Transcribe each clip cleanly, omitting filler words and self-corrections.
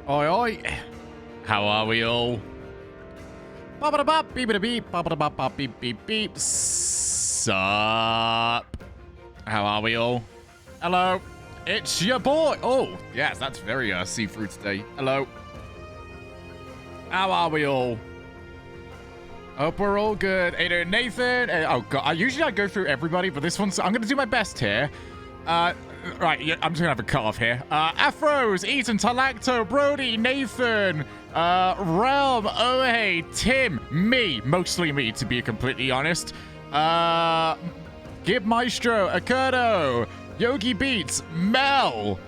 Oi, oi. How are we all? Ba-ba-da-bop, beep-a-da-beep, ba-ba-da-bop, beep, beep, beep. Sup? How are we all? Hello. It's your boy. Oh, yes, that's very see-through today. Hello. How are we all? Hope we're all good. Hey there, Nathan. Oh, God. Usually I go through everybody, but this one's... I'm going to do my best here. Right, yeah, I'm just going to have a cut-off here. Afros, Ethan, Talacto, Brody, Nathan, Realm, Ohe, Tim, me. Mostly me, to be completely honest. Gib Maestro, Akurdo, Yogi Beats, Mel,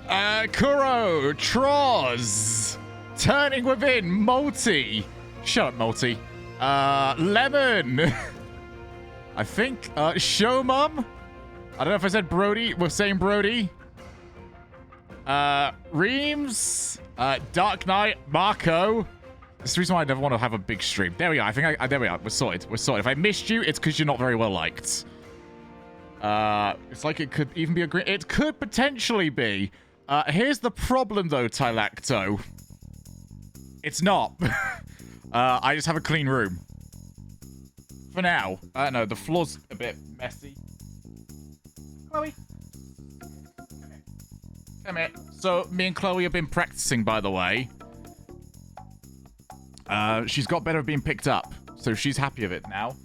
Kuro, Troz, Turning Within, Multi. Shut up, Multi. Lemon. I think, Show Mum. I don't know if I said Brody. We're saying Brody. Reams. Dark Knight. Marco. This is the reason why I never want to have a big stream. There we are. I think there we are. We're sorted. We're sorted. If I missed you, it's because you're not very well liked. It's like it could even be a great... It could potentially be. Here's the problem, though, Tylacto. It's not. I just have a clean room. For now. No, the floor's a bit messy. Chloe. Come here. Come here. So, me and Chloe have been practicing, by the way. She's got better at being picked up. So, she's happy of it now.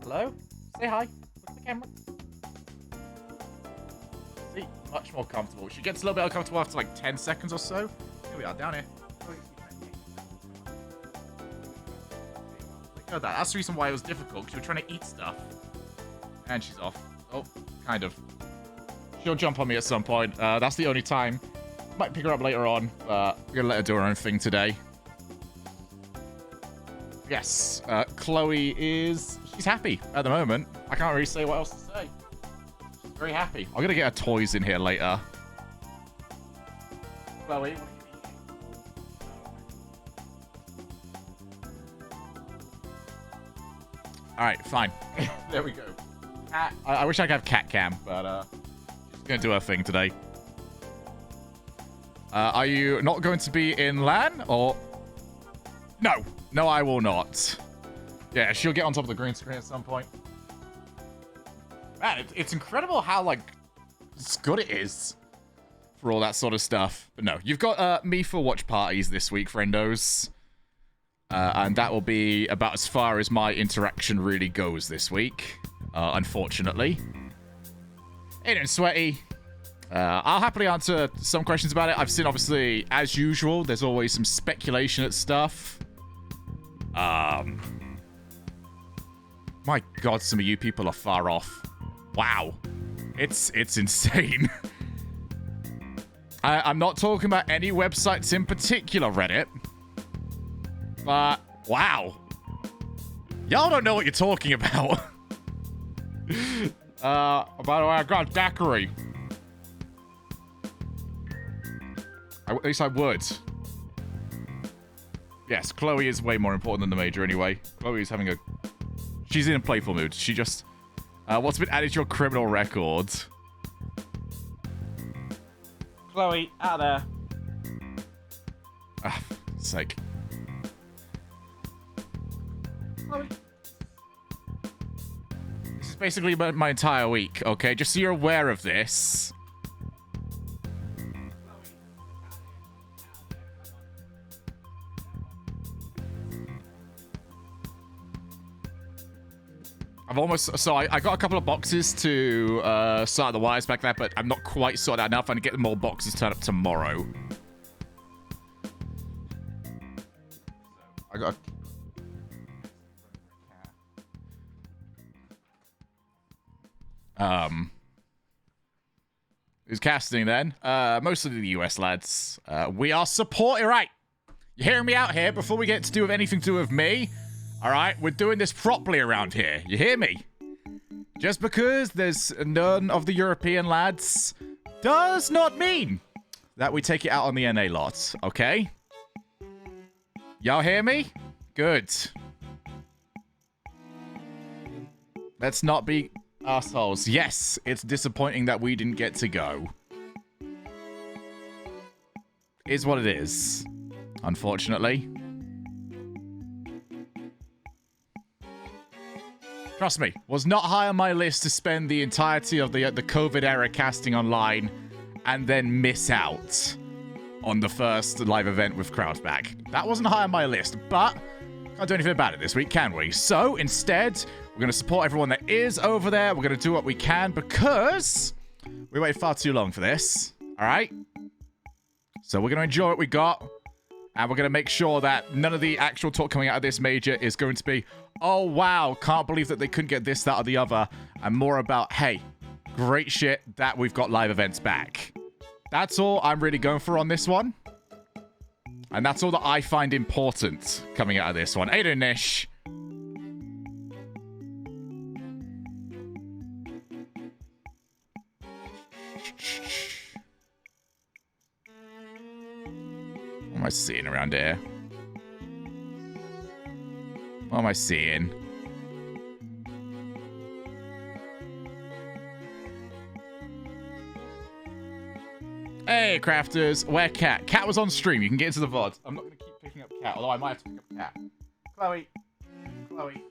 Hello? Say hi. Look at the camera. See? Much more comfortable. She gets a little bit uncomfortable after like 10 seconds or so. Here we are, down here. That's the reason why it was difficult, because we were trying to eat stuff. And she's off. Oh, kind of. She'll jump on me at some point. That's the only time. Might pick her up later on, but we're going to let her do her own thing today. Yes, Chloe is... She's happy at the moment. I can't really say what else to say. She's very happy. I'm going to get her toys in here later. Chloe, Alright, fine. There we go. Cat. I wish I could have cat cam, but she's gonna do her thing today. Are you not going to be in LAN, or... No. No, I will not. Yeah, she'll get on top of the green screen at some point. Man, it's incredible how, like, good it is for all that sort of stuff. But no, you've got me for watch parties this week, friendos. And that will be about as far as my interaction really goes this week, unfortunately. Hey, doing, Sweaty. I'll happily answer some questions about it. I've seen, obviously, as usual, there's always some speculation at stuff. My God, some of you people are far off. Wow. It's insane. I'm not talking about any websites in particular, Reddit. But, wow. Y'all don't know what you're talking about. By the way, I got a daiquiri. At least I would. Yes, Chloe is way more important than the Major anyway. Chloe is having a... She's in a playful mood. She just... what's been added to your criminal record? Chloe, out there. Ah, for God's sake. This is basically my entire week, okay? Just so you're aware of this. I've almost... So I got a couple of boxes to sort the wires back there, but I'm not quite sorted out enough. I'm going to get more boxes turned up tomorrow. I got... Who's casting then? Mostly the US lads. We are supporting, right? You hearing me out here before we get to do with anything to do with me? Alright, we're doing this properly around here. You hear me? Just because there's none of the European lads does not mean that we take it out on the NA lot, okay? Y'all hear me? Good. Let's not be Assholes. Yes, it's disappointing that we didn't get to go. Is what it is, unfortunately. Trust me, was not high on my list to spend the entirety of the COVID era casting online and then miss out on the first live event with crowds back. That wasn't high on my list, but can't do anything about it this week, can we? So instead, we're going to support everyone that is over there. We're going to do what we can because we waited far too long for this. All right? So we're going to enjoy what we got. And we're going to make sure that none of the actual talk coming out of this major is going to be, oh, wow, can't believe that they couldn't get this, that, or the other. And more about, hey, great shit that we've got live events back. That's all I'm really going for on this one. And that's all that I find important coming out of this one. Aiden Nish. What am I seeing around here? What am I seeing? Hey, crafters. Where Cat? Cat was on stream. You can get into the VOD. I'm not going to keep picking up Cat, although I might have to pick up Cat. Chloe. Chloe.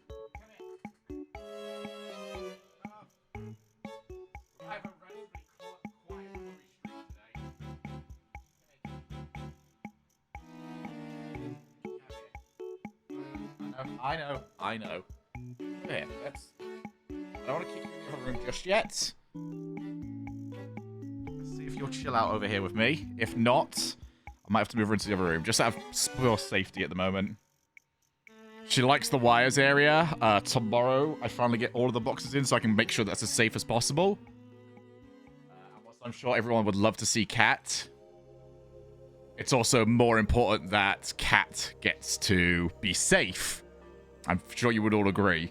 I know. There, that's... I don't want to keep you in the other room just yet. Let's see if you'll chill out over here with me. If not, I might have to move her into the other room, just out of pure safety at the moment. She likes the wires area. Tomorrow, I finally get all of the boxes in so I can make sure that's as safe as possible. And whilst I'm sure everyone would love to see Cat, it's also more important that Cat gets to be safe. I'm sure you would all agree.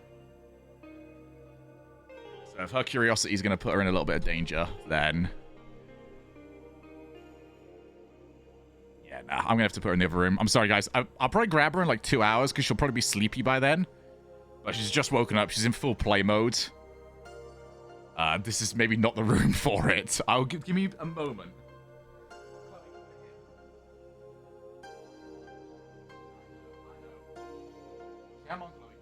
So if her curiosity is going to put her in a little bit of danger, then... yeah, nah, I'm going to have to put her in the other room. I'm sorry, guys. I'll probably grab her in like 2 hours because she'll probably be sleepy by then. But she's just woken up. She's in full play mode. This is maybe not the room for it. Give me a moment. Come on, Chloe.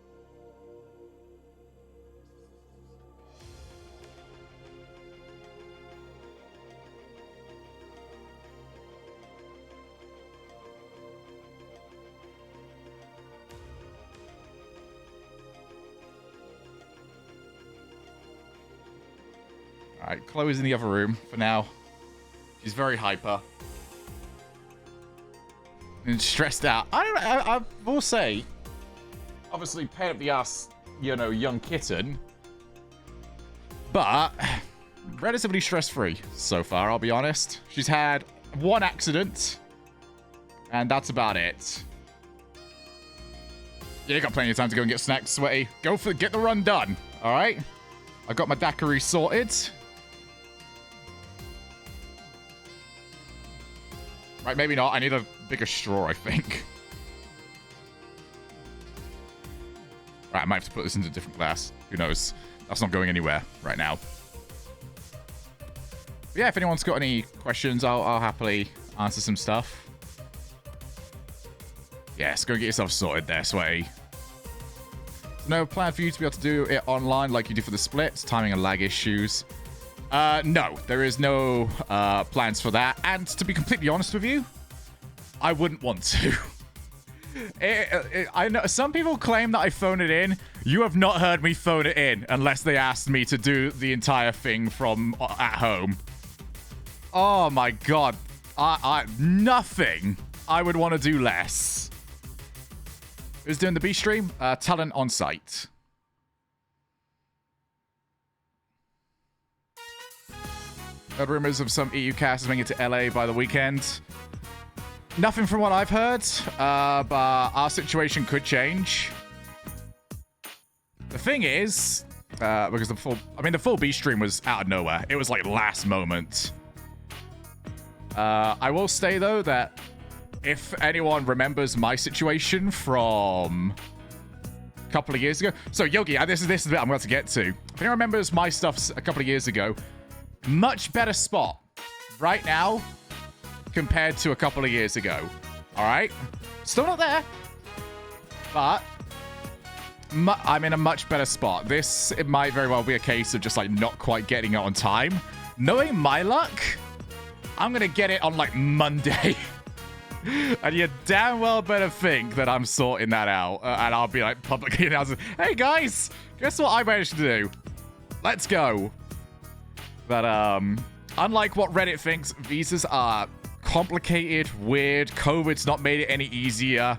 Alright, Chloe's in the other room for now. She's very hyper. And stressed out. I will say... obviously, pain up the ass, you know, young kitten. But relatively stress-free so far, I'll be honest. She's had one accident. And that's about it. Yeah, you got plenty of time to go and get snacks, Sweaty. Get the run done, alright? I got my daiquiri sorted. Right, maybe not. I need a bigger straw, I think. Right, I might have to put this into a different glass. Who knows? That's not going anywhere right now. But yeah, if anyone's got any questions, I'll happily answer some stuff. Yes, go get yourself sorted there, Sway. No plan for you to be able to do it online like you do for the splits, timing and lag issues. No, there is no plans for that. And to be completely honest with you, I wouldn't want to. I know some people claim that I phone it in. You have not heard me phone it in unless they asked me to do the entire thing from at home. Oh my god. Nothing I would want to do less. Who's doing the B stream? Talent on site. Heard rumors of some EU casters making it to LA by the weekend. Nothing from what I've heard, but our situation could change. The thing is, because the full B stream was out of nowhere. It was like last moment. I will say though that if anyone remembers my situation from a couple of years ago. So, Yogi, this is the bit I'm about to get to. If anyone remembers my stuff a couple of years ago, much better spot right now compared to a couple of years ago. All right? Still not there, but I'm in a much better spot. It might very well be a case of just, like, not quite getting it on time. Knowing my luck, I'm going to get it on, like, Monday. And you damn well better think that I'm sorting that out. And I'll be, like, publicly announcing, hey, guys, guess what I managed to do? Let's go. But, unlike what Reddit thinks, visas are complicated, weird. COVID's not made it any easier.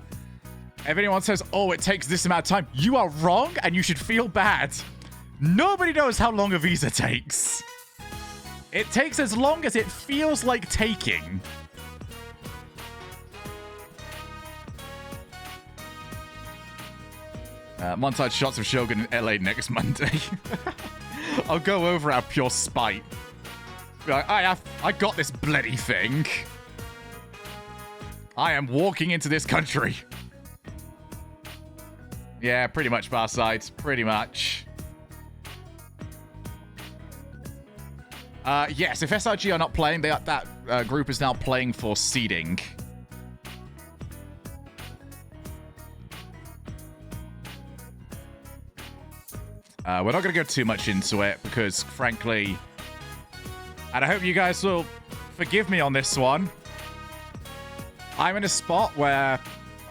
If anyone says, oh, it takes this amount of time, you are wrong and you should feel bad. Nobody knows how long a visa takes. It takes as long as it feels like taking. Montage shots of Shogun in LA next Monday. I'll go over out of pure spite. Be like, I got this bloody thing. I am walking into this country. Yeah, pretty much, Farsight. Pretty much. Yes, if SRG are not playing, that group is now playing for seeding. We're not going to go too much into it because, frankly, and I hope you guys will forgive me on this one, I'm in a spot where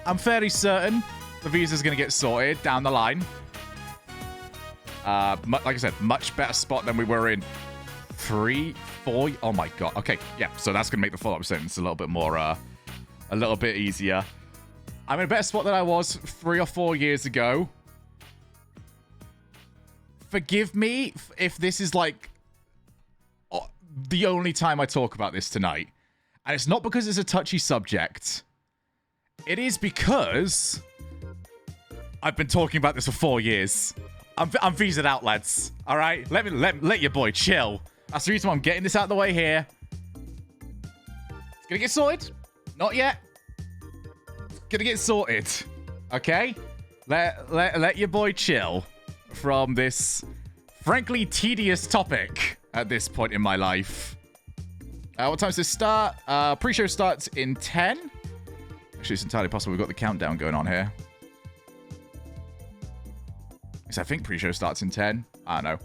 I'm fairly certain the visa's going to get sorted down the line. Like I said, much better spot than we were in 3, 4. Oh my god. Okay, yeah. So that's gonna make the follow-up sentence a little bit more, a little bit easier. I'm in a better spot than I was 3 or 4 years ago. Forgive me if this is like the only time I talk about this tonight, and it's not because it's a touchy subject. It is because I've been talking about this for 4 years. I'm visaed out, lads. All right, let your boy chill. That's the reason why I'm getting this out of the way here. It's gonna get sorted. Not yet. It's gonna get sorted. Okay? Let your boy chill from this, frankly, tedious topic at this point in my life. What time does this start? Pre-show starts in 10. Actually, it's entirely possible we've got the countdown going on here. Because I think pre-show starts in 10. I don't know.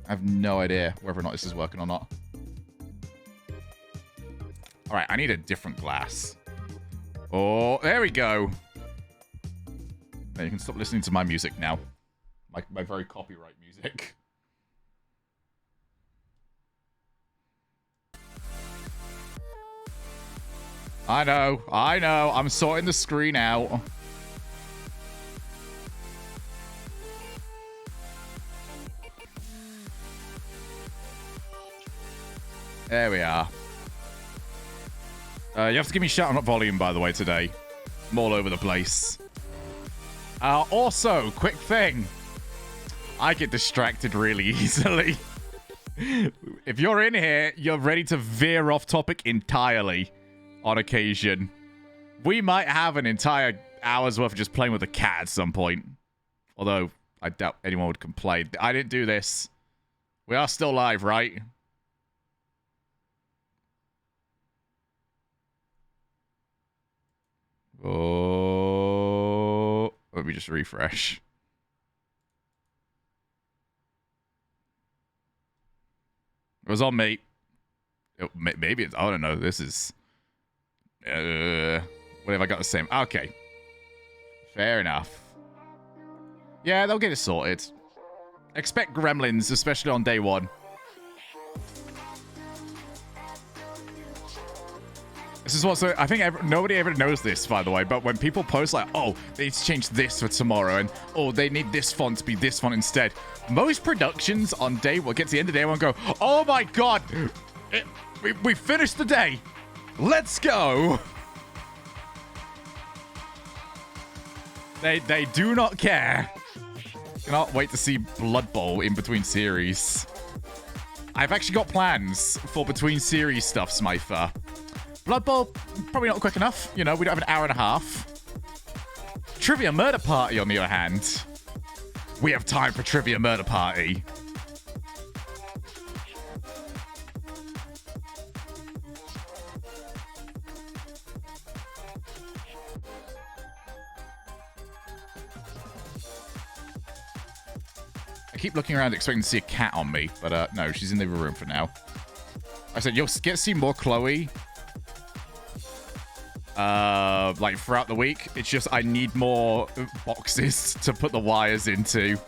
I have no idea whether or not this is working or not. All right, I need a different glass. Oh, there we go. Now you can stop listening to my music now. My very copyright music. I know. I'm sorting the screen out. There we are. You have to give me shout out volume, by the way, today. I'm all over the place. Also, quick thing. I get distracted really easily. If you're in here, you're ready to veer off topic entirely on occasion. We might have an entire hour's worth of just playing with a cat at some point. Although, I doubt anyone would complain. I didn't do this. We are still live, right? Oh, let me just refresh. It was on me. Maybe it's, I don't know. This is, what have I got the same? Okay. Fair enough. Yeah, they'll get it sorted. Expect gremlins, especially on day one. This is what, so I think nobody ever knows this, by the way, but when people post like, oh, they need to change this for tomorrow, and oh, they need this font to be this font instead. Most productions on day one, get to the end of day one, go, oh my god, we finished the day. Let's go. They do not care. Cannot wait to see Blood Bowl in between series. I've actually got plans for between series stuff, Smither. Blood Bowl, probably not quick enough. You know, we don't have an hour and a half. Trivia Murder Party, on the other hand. We have time for Trivia Murder Party. I keep looking around expecting to see a cat on me, but no, she's in the room for now. I said, you'll get to see more Chloe like throughout the week. It's just I need more boxes to put the wires into.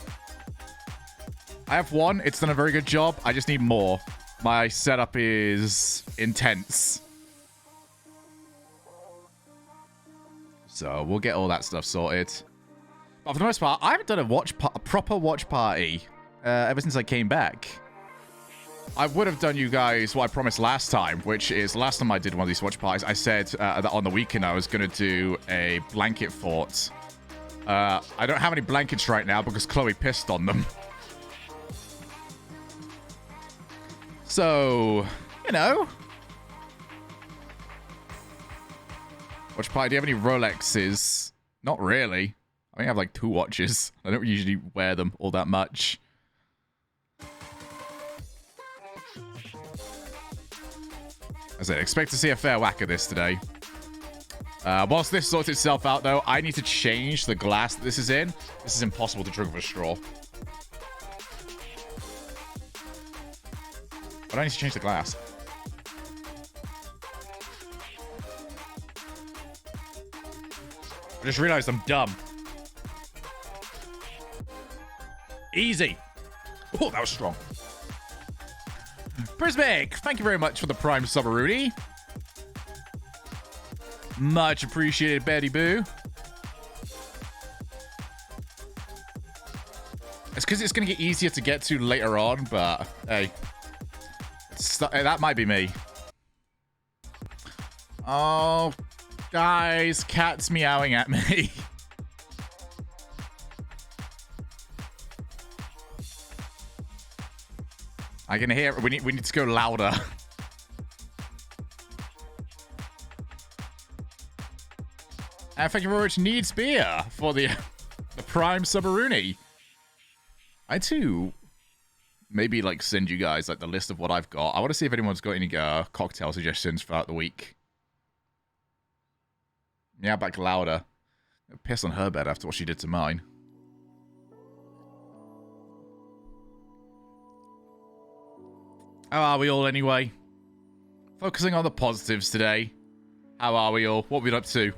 I have one. It's done a very good job. I just need more. My setup is intense. So we'll get all that stuff sorted. But for the most part, I haven't done a proper watch party ever since I came back. I would have done you guys what I promised last time, which is last time I did one of these watch parties, I said that on the weekend I was going to do a blanket fort. I don't have any blankets right now because Chloe pissed on them. So, you know. Watch party, do you have any Rolexes? Not really. I think I have like 2 watches. I don't usually wear them all that much. I said, expect to see a fair whack of this today. Whilst this sorts itself out, though, I need to change the glass that this is in. This is impossible to drink with a straw. But I need to change the glass. I just realized I'm dumb. Easy. Oh, that was strong. Prismic, thank you very much for the Prime Submaroonie. Much appreciated, Betty Boo. It's because it's going to get easier to get to later on, but hey, that might be me. Oh, guys, cat's meowing at me. I can hear it. We need to go louder. And thank you very much, Needs Beer, for the Prime Submaroonie. I too maybe like send you guys like the list of what I've got. I want to see if anyone's got any cocktail suggestions throughout the week. Yeah, back louder. Piss on her bed after what she did to mine. How are we all anyway? Focusing on the positives today. How are we all? What have we been up to?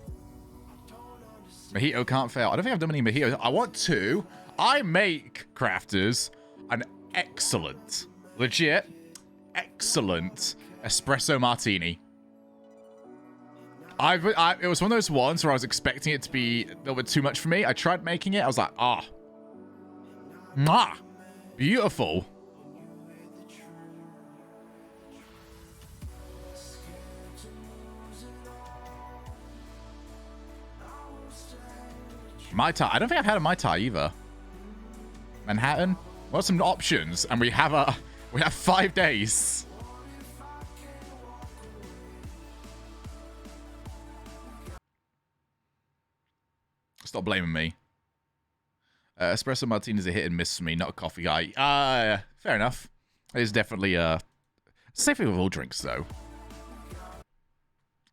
Mojito can't fail. I don't think I've done any mojitos. I want to. I make, crafters, an excellent, legit, excellent espresso martini. It was one of those ones where I was expecting it to be a little bit too much for me. I tried making it. I was like, mwah, beautiful. Mai Tai. I don't think I've had a Mai Tai either. Manhattan. What are some options? And we have 5 days. Stop blaming me. Espresso martini is a hit and miss for me, not a coffee guy. Fair enough. It is definitely safe with all drinks though.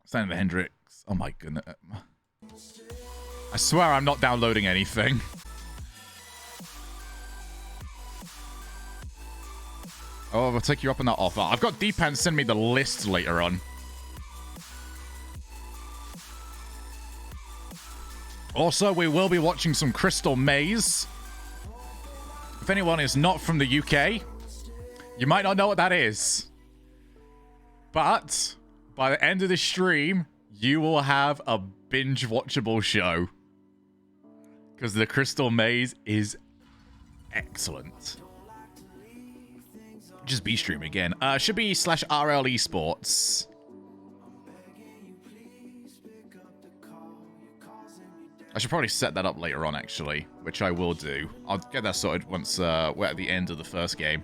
Standing the Hendrix. Oh my goodness. I swear I'm not downloading anything. Oh, I'll take you up on that offer. I've got Deepan send me the list later on. Also, we will be watching some Crystal Maze. If anyone is not from the UK, you might not know what that is. But by the end of the stream, you will have a binge-watchable show. Because the Crystal Maze is excellent. Just B-stream again. Should be /RL Esports. I should probably set that up later on, actually, which I will do. I'll get that sorted once we're at the end of the first game.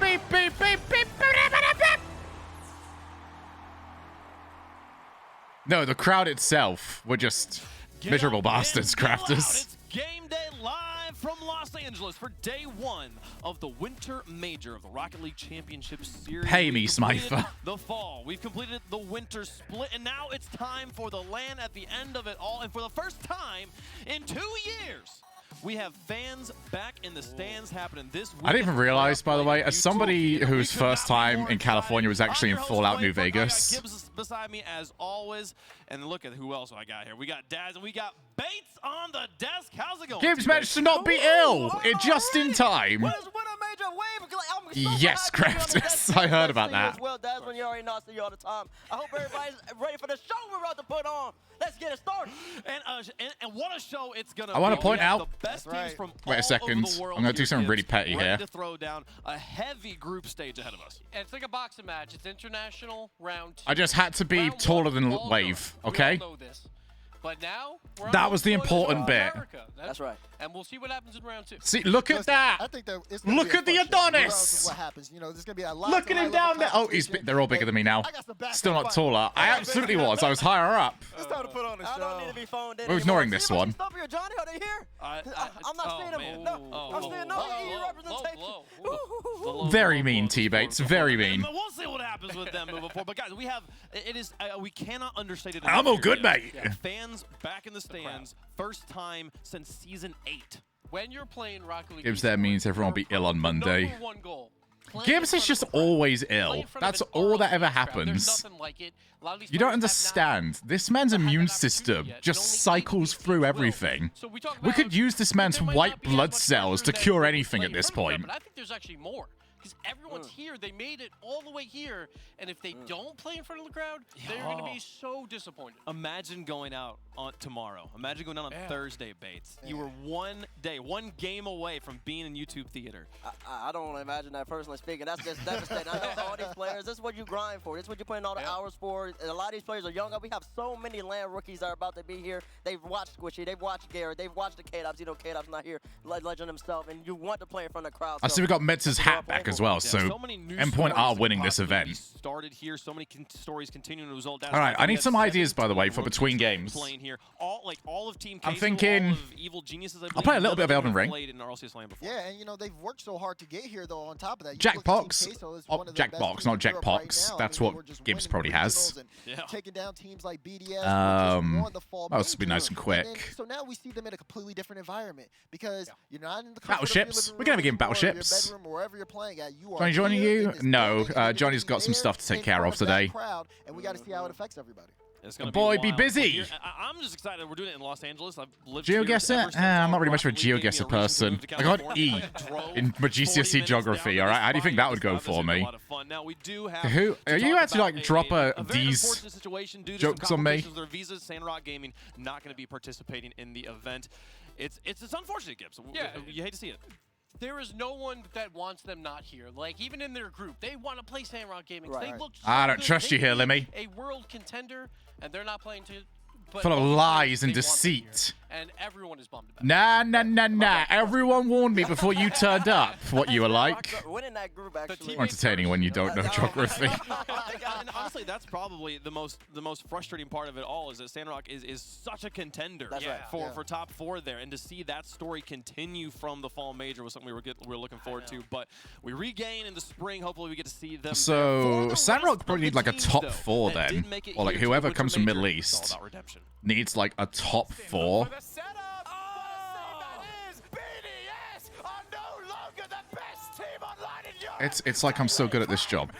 Beep, beep, beep, beep. No, the crowd itself were just miserable bastards, crafters. It's game day live from Los Angeles for day 1 of the Winter Major of the Rocket League Championship Series. Pay me, Smither. The fall. We've completed the winter split, and now it's time for the LAN at the end of it all. And for the first time in 2 years, we have fans back in the stands happening this week. I didn't even realize, by the way, as somebody whose first time in California was actually in Fallout New Vegas. Gibbs beside me as always, and look at who else I got here. We got Daz and we got Bates on the desk. How's it going? Gibbs managed to not be ill just in time. What a major wave! I'm Yes, Craftus. I heard about that. Well, that's when you already know I see you all the time. I hope everybody's ready for the show we're about to put on. Let's get it started. And what a show it's gonna be. I want to point We have out. the best teams from Wait a all second. over the world I'm gonna do here, something really kids, petty ready here. to throw down a heavy group stage ahead of us. And it's like a boxing match. It's international round 2. I just had to be Round taller 1, than we all Wave, know it. okay? We all know this. But now, we're on That home was the soil, important it's bit. America. That's right. And we'll see what happens in round 2. See, look at that. I think that it's gonna Look be a at the fun show, regardless Adonis. of what happens? You know, there's gonna be a lot. Look at him down there. Oh, they're all bigger than me now. I got some back Still not fight. taller. I absolutely was. I was higher up. It's time to put on the I show. don't need to be phoned in We're anymore. ignoring See this if I can one. Stop here, Johnny. Are they here? I'm not seeing them. man. No, I'm seeing no EU representation. Very mean, T-Bates. Very mean. We'll see what happens with them moving forward. But guys, we cannot understate it. I'm all good, enough mate. here. Fans back in the stands, first time since season 8. When you're playing Rocket League, Gibbs, that means everyone will be ill on Monday. Number 1 goal. Playing Gibbs in is front just of a crowd. always Play in ill. front of That's an all that ever RLCS crowd. happens. There's nothing like it. A lot of these You don't players have not understand. This man's immune system just cycles through everything. So we talk We about could use this man's there might white not be as blood much cells to pressure cure than anything play at in this front of point. them, But I think there's actually more. Because everyone's here. They made it all the way here. And if they don't play in front of the crowd, they're going to be so disappointed. Imagine going out on tomorrow. Imagine going out on Thursday, Bates. You were one game away from being in YouTube theater. I don't want to imagine that personally speaking. That's just devastating. I know all these players, this is what you grind for. This is what you put in all the hours for. And a lot of these players are young. We have so many land rookies that are about to be here. They've watched Squishy. They've watched Garrett. They've watched the K-Dubs. You know, K-Dubs not here, legend himself. And you want to play in front of the crowd. I see we got Metz's hat back as well, so many new Endpoint are stories winning that this could event. be started here. So many stories continuing to result. All right, I need some ideas, by the way, for between games. Playing here, all of Team I'm Queso, thinking- all of Evil Geniuses. I'll play a little bit of Elden Ring. Played in RLCS LAN before. Yeah, and you know they've worked so hard to get here though. On top of that, Jackbox. Oh, Jackbox, not Jackbox. That's what Gibbs probably has. Taking down teams like BDS. That would be nice and quick. So now we see them in a completely different environment because you're not in the Battleships. We're gonna be getting battleships. Your bedroom, wherever you're playing at. You are Johnny joining here you? in this No, building, Johnny's got some stuff to take care of today. Crowd, and we got to see how it affects everybody. It's gonna Boy, be be wild. busy. Here, I'm just excited. We're doing it in Los Angeles. I've lived here GeoGuessr? ever since I'm not really much of a Rocket League gave me GeoGuessr a reason to person. move to I got California. E Drove in my 40 GCSE minutes geography, down alright? to How do you think that would go this for spot. This is me? a lot of fun. Now, we do have Who- to are you talk actually, like, about drop very these unfortunate situation due to jokes some on me? complications with their visas. Sandrock Gaming not going to be participating in the event. It's unfortunate, Gibbs. Yeah. You hate to see it. There is no one that wants them not here. Like, even in their group, they want to play Sandrock Gaming. Right. They look so I don't good. trust They you here, beat Lemmy. A world contender, and they're not playing to. But Full of all the lies players, and they want them here. deceit. And everyone is bummed about it. Nah. Everyone warned me before you turned up what you were like. Winning that group, actually. More entertaining when you don't know geography. And honestly, that's probably the most frustrating part of it all is that Sandrock is such a contender That's right. for top 4 there, and to see that story continue from the fall major was something we're looking forward to. But we regain in the spring. Hopefully, we get to see them. So, there. Sandrock probably need like a Teams, top though, 4 that then. did make it Or like here to whoever Winter comes from Major. Middle It's all East about redemption. needs like a top 4. It's like I'm so good at this job.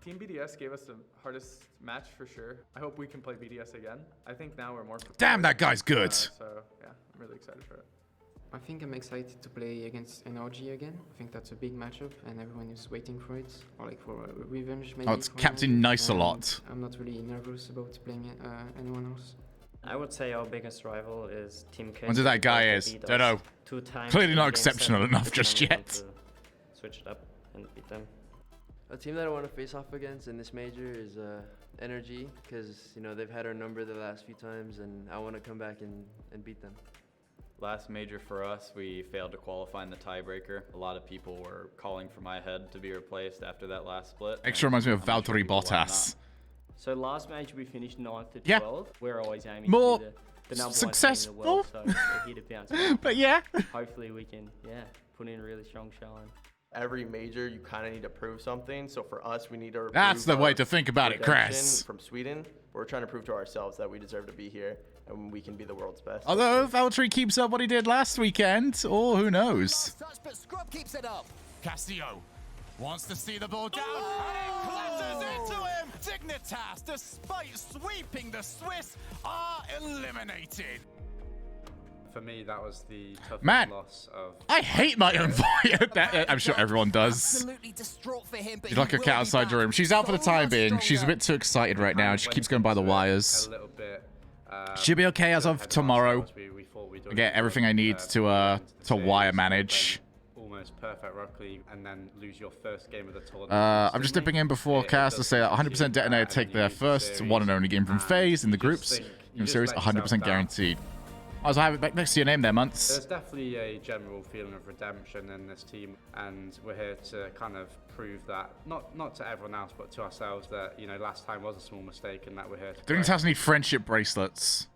Team BDS gave us the hardest match for sure. I hope we can play BDS again. I think now we're more prepared. Damn, that guy's good. So yeah, I'm really excited for it. I think I'm excited to play against NRG again. I think that's a big matchup and everyone is waiting for it. Or like for a revenge maybe. Oh, it's for Captain them. Nice a And lot. I'm not really nervous about playing anyone else. I would say our biggest rival is Team K. Wonder that guy is. Don't know. 2 times. Clearly in not Game exceptional 7, enough but just then we yet. want to switch it up and beat them. A team that I want to face off against in this major is Energy, because you know they've had our number the last few times, and I want to come back and beat them. Last major for us, we failed to qualify in the tiebreaker. A lot of people were calling for my head to be replaced after that last split. Extra reminds me of I'm not sure Valtteri people why Bottas. So last major we finished 9th to 12th. Yeah. We're always aiming More to be the number successful. 1 team in the world, so we're here to bounce back. But yeah. Hopefully we can, put in a really strong showing. Every major, you kind of need to prove something. So for us, we need to. That's the prove way our to think about it, redemption Chris. From Sweden, we're trying to prove to ourselves that we deserve to be here and we can be the world's best. Although Valtteri keeps up what he did last weekend, or who knows? But Scrub keeps it up. Castillo wants to see the ball down, and it clatters into him. Dignitas, despite sweeping the Swiss, are eliminated. For me, that was the toughest Man, loss of... I hate my own voice. I'm sure everyone does. Absolutely distraught for him, but She's like a cat outside your room. She's out for the time being. She's a bit too excited right now. She keeps going by the wires. A little bit, She'll be okay as of tomorrow. I get everything I need to wire manage. Almost perfect Rocket League, and then lose your first game of the tournament. I'm just dipping in before cast to say that 100% Detonator take their first one and only game from FaZe in the groups. Game series 100% guaranteed. I was having back next to your name there, Months. There's definitely a general feeling of redemption in this team, and we're here to kind of prove that, not to everyone else, but to ourselves, that, you know, last time was a small mistake, and that we're here to... Don't these house need friendship bracelets?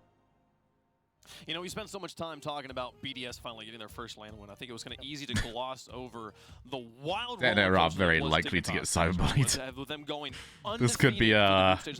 You know, we spent so much time talking about BDS finally getting their first LAN win. I think it was kind of easy to gloss over the wild. They are very likely to get cyberbullied. With them going this could be dropping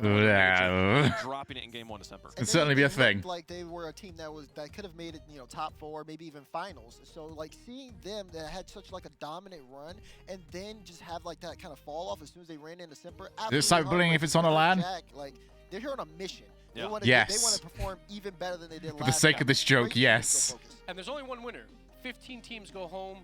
it in game 1 December. Could certainly be a thing. Like they were a team that could have made it, you know, top 4, maybe even finals. So like seeing them that had such like a dominant run, and then just have like that kind of fall off as soon as they ran into Simper. Is it cyberbullying if it's on a LAN? Like they're here on a mission. Yeah. They want Yes. to perform even better than they did last For the sake time. of this joke, yes. And there's only one winner. 15 teams go home.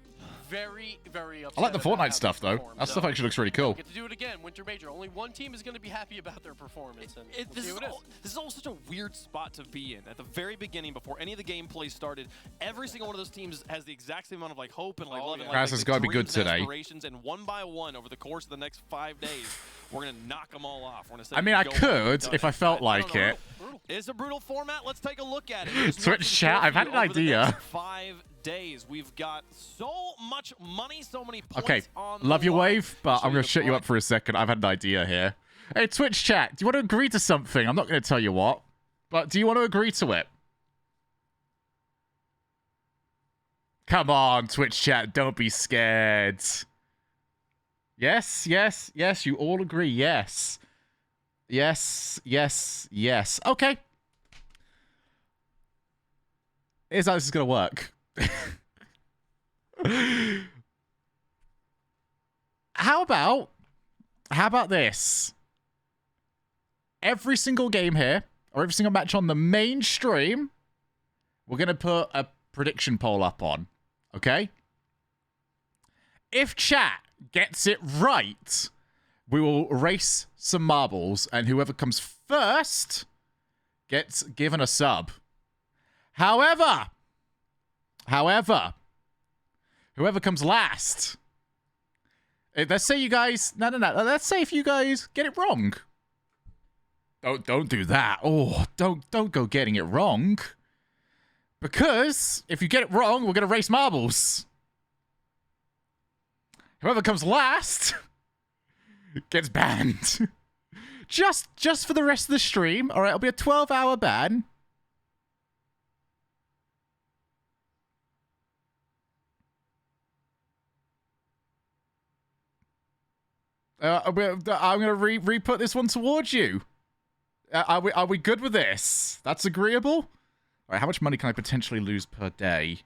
Very, very upset. I like the about how Fortnite stuff, they though. performed. That stuff actually looks really cool. Get to do it again, Winter Major. Only one team is going to be happy about their performance. And we'll This see is who it all, this is all such a weird spot to be in. At the very beginning, before any of the gameplay started, every single one of those teams has the exact same amount of like hope and like love and Crass has gotta be good dreams and today. aspirations, and one by one over the course of the next 5 days, we're gonna knock them all off. We're gonna say, I mean, I go could done if I felt like it. It's a brutal format. Let's take a look at it. There's Twitch nothing chat, I've had an over the idea. next 5 days. We've got so much money, so many points Okay, on love the your line. wave, but I'm going to shut you up for a second. I've had an idea here. Hey, Twitch chat, do you want to agree to something? I'm not going to tell you what, but do you want to agree to it? Come on, Twitch chat, don't be scared. Yes, yes, yes, you all agree, yes. Yes, yes, yes. Okay. Here's how this is going to work. How about this? Every single game here, or every single match on the main stream, we're going to put a prediction poll up on. Okay? If chat gets it right, we will race some marbles, and whoever comes first gets given a sub. However, whoever comes last, let's say you guys, no. Let's say if you guys get it wrong. Don't do that. Oh, don't go getting it wrong. Because if you get it wrong, we're gonna race marbles. Whoever comes last gets banned. just for the rest of the stream. All right, it'll be a 12-hour ban. I'm gonna re-put this one towards you. Are we good with this? That's agreeable. All right, how much money can I potentially lose per day?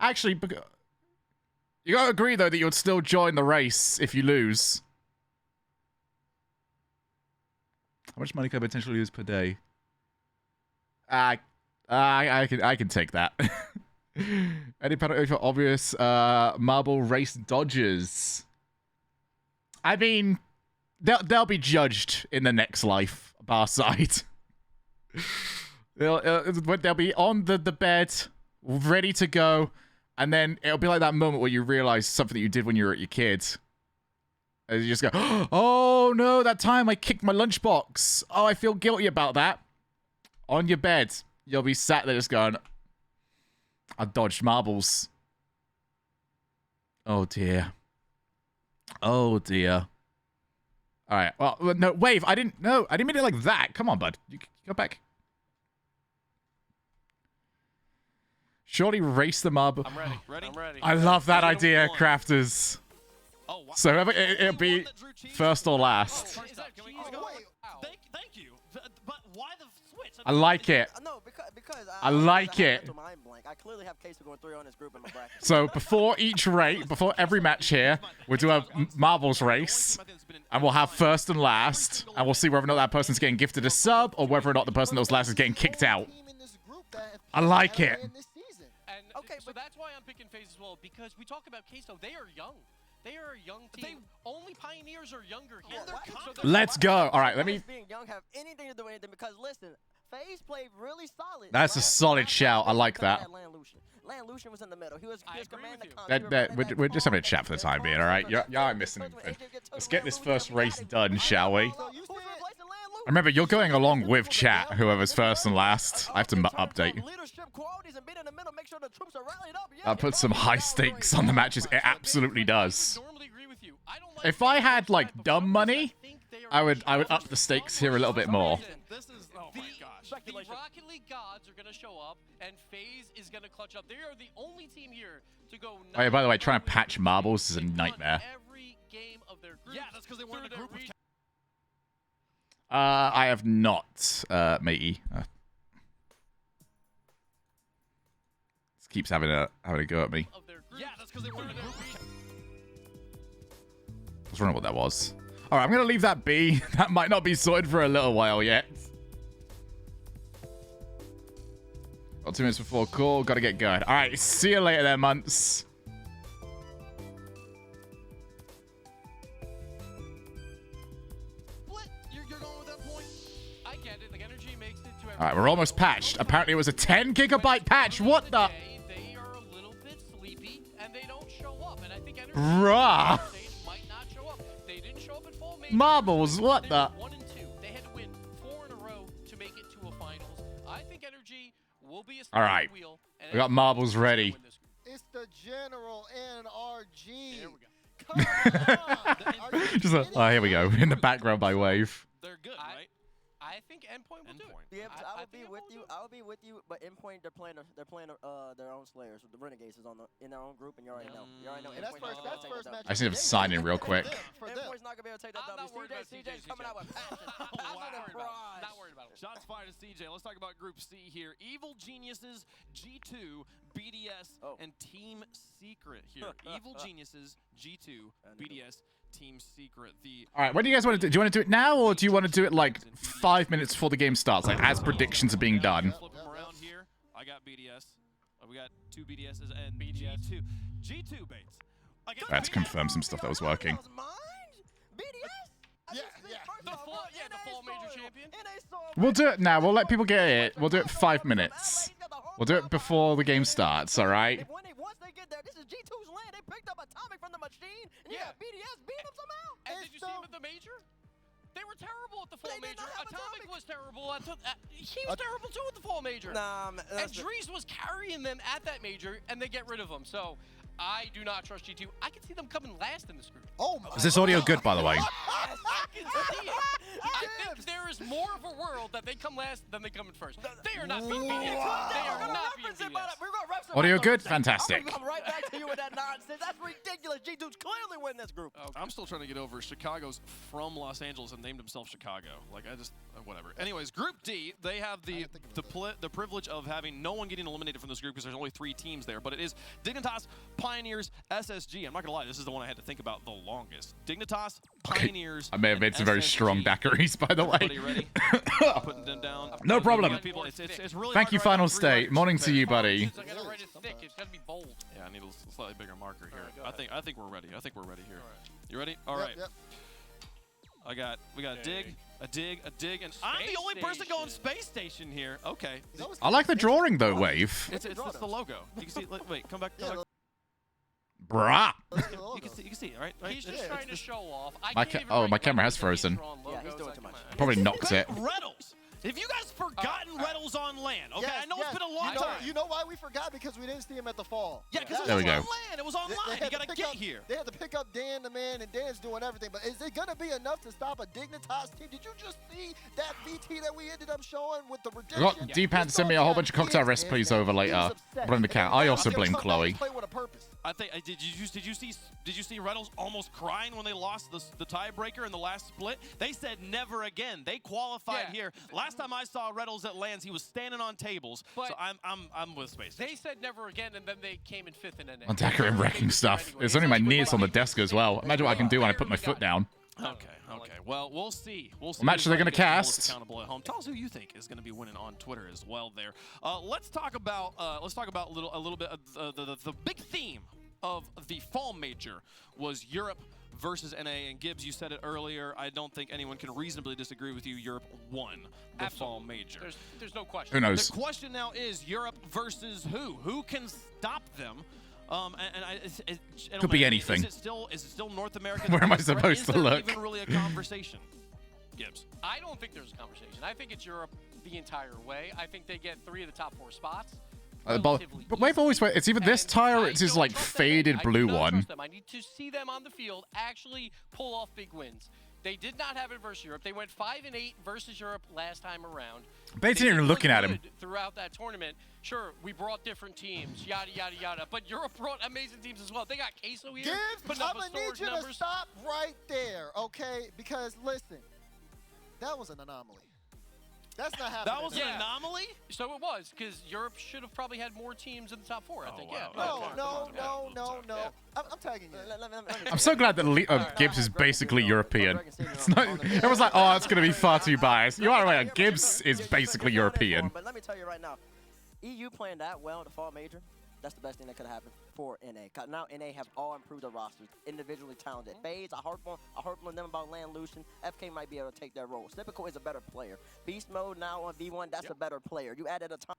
Actually, you gotta agree though that you would still join the race if you lose. How much money can I potentially lose per day? I can take that. Any penalty for obvious marble race dodgers? I mean, they'll be judged in the next life, bar side. They'll be on the bed, ready to go, and then it'll be like that moment where you realize something that you did when you were at your kid. And you just go, oh no, that time I kicked my lunchbox. Oh, I feel guilty about that. On your bed, you'll be sat there just going, I dodged marbles. Oh dear. Oh dear. All right. Well, no, Wave. I didn't mean it like that. Come on, bud. You go back. Surely race the marble. I'm ready. I'm ready. I love that idea, crafters. Oh, wow. So it'll be first or last. Thank you. But why the switch? I like it. No, because Because I like it. mental mind blank. I clearly have Queso going 3 on this group in my bracket. So before every match here, we'll do a marbles race, and we'll have first and last, and we'll see whether or not that person's getting gifted a sub, or whether or not the person that was last is getting kicked out. I like it. And okay, so that's why I'm picking FaZe as well, because we talk about Queso. They are young. They are a young team. Only Pioneers are younger here. Let's go. All right, let me... Being young have anything to do with anything, because listen, FaZe played really solid. That's a solid shout. I like that. Land Lucian was in the middle. He was command the We're just having a chat for the time being, all right? Y'all aren't missing anything. Let's get this first race done, shall we? Remember, you're going along with chat, whoever's first and last. I have to update. That puts some high stakes on the matches. It absolutely does. If I had, like, dumb money, I would up the stakes here a little bit more. The Rocket League gods are going to show up, and FaZe is going to clutch up. They are the only team here to go... Oh, yeah, by the way, trying to patch marbles is a nightmare. Every game of their group. Yeah, that's because they won a group with... I have not, matey. This keeps having a go at me. Yeah, that's because they won a group with... I was wondering what that was. All right, I'm going to leave that be. That might not be sorted for a little while yet. Got 2 minutes before call. Got to get going. All right, see you later there, Months. You're going with that point. I get it. Like, energy makes it to... All right, we're almost patched. Apparently, it was a 10-gigabyte patch. What the? They are a little bit sleepy, and they don't show up. And I think energy Bruh. might not show up. They didn't show up at full major. Marbles, what the? 1 and 2. They had to win 4 in a row to make it to a finals. I think energy will be a All right. wheel. We got marbles ready. It's the General NRG. There we go. Just oh, here we go. In the background by Wave. They're good, right? I think Endpoint will do it. Yeah, I would be with you. I would be with you, but Endpoint they're playing their own Slayers. The Renegades is in their own group, and you already know. You already know. And that's first match. I just need to sign in real quick. Endpoint's not gonna be able to take that W. CJ's coming out with passion. Not worried about it. Shots fired to CJ. Let's talk about Group C here. Evil Geniuses, G2, BDS, and Team Secret here. Evil Geniuses, G2, BDS, Team Secret. All right, what do you guys want to do? Do you want to do it now, or do you want to do it like 5 minutes before the game starts, like as predictions are being done? Flip them around here. I got BDS. We got 2 BDSs and G2. G2 baits. I had to confirm some stuff that was working. Yeah. The full major champion. We'll do it now. We'll let people get it. We'll do it 5 minutes. We'll do it before the game starts, all right? Once they get there, this is G2's land. They picked up Atomic from the machine, and you got BDS beating them somehow. And did you see him at the major? They were terrible at the fall major. Atomic was terrible. He was terrible too at the fall major. Nah, and Drees was carrying them at that major, and they get rid of him. So I do not trust G2. I can see them coming last in this group. Oh my! Is this audio good, by the way? I can see it. I think there is more of a world that they come last than they come in first. They are not beating BDS. They are not beating BDS. Audio good? Fantastic. I'm gonna come right back to you with that nonsense. That's ridiculous. G2's clearly winning this group. I'm still trying to get over Chicago's from Los Angeles and named himself Chicago. Like, I just, whatever. Anyways, Group D, they have the privilege of having no one getting eliminated from this group because there's only 3 teams there. But it is Dignitas, Pioneers, SSG. I'm not going to lie, this is the one I had to think about the longest. Dignitas, Pioneers, I may have made some very strong daiquiris, by the way. Ready? Putting them down. No problem. It's really Thank you, Final State. Morning to you, buddy. I gotta write it thick. It's gotta be bold. Yeah, I need a slightly bigger marker here. I think we're ready. I think we're ready here. You ready? All right. Yep. We got a dig, and I'm the only person going space station here. Okay. I like the drawing, though, Wave. It's the logo. You can see. Wait, come back. Bruh. You can see. All right. He's just trying to show off. My camera has frozen. Yeah, he's doing too much. Probably knocks it. Reynolds. Have you guys forgotten Reynolds on land? Okay, I know it's been a long time. You know why we forgot? Because we didn't see him at the fall. Yeah, because it was on land. It was on land. You gotta get here. They had to pick up Dan the man, and Dan's doing everything. But is it gonna be enough to stop a Dignitas team? Did you just see that VT that we ended up showing with the redemption? I got D-Pan to send me a whole bunch of cocktail recipes over later. Blame the cat. I also blame Chloe. I think did you see Reynolds almost crying when they lost the tiebreaker in the last split? They said never again. They qualified here. Last time I saw Reynolds at Lands, he was standing on tables. But so I'm with Space. They said never again, and then they came in 5th in NA. On Dakar and wrecking stuff. There's only my knees on the desk as well. Imagine what I can do when I put my foot down. Okay. Well, we'll see. What match are they going to cast? Accountable at home. Tell us who you think is going to be winning on Twitter as well. There. Let's talk about a little bit of the big theme of the fall major was Europe versus NA. And Gibbs, you said it earlier. I don't think anyone can reasonably disagree with you. Europe won the fall major. There's no question. Who knows? The question now is Europe versus who? Who can stop them? Could be anything. Is it still North America? Where am I supposed to look? Is there even really a conversation? Gibbs. I don't think there's a conversation. I think it's Europe the entire way. I think they get 3 of the top 4 spots. But we've always it's either this tire or it's this like faded blue one. I need to see them on the field actually pull off big wins. They did not have it versus Europe. They went 5-8 versus Europe last time around. They didn't even looking at him. Throughout that tournament, sure, we brought different teams, yada, yada, yada. But Europe brought amazing teams as well. They got Queso here. I'm going to need you to stop right there, okay? Because, listen, that was an anomaly. That's not happening. That was an anomaly? So it was, because Europe should have probably had more teams in the top 4, I think. Wow. No. I'm tagging you. I'm so glad that Gibbs is basically European. It's not, everyone's like, oh, that's going to be far too biased. You are right. Gibbs is basically European. But let me tell you right now, EU playing that well in the fall major, that's the best thing that could have happened for NA. Now NA have all improved their rosters, individually talented. FaZe, I harp on them about Land Lucian. FK might be able to take that role. Typical is a better player. Beast Mode now on V1, that's a better player. You added a ton.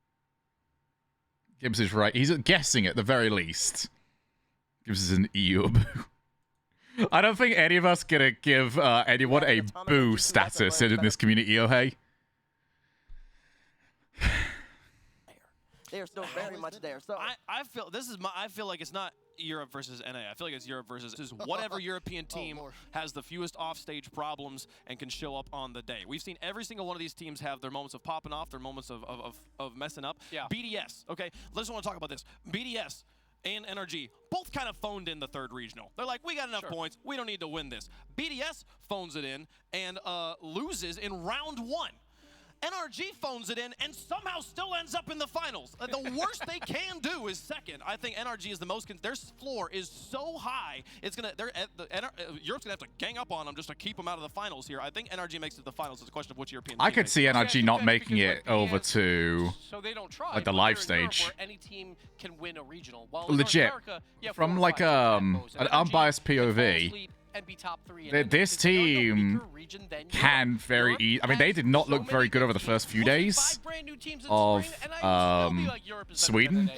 Gibbs is right. He's guessing at the very least. Gibbs is an EU boo. I don't think any of us gonna give anyone a boo status in this community, oh hey. They're still very much there. So I feel like it's not Europe versus NA. I feel like it's Europe versus whatever European team has the fewest offstage problems and can show up on the day. We've seen every single one of these teams have their moments of popping off, their moments of messing up. Yeah. BDS, okay? Let's want to talk about this. BDS and NRG both kind of phoned in the third regional. They're like, we got enough points. We don't need to win this. BDS phones it in and loses in round 1. NRG phones it in and somehow still ends up in the finals. The worst they can do is second. I think NRG is the most. Their floor is so high. It's gonna. Europe's gonna have to gang up on them just to keep them out of the finals here. I think NRG makes it to the finals. It's a question of which European. I could see NRG not making it over to so they don't try, like the live stage. Where any team can win a regional. While legit, America, from like an unbiased POV. And be top 3 this team can very easily. I mean, they did not look very good over the first few days of Sweden.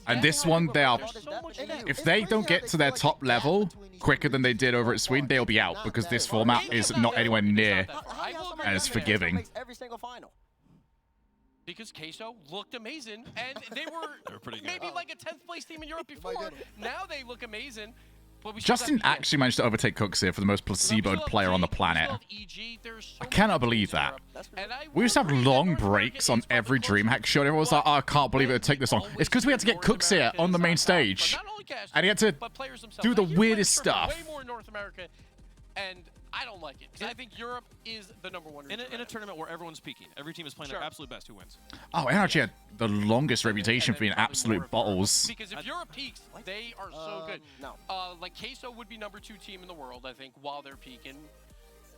And this one, they are. If they don't get to their top level quicker than they did over at Sweden, they'll be out because this format is not anywhere near as forgiving. Every single final. Because Queso looked amazing, and they were pretty good. Maybe like a 10th place team in Europe before. Now they look amazing. Justin actually managed to overtake Cooks here for the most placeboed player on the planet. I cannot believe that. We used to have long breaks on every DreamHack show, and everyone was like, oh, I can't believe it would take this long. It's because we had to get Cooks here on the main stage. And he had to do the weirdest stuff. And I don't like it, because I think Europe is the #1 in a tournament where everyone's peaking. Every team is playing their absolute best. Who wins? Oh, NRG had the longest reputation for being absolute bottles. Because if Europe peaks, they are so good. No. Like Queso would be #2 team in the world, I think, while they're peaking.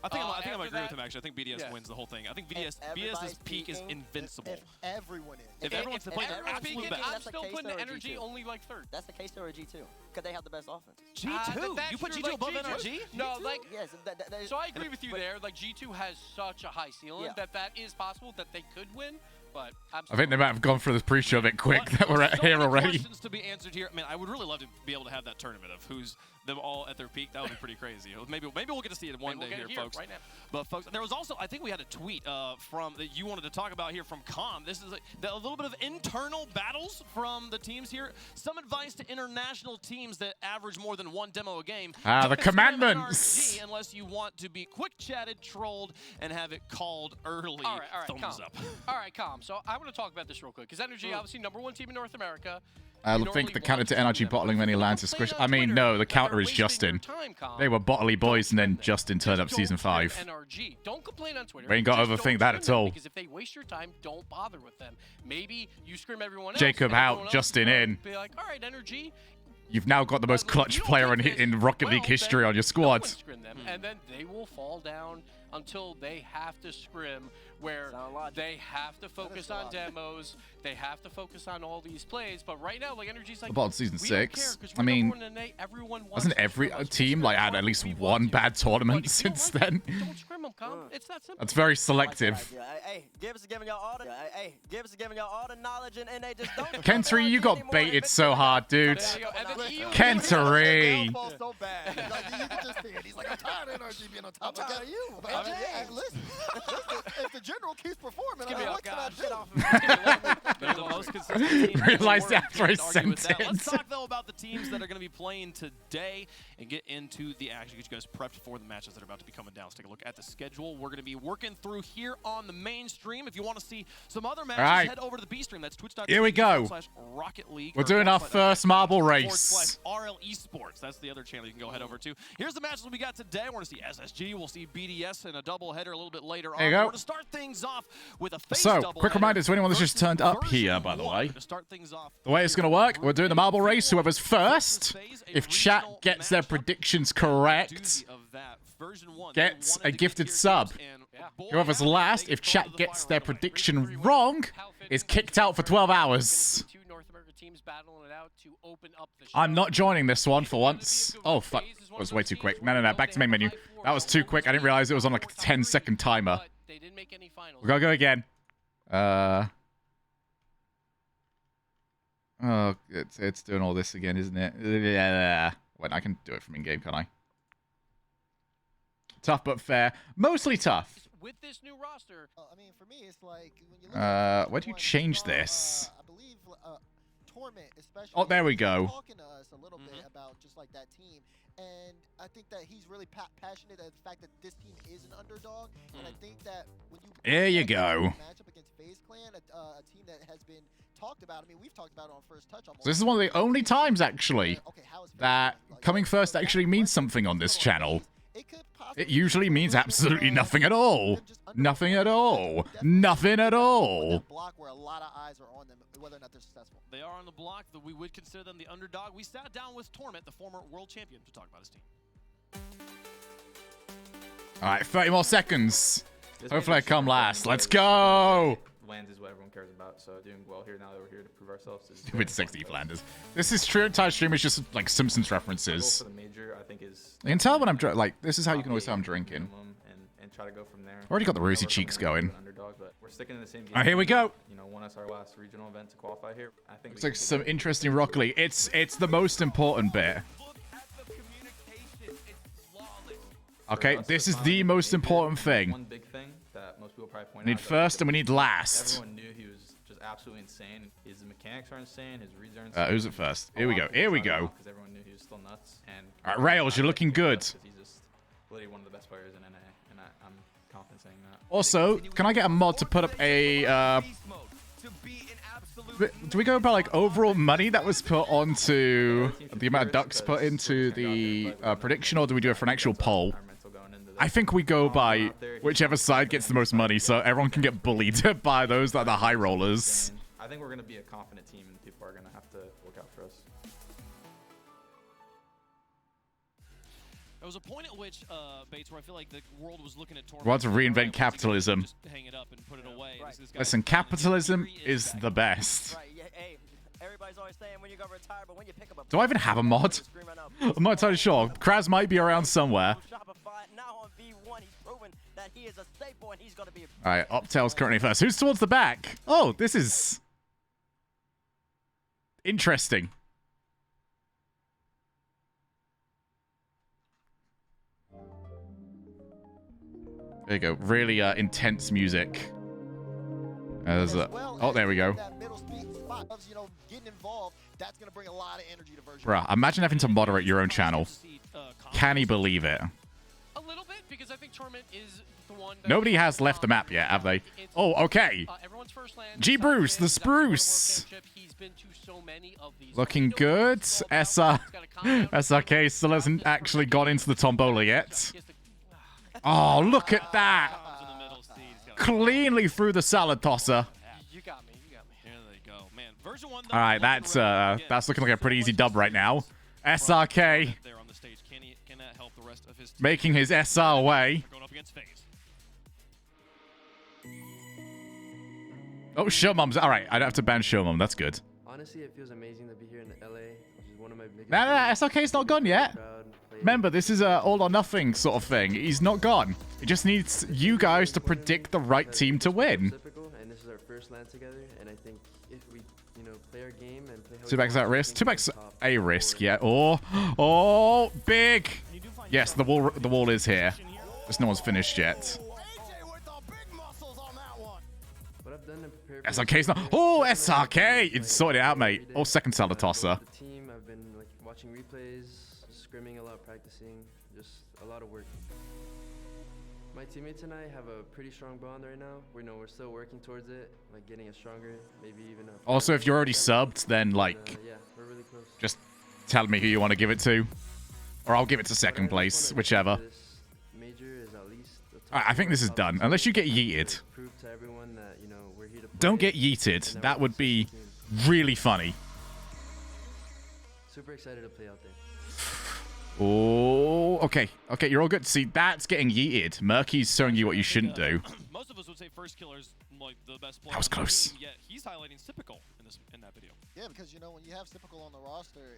I think I might agree with him, actually. I think BDS wins the whole thing. I think BDS's peak is invincible. If everyone is. If everyone's playing their absolute peaking, best. I'm still putting NRG only like 3rd. That's the case or a G2. Because they have the best offense. G2? You put G2 above NRG? No, like, yes, so I agree with you there. Like, G2 has such a high ceiling that is possible that they could win. But I think they might have gone for this pre-show a bit quick that we're at here already. Questions to be answered here. I mean, I would really love to be able to have that tournament of who's them all at their peak. That would be pretty crazy. Maybe we'll get to see it one day here, folks. Right now. But folks, there was also, I think we had a tweet from that you wanted to talk about here from Com. This is a little bit of internal battles from the teams here. Some advice to international teams that average more than 1 demo a game. The commandments. Unless you want to be quick chatted, trolled, and have it called early. All right, thumbs calm. up. All right, calm. So I want to talk about this real quick because NRG, obviously #1 team in North America. I think the counter to NRG bottling many lands is squish. I mean, no, the counter is Justin. They were bottly boys, and then Justin turned up season 5. NRG. Don't complain on Twitter. We ain't got to Just overthink don't that scrim at them, all. Because if they waste your time, don't bother with them. Maybe you scrim everyone else. Jacob and out, everyone else Justin in. Be like, all right, NRG. You've now got the most clutch player in Rocket League history on your squad. Scrim them, and then they will fall down until they have to scrim, where they have to focus on demos, they have to focus on all these plays. But right now, like Energy's like, About season we don't 6. care, 'cause I we're mean, number 1 in NA, everyone wants hasn't to every scrim us. team like had at least one bad tournament since then? Don't scrim them, Calm. It's that simple. That's very selective. Hey, Gibbs is giving y'all all the Gibbs is giving y'all all the knowledge, and they just don't. Kentary, you got baited so hard, dude. Kentary. So bad. Like, you can just see it. He's like, I'm tired of NRG being on top. I'm tired of you. Listen, if the general keeps performing, what can I do? They're the most consistent team in the Realized world. after I Can't argue with sent that. Let's it. talk, though, about the teams that are going to be playing today and get into the action. Get you guys prepped for the matches that are about to be coming down. Let's take a look at the schedule. We're going to be working through here on the main stream. If you want to see some other matches, head over to the B stream. That's twitch.tv. Here we go. Rocket League. We're doing our first marble race. RL Esports. That's the other channel you can go head over to. Here's the matches we got today. We're going to see SSG. We'll see BDS in a doubleheader a little bit later on. There you go. We're going to start things off with a face So, doubleheader. quick reminder to anyone that's just turned up here, by the way. To start things off, The way it's going to work, we're doing the marble race. Whoever's first, if chat gets their predictions correct, gets a gifted sub. Whoever's last, if chat gets their prediction wrong, is kicked out for 12 hours. I'm not joining this one for once. Oh, fuck. That was way too quick. No. Back to main menu. That was too quick. I didn't realize it was on like a 10-second timer. We gotta go again. Oh, it's doing all this again, isn't it? Yeah. Wait, I can do it from in-game, can't I? Tough but fair. Mostly tough. With this new roster, I mean, for me, it's like when you look at where do you change this? I believe Torment, especially. Oh, there we go. Talking to us a little bit about just like that team, and I think that he's really passionate at the fact that this team is an underdog, and I think that when you there you go. Match up against FaZe Clan, a team that has been talked about. I mean, we've talked about it on First Touch. So this is one of the only times actually that coming first actually means something on this channel. It usually means absolutely nothing at all. Nothing at all. Nothing at all. Block where a lot of eyes are on them, whether or not they're successful. they are on the block. We would consider them the underdog. We sat down with Torment, the former world champion, to talk about his team. All right, 30 more seconds. Hopefully I come last. Let's go. Lands is what everyone cares about, so doing well here now that we're here to prove ourselves. With 60 Flanders. This is true. Entire stream is just like Simpsons references. For the major, I think is You can tell when I'm like. This is how you can always tell I'm drinking. and try to go from there. Already got the rosy cheeks going. Underdog, but we're sticking in the same game. All right, here we go. You know, won us our last regional event to qualify here. I think Looks like some interesting Rocket League. It's the most important bit. Okay, this is the most important thing. One big thing that most people probably point We out. need first and we need last. Everyone knew he was just absolutely insane. His mechanics are insane. His reads are insane. Who's it first? Here we go. Here we go. Because everyone knew he was still nuts. And All right, Rails, you're looking good. He's just literally one of the best players in NA, and I'm confident saying that. Also, can I get a mod to put up a? Do we go by like overall money that was put onto the amount of ducks put into the prediction, or do we do it for an actual poll? I think we go by whichever side gets the most money, so everyone can get bullied by those that are the high rollers. I think we're going to be a confident team, and people are going to have to look out for us. There was a point at which, Bates, where I feel like the world was looking at Torment. We want to reinvent capitalism. Just hang it up and put it away. This guy- Listen, capitalism is the best. Right, yeah, hey, everybody's always saying when you go retire, but when you pick up a Do I even have a mod? I'm not entirely sure. Kraz might be around somewhere. now on V1, he's proven that he is a staple and he's going to be All right, Optel's currently first. Who's towards the back? Oh, this is interesting. There you go. Really intense music. Oh, there we go. Bruh, imagine having to moderate your own channel. Can he believe it? A little bit, because I think Torment is Nobody has left the map yet, have they? Oh, okay. G Bruce, the Spruce. Looking good. SRK still hasn't actually got into the tombola yet. Oh, look at that. Cleanly through the salad tosser. You got me. There they go. Man, version 1 All right, that's looking like a pretty easy dub right now. SRK making his SR way. Oh, Showmom's. All right, I don't have to ban Showmom. That's good. Honestly, it feels amazing to be here in LA, which is one of my biggest. No, SRK's not gone yet. Remember, this is a all or nothing sort of thing. He's not gone. It just needs you guys to predict the right team to win. And this is our first LAN together, and I think if we, play our game and play. 2x at risk. 2x a risk, yeah. Oh, big. Yes, the wall is here. Just no one's finished yet. SRK's not. Oh, SRK! It's sorted it out, mate. Oh, second salad tosser. The team, I've been watching replays, scrimming a lot, practicing, just a lot of work. My teammates and I have a pretty strong bond right now. We're still working towards it, getting it stronger, maybe even. Also, if you're already subbed, then yeah, we're really close. just tell me who you want to give it to, or I'll give it to second place, whichever. I think this is done, unless you get yeeted. Don't get yeeted. That would be really funny. Super excited to play out there. Oh, okay. Okay, you're all good. See, that's getting yeeted. Murky's showing you what you shouldn't do. Most of us would say First Killer's the best player. That was close. Yet he's highlighting Sypical in that video. Yeah, because when you have Sypical on the roster,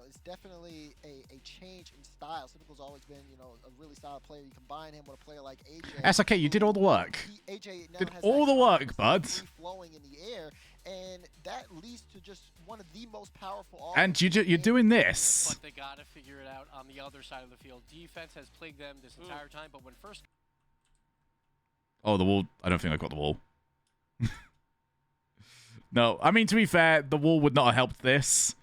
it's definitely a change in style. Sypical's always been, a really solid player. You combine him with a player like AJ. That's okay. You did all the work. AJ now did has all the work, bud. Flowing in the air, and that leads to just one of the most powerful. And you're doing this. But they gotta figure it out on the other side of the field. Defense has plagued them this entire time, but when first. Oh, the wall. I don't think I've got the wall. No, I mean, to be fair, the wall would not have helped this.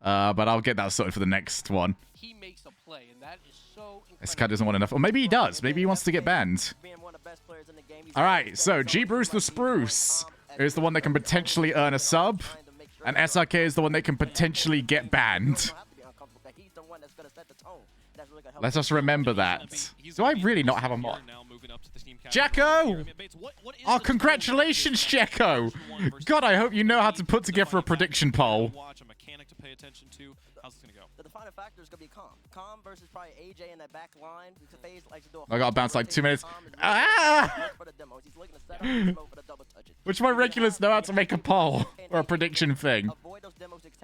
But I'll get that sorted for the next one. He makes a play, and that is so This guy doesn't want enough. Or maybe he does. Maybe he wants to get banned. All right, so G Bruce the Spruce is the one that can potentially earn a sub. And SRK is the one that can potentially get banned. Let us remember that. Do I really not have a mod? Jacko! Oh, congratulations, Jacko! God, I hope you know how to put together a prediction poll. How's this gonna go? The defining factor is gonna be Calm. Calm versus probably AJ in that back line. FaZe likes to do I got bounced like 2 minutes. Which of my regulars know how to make a poll or a prediction thing?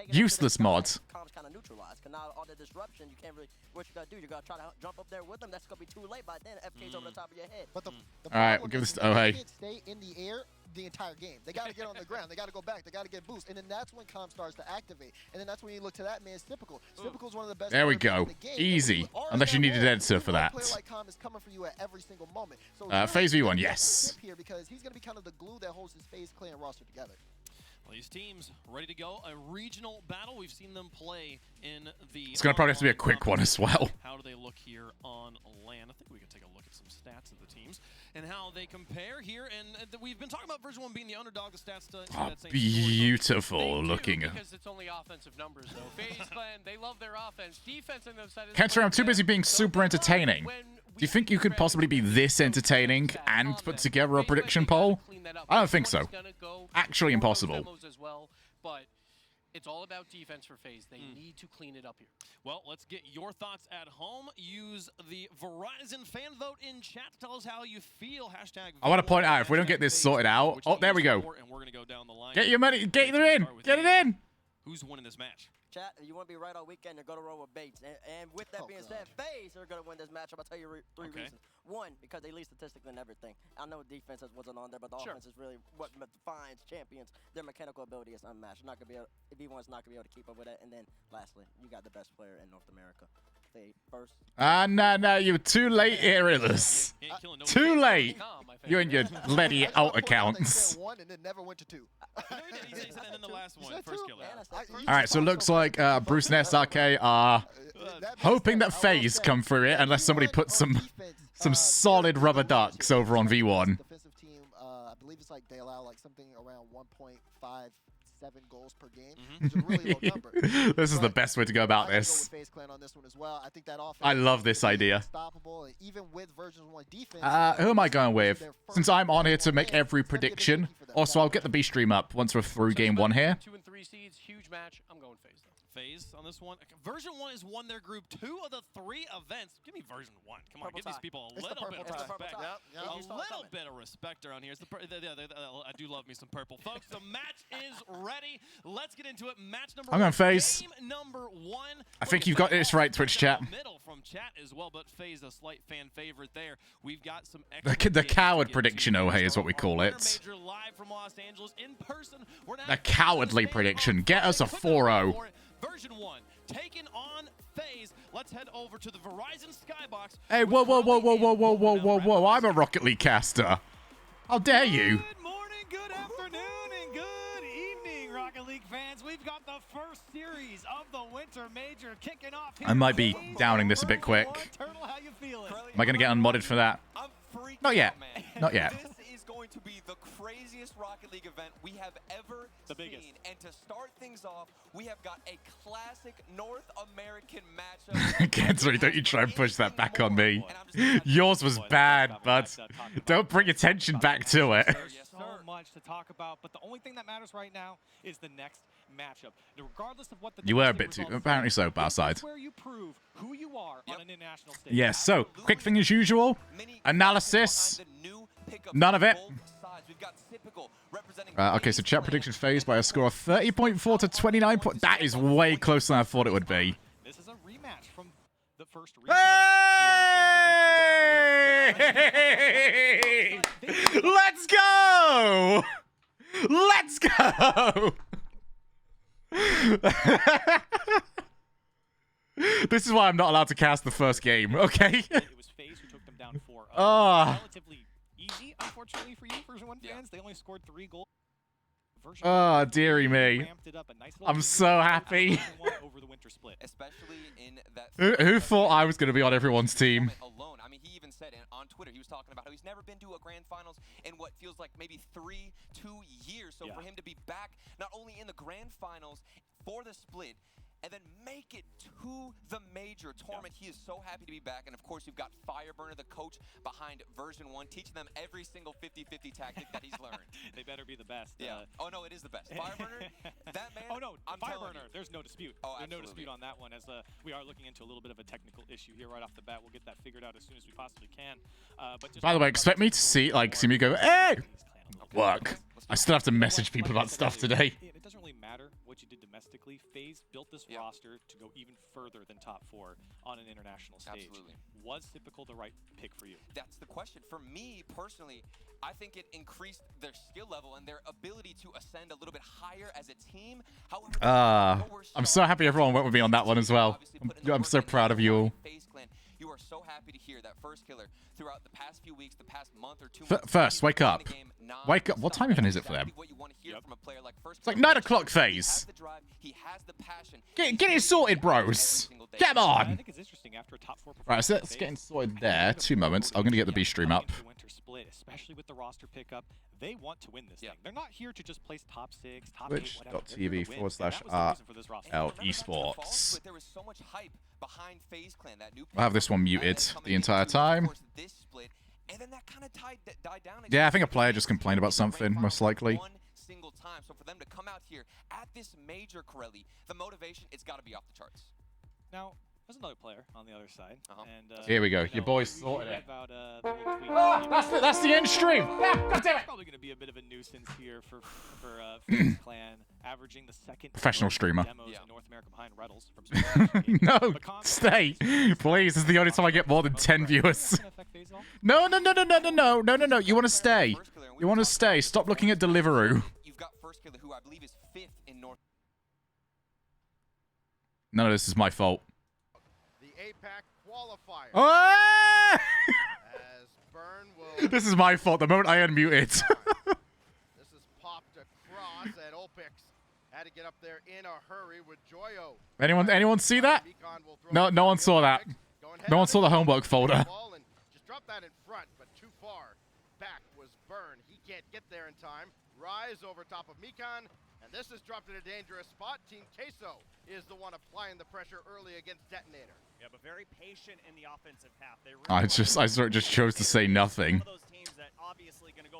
Useless mods. Calm's kind of neutralized. Cause now all the disruption, you can't really. What you gotta do? You gotta try to jump up there with them. That's gonna be too late by then. FK's over the top of your head. But the all right, we'll give this. Oh hey. Stay in the air the entire game. They got to get on the ground. They got to go back. They got to get boost. And then that's when Calm starts to activate. And then that's when you look to that man, Sypical. Sypical's one of the best. There we go. Easy. Unless you need an editor for that. A player like Calm is coming for you at every single moment. So FaZe V1, yes. Here because he's going to be kind of the glue that holds his FaZe clan roster together. Well, these teams ready to go. A regional battle. We've seen them play in the. It's going to probably have to be a quick one as well. How do they look here on LAN? I think we can take a look at some stats of the teams and how they compare here. And we've been talking about version 1 being the underdog. The stats to that same beautiful looking. Because it's only offensive numbers, though. FaZe clan, they love their offense. Defense on their side. Kenter, I'm too busy being super entertaining. Do you think you could possibly be this entertaining and put together a prediction poll? I don't think so. Actually impossible. As well, but it's all about defense for FaZe. They need to clean it up here. Well, let's get your thoughts at home. Use the Verizon fan vote in chat to tell us how you feel. Hashtag I want to point out, if we don't get this sorted out... Oh, there we go. And we're gonna go down the line. Get your money. Get it in. Get it in. Who's winning this match? Chat, if you want to be right all weekend, you're going to roll with Bates. And with that being said, FaZe are going to win this matchup. I'll tell you three reasons. One, because they lead statistically in everything. I know defense wasn't on there, but the offense is really what defines champions. Their mechanical ability is unmatched. Not going to be able, V1's not going to be able to keep up with that. And then lastly, you got the best player in North America. say first. No, you're too late, Irilus. Too late. You and your Letty out accounts. One and then never went to 2. And then the last one, first killer. All right, so it looks like Bruce and SRK are hoping that FaZe come through it, unless somebody puts some solid rubber ducks over on V1. Defensive team, I believe it's like they allow like something around 1.57 goals per game, which is a really low number. This is the best way to go about this. I love this idea. Who am I going with? Since I'm on here to make every prediction, also I'll get the B stream up once we're through game 1 here. 2 and 3 seeds, huge match. I'm going FaZe though. FaZe on this one. Version 1 has won their group 2 of the 3 events. Give me Version 1. Come on, give these people a little bit of respect. A little bit of respect around here. I do love me some purple. Folks, the match is ready. Let's get into it. Match number 1. I'm going FaZe. Game number 1. I think you've got this right, Twitch chat. Middle from chat as well, but FaZe a slight fan favorite there. We've got some the coward prediction, oh hey, is what we call it. Live from Los Angeles in person. The cowardly prediction. Get us a 4-0. Version 1 taking on FaZe. Let's head over to the Verizon Skybox. Hey, whoa. I'm a Rocket League caster. How dare you? Good morning, good afternoon, and good evening, Rocket League fans. We've got the first series of the Winter Major kicking off here. I might be downing this a bit quick. Turtle, how you feeling? Am I going to get unmodded for that? Not yet. Not yet. This is going to be the craziest Rocket League event we have ever seen. And to start things off, we have got a classic North American matchup. Gensri, don't you try and push that back on me. Yours was bad, but don't bring attention back to it. So much to talk about, but the only thing that matters right now is the next matchup. Regardless of what the You were a bit too, apparently so, Barside. where you prove who you are on an international stage. Yes, so, quick thing as usual. Analysis. None of it. Okay, so chat predictions FaZe by a score of 30.4 to 29. That is way closer than I thought it would be. This is a rematch from the first Hey! Let's go! Let's go! This is why I'm not allowed to cast the first game, okay? It was FaZe who took them down 4. Relatively easy, unfortunately for you, Version 1 fans. They only scored 3 goals. Oh, dearie me. I'm so happy. Over the winter split. Especially in that Who thought I was going to be on everyone's team? Alone. I mean, he even said on Twitter, he was talking about how he's never been to a grand finals in what feels like maybe 2 years. So for him to be back, not only in the grand finals for the split, and then make it to the major tournament. He is so happy to be back. And of course, you've got Fireburner, the coach behind Version 1, teaching them every single 50-50 tactic that he's learned. They better be the best. Yeah. Oh, no, it is the best. Fireburner, that man. Oh, no, I'm Fireburner, there's no dispute. Oh, there's no dispute on that one, as we are looking into a little bit of a technical issue here right off the bat. We'll get that figured out as soon as we possibly can. But just By the way, expect me to see me go, hey! Work. I still have to message people about stuff today. It doesn't really matter what you did domestically. FaZe built this roster to go even further than top 4 on an international stage. Absolutely. Was Typical the right pick for you? That's the question. For me, personally, I think it increased their skill level and their ability to ascend a little bit higher as a team. However, I'm so happy everyone went with me on that one as well. I'm so proud of you all. You are so happy to hear that first killer throughout the past few weeks, the past month or 2 months. First, wake up. Wake up. What time even is it for them? It's like 9 o'clock FaZe. Get it sorted, bros. Come on. I think it's interesting after a top 4 performance. Right, so that's getting sorted there. 2 moments. I'm going to get the B stream up. Split, especially with the roster pickup, they want to win this thing. They're not here to just place top 6, top 8, whatever. Twitch.tv/RL Esports. There was so much hype behind FaZe Clan, that new I'll have this one muted the entire time. And then that kind of died down again. Yeah, I think a player just complained about something, most likely. One single time. So for them to come out here at this major Corelli, the motivation, it's got to be off the charts. Now, there's another player on the other side. And, here we go. Your boys sorted it. About, that's the end stream. God damn it. Probably going to be a bit of a nuisance here for FaZe Clan, averaging the second professional streamer. Demos in North America behind Reddles from No, stay. Please, this is the only time I get more than 10 viewers. No. You want to stay. You want to stay. Stop looking at Deliveroo. You've got First Killer, who I believe is 5th in North. None of this is my fault. the APAC qualifier. Ah! As Burn will This is my fault. The moment I unmuted. this is popped across, and Olpix had to get up there in a hurry with Joyo. Anyone see that? No one saw that. No one saw the homework folder. And just drop that in front, but too far back was Burn. He can't get there in time. Rise over top of Mikan, and this is dropped in a dangerous spot. Team Queso is the one applying the pressure early against Detonator. Yeah, but very patient in the offensive half. They I sort of just chose to say nothing.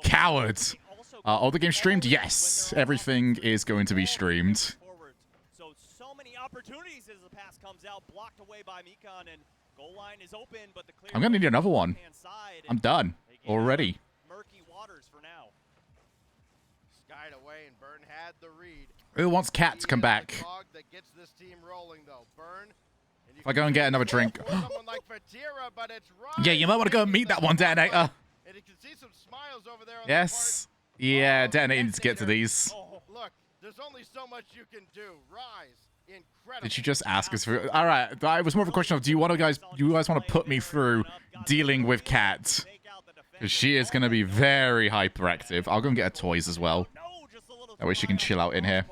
Cowards. All the games streamed? Yes. Everything is going to be streamed. So many opportunities as the pass comes out, blocked away by Mikan, and goal line is open, but the clear I'm going to need another one. I'm done already. Murky waters for now. Skied away, and Burn had the read. Who wants Cat to come back? That gets this team rolling, though. Burn. If I go and get another drink. Someone like Fatira, but it's Yeah, you might want to go and meet that one, Detonator. And you can see some smiles over there on Yes. Yeah, Detonator needs to get to these. Look, there's only so much you can do. Rise. Incredible. Did you just ask us for? All right, it was more of a question of do you guys want to put me through dealing with Cat? Because she is going to be very hyperactive. I'll go and get her toys as well. That way she can chill out in here.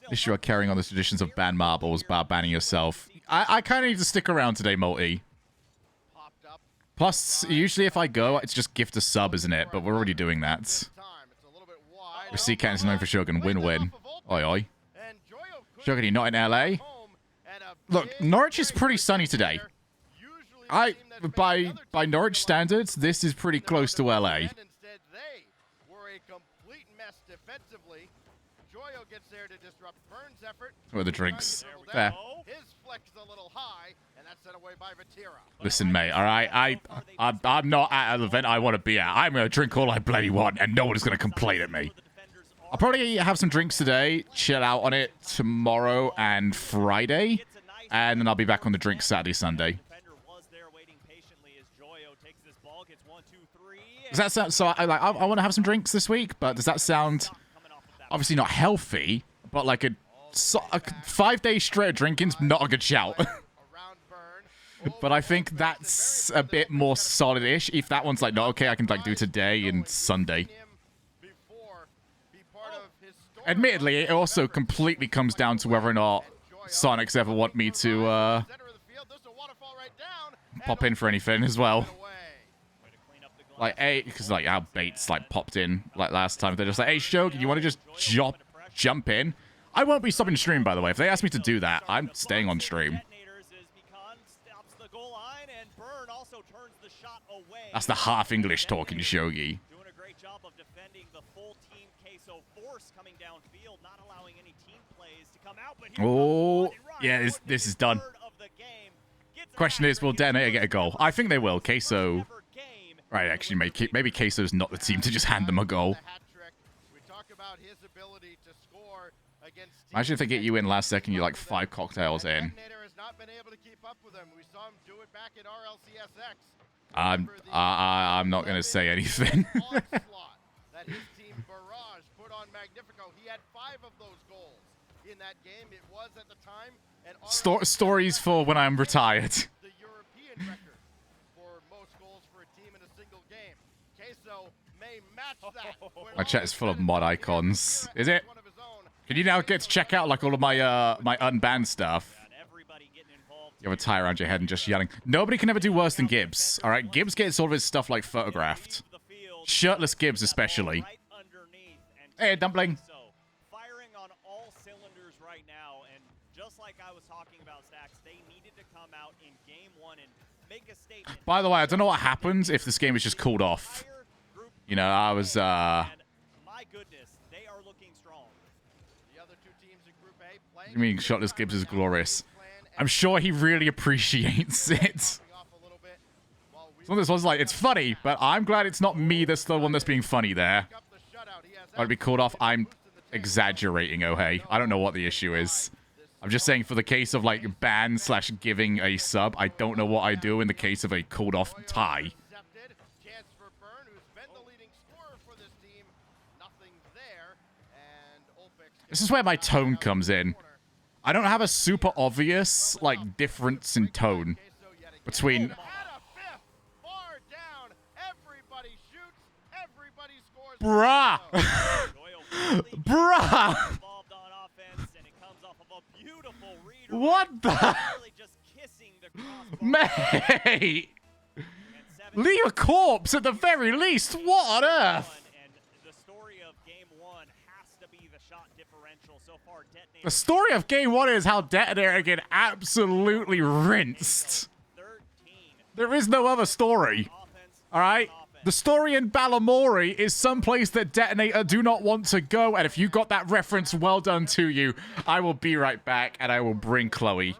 At least you are carrying on the traditions of ban marbles by banning yourself. I kind of need to stick around today, Multi. Plus, usually if I go, it's just gift a sub, isn't it? But we're already doing that. We see Cat is known for Shogun. Win-win. Oi, oi. Shogun, you not in LA? Look, Norwich is pretty sunny today. By Norwich standards, this is pretty close to LA. Instead, they were a complete mess defensively. Joyo gets there to disrupt Burn's effort. Where are the drinks? There. His flex a little high, and that's sent away by Vatira. Listen, mate, all right? I'm not at an event I want to be at. I'm going to drink all I bloody want, and no one is going to complain at me. I'll probably have some drinks today, chill out on it tomorrow and Friday, and then I'll be back on the drinks Saturday, Sunday. Does that sound... So, I want to have some drinks this week, but does that sound... Obviously not healthy, but like a 5 days straight of drinking's not a good shout. But I think that's a bit more solid-ish. If that one's like, no, okay, I can like do today and Sunday. Admittedly, it also completely comes down to whether or not Sonics ever want me to pop in for anything as well. Like, because like how Bates like popped in like last time. They're just like, hey, Shogun, you want to just jump in? I won't be stopping stream, by the way. If they ask me to do that, I'm staying on stream. That's the half English talking Shogi. Oh, yeah, this is done. Question is, will Detonator get a goal? I think they will. Queso... Right, actually, maybe Queso's not the team to just hand them a goal. Imagine if they get you in last second, you're like 5 cocktails in. I'm not going to say anything. Stories for when I'm retired. My chat is full of mod icons. Is it? Can you now get to check out like all of my my unbanned stuff? You have a tie around your head and just yelling. Nobody can ever do worse than Gibbs. All right, Gibbs gets all of his stuff like photographed. Shirtless Gibbs especially. Hey, Dumpling. Firing on all cylinders right now, and just like I was talking about, Stacks, they needed to come out in game 1 and make a statement. By the way, I don't know what happens if this game is just called off. You know, I was, My goodness, they are looking strong. The other two teams in Group A I mean, Shotless Gibbs is glorious. I'm sure he really appreciates it. So this was like, it's funny, but I'm glad it's not me that's the one that's being funny there. I'd be called off. I'm exaggerating, oh hey. I don't know what the issue is. I'm just saying for the case of like ban / giving a sub, I don't know what I do in the case of a called off tie. This is where my tone comes in. I don't have a super obvious, like, difference in tone between... Bruh! Bruh! What the? Mate! Leave a corpse at the very least. What on earth? The story of game 1 is how Detonator get absolutely rinsed. There is no other story. Alright? The story in Balamori is someplace that Detonator do not want to go, and if you got that reference, well done to you. I will be right back, and I will bring Chloe.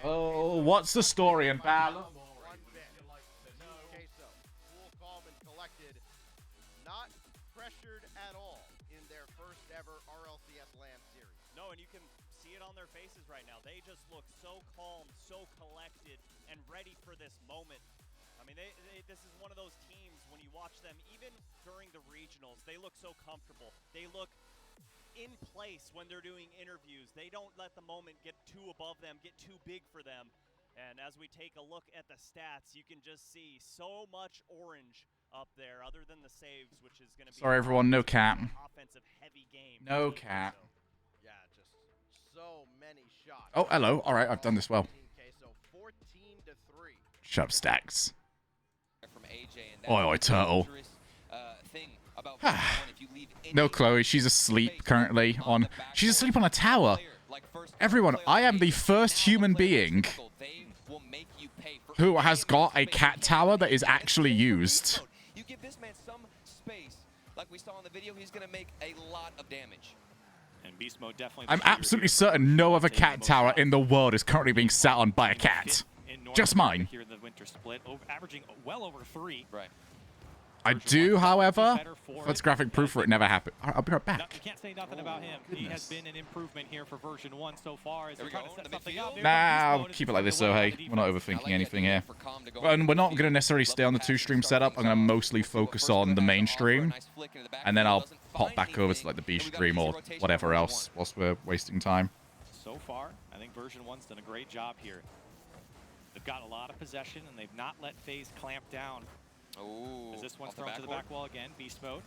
Oh, what's the story in Balamori? And you can see it on their faces right now. They just look so calm, so collected, and ready for this moment. I mean, this is one of those teams, when you watch them, even during the regionals, they look so comfortable. They look in place when they're doing interviews. They don't let the moment get too above them, get too big for them. And as we take a look at the stats, you can just see so much orange up there, other than the saves, which is going to be... Sorry, everyone. No cap. Offensive heavy game. No cap. So many shots. Oh, hello. All right, I've done this well. 14-3. Shut up, Stacks. From AJ, and Oi, turtle. No, Chloe. She's asleep currently on... She's asleep on a tower. Everyone, I am the first human being who has got a cat tower that is actually used. You give this man some space, like we saw in the video, he's going to make a lot of damage. And Beast Mode definitely. I'm absolutely certain no other cat tower in the world is currently being sat on by a cat. Just mine. Here in the winter split, averaging well over 3. Right. I do, however, photographic proof for it never happened. I'll be right back. You can't say nothing about him. He has been an improvement here for version 1 so far. As they're trying to set something up. Nah, I'll keep it like this, though, hey. We're not overthinking anything here. And we're not going to necessarily stay on the 2-stream setup. I'm going to mostly focus on the main stream. And then I'll pop back over to like the B stream or whatever else whilst we're wasting time. So far, I think version 1's done a great job here. They've got a lot of possession, and they've not let FaZe clamp down. Ooh, as this one's thrown to the back wall again, Beast Mode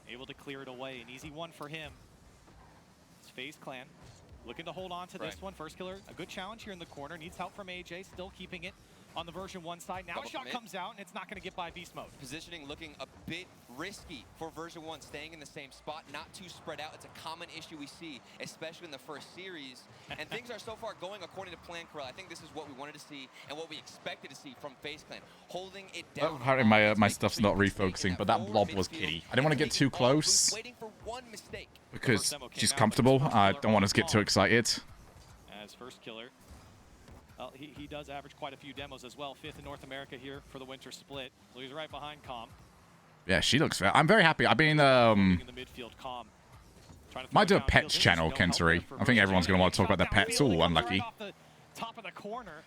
able to clear it away. An easy one for him. It's FaZe Clan looking to hold on to this one. First killer, a good challenge here in the corner. Needs help from AJ, still keeping it on the version 1 side. Now a shot comes out, and it's not going to get by Beast Mode. Positioning looking a bit risky for version 1, staying in the same spot, not too spread out. It's a common issue we see, especially in the first series. And things are so far going according to plan, Corral. I think this is what we wanted to see and what we expected to see from FaZe Clan. Holding it down. Apparently my stuff's not refocusing, but that blob was kitty. I didn't want to get too close because she's comfortable. I don't want us to get too excited. As first killer. Well, he does average quite a few demos as well. 5th in North America here for the winter split. So he's right behind Com. Yeah, she looks fair. I'm very happy. I've been, might do a pets channel, Kentary. I think everyone's going to want to talk about their pets. Ooh, unlucky.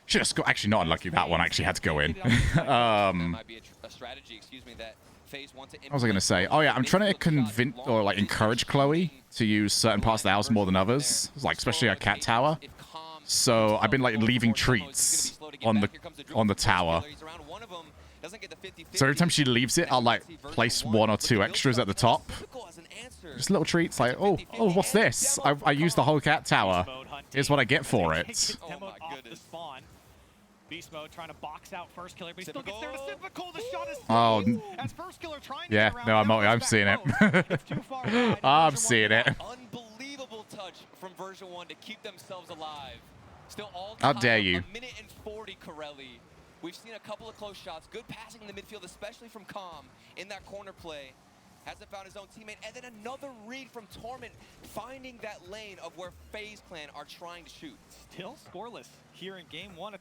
Should have actually not unlucky. That one actually had to go in. What was I going to say? Oh, yeah, I'm trying to convince or, like, encourage Chloe to use certain parts of the house more than others. Like, especially a cat tower. So I've been like leaving treats on the tower. So every time she leaves it, I'll like place 1 or 2 extras at the top. Just little treats like, oh, what's this? I used the whole cat tower. Here's what I get for it. Oh my goodness. Beast Mode trying to box out first killer, but he still gets there to sip the cool. The shot is as first killer trying to yeah, no, I'm seeing it. I'm seeing it. Unbelievable touch from version 1 to keep themselves alive. Still all how dare you? A minute and 40, Corelli. We've seen a couple of close shots. Good passing in the midfield, especially from Com in that corner play. Hasn't found his own teammate. And then another read from Torment, finding that lane of where FaZe Clan are trying to shoot. Still scoreless here in game 1.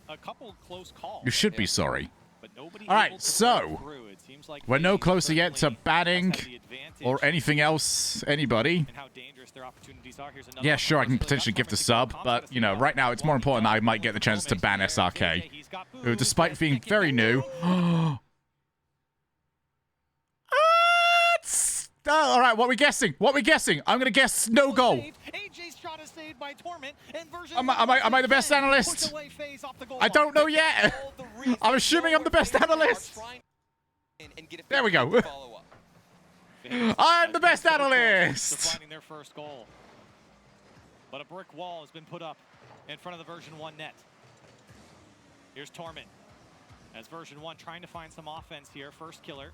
A couple close calls. You should be sorry. All right, so we're no closer yet to banning or anything else, anybody. Yeah, sure, I can potentially give the sub, but, you know, right now it's more important that I might get the chance to ban SRK, who, despite being very new... all right, what are we guessing? What are we guessing? I'm going to guess no goal. AJ's shot is saved by Torment, and version Am I the best analyst? I don't know yet. I'm assuming I'm the best analyst. There we go. I'm the best analyst. Finding their first goal. But a brick wall has been put up in front of the version 1 net. Here's Torment. As version 1 trying to find some offense here. First killer.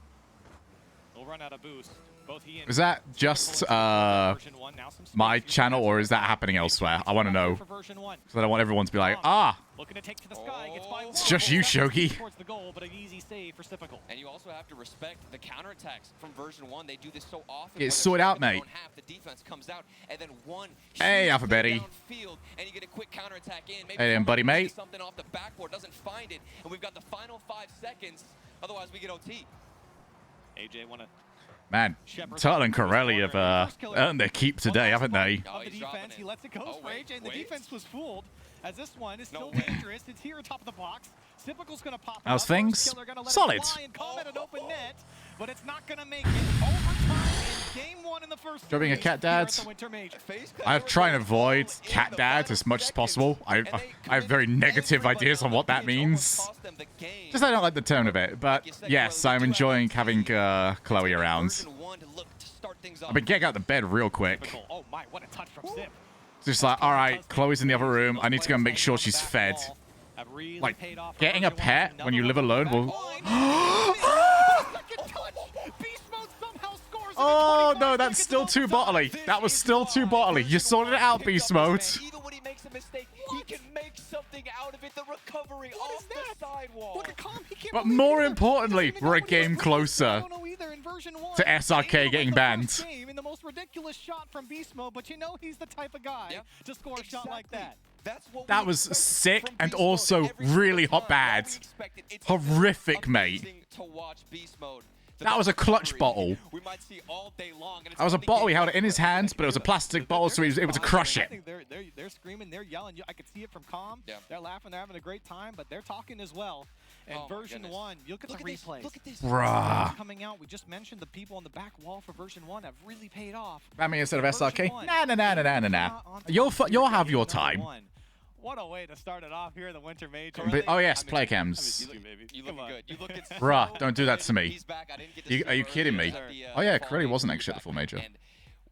Will run out of boost. Both he and Is that just my channel, or is that happening elsewhere? I want to know. Because I don't want everyone to be like, looking to take to the sky, gets by it's just you, Shogie. Towards the goal, but an easy save for Sipical. And you also have to respect the counterattacks from version 1. They do this so often. Get sorted out, mate. The defense comes out, and then one hey, Alpha Betty. And you get a quick counterattack in. Maybe hey, buddy, mate. Something off the backboard, doesn't find it, and we've got the final 5 seconds. Otherwise, we get OT. AJ want to. Man, Turtle and Corelli have earned their keep today, haven't they? Of the defense, he lets it go for AJ, and the defense was fooled. As this one is still dangerous. It's here atop of the box. Sipical's going to pop How's things? Solid. Open net, but it's not going to make it. Overtime in game 1 in the first. Being a cat dad, I try and avoid cat dad as much as possible. I have very negative ideas on what that means. Just I don't like the tone of it. But yes, I'm enjoying having Chloe around. I've been getting out of bed real quick. Oh my, what a touch from Sip. Just like, all right, Chloe's in the other room. I need to go and make sure she's fed. Like, getting a pet when you live alone will... Oh, no, that's still too bottly. That was still too bottly. You sorted it out, Beast Mode. Even when he makes a mistake, he can make something out of it. The recovery off the sidewall. Look at Calm. He can't But more importantly, we're a game closer to SRK getting banned. In the most ridiculous shot from Beast Mode, but you know he's the type of guy to score a shot like that. That was sick and also really hot bad. Horrific, mate. That was a clutch bottle. That was a bottle. He held it in his hands, but it was a plastic bottle, so he was able to crush it. I think they're screaming, they're yelling. I could see it from Calm. They're laughing, they're having a great time, but they're talking as well. And version 1, you look at the replays. Look at this. Bruh. Coming out, we just mentioned the people on the back wall for version 1 have really paid off. That means instead of SRK? Nah. You'll have your time. What a way to start it off here in the Winter Major. But, oh yes, play cams. You looking good. You looking Bruh, don't do that to me. Are you kidding me? Oh yeah, Corelli wasn't actually at the full major.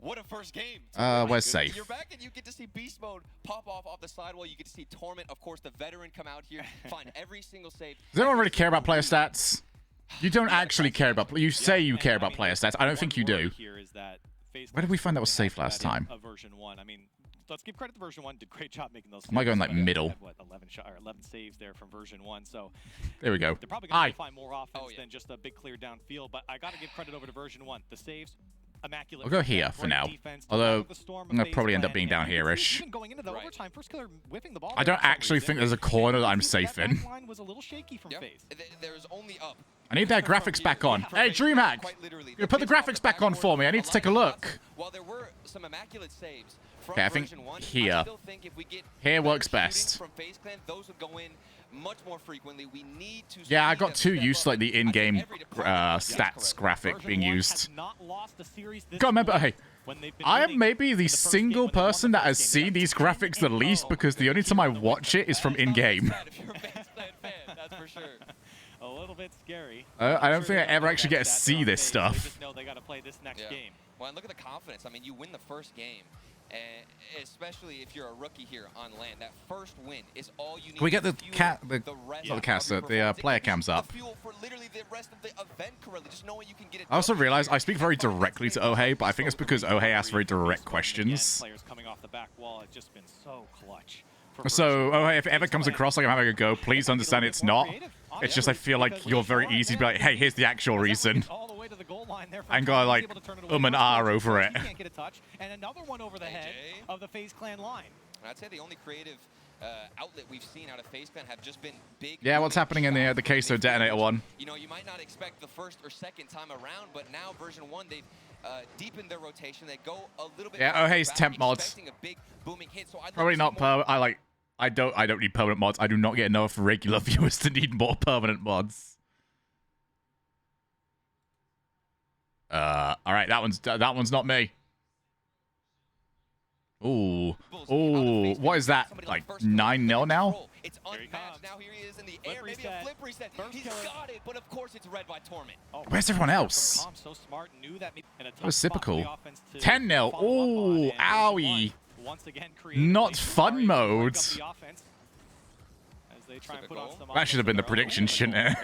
What a first game. Where's safe? You're back and you get to see Beast Mode pop off the sidewall. You get to see Torment, of course, the veteran, come out here, find every single save. Does anyone really care about player stats? You don't actually care about. You say you care about player stats. I don't think you do. Where did we find that was safe last time? Version 1. I mean, let's give credit to version 1. Did a great job making those. Am I going like middle? What 11 saves there from version 1. So there we go. They're probably going to find more offense than just a big clear downfield. But I got to give credit over to version 1. The saves. Immaculate. I'll go here for now. Although I'm gonna probably end up being down here-ish. I don't actually think there's a corner that I'm safe in. There's only up. I need that graphics back on. Hey, DreamHack, you put the graphics back on for me. I need to take a look. While there were some immaculate saves from okay, I think here. Here works best. From FaZe Clan, those would go in much more frequently. We need to. Yeah, I got too used to like the in-game stats graphic being used. Gotta remember, hey, I am maybe the single person that has seen these graphics the least because the only time I watch it is from in-game. That's for sure. A little bit scary. I don't think I ever actually get to see this stuff. Just know they got to play this next game. Well, and look at the confidence. I mean, you win the first game. And especially if you're a rookie here on land, that first win is all you need. Can we get the player cams up? I also realize I speak very directly to Ohei, but I think it's because Ohei asks very direct questions. Players coming off the back wall have just been so clutch. So, Ohei, if it ever comes across like I'm having a go, please understand it's not. It's just I feel like you're very easy to be like, hey, here's the actual reason. And go like and R over it. Can't get a touch, and another one over the head of the FaZe Clan line. I'd say the only creative outlet we've seen out of FaZe Clan have just been big. Yeah, what's happening in the Queso Detonator one? You know, you might not expect the first or second time around, but now version 1, they've deepened their rotation. They go a little bit. Yeah, Ohei's temp mods. Probably not per. I don't need permanent mods. I do not get enough regular viewers to need more permanent mods. All right, that one's not me. Ooh. Ooh. What is that? Like 9-0 now? It's unmatched. Now here he is in the air. Maybe a flip reset. He's got it, but of course it's read by Torment. Where's everyone else? So smart, knew that That was typical. 10-0. Ooh. Owie. Not fun mode. That should have been the prediction, shouldn't it?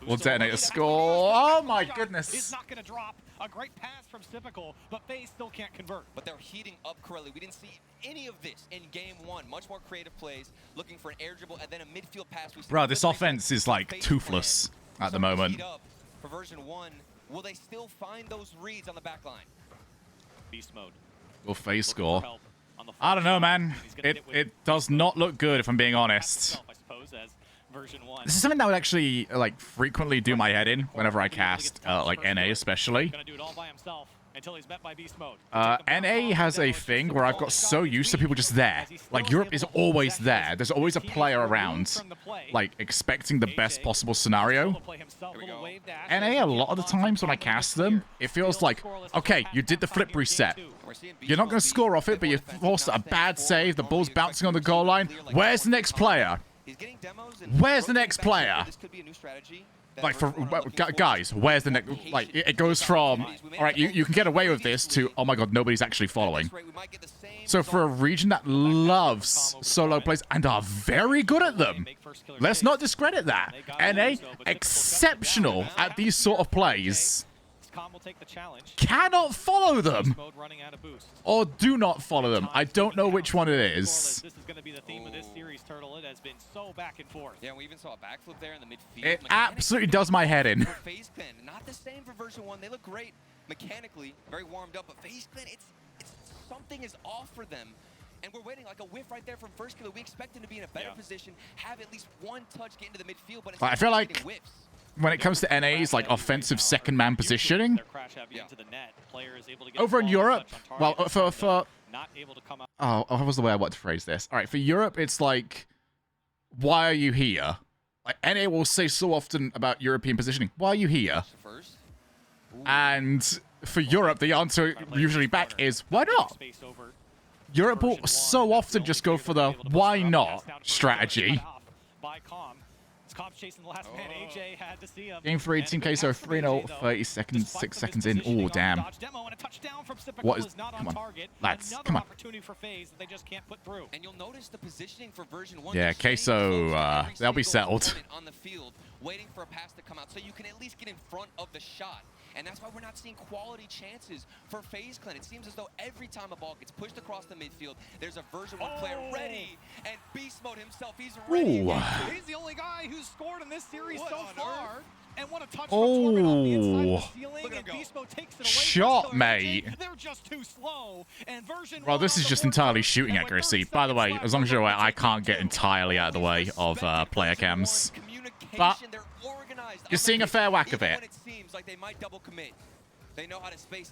We'll detonate a score. Oh my goodness. Is not going to drop. A great pass from Typical, but FaZe still can't convert. But they're heating up Corelli. We didn't see any of this in game one. Much more creative plays, looking for an air dribble and then a midfield pass. Bro, this offense is like toothless at the moment. For version 1, will they still find those reads on the back line? Beast mode. Will FaZe score? I don't know, man. It does not look good, if I'm being honest. This is something that would actually like frequently do my head in whenever I cast like NA especially. NA has a thing where I've got so used to people just there. Like Europe is always there. There's always a player around, like expecting the best possible scenario. NA, a lot of the times when I cast them, it feels like, okay, you did the flip reset. You're not going to score off it, but you forced a bad save. The ball's bouncing on the goal line. Where's the next player? Where's the next player? Like, for guys, where's the next? Like, it goes from, all right, you can get away with this to, oh my god, nobody's actually following. So for a region that loves solo plays and are very good at them, let's not discredit that. NA, exceptional at these sort of plays. Cannot follow them. Or do not follow them. I don't know which one it is. This is going to be the theme of this series, Turtle. It has been so back and forth. Yeah, we even saw a backflip there in the midfield. It absolutely does my head in. FaZe Clan, not the same for version 1. They look great mechanically, very warmed up, but FaZe Clan, it's something is off for them. And we're waiting like a whiff right there from first killer. We expect him to be in a better position, have at least one touch get into the midfield, but it's I feel like when it comes to NA's like offensive second man positioning, over in Europe, well, oh, what was the way I want to phrase this? All right, for Europe, it's like, why are you here? Like NA will say so often about European positioning, why are you here? And for Europe, the answer usually back is, why not? Europe will so often just go for the why not strategy. Chasing the last man. AJ had to see him. Game 3, Team Queso 3-0, 30 seconds, 6 seconds in. Oh, damn. What is... Come on. Lads, come on. And you'll notice the positioning for version 1. Yeah, Queso, they'll be settled. On the field, waiting for a pass to come out so you can at least get in front of the shot. And that's why we're not seeing quality chances for FaZe Clan. It seems as though every time a ball gets pushed across the midfield, there's a version 1 player ready. And Beast Mode himself, he's ready. He's the only guy who's scored in this series so far. And what a touch from Torment on the inside of the ceiling, and Beast Mode takes it away. Shot, mate. They're just too slow. And version Well, this is just entirely shooting accuracy. By the way, as long as you're aware, I can't get entirely out of the way of player cams. But you're seeing a fair whack of it.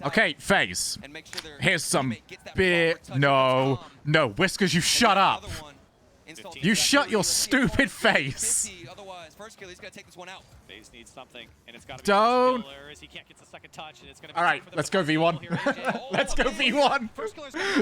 Okay, FaZe. Here's some beer. No, Whiskers, you shut up. You shut your stupid face. Otherwise, first kill, he's gonna take this one out. FaZe needs something, and it's got to be Don't. He can't get the second touch, and it's gonna be all right, let's go V1. Let's go V1.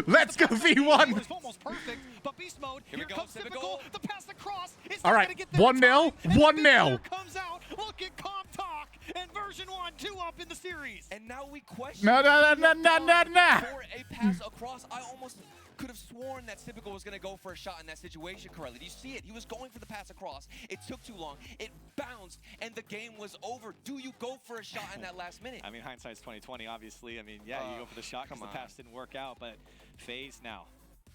Let's go V1. Almost perfect, but Beast Mode. Here comes Typical. The pass across. All right, 1-0. 1-0. Comes out. Look at Calm Talk and version 1, 2 up in the series. And now we question. No. For a pass across, I almost could have sworn that Typical was going to go for a shot in that situation, Corelli. Do you see it? He was going for the pass across. It took too long. It bounced, and the game was over. Do you go for a shot in that last minute? I mean, hindsight's 20/20, obviously. I mean, yeah, you go for the shot because the pass didn't work out, but FaZe now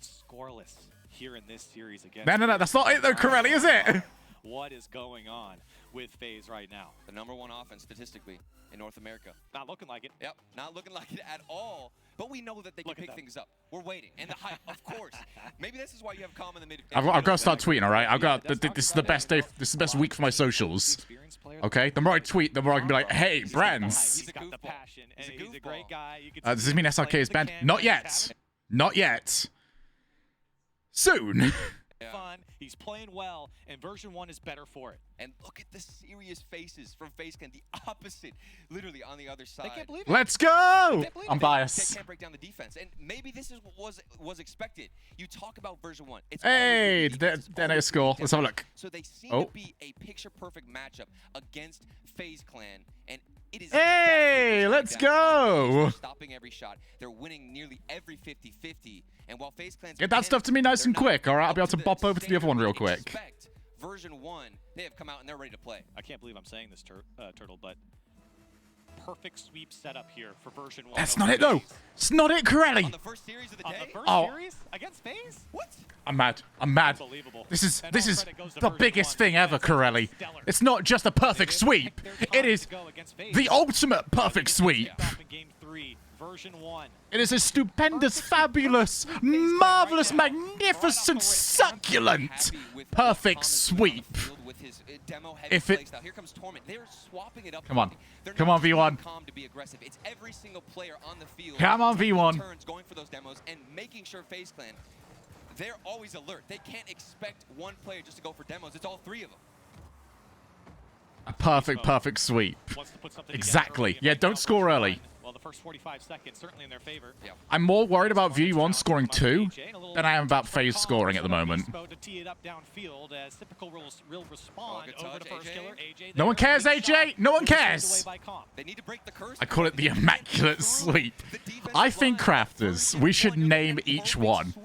scoreless here in this series again. No, that's not it though, Corelli, is it? What is going on with FaZe right now? The #1 offense statistically in North America. Not looking like it. Yep, not looking like it at all. But we know that they can pick things up. We're waiting. And the hype, of course. Maybe this is why you have Calm in the mid. I've got to start tweeting, all right? This is the best day. This is the best week for my socials. Okay? The more I tweet, the more I can be like, hey, brands. He's got the passion, and he's a great guy. Does this mean SRK is banned? Not yet. Not yet. Soon. fun, he's playing well, and version 1 is better for it. And look at the serious faces from FaZe Clan, the opposite, literally on the other side. They can't believe it. Let's go! I'm They biased. can't break down the defense, and maybe this is what was expected. You talk about version 1. It's Hey, detonator score. Let's have a look. So they seem to be a picture-perfect matchup against FaZe Clan, and it is. Hey, let's go! They're stopping every shot. They're winning nearly every 50-50, and while FaZe Clan's Get that stuff to me nice and quick, all right? I'll be able to bop over to the other one real quick. Version 1, they have come out and they're ready to play. I can't believe I'm saying this, Turtle, but perfect sweep setup here for version 1. That's not it, though. It's not it, Corelli. On the first series of the day? Series against FaZe? What? I'm mad. I'm mad. This is the biggest thing ever, Corelli. It's not just a perfect sweep. It is the ultimate perfect sweep. Game 3, version 1. It is a stupendous, fabulous, marvelous, magnificent, succulent, perfect sweep. If it... Here comes Torment. They're swapping it up. Come on. Come on, V1. To be aggressive. It's every single player on the field. Come on, V1. Turns, going for those demos and making sure FaZe Clan, they're always alert. They can't expect one player just to go for demos. It's all three of them. A perfect sweep. Exactly. Yeah, don't score early. Well, the first 45 seconds certainly in their favor. I'm more worried about V1 scoring 2 than I am about FaZe scoring at the moment. No one cares, AJ. No one cares. I call it the immaculate sweep. I think, crafters, we should name each one.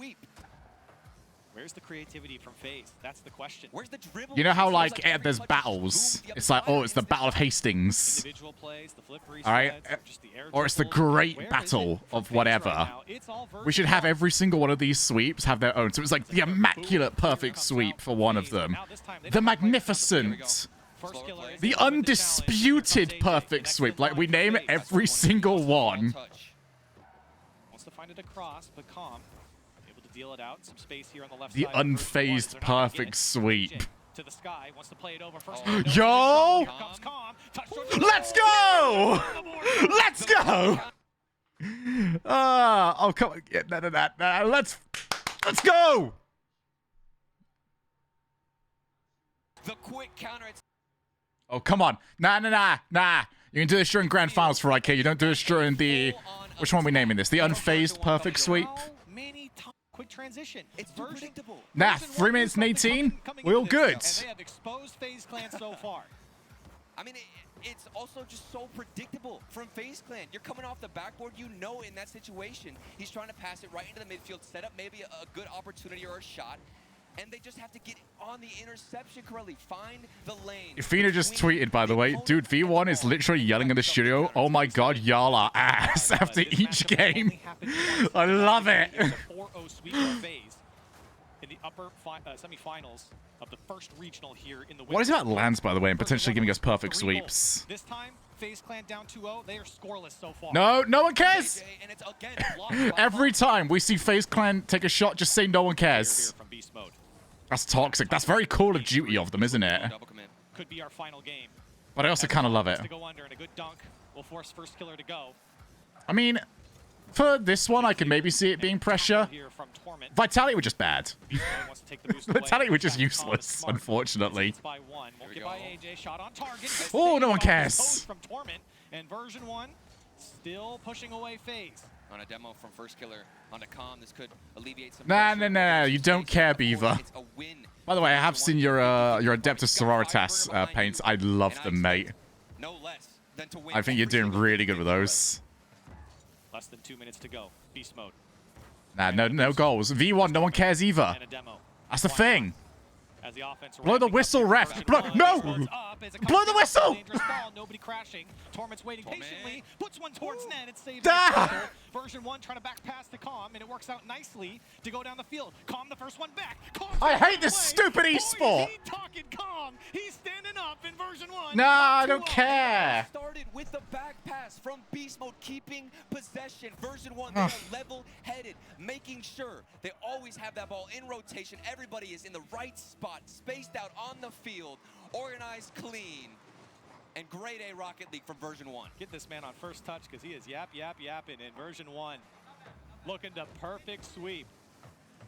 Where's the creativity from FaZe? That's the question. Where's the dribble? You know how, like, there's battles? It's like, oh, it's the Battle of Hastings. Individual plays, the flip resets, All right? Or it's the Great Battle of whatever. We should have every single one of these sweeps have their own. So it's like the immaculate perfect sweep for one of them. The magnificent. The undisputed perfect sweep. Like, we name every single one. Wants to find it across, but calm. Deal it out. Some space here on the left the side. Unfazed perfect sweep. To the sky. Wants to play it over first. Yo! Let's go! Let's go! Oh, come on. Yeah, no. Let's go! The quick counter. Oh, come on. Nah. You can do this during grand finals for IK. You don't do this during the... Which one are we naming this? The Unfazed perfect sweep? Quick transition. It's too predictable. Nah, 3 minutes and 18. We're all good. And they have exposed FaZe Clan so far. I mean, it's also just so predictable from FaZe Clan. You're coming off the backboard. You know in that situation, he's trying to pass it right into the midfield, set up maybe a good opportunity or a shot. And they just have to get on the interception, Corelli. Find the lane. Fina just tweeted, by the way, dude, V1 is literally yelling in the studio, oh my god, y'all are ass after each game. I love it. 4-0 sweep for FaZe in the upper semifinals of the first regional here in the What is about lands, by the way, and potentially giving us perfect sweeps? This time, FaZe Clan down 2-0. They are scoreless so far. No one cares. Every time we see FaZe Clan take a shot, just say no one cares. That's toxic. That's very Call of Duty of them, isn't it? Could be our final game. But I also kind of love it. To go under and a good dunk will force first killer to go. I mean, for this one, I can maybe see it being pressure. Vitality were just bad. Vitality were just useless, unfortunately. Oh, no one cares. From Torment and version 1 still pushing away FaZe. On a demo from first killer onto Calm, this could alleviate some. No. You don't care, Beaver. By the way, I have seen your Adeptus Sororitas paints. I love them, mate. No less than to win. I think you're doing really good with those. Less than 2 minutes to go. Beast mode. Nah, no goals. V1, no one cares either. That's the thing. As the offense blow the whistle, ref. No! Blow the whistle! Nobody crashing. Torment's waiting patiently. Puts one towards net. It's saved. Version 1 trying to back pass to Calm, and it works out nicely to go down the field. Calm the first one back. I hate this stupid esport. He's talking Calm. He's standing up in version 1. Nah, I don't care. Started with the back pass from Beast Mode, keeping possession. Version 1, they're level-headed, making sure they always have that ball in rotation. Everybody is in the right spot, spaced out on the field, organized, clean. And grade A Rocket League from version 1. Get this man on first touch because he is yapping in version 1. Looking to perfect sweep.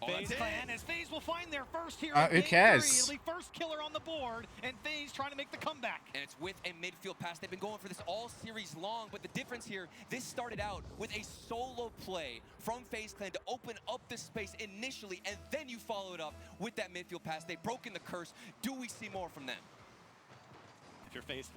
FaZe Clan, as FaZe will find their first hero. Who cares? It'll be first killer on the board, and FaZe trying to make the comeback. And it's with a midfield pass. They've been going for this all series long, but the difference here, this started out with a solo play from FaZe Clan to open up the space initially, and then you follow it up with that midfield pass. They've broken the curse. Do we see more from them? If you're FaZe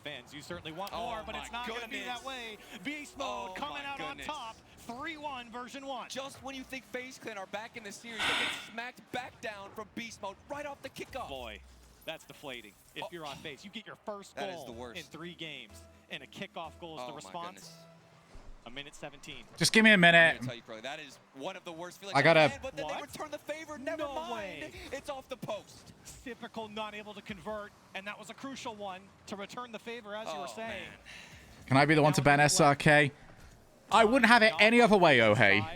fans, you certainly want more, but it's not going to be that way. Beast mode coming out on top. 3-1 version 1. Just when you think FaZe Clan are back in the series, they get smacked back down from beast mode right off the kickoff. Boy, that's deflating. If you're on FaZe, you get your first goal in 3 games, and a kickoff goal is the response. A minute 17. Just give me a minute. I'm tell you, bro, that is one of the worst feelings. I gotta. But then they return the favor. Never mind. It's off the post. Typical, not able to convert, and that was a crucial one to return the favor, as you were saying. Man. Can I be the one to ban SRK? I wouldn't have it any other way, oh hey.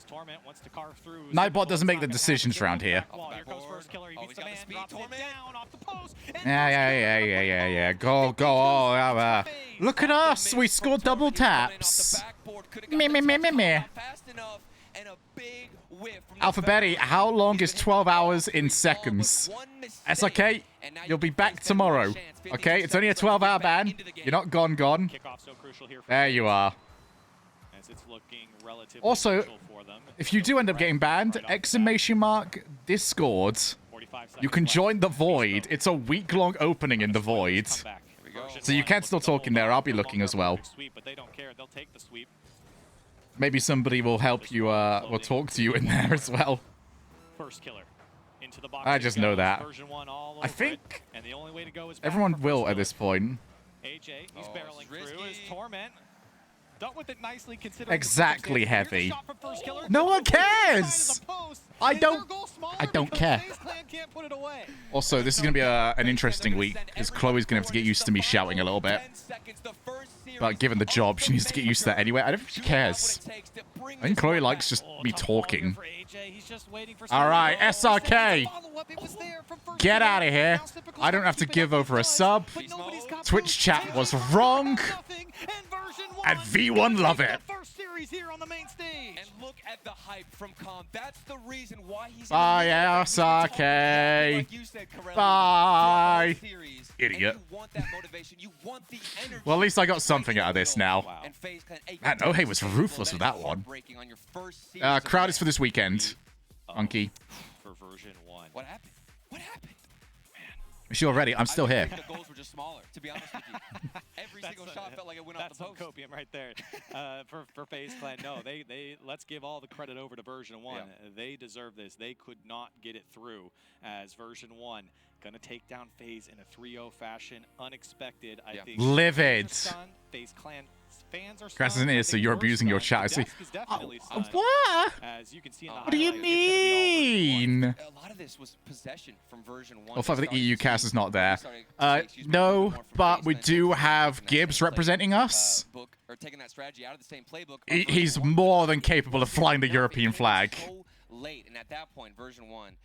Torment wants to carve through. Nightbot doesn't make the decisions around here. Here goes first killer. He beats the man, drops it down off the post. Yeah. Go. Oh, look at us. We scored double taps. Me. Alphabetti, how long is 12 hours in seconds? SRK, you'll be back tomorrow. Okay, it's only a 12-hour ban. You're not gone. There you are. Also, if you do end up getting banned, !Discord. You can join the Void. It's a week-long opening in the Void. So you can still talk in there. I'll be looking as well. Maybe somebody will help you, will talk to you in there as well. First killer. Into the box. I just know that. I think everyone will at this point. AJ, he's barreling through his Torment. Dealt with it nicely considering exactly heavy. No one cares. I don't care. Also, this is going to be an interesting week because Chloe's going to have to get used to me shouting a little bit. But given the job, she needs to get used to that anyway. I don't think she cares. I think Chloe likes just me talking. All right, SRK. Get out of here. I don't have to give over a sub. Twitch chat was wrong. And V1 love it. And look at the hype from Calm. That's the reason why he's bye, SRK. Like you said, Corelli, bye. Idiot. You want that motivation. You want the energy. Well, at least I got something out of this now. Man, Ohei was ruthless with that one. Crowd is for this weekend. Monkey. For version 1. What happened? If you're ready, I'm still here. The goals were just smaller, to be honest with you. Every single shot felt like it went off the post. That's some copium right there. For FaZe Clan, no, they let's give all the credit over to version 1. Yeah. They deserve this. They could not get it through as version 1 gonna take down FaZe in a 3-0 fashion, unexpected. I think. Livid. FaZe Clan fans are Grass isn't here, so you're abusing your chat. I see. What? As you can see in the what do you mean? A lot of this was possession from version 1. Well, for the EU cast is not there. No, but we do have Gibbs representing us. Or taking that strategy out of the same playbook. He's more than capable of flying the European flag. So late, and at that point, version 1.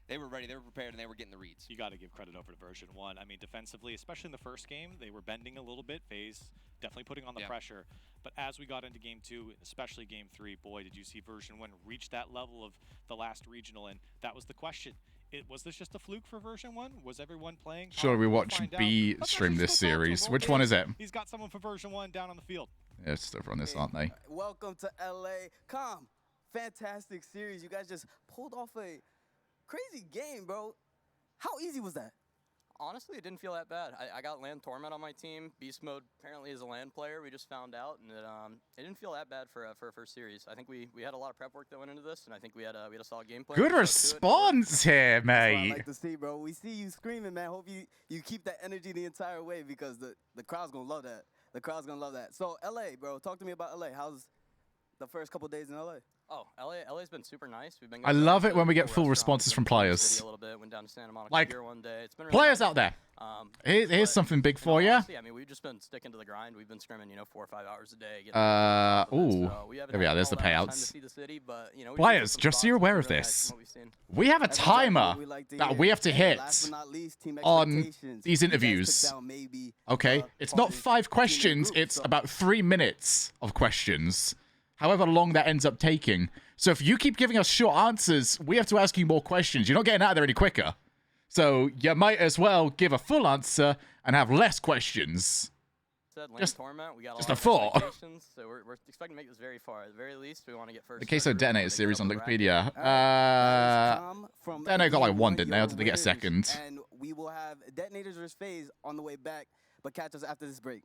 They were ready, they were prepared, and they were getting the reads. You got to give credit over to version 1. I mean, defensively, especially in the first game, they were bending a little bit. FaZe definitely putting on the pressure. But as we got into game 2, especially game 3, boy, did you see version 1 reach that level of the last regional, and that was the question. Was this just a fluke for version 1? Was everyone playing? Sure, we watch B stream this series. Which one is it? He's got someone for version 1 down on the field. Yeah, it's over on this, aren't they? Welcome to LA. Calm. Fantastic series. You guys just pulled off a crazy game, bro. How easy was that? Honestly, it didn't feel that bad. I got Land Torment on my team. Beast Mode apparently is a Land player. We just found out, and it didn't feel that bad for a first series. I think we had a lot of prep work that went into this, and I think we had a solid gameplay. Good response here, mate. That's what I like to see, bro. We see you screaming, man. Hope you keep that energy the entire way because the crowd's gonna love that. The crowd's gonna love that. So LA, bro, talk to me about LA. How's the first couple days in LA? Oh, LA's been super nice. We've been. I love it when we get full responses from players. A little bit. Went down to Santa Monica like one day. It's been really players nice. out there. Here's something big for you. Honestly, I mean, we've just been sticking to the grind. We've been scrimming, 4 or 5 hours a day. Ooh. There we are. There's the payouts. Players, just so you're aware of this, we have a timer that we have to hit on these interviews. Okay, it's not 5 questions. It's about 3 minutes of questions. however long that ends up taking. So if you keep giving us short answers, we have to ask you more questions. You're not getting out of there any quicker. So you might as well give a full answer and have less questions. Just Torment, we got just a a thought. expectations, so we're expecting to make this very far. At the very least, we want to get first. The Queso Detonator series on Wikipedia. Detonator got like 1, didn't they? Or did they get a second? And we will have Detonators vs. FaZe on the way back, but catch us after this break.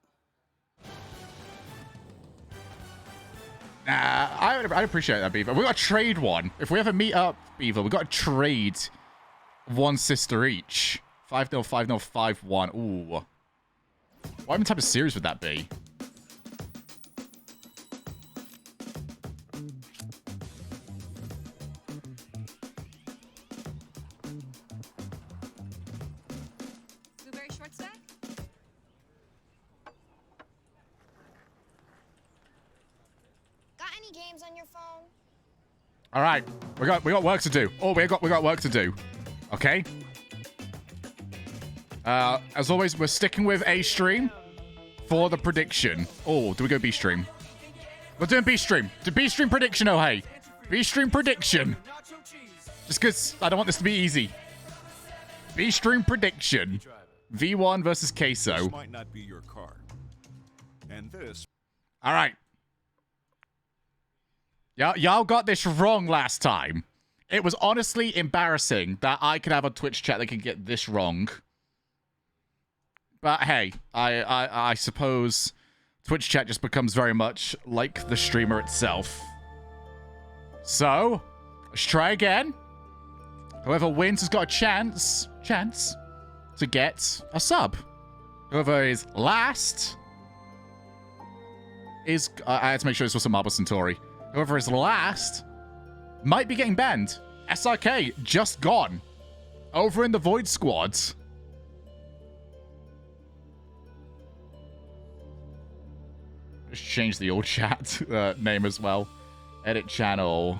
Nah, I appreciate that, Beaver. We got to trade one. If we ever meet up, Beaver, we got to trade one sister each. 5-0, 5-0, 5-1. Ooh. What even type of series would that be? Blueberry short stack? Got any games on your phone? All right, we got work to do. Oh, we got work to do. Okay. As always, we're sticking with A stream for the prediction. Oh, do we go B stream? We're doing B stream. Do B stream prediction, oh hey. B stream prediction. Just because I don't want this to be easy. B stream prediction. V1 versus Queso. This might not be your card. And this. All right. Y'all got this wrong last time. It was honestly embarrassing that I could have a Twitch chat that could get this wrong. But hey, I suppose Twitch chat just becomes very much like the streamer itself. So, let's try again. Whoever wins has got a chance to get a sub. Whoever is last is... I had to make sure this was a Marble Centauri. Whoever is last might be getting banned. SRK, just gone. Over in the Void Squad. Just change the old chat name as well. Edit channel.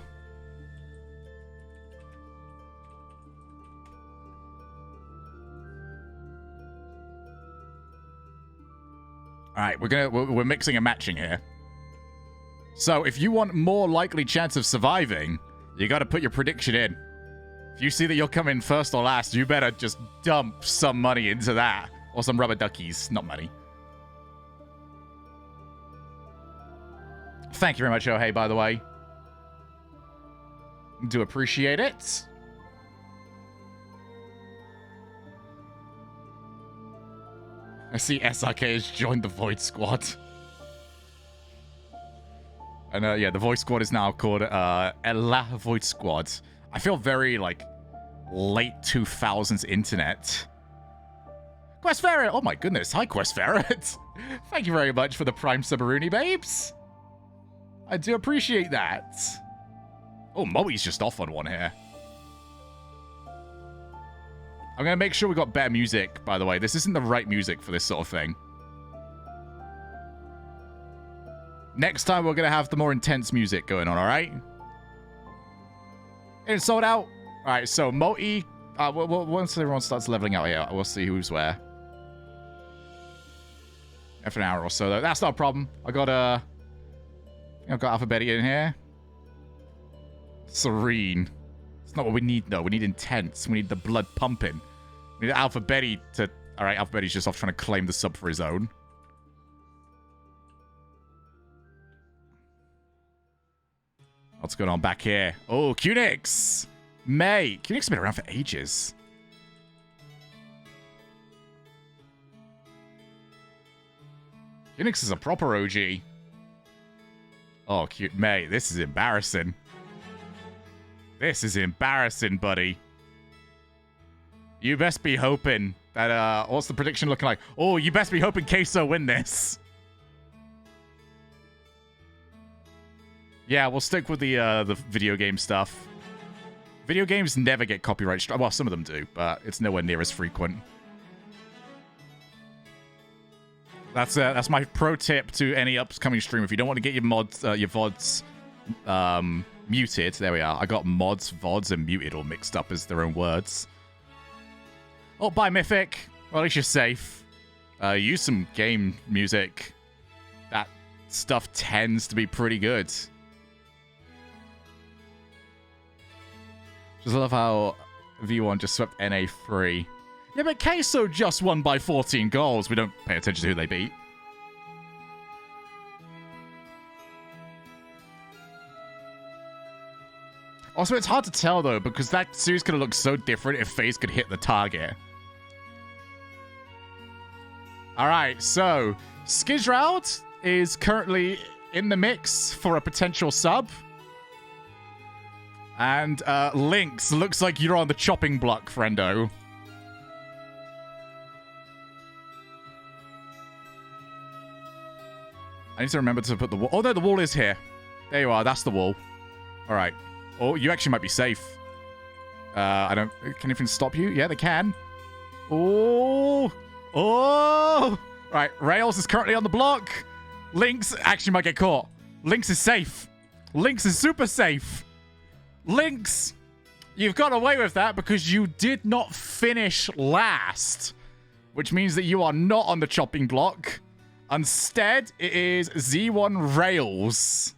All right, we're mixing and matching here. So if you want more likely chance of surviving, you got to put your prediction in. If you see that you're coming first or last, you better just dump some money into that. Or some rubber duckies, not money. Thank you very much, oh hey, by the way. Do appreciate it. I see SRK has joined the Void Squad. And yeah, the Void Squad is now called La Void Squad. I feel very, like, late 2000s internet. Quest Ferret! Oh my goodness, hi Quest Ferret! Thank you very much for the Prime Subaruni, babes! I do appreciate that. Oh, Moe's just off on one here. I'm going to make sure we got better music, by the way. This isn't the right music for this sort of thing. Next time, we're going to have the more intense music going on, all right? It's sold out. All right, so Moe... once everyone starts leveling out here, we'll see who's where. For an hour or so, though. That's not a problem. I've got Alphabetti in here. Serene. It's not what we need, though. We need intense. We need the blood pumping. We need Alphabetti to... All right, Alphabetti's just off trying to claim the sub for his own. What's going on back here? Oh, Cunix! May. Cunix has been around for ages. Cunix is a proper OG. Oh, cute. May, this is embarrassing. This is embarrassing, buddy. You best be hoping that, what's the prediction looking like? Oh, you best be hoping Queso win this. Yeah, we'll stick with the video game stuff. Video games never get copyright strike. Well, some of them do, but it's nowhere near as frequent. That's my pro tip to any upcoming stream. If you don't want to get your mods, your VODs muted, there we are. I got mods, VODs, and muted all mixed up as their own words. Oh, bye, Mythic. Well, at least you're safe. Use some game music. That stuff tends to be pretty good. Just love how V1 just swept NA 3. Yeah, but Queso just won by 14 goals. We don't pay attention to who they beat. Also, it's hard to tell, though, because that series could have looked so different if FaZe could hit the target. Alright, so Skizraud is currently in the mix for a potential sub. And Lynx, looks like you're on the chopping block, friendo. I need to remember to put the wall. Oh, no, the wall is here. There you are. That's the wall. All right. Oh, you actually might be safe. I don't... Can anything stop you? Yeah, they can. Oh. Oh. Right. Rails is currently on the block. Lynx actually might get caught. Lynx is safe. Lynx is super safe. Lynx, you've got away with that because you did not finish last, which means that you are not on the chopping block. Instead, it is Z1 Rails.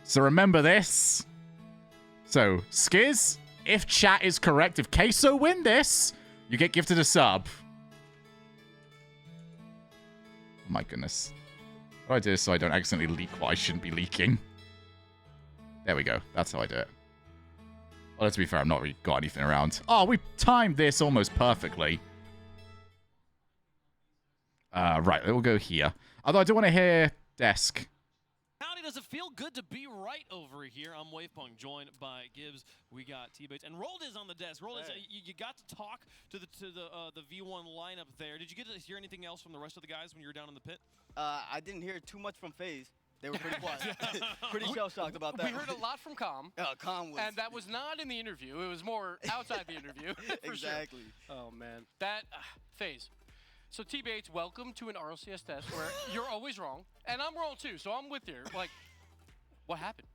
So remember this. So, Skiz, if chat is correct, if Queso win this, you get gifted a sub. Oh my goodness. How do I do this so I don't accidentally leak what I shouldn't be leaking? There we go. That's how I do it. Well, let's be fair, I've not really got anything around. Oh, we timed this almost perfectly. Right, we'll go here. Although I do want to hear Desk. Howdy, does it feel good to be right over here? I'm Wavepunk, joined by Gibbs. We got T-Bates, and Rold is on the desk. Rold, you got to talk to the V1 lineup there. Did you get to hear anything else from the rest of the guys when you were down in the pit? I didn't hear too much from FaZe. They were pretty quiet. Pretty shell-shocked about that. We heard a lot from Com. Com was... And that was not in the interview. It was more outside the interview. Exactly. Sure. Oh, man. That... FaZe. So, T-Bates, welcome to an RLCS test where you're always wrong. And I'm wrong, too, so I'm with you. Like, what happened?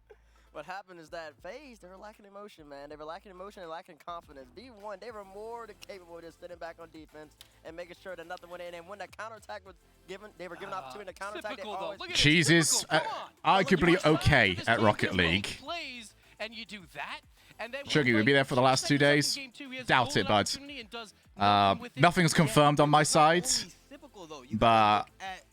What happened is that FaZe, they were lacking emotion, man. They were lacking emotion and lacking confidence. V1, they were more than capable of just sitting back on defense and making sure that nothing went in. And when that counterattack was given, they were given opportunity to counterattack. They always... Cheese is arguably okay at Rocket League. Plays and you do that, and then Shogie, we'll be there for the last 2 days. Doubt it, bud. Nothing's confirmed on my side, but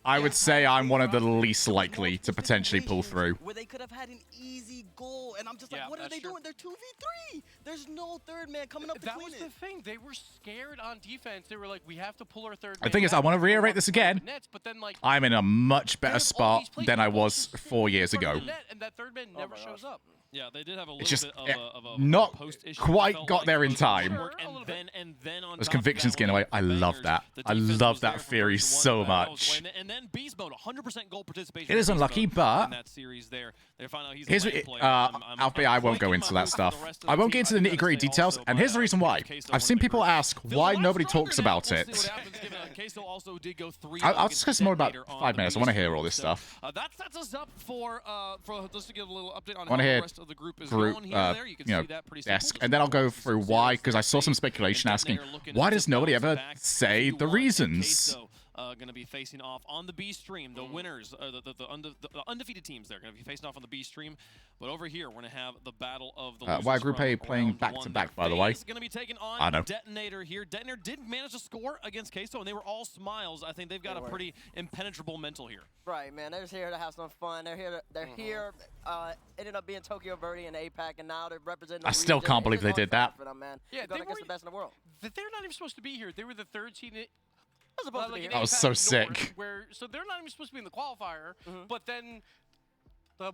I would say I'm one of the least likely to potentially pull through. Where they could have had an easy goal, and I'm just like, what are they doing? They're 2v3. There's no third man coming up between it. That was the thing. They were scared on defense. They were like, we have to pull our third man. The thing is, I want to reiterate this again. I'm in a much better spot than I was 4 years ago. And that third man never shows up. Yeah, they did have a little It's just bit of a not post-issue. quite got there in time. And then on Those convictions getting away. I love that. I love that theory so much. And then Beast Mode, 100% goal participation. It is unlucky, but in that series there, they find out he's here's I won't go into that stuff. I won't get into the nitty-gritty details, and here's the reason why. I've seen people ask why nobody talks about it. I'll discuss more about 5 minutes. I want to hear all this stuff. That sets us up for just to give a little update on I want to how hear the rest of the group is going here. There, you can see that pretty simple. Desk, and then I'll go through why, because I saw some speculation asking, why does nobody ever say the reasons? Going to be facing off on the B stream. The winners, the undefeated teams, they're going to be facing off on the B stream. But over here, we're going to have the battle of the losers. Why Group A playing back-to-back, by the way? Going to be taking on Detonator here. Detonator did manage to score against Queso, and they were all smiles. I think they've got a pretty impenetrable mental here. Right, man. They're just here to have some fun. They're here. Here. Ended up being Tokyo Verde and APAC, and now they're representing. I still can't believe they did that. For them, man. Yeah, they're the best in the world. They're not even supposed to be here. They were the third team. That was so sick. So they're not even supposed to be in the qualifier, but then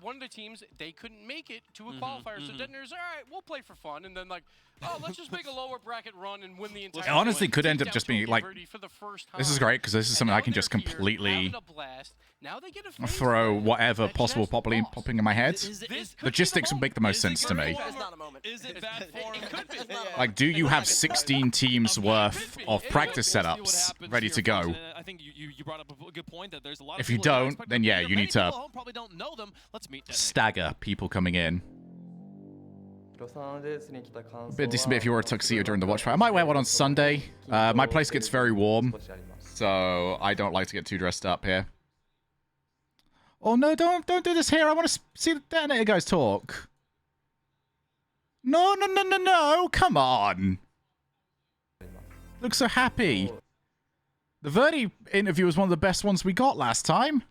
one of the teams, they couldn't make it to a qualifier. So Detonator's, all right, we'll play for fun. And then like, oh, let's just make a lower bracket run and win the entire It honestly could end up just being like, this is great, because this is something I can just completely throw whatever possible popping in my head. Logistics would make the most sense to me. Like, do you have 16 teams worth of practice setups ready to go? I think you brought up a good point that there's a lot of if you don't, then yeah, you need to probably don't know them. Let's meet stagger people coming in. A bit decent bit if you wore a tuxedo during the watch party. I might wear one on Sunday. My place gets very warm, so I don't like to get too dressed up here. Oh no, don't do this here. I want to see the Detonator guys talk. No, no, no, no, no. Come on. Look so happy. The Verdi interview was one of the best ones we got last time.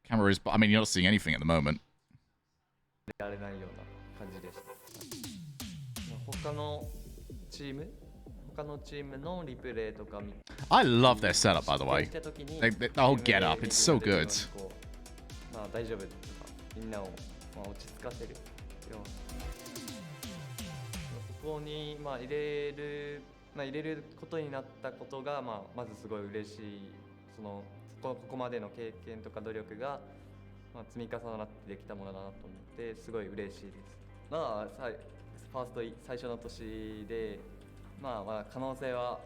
Camera is... I mean, you're not seeing anything at the moment. やれないような感じでした。他のチームのリプレイとか見 I love their setup, by the way. The whole get up, it's so good. まあ大丈夫とかみんなをまあ落ち着かせるような。ここにまあ入れることになったことがまずすごい嬉しい。ここまでの経験とか努力が積み重なってできたものだなと思ってすごい嬉しいです。ファースト最初の年でまあ可能性が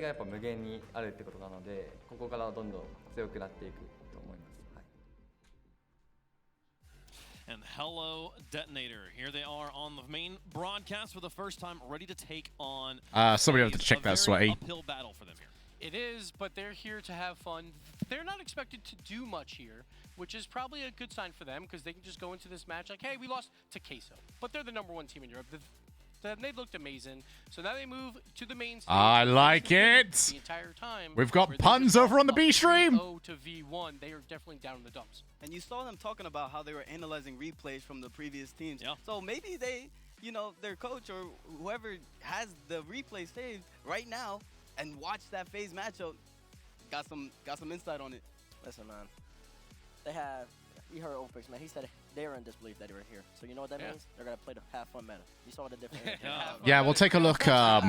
やっぱ無限にあるってことなのでここからどんどん強くなっていくと思います。And hello, Detonator. Here they are on the main broadcast for the first time, ready to take on somebody have to check that, Sweaty. Uphill battle for them here. It is, but they're here to have fun. They're not expected to do much here, which is probably a good sign for them because they can just go into this match like, hey, we lost to Queso, but they're the #1 team in Europe. They looked amazing, so now they move to the main stage. I like it. The entire time. We've got puns over on the B stream. 0 to V1, they are definitely down in the dumps. And you saw them talking about how they were analyzing replays from the previous teams. Yeah. So maybe they, their coach or whoever has the replay saved right now and watch that phase matchup, got some insight on it. Listen, man. They have. You heard Opix, man. He said they were in disbelief that they were here. So you know what that means? They're gonna play the have fun meta. You saw the difference. Yeah, we'll take a look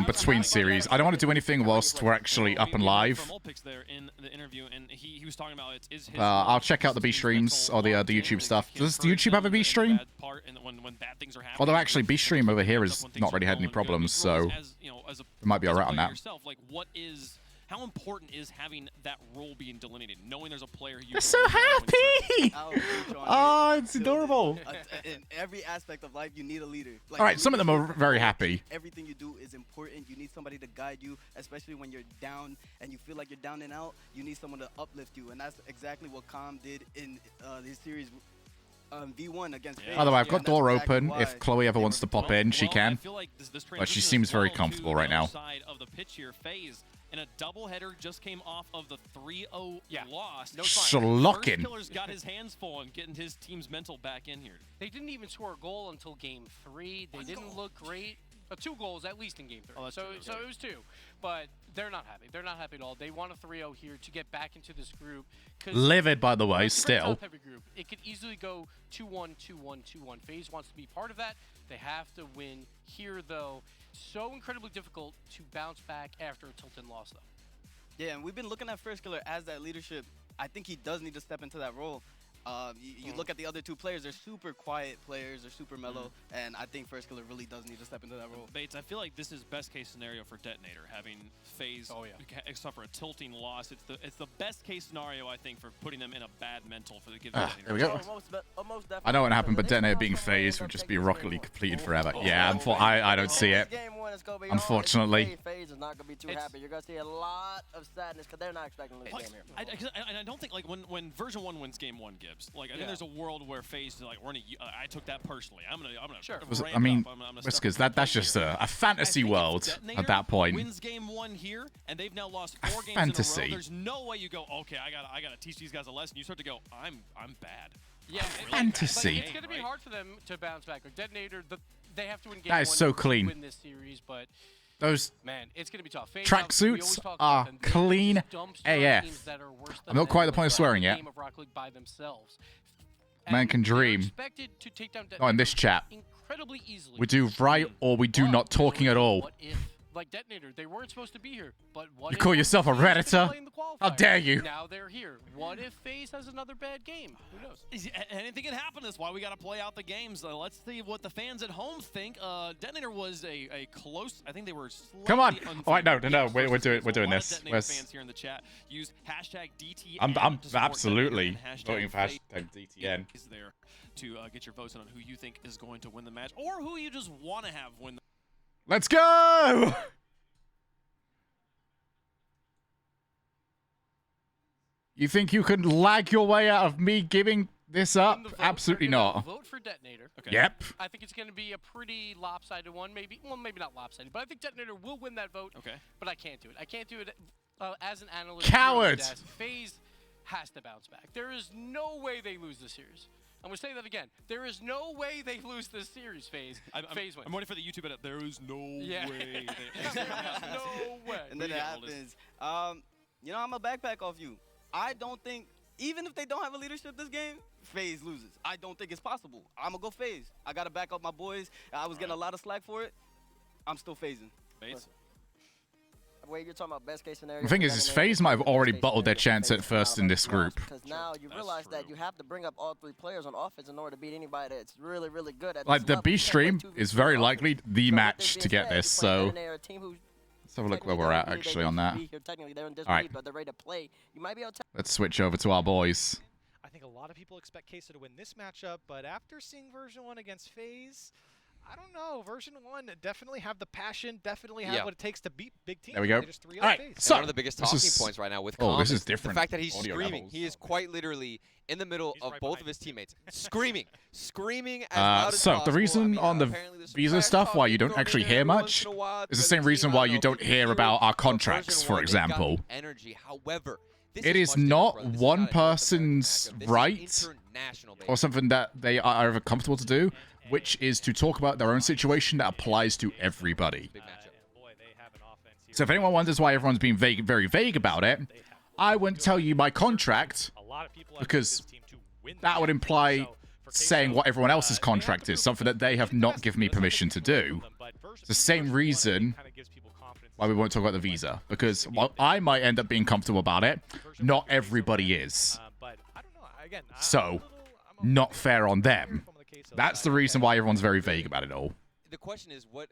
between series. I don't want to do anything whilst we're actually up and live. There in the interview, and he was talking about his I'll check out the B streams or the YouTube stuff. Does the YouTube have a B stream? Although actually, B stream over here has not really had any problems, so it might be alright on that. Like, how important is having that role being delineated, knowing there's a player you... They're so happy! Oh, it's adorable. In every aspect of life, you need a leader. Like, all right, some of them are very happy. Everything you do is important. You need somebody to guide you, especially when you're down and you feel like you're down and out. You need someone to uplift you, and that's exactly what Calm did in his series V1 against FaZe. By the way, I've got door open. If Chloe ever wants to pop in, she can. But she seems very comfortable right now. Of the pitch here, FaZe. And a doubleheader just came off of the 3-0 loss. Schlocking. Killer's got his hands full on getting his team's mental back in here. They didn't even score a goal until Game 3. They didn't look great. 2 goals at least in Game 3. So it was 2. But they're not happy. They're not happy at all. They want a 3-0 here to get back into this group. Livid, by the way, still. Group. It could easily go 2-1, 2-1, 2-1. FaZe wants to be part of that. They have to win here, though. So incredibly difficult to bounce back after a Tilton loss, though. Yeah, and we've been looking at First Killer as that leadership. I think he does need to step into that role. You look at the other 2 players, they're super quiet players, they're super mellow, and I think First Killer really does need to step into that role. Bates, I feel like this is best case scenario for Detonator, having FaZe suffer a tilting loss. It's the best case scenario, I think, for putting them in a bad mental for the given. There we go. I know what happened, but Detonator being FaZe would just be Rocket League completed forever. Yeah, I don't see it. Unfortunately. FaZe is not going to be too happy. You're going to see a lot of sadness because they're not expecting this game here. I don't think, like, when version 1 wins game 1, Gibbs. Like, I think there's a world where FaZe is like, I took that personally. I'm gonna I mean, Whiskers, that's just a fantasy world at that point. Wins game 1 here, and they've now lost 4 games fantasy. in a row. There's no way you go, okay, I gotta teach these guys a lesson. You start to go, I'm bad. Yeah, fantasy. It's gonna be hard for them to bounce back. Like Detonator, they have to win game 1 that is so clean. to win this series, but those it's gonna be tough. Tracksuits are clean AF. I'm not quite at the point of swearing yet. Man can dream. Oh, in this chat. We do right or we do not talking at all. Like Detonator, they weren't supposed to be here, but what you call yourself a Redditor? How dare you? Now they're here. What if FaZe has another bad game? Who knows? Anything can happen. That's why we got to play out the games. Let's see what the fans at home think. Detonator was a close. I think they were. Come on! Oh wait, no. We're doing this. Fans here in the chat use #DTN. I'm absolutely voting for #DTN. Is there to get your votes on who you think is going to win the match, or who you just want to have win. Let's go! You think you can lag your way out of me giving this up? In the vote, Absolutely we're gonna not. Vote for Detonator. Yep. I think it's going to be a pretty lopsided one. Maybe not lopsided, but I think Detonator will win that vote. Okay. But I can't do it. I can't do it as an analyst. Coward! FaZe has to bounce back. There is no way they lose the series. I'm going to say that again. There is no way they lose this series, FaZe. FaZe wins. I'm waiting for the YouTube edit. There is no way. No way. And then it happens. You know, I'm a backpack off you. I don't think, even if they don't have a leadership this game, FaZe loses. I don't think it's possible. I'm going to go FaZe. I got to back up my boys. I was getting a lot of slack for it. I'm still phasing. FaZe? Wait, you're talking about best case scenario. The thing is FaZe might have already bottled their chance at first in this group. Because now you realize that you have to bring up all 3 players on offense in order to beat anybody that's really, really good at Like, this the level. B You can't stream play 2v2 is very on likely offense. the So with match this to being get said, this, you're playing so Detonator, a team who's let's have a look where we're at actually on that. technically, they're in this All right. league, but they're ready to play. You might be able to. Let's switch over to our boys. I think a lot of people expect Queso to win this matchup, but after seeing version 1 against FaZe, I don't know. Version 1 definitely have the passion, definitely have what it takes to beat big teams. There we go. They just 3-0 All right, FaZe. so one of the biggest this talking is- points right now with oh, Calm this is different the fact that he's audio screaming. levels. He is quite literally in the middle of both of his teammates, screaming as loud as So possible. the reason I mean, on the apparently there's some visa trash stuff why talking you don't going actually in hear every once much in a while is the because same the reason team, why I you don't know, don't people hear hear about our it, but version contracts, for 1, they got the example. energy. However, this It is is much not different, brother. This is one not a North American person's matchup. This is right international, baby. or something that they are ever comfortable to do, which is to talk about their own situation that applies to everybody. So if anyone wonders why everyone's being vague, very vague about it, I wouldn't tell you my contract because that would imply saying what everyone else's contract is, something that they have not given me permission to do. It's the same reason why we won't talk about the visa, because while I might end up being comfortable about it, not everybody is. So, not fair on them. That's the reason why everyone's very vague about it all. The question is, what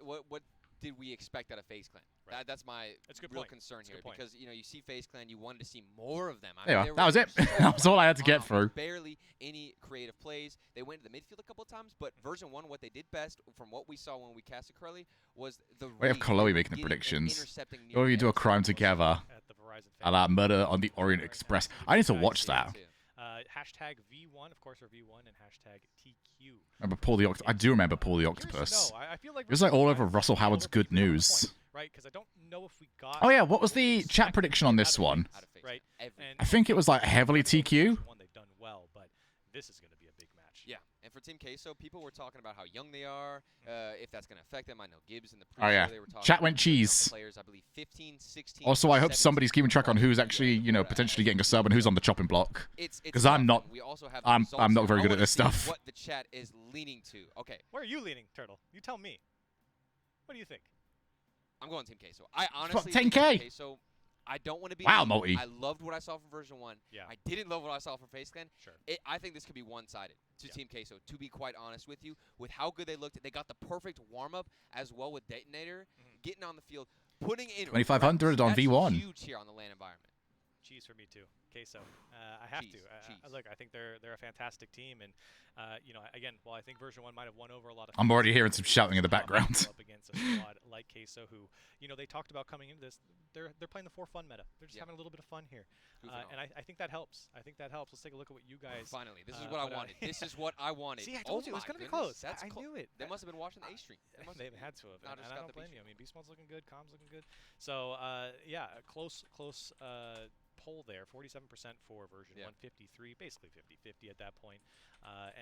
did we expect out of FaZe Clan? That's my real concern here, because you know you see FaZe Clan, you wanted to see more of them. I There mean, you are. they That was were it. so That was all I had to get calm, through. Barely any creative plays. They went to the midfield a couple of times, but version 1, what they did best, from what we saw when we casted Curly, was the We have read, Chloe making the getting and predictions. intercepting near Or you the do a edge. crime together. A la Murder on the Orient Express. I need to watch that. Hashtag V1, of course, or V1, and hashtag TQ. Remember Paul the Octopus? I do remember Paul the Octopus. No, I feel like It was like all over Russell Howard's good news. Right, because I don't know if we got. Oh yeah, what was the chat prediction on this one? Right, I think it was like heavily TQ. one they've done well, but this is going to be a big match. Yeah, and for Team Queso, people were talking about how young they are, if that's going to affect them. I know Gibbs in the Oh yeah, they were talking chat about went young cheese. players, I believe 15, 16, Also, I hope 17. somebody's keeping track on who's actually, you know, potentially getting a sub and who's on the chopping block. Because I'm not. We also have the I'm results not here. very I good at wanna this see stuff. What the chat is leaning to. Okay, Where are you leaning, Turtle? You tell me. What do you think? I'm going Team Queso. I honestly 10K. think Team Queso. I don't want to be. Wow, mean. Multi. I loved what I saw from version 1. Yeah. I didn't love what I saw from FaZe Clan. Sure. I think this could be one-sided to Team Queso. To be quite honest with you, with how good they looked, they got the perfect warm-up as well with Detonator, getting on the field, putting in 2,500 on reps. V1. That's huge here on the LAN environment. Cheese for me too. Queso. I have to. Look, I think they're a fantastic team, and you know, again, while I think version 1 might have won over a lot of. I'm already hearing some shouting in the background. Up against a squad like Queso, who, you know, they talked about coming into this. They're playing the 4 fun meta. They're just having a little bit of fun here, and I think that helps. I think that helps. Let's take a look at what you guys. Finally, this is what I wanted. This is what I wanted. See, I told you it was gonna be close. That's I knew it. They must have been watching the A stream. They had to have, and I don't blame you. I mean, Beast Mode's looking good, Com's looking good. So yeah, a close poll there. 47% for version 153, basically 50-50 at that point.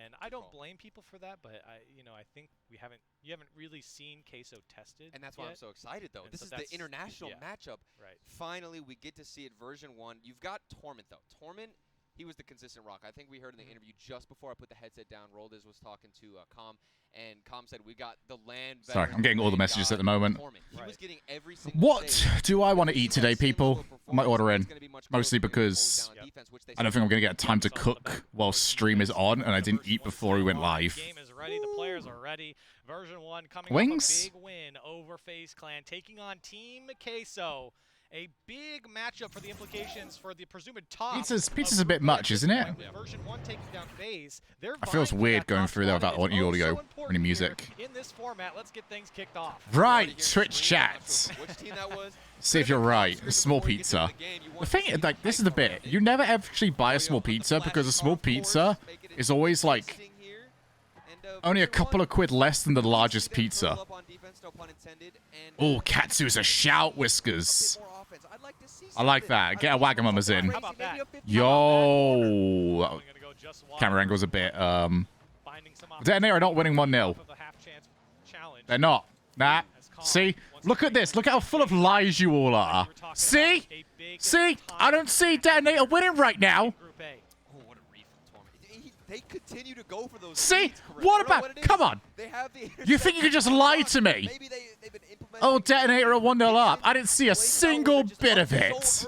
And I don't blame people for that, but you think you haven't really seen Queso tested. And that's why I'm so excited, though. And this so is the international matchup. Right. Finally, we get to see it version 1. You've got Torment, though. Torment, he was the consistent rock. I think we heard in the interview just before I put the headset down, Roldes was talking to Com, and Com said, we got the land Sorry, I'm getting all the messages at the moment. He was getting every single What save. do I want to eat today, people? I might order in. Mostly because I don't think I'm going to get time to cook while stream is on, and I didn't eat before we went live. Game is ready. The players are ready. Version 1 coming Wings? off a big win over FaZe Clan, taking on Team Queso. a big matchup for the implications for the presumed top. Pizza's a bit much, isn't it? Version 1 taking down FaZe. It feels weird going through there without any audio or any music. In this format, let's get things kicked off. Right, Twitch chat. Which team that was? See if you're right. A small pizza. The thing is, like, this is the bit. You never actually buy a small pizza because a small pizza is always, like, only a couple of quid less than the largest pizza. Oh, Katsu's a shout, Whiskers. I like that. Get a Wagamama's in. Yo. Camera angle's a bit, Detonator are not winning 1-0. They're not. Nah. See? Look at this. Look at how full of lies you all are. See? See? I don't see Detonator winning right now. They continue to go for those. See? What about? Come on. You think you can just lie to me? Oh, Detonator are 1-0 up. I didn't see a single bit of it.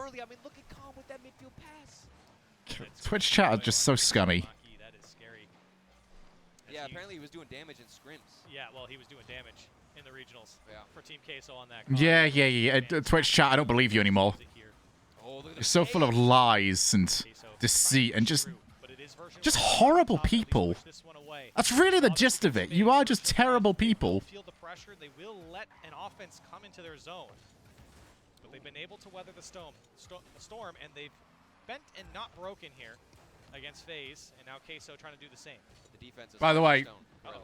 Twitch chat are just so scummy. Yeah, apparently he was doing damage in scrims. Yeah, well, he was doing damage in the regionals for Team Queso on that. Yeah. Twitch chat, I don't believe you anymore. You're so full of lies and deceit and just horrible people. That's really the gist of it. You are just terrible people. Feel the pressure. They will let an offense come into their zone. But they've been able to weather the storm, and they've bent and not broken here against FaZe, and now Queso trying to do the same. The defense is By the way,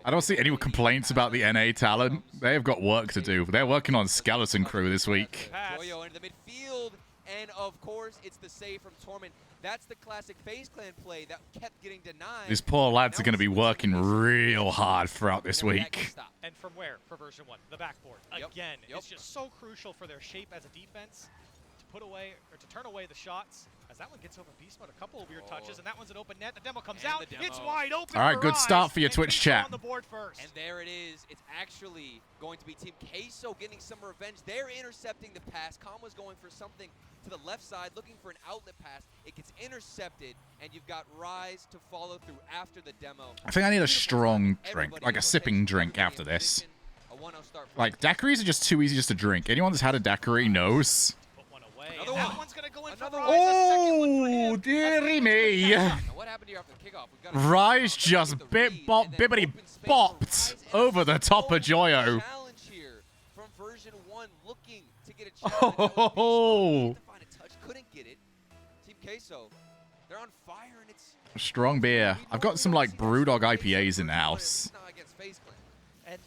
I don't see any complaints about the NA talent. They have got work to do. They're working on Skeleton Crew this week. Joyo into the midfield, and of course, it's the save from Torment. That's the classic FaZe Clan play that kept getting denied. These poor lads are going to be working real hard throughout this week. And from where? For version 1, the backboard. Again, it's just so crucial for their shape as a defense to put away or to turn away the shots. As that one gets over Beast Mode, a couple of weird touches, and that one's an open net. The demo comes out. It's wide open. All right, good start for your Twitch chat. On the board first. And there it is. It's actually going to be Team Queso getting some revenge. They're intercepting the pass. Calm was going for something to the left side, looking for an outlet pass. It gets intercepted, and you've got Rise to follow through after the demo. I think I need a strong drink, like a sipping drink after this. Like, daiquiris are just too easy just to drink. Anyone that's had a daiquiri knows. Another one. That one's gonna go in for Rise. Oh, dearie me. What happened here after the kickoff? Rise just bibbity bopped over the top of Joyo. Challenge here from version 1, looking to get a challenge. Oh. To find a touch, couldn't get it. Team Queso, they're on fire, and it's Strong beer. I've got some, like, Brewdog IPAs in the house. And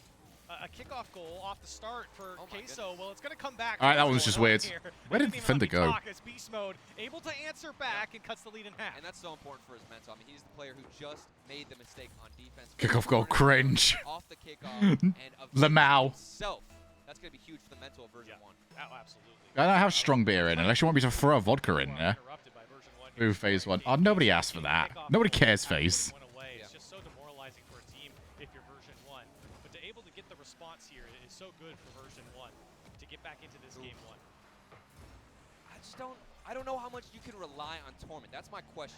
a kickoff goal off the start for Queso. Well, it's going to come back. All right, that one was just weird. Where did Fender go? Beast Mode, able to answer back and cuts the lead in half. And that's so important for his mental. I mean, he's the player who just made the mistake on defense. Kickoff goal, cringe. Off the kickoff and Lamau. That's going to be huge for the mental of version 1. Oh, absolutely. I don't have strong beer in, unless you want me to throw a vodka in there. Ooh, phase 1. Oh, nobody asked for that. Nobody cares, phase. It's just so demoralizing for a team if you're version 1. But to able to get the response here is so good for version 1 to get back into this game 1. I don't know how much you can rely on Torment. That's my question.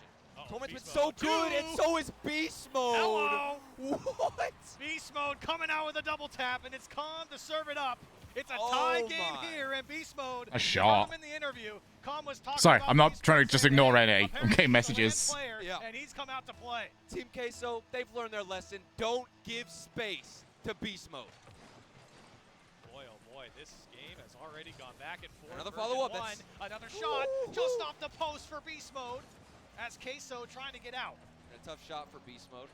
Torment's been Beast so Mode. good, and so is Beast Mode. Hello. What? Beast Mode coming out with a double tap, and it's Calm to serve it up. It's a tie game here, and Beast Mode. A shot. In the interview, Calm was talking Sorry, about I'm not Beast trying to Mode just saying ignore they NA. I'm getting messages. player, and he's come out to play. Team Queso, they've learned their lesson. Don't give space to Beast Mode. Boy, oh boy, this game has already gone back and forth. Another follow-up. Another shot just off the post for Beast Mode as Queso trying to get out. And a tough shot for Beast Mode.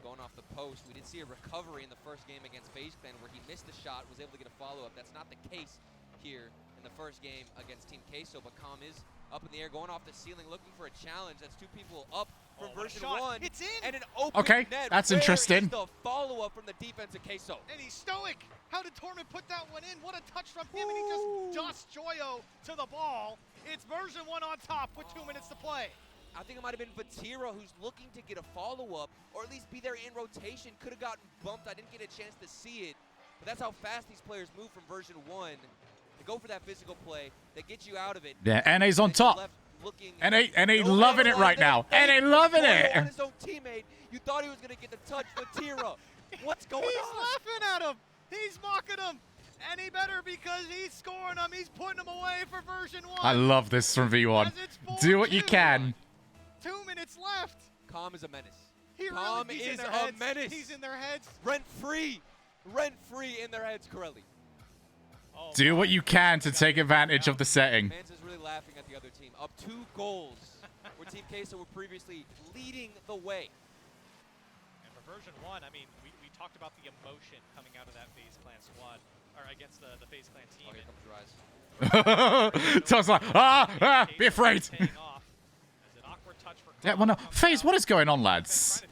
Going off the post. We did see a recovery in the first game against FaZe Clan where he missed the shot, was able to get a follow-up. That's not the case here in the first game against Team Queso, but Calm is up in the air, going off the ceiling, looking for a challenge. That's 2 people up from version 1. It's in! And an open Okay, net. that's Where interesting. is the follow-up from the defense of Queso? And he's stoic. How did Torment put that one in? What a touch from him, and he just dusts Joyo to the ball. It's version 1 on top with 2 minutes to play. I think it might have been Vatira who's looking to get a follow-up, or at least be there in rotation. Could have gotten bumped. I didn't get a chance to see it. But that's how fast these players move from version 1. They go for that physical play. They get you out of it. Yeah, NA's on top. NA loving it right now. NA loving it. On his own teammate. You thought he was going to get the touch, Vatira. What's going on? He's laughing at him. He's mocking him. any better because he's scoring them. He's putting them away for version 1. I love this from V1. Do what you can. 2 minutes left. Calm is a menace. Calm is a menace. He's in their heads. Rent free in their heads, Corelli. Do what you can to take advantage of the setting. Mans is really laughing at the other team. Up 2 goals, where Team Queso were previously leading the way. And for version 1, I mean, we talked about the emotion coming out of that FaZe Clan squad, or against the FaZe Clan team. Oh, here comes Rise. Tom's like, be afraid. Yeah, well, no. FaZe, what is going on, lads?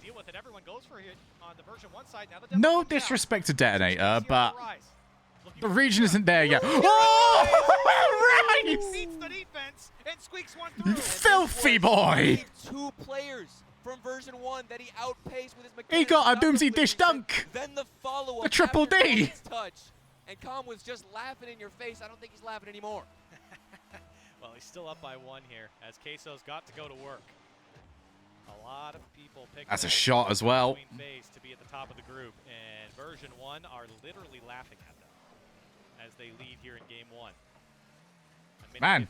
No disrespect to Detonator, but the region isn't there yet. Oh! Rise! Beats the defense and squeaks one You through. filthy boy! 2 players from version 1 that he outpaced with his mechanics. He got a Doomsday Dish dunk! Then the follow-up. A triple after D! Calm's touch. And Calm was just laughing in your face. I don't think he's laughing anymore. Well, he's still up by 1 here, as Queso's got to go to work. A lot of people picking That's a shot as well. FaZe to be at the top of the group, and version 1 are literally laughing at them as they lead here in game 1. Man,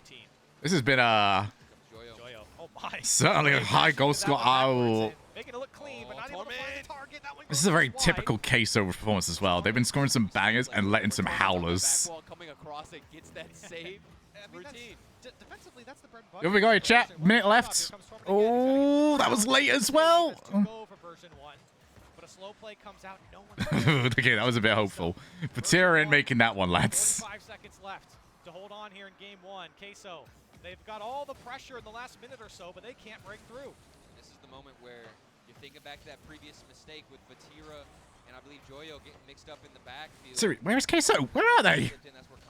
this has been Joyo. Oh my. certainly a high goal score. Oh. Making it look clean, but not able to find the target. That one This is a very typical Queso performance as well. They've been scoring some bangers and letting some howlers. Backwall coming across it gets that save. Routine. Defensively, that's the bread and Here we go, chat. Minute left. Oh, that was late as well. But a slow play comes out. No one. Okay, that was a bit hopeful. Fatira ain't making that one, lads. 5 seconds left to hold on here in game 1. Queso, they've got all the pressure in the last minute or so, but they can't break through. This is the moment where you're thinking back to that previous mistake with Fatira and I believe Joyo getting mixed up in the backfield. Siri, where's Queso? Where are they?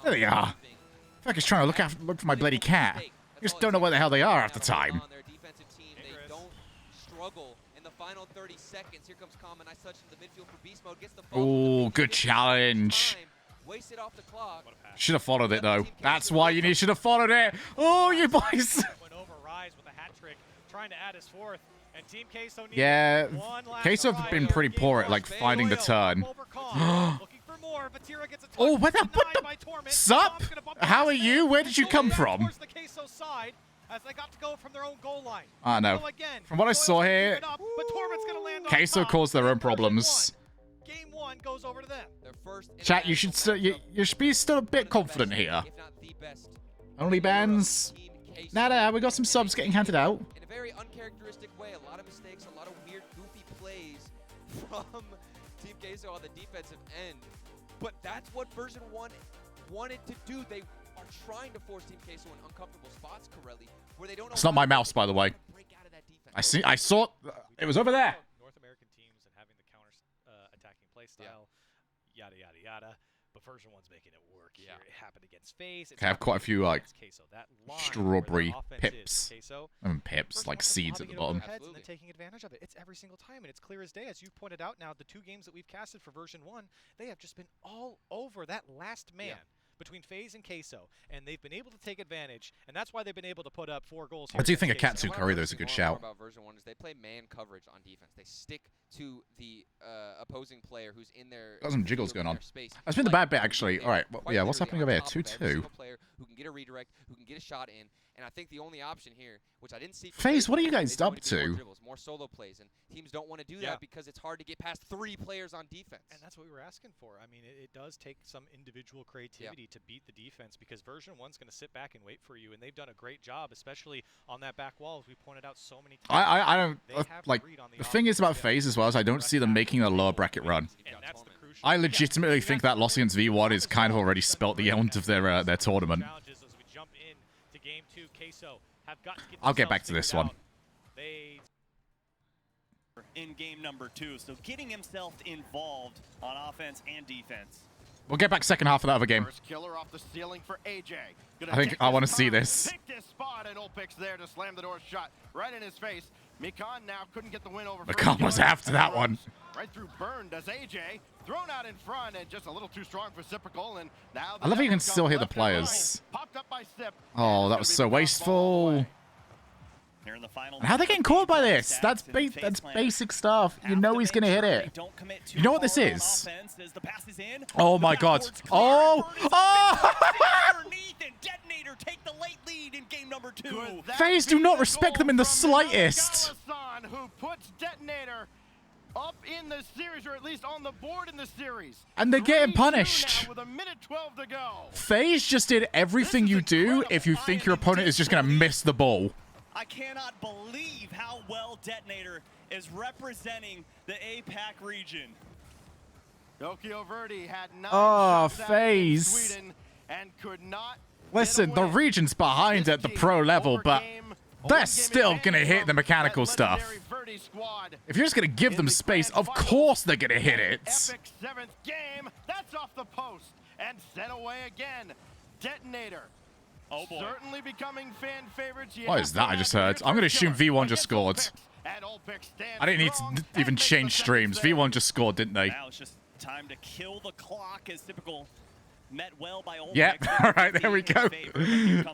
There they are. I feel like he's trying to look for my bloody cat. I just don't know where the hell they are half the time. Their defensive team, they don't struggle in the final 30 seconds. Here comes Calm, and nice touch in the midfield for Beast Mode. Gets the Oh, good challenge. Wasted off the clock. Should have followed it though. That's why you should have followed it. Oh, you boys. Went over Rise with a hat trick, trying to add his 4th. And Team Queso needs Yeah, one last Queso have been pretty poor at like finding the turn. Looking for more. Vatira gets a touch. Oh, what the? Sup? How are you? Where did you come from? Towards the Queso side as they got to go from their own goal line. I know. From what I saw here, Queso caused their own problems. Game 1 goes over to them. Chat, you should be still a bit confident here. Only bands. Nada, we got some subs getting handed out. In a very uncharacteristic way, a lot of mistakes, a lot of weird, goofy plays from Team Queso on the defensive end. But that's what version 1 wanted to do. They are trying to force Team Queso in uncomfortable spots, Corelli, where they don't know. It's not my mouse, by the way. I saw it was over there. North American teams and having the counter attacking play style, yada yada yada. But version 1's making it work here. It happened against FaZe. I have quite a few like strawberry pips. I mean pips, like seeds at the bottom. And then taking advantage of it. It's every single time, and it's clear as day. As you've pointed out now, the 2 games that we've casted for version 1, they have just been all over that last man. Between FaZe and Queso, and they've been able to take advantage, and that's why they've been able to put up 4 goals here. I do think a Katsu Curry though is a good shout. About version 1 is they play man coverage on defense. They stick to the opposing player who's in their Got some jiggles going on. That's been the bad bit actually. All right, well, yeah, what's happening over here? 2-2. Player who can get a redirect, who can get a shot in, and I think the only option here, which I didn't see. FaZe, what are you guys up to? More solo plays, and teams don't want to do that because it's hard to get past 3 players on defense. And that's what we were asking for. I mean, it does take some individual creativity to beat the defense because version 1's going to sit back and wait for you, and they've done a great job, especially on that back wall, as we pointed out so many times. I don't like the thing is about FaZe as well is I don't see them making a lower bracket run. I legitimately think that loss against V1 is kind of already spelt the end of their tournament. I'll get back to this one. In game number 2, so getting himself involved on offense and defense. We'll get back second half of that other game. First killer off the ceiling for AJ. I think I want to see this. Take this spot, and Olpic's there to slam the door shut right in his face. Mikan now couldn't get the win over. Mikan was after that one. Right through burn does AJ. Thrown out in front and just a little too strong for Sipical, and now I love how you can still hear the players. Popped up by Sip. Oh, that was so wasteful. Here in the final. How are they getting caught by this? That's basic stuff. You know he's gonna hit it. You know what this is? Oh my god. Oh! Oh! Take the late lead in game number 2. FaZe do not respect them in the slightest. Who puts Detonator up in the series, or at least on the board in the series. And they're getting punished. With a minute 12 to go. FaZe just did everything you do if you think your opponent is just gonna miss the ball. I cannot believe how well Detonator is representing the APAC region. Tokyo Verde had 9 Oh, shots FaZe. in Sweden and could not. Listen, the region's behind at the pro level, but they're still gonna hit the mechanical stuff. If you're just gonna give them space, of course they're gonna hit it. Epic 7th game. That's off the post and set away again. Detonator. Oh boy. Certainly becoming fan favorites. What is that I just heard? I'm gonna assume V1 just scored. I didn't need to even change streams. V1 just scored, didn't they? Now it's just time to kill the clock as typical. Met well by Olpex. Yep. All right, there we go.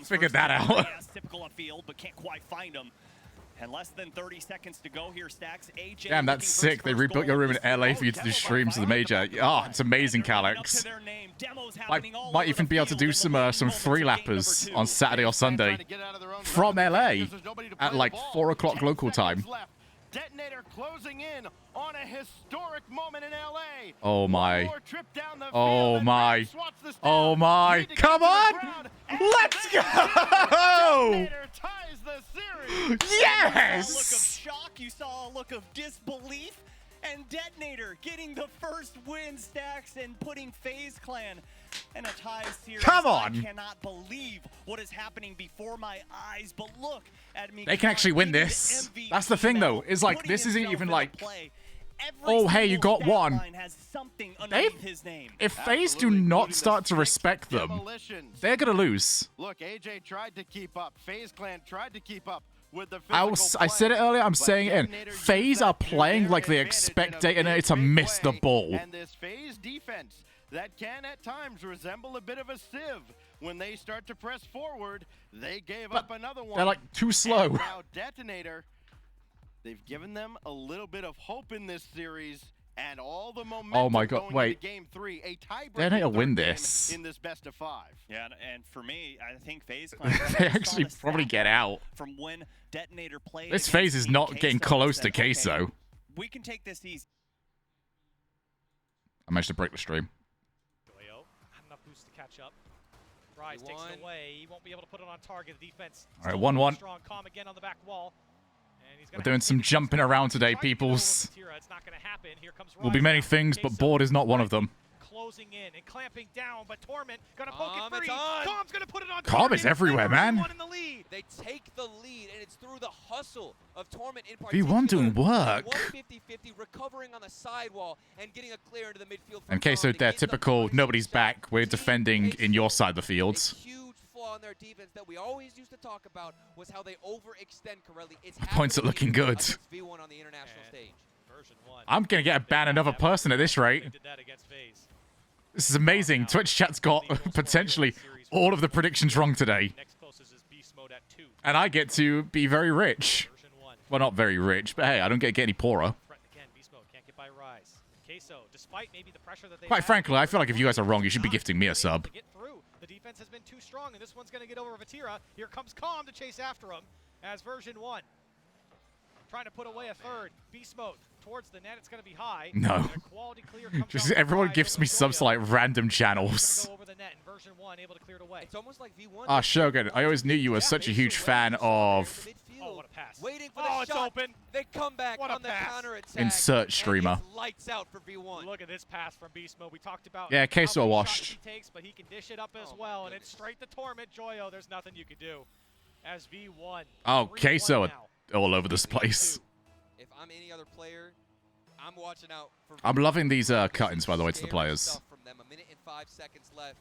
Figured that out. Yes, typical of field, but can't quite find him. And less than 30 seconds to go here, Stacks. AJ. Damn, that's sick. They rebuilt your room in LA for you to do streams of the major. Oh, it's amazing, Calyx. Might even be able to do some 3-lappers on Saturday or Sunday from LA at like 4 o'clock local time. Detonator closing in on a historic moment in LA. Oh my. Oh my. Oh my. Come on. Let's go. Ties the series. Yes. You saw a look of shock. You saw a look of disbelief. And Detonator getting the first win, Stacks, and putting FaZe Clan in a tie series. Come on. I cannot believe what is happening before my eyes, but look at me. They can actually win this. That's the thing, though. Is like, this isn't even like, oh, hey, you got one. If FaZe do not start to respect them, they're going to lose. Look, AJ tried to keep up. FaZe Clan tried to keep up. I said it earlier, I'm saying it again. FaZe are playing like they expect Detonator to miss the ball. And this FaZe defense that can at times resemble a bit of a sieve. When they start to press forward, they gave up another one. They're like too slow. And now Detonator, they've given them a little bit of hope in this series. And all the momentum oh my god, going wait. into game 3, a tiebreaker Detonator win this. In this best of 5. Yeah, and for me, I think FaZe Clan they actually probably get out. From when Detonator played. This FaZe is not getting close to Queso. We can take this easy. I managed to break the stream. Had enough boost to catch up. Rise takes it away. He won't be able to put it on target. The defense. All right, 1-1. Strong calm again on the back wall. We're doing some jumping around today, peoples. Will be many things, but board is not one of them. Closing in and clamping down, but Torment gonna poke it free. Calm's gonna put it on. Calm is everywhere, man. They take the lead, and it's through the hustle of Torment in particular. V1 doing work. 150-50, recovering on the sidewall and getting a clear into the midfield. And Queso, they're typical. Nobody's back. We're defending in your side of the fields. On their defense that we always used to talk about was how they overextend Corelli. It's points are looking good. V1 on the international stage. I'm gonna get a ban another person at this rate. This is amazing. Twitch chat's got potentially all of the predictions wrong today. And I get to be very rich. Well, not very rich, but hey, I don't get any poorer. Quite frankly, I feel like if you guys are wrong, you should be gifting me a sub. The defense has been too strong, and this one's going to get over Vatira. Here comes Calm to chase after him as version 1. Trying to put away a third. Beast mode towards the net. It's going to be high. No. Just everyone gives me subs to like random channels. Over the net, and version 1 able to clear it away. It's almost like V1. Ah, Shogun, I always knew you were such a huge fan of... Oh, what a pass. Waiting for the it's shot. open. They come back on the counter attack. Insert streamer. Lights out for V1. Look at this pass from Beast Mode. We talked about yeah, Queso washed. He takes, but he can dish it up as well, and it's straight to Torment. Joyo, there's nothing you can do. As V1. Oh, Queso all over this place. If I'm any other player, I'm watching out for I'm loving these cut-ins, by the way, to the players. From them. A minute and 5 seconds left.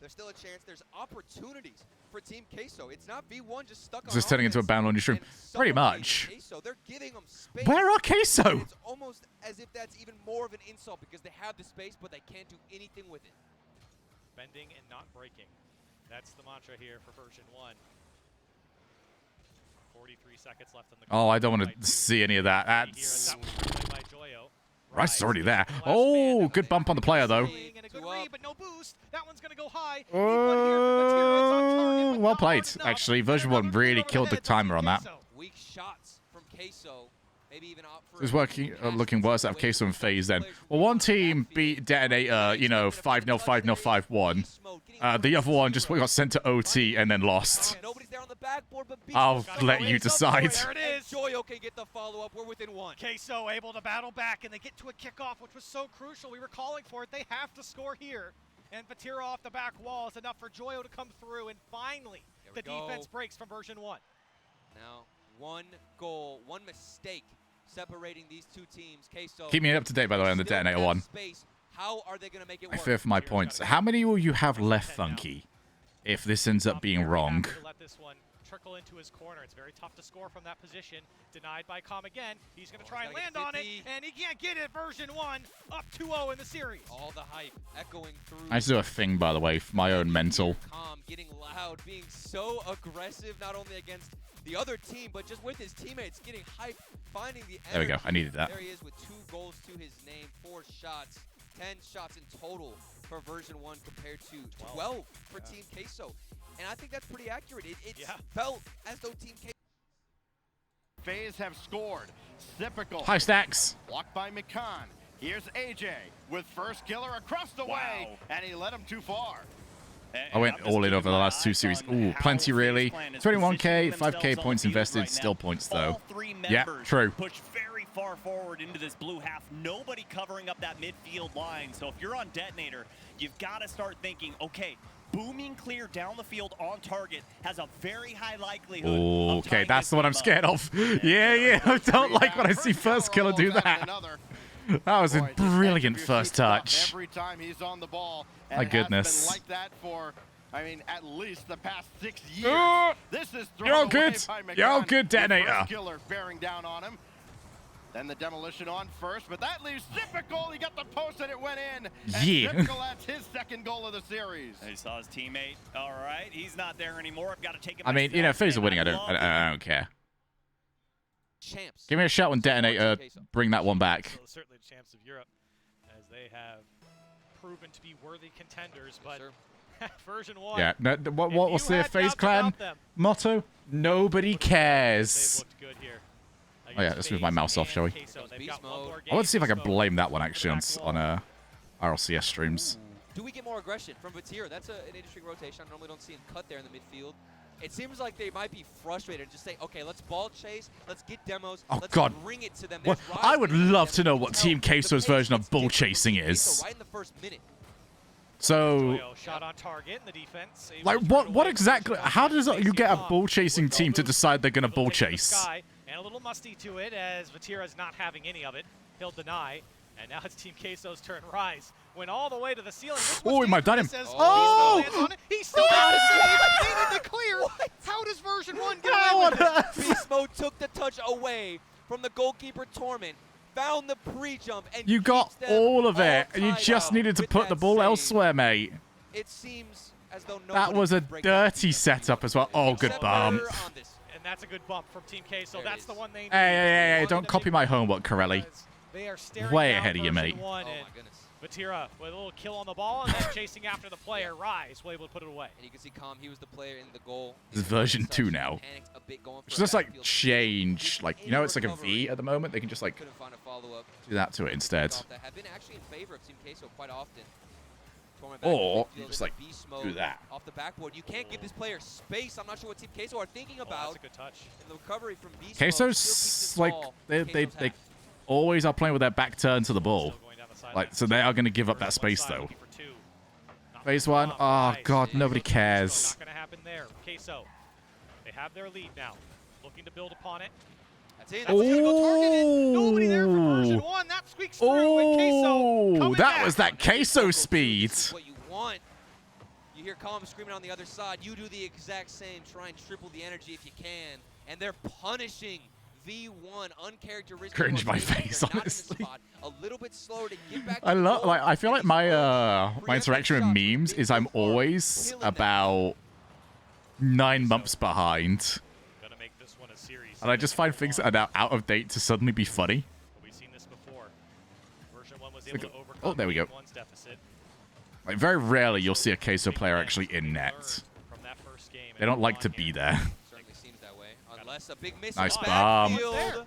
There's still a chance. There's opportunities for Team Queso. It's not V1 just stuck on. Is this turning into a ban on your stream? Pretty much. Queso, they're giving them space. Where are Queso? It's almost as if that's even more of an insult because they have the space, but they can't do anything with it. Bending and not breaking. That's the mantra here for version 1. 43 seconds left on the Oh, I don't want to see any of that. That's... Rice is already there. Oh, good bump on the player, though. And a good read, but no boost. That one's going to go high. Well played, actually. Version 1 really killed the timer on that. Weak shots from Queso. Maybe even out for It was working, looking worse out of Queso and FaZe then. Well, one team beat Detonator, you know, 5-0, 5-0, 5-1. The other one just got sent to OT and then lost. I'll let you decide. There it is. Joyo can get the follow-up. We're within one. Queso able to battle back, and they get to a kickoff, which was so crucial. We were calling for it. They have to score here. And Vatira off the back wall is enough for Joyo to come through, and finally, the defense breaks from version 1. Now, one goal, one mistake separating these two teams. Queso. Keep me up to date, by the way, on the Detonator one. How are they going to make it I work? fear for my points. How many will you have left, Funky, if this ends up being wrong? Let this one trickle into his corner. It's very tough to score from that position. Denied by Com again. He's going to try and land on it, and he can't get it. Version 1 up 2-0 in the series. All the hype echoing through. I just do a thing, by the way, for my own mental. Com getting loud, being so aggressive, not only against the other team, but just with his teammates, getting hype, finding the energy. There we go. I needed that. There he is with 2 goals to his name, 4 shots, 10 shots in total for version 1 compared to 12 for Team Queso. And I think that's pretty accurate. It felt as though Team Queso. FaZe have scored. Typical. Hi, Stacks. Blocked by McCann. Here's AJ with first killer across the way, and he led him too far. I went all in over the last 2 series. Ooh, plenty really. 21k, 5k points invested, still points though. Yeah, true. Push very far forward into this blue half. Nobody covering up that midfield line. So if you're on Detonator, you've got to start thinking, okay, booming clear down the field on target has a very high likelihood. Ooh, okay, that's the one I'm scared of. Yeah, I don't like when I see first killer do that. That was a brilliant first touch. Every time he's on the ball. My goodness. Been like that for, I mean, at least the past 6 years. This is thrown You're away good. by McCann. You're good, Detonator. First killer bearing down on him. Then the demolition on first, but that leaves Typical. He got the post and it went in. Yeah. And Typical, that's his second goal of the series. He saw his teammate. All right, he's not there anymore. I've got to take him. I mean, you know, FaZe are winning. I don't care. Champs. Give me a shout when Detonator bring that one back. So certainly the champs of Europe, as they have proven to be worthy contenders, but version 1. Yeah, no, what's their FaZe Clan motto? Nobody cares. Good here. Oh yeah, let's move my mouse off, shall we? I want to see if I can blame that one actually on RLCS streams. Do we get more aggression from Vatira? That's an interesting rotation. I normally don't see him cut there in the midfield. It seems like they might be frustrated and just say, okay, let's ball chase, let's get demos, let's bring it to them. What? I would love to know what Team Queso's version of bull chasing is. Right in the first minute. So, shot on target in the defense. like, what exactly? How does you get a bull chasing team to decide they're gonna bull chase? And a little musty to it as Vatira's not having any of it. He'll deny. And now it's Team Queso's turn. Rise went all the way to the ceiling. Oh, he might have done him. Oh! He still got the save. They need to clear. How does version 1 get away with it? Beast Mode took the touch away from the goalkeeper Torment. Found the pre-jump and You got all of it. You just needed to put the ball elsewhere, mate. It seems as though that was a dirty setup as well. Oh, good bump. And that's a good bump from Team Queso. That's the one they need. Hey, don't copy my homework, Corelli. They are staring way down ahead of you, mate. Oh my goodness. Vatira with a little kill on the ball and then chasing after the player. Rise was able to put it away. And you can see Com, he was the player in the goal. This is version 2 now. Should just like change, like, you know, it's like a V at the moment. They can just like do that to it instead. That have been actually in favor of Team Queso quite often. Or just like do that. Off the backboard. You can't give this player space. I'm not sure what Team Queso are thinking about. That's a good touch. In the recovery from Beast Queso's like they always are playing with their back turn to the ball. Like, so they are going to give up that space though. Phase 1. Oh god, nobody cares. Not going to happen there. Queso, they have their lead now. Looking to build upon it. That's it. Nobody there for version 1. That squeaks through. And Queso that was that Queso speed. What you want. You hear Com screaming on the other side. You do the exact same. Try and triple the energy if you can. And they're punishing V1 uncharacteristic. Cringe my face, honestly. A little bit slower to get back. I love, like, I feel like my my interaction with memes is I'm always about 9 months behind. Gonna make this one a series. And I just find things that are now out of date to suddenly be funny. We've seen this before. Version 1 was able to overcome Oh, there we go. Game 1's deficit. Like, very rarely you'll see a Queso player actually in net. From that first game. They don't like to be there. Certainly seems that way. Unless a big miss Nice in the bomb. backfield.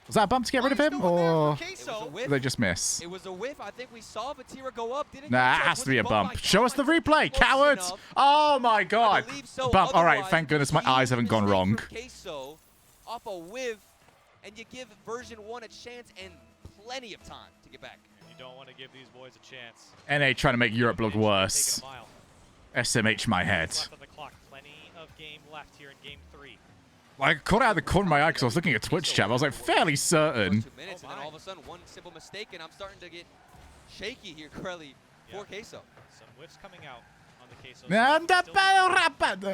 Was that a bump to get rid of him, or Queso. did they just miss? It was a whiff. I think we saw Vatira go up. Didn't Nah, it has to be a bump. Show us the replay, cowards! Oh my god! so. Bump. All right, Otherwise, thank goodness my eyes haven't gone wrong. Queso off a whiff, and you give version 1 a chance and plenty of time to get back. You don't want to give these boys a chance. NA trying to make Europe look worse. SMH my head. Left on the clock. Plenty of game left here in game 3. I caught out of the corner of my eye because I was looking at Twitch chat. I was like fairly certain. 2 minutes, and then all of a sudden, one simple mistake, and I'm starting to get shaky here, Corelli, for Queso. Some whiffs coming out on the Queso.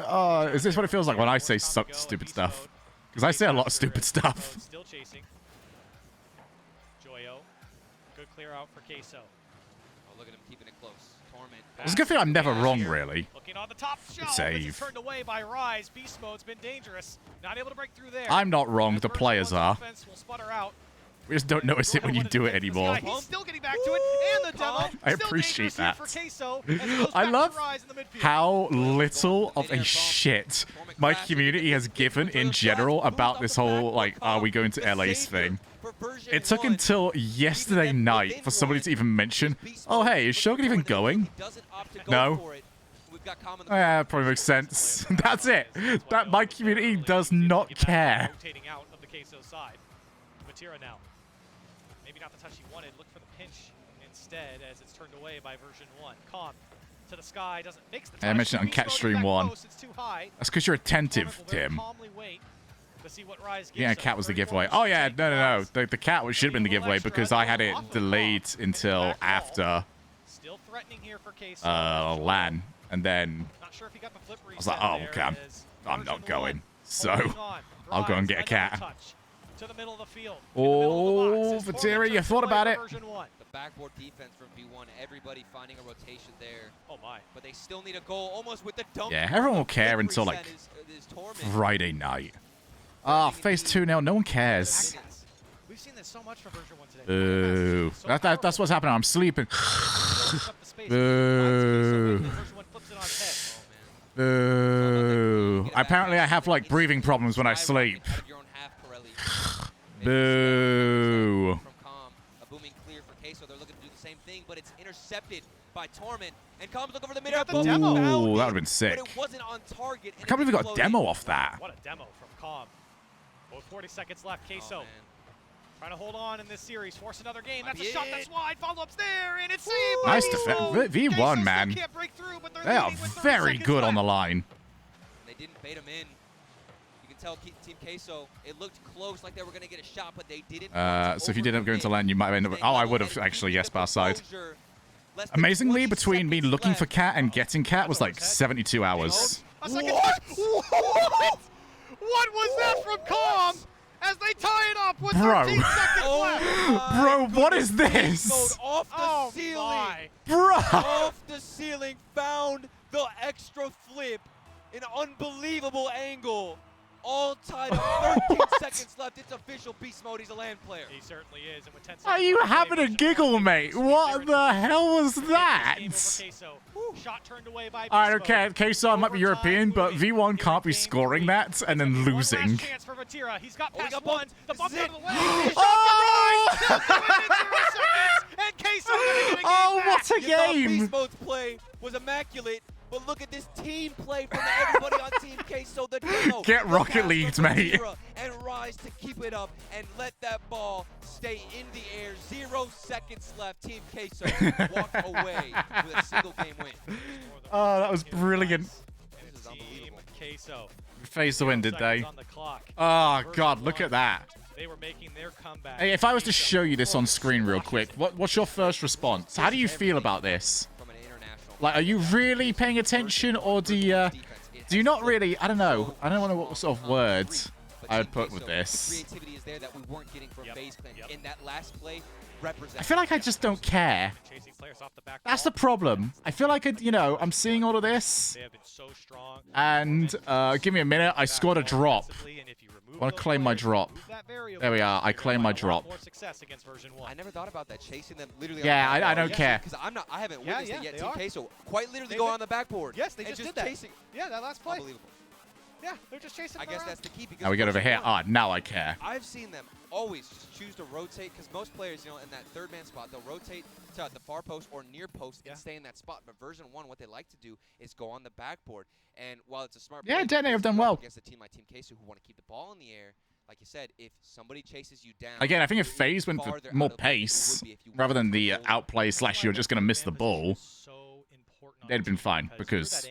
Oh, is this what it feels like when I say stupid stuff? Because I say a lot of stupid stuff. Still chasing. Joyo. Good clear out for Queso. Oh, look at him keeping it close. Torment. It's a good thing I'm never wrong, really. Looking on the top shelf. Save. Turned away by Rise. Beast mode's been dangerous. Not able to break through there. I'm not wrong. The players are. Will sputter out. We just don't notice it when you do it anymore. He's still getting back to it, and the demo. I appreciate that. For Queso, as it goes I back love to Rise in the midfield. how little of a shit my community has given in general about this whole, like, are we going to LA's thing. It took until yesterday night for somebody to even mention, oh, hey, is Shogun even going? No. Yeah, probably makes sense. That's it. That my community does not care. Rotating out of the Queso side. Vatira now. Maybe not the touch he wanted. Look for the pinch instead as it's turned away by version 1. Calm to the sky. Doesn't mix the touch. I mentioned it on Cat Stream 1. It's too high. That's because you're attentive, Tim. Calmly wait to see what Rise gives Yeah, Cat was the giveaway. Oh, yeah, no. The Cat should have been the giveaway because I had it delayed until after Still threatening here for Queso. LAN. And then Not sure if he got the flip I was like, oh, okay, I'm not going. So I'll go and get a cat. To the middle of the field. Oh, Vatira, you thought about it. The backboard defense from V1, everybody finding a rotation there. Oh my. But they still need a goal almost with the dump. Yeah, everyone will care until like Friday night. Ah, phase 2 now. No one cares. We've seen this so much from version 1 today. Boo. That's what's happening. I'm sleeping. Boo. Boo. Apparently I have like breathing problems when I sleep. Boo. A booming clear for Queso. They're looking to do the same thing, but it's intercepted by Torment. And Combs look over the middle. Ooh, that would have been sick. But it wasn't on target. I can't believe we got a demo off that. What a demo from Calm. With 40 seconds left, Queso trying to hold on in this series, force another game. That's a shot that's wide. Follow-up's there, and it's saved. Nice defense. V1, man. They are very good on the line. They didn't bait him in. You can tell Team Queso, it looked close, like they were going to get a shot, but they didn't. So if you didn't go into LAN, you might end up. Oh, I would have actually, yes, bar side. Amazingly, between me looking for Cat and getting Cat was like 72 hours. What? What was that from Calm? As they tie it up with 13 seconds left. Bro, what is this? Off the ceiling. Bro. Off the ceiling, found the extra flip. An unbelievable angle. All tied up. 13 seconds left. It's official. Beast mode. He's a LAN player. He certainly is. And with 10 seconds Are you having a giggle, mate? What the hell was that? Shot turned away by All right, okay, Queso, I might be European, but V1 can't be scoring that and then losing. Chance for Vatira. He's got past one. The bump out of the way. And Queso Oh, what a game! Beast mode's play was immaculate. But look at this team play from everybody on Team Queso. The demo. Get Rocket Leagued, mate. And Rise to keep it up and let that ball stay in the air. 0 seconds left. Team Queso walked away with a single game win. Oh, that was brilliant. This is unbelievable. Queso. Phased the win, did they? Oh, God, look at that. They were making their comeback. Hey, if I was to show you this on screen real quick, what's your first response? How do you feel about this? Like, are you really paying attention, or do you not really? I don't know. I don't know what sort of words I would put with this. Creativity is there that we weren't getting from FaZe Clan in that last play. I feel like I just don't care. That's the problem. I feel like, I'm seeing all of this. And give me a minute. I scored a drop. want to claim my drop. There we are. I claim my drop. More success against version 1. I never thought about that, chasing them literally. Yeah, on the I don't care. Because I haven't witnessed it yet. they Team are. Queso quite literally They go did- on the backboard. Yes, they and just did that. chasing. Yeah, that last play. Unbelievable. Yeah, they're just chasing. I guess that's the key. Because Now we get over here. Ah, now I care. I've seen them always just choose to rotate because most players, in that third man spot, they'll rotate to the far post or near post and stay in that spot. But version 1, what they like to do is go on the backboard. And while it's a smart play, Detonator have done well against a team like Team Queso who want to keep the ball in the air. Like you said, if somebody chases you down. Again, I think if FaZe went for more pace rather than the outplay / you're just going to miss the ball, they'd have been fine because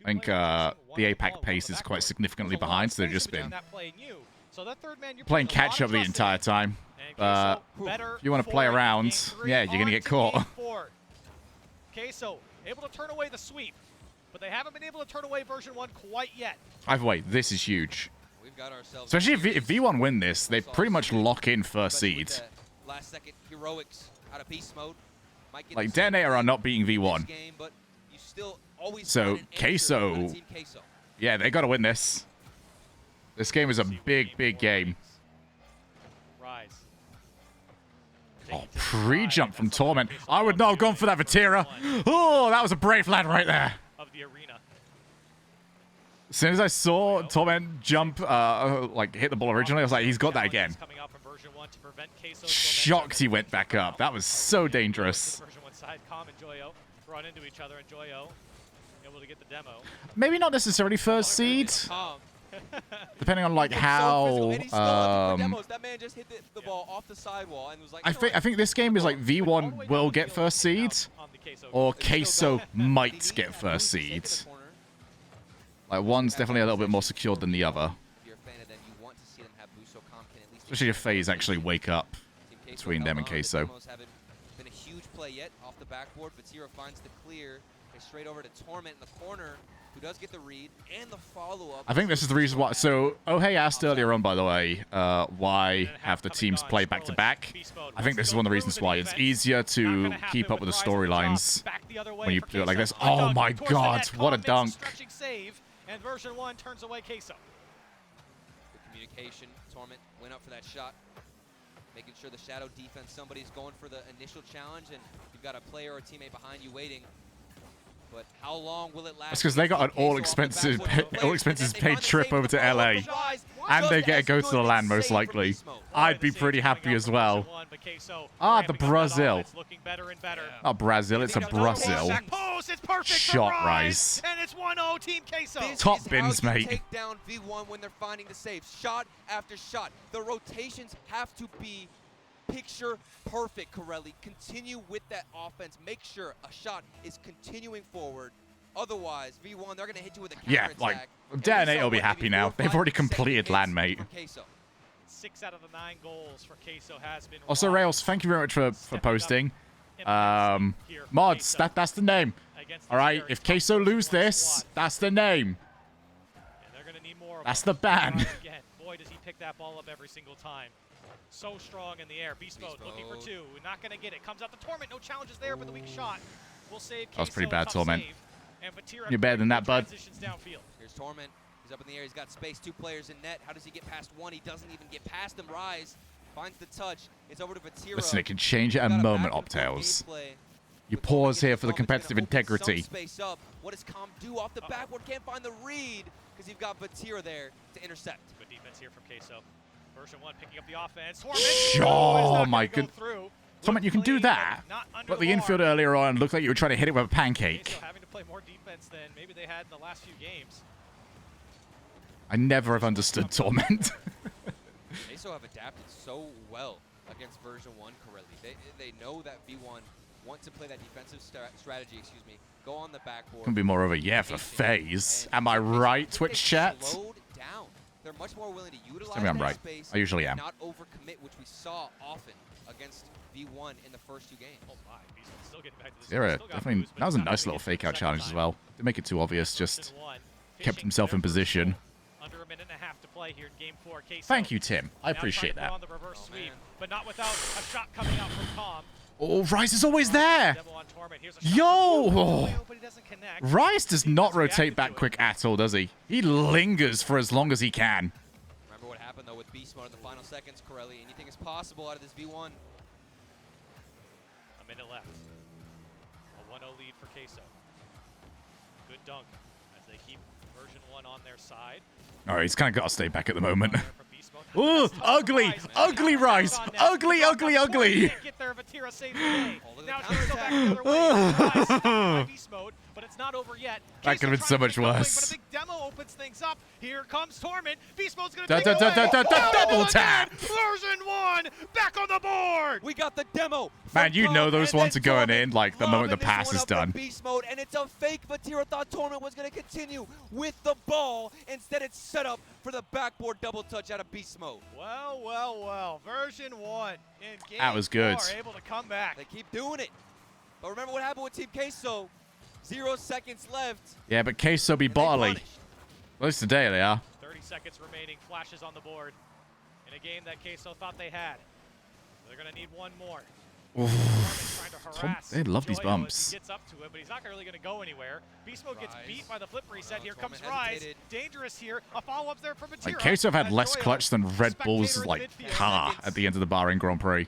I think the APAC pace is quite significantly behind, so they've just been playing catch up the entire time. If you want to play around, yeah, you're going to get caught. Queso able to turn away the sweep, but they haven't been able to turn away version 1 quite yet. Either way, this is huge. We've got ourselves Especially if V1 win this, they pretty much lock in first seed. Last second heroics out of beast mode. Like, Detonator are not beating V1. Game, but you still always So, Queso, yeah, they got to win this. This game is a big, big game. Rise. Oh, pre-jump from Torment. I would not have gone for that Vatira. Oh, that was a brave lad right there. Of the arena. As soon as I saw Torment jump, hit the ball originally, I was like, he's got that again. Shocked he went back up. That was so dangerous. Version 1 side, Calm and Joyo run into each other, and Joyo able to get the demo. Maybe not necessarily first seed. Depending on how. That man just hit the ball off the sidewall and was like. I think this game is like V1 will get first seed, or Queso might get first seed. Like one's definitely a little bit more secured than the other. Especially if FaZe actually wake up between them and Queso. Been a huge play yet off the backboard. Vatira finds the clear. Straight over to Torment in the corner, who does get the read and the follow-up. I think this is the reason why. So, Ohei asked earlier on, by the way, why have the teams play back-to-back? I think this is one of the reasons why. It's easier to keep up with the storylines when you do it like this. Oh my god, what a dunk. And version 1 turns away Queso. Good communication. Torment went up for that shot. Making sure the shadow defense, somebody's going for the initial challenge, and you've got a player or a teammate behind you waiting. But how long will it last? That's because they got an all expenses paid trip over to LA, and they get to go to the LAN most likely. I'd be pretty happy as well. Ah, the Brazil. Not Brazil, it's a Brazil. Shot Rise. And it's 1-0 Team Queso. Top bins, mate. Take down V1 when they're finding the saves, shot after shot. The rotations have to be picture perfect, Corelli. Continue with that offense. Make sure a shot is continuing forward. Otherwise, V1, they're going to hit you with a counterattack. Yeah, like, Detonator will be happy now. They've already completed LAN, mate. 6 out of the 9 goals for Queso has been. Also, Rails, thank you very much for posting. Mods, that's the name. All right, if Queso lose this, that's the name. That's the ban. Again, boy, does he pick that ball up every single time. So strong in the air. Beast mode looking for 2. Not going to get it. Comes out the Torment. No challenges there, but the weak shot will save Queso. That was pretty bad, Torment. Vatira You're better than that, bud. Here's Torment. He's up in the air. He's got space. 2 players in net. How does he get past 1? He doesn't even get past them. Rise finds the touch. It's over to Vatira. Listen, it can change at a moment, Optails. You pause here for the competitive integrity. Space up. What does Calm do off the backboard? Can't find the read because you've got Vatira there to intercept. Good defense here from Queso. Version 1 picking up the offense. Oh my god. Torment, you can do that. But the infield earlier on looked like you were trying to hit it with a pancake. Queso having to play more defense than maybe they had in the last few games. I never have understood Torment. Queso have adapted so well against version 1 Corelli. They know that V1 want to play that defensive strategy, go on the backboard. Can be more of a yeah for FaZe. Am I right, Twitch chat? Slowed down. They're much more willing to utilize I'm right. space. I usually am. Not overcommit, which we saw often against V1 in the first 2 games. Oh my, still getting back to this. Yeah, definitely. That was a nice little fake out challenge as well. Didn't make it too obvious. Just kept himself in position. Under a minute and a half to play here in Game 4. Queso Thank you, Tim. I appreciate that. On the reverse sweep, but not without a shot coming out from Calm. Oh, Rice is always there. Yo! Rice does not rotate back quick at all, does he? He lingers for as long as he can. Remember what happened though with Beast Mode in the final seconds. Corelli, anything is possible out of this V1. A minute left. A 1-0 lead for Queso. Good dunk as they keep version 1 on their side. All right, he's kind of got to stay back at the moment. Ooh, ugly, ugly Rise, ugly. Get there, Vatira saves the day. Now she's go back the other way. Rise, beast mode, but it's not over yet. That could have been so much worse. But a big demo opens things up. Here comes Torment. Beast Mode's gonna take it away. Double tap. Version 1 back on the board. We got the demo. Man, you know those ones are going in like the moment the pass is done. Beast Mode, and it's a fake. Vatira thought Torment was going to continue with the ball. Instead, it's set up for the backboard double touch out of Beast Mode. Well. Version 1 in game That was good. 4 able to come back. They keep doing it. But remember what happened with Team Queso. 0 seconds left. Yeah, but Queso be bodily. At least today they are. 30 seconds remaining. Flashes on the board in a game that Queso thought they had. They're going to need one more. They love these bumps. He gets up to it, but he's not really going to go anywhere. Beast Mode gets beat by the flip reset. Here comes Rise. Dangerous here. A follow-up there from Vatira. Like, Queso have had less clutch than Red Bull's like car at the end of the Bahrain Grand Prix.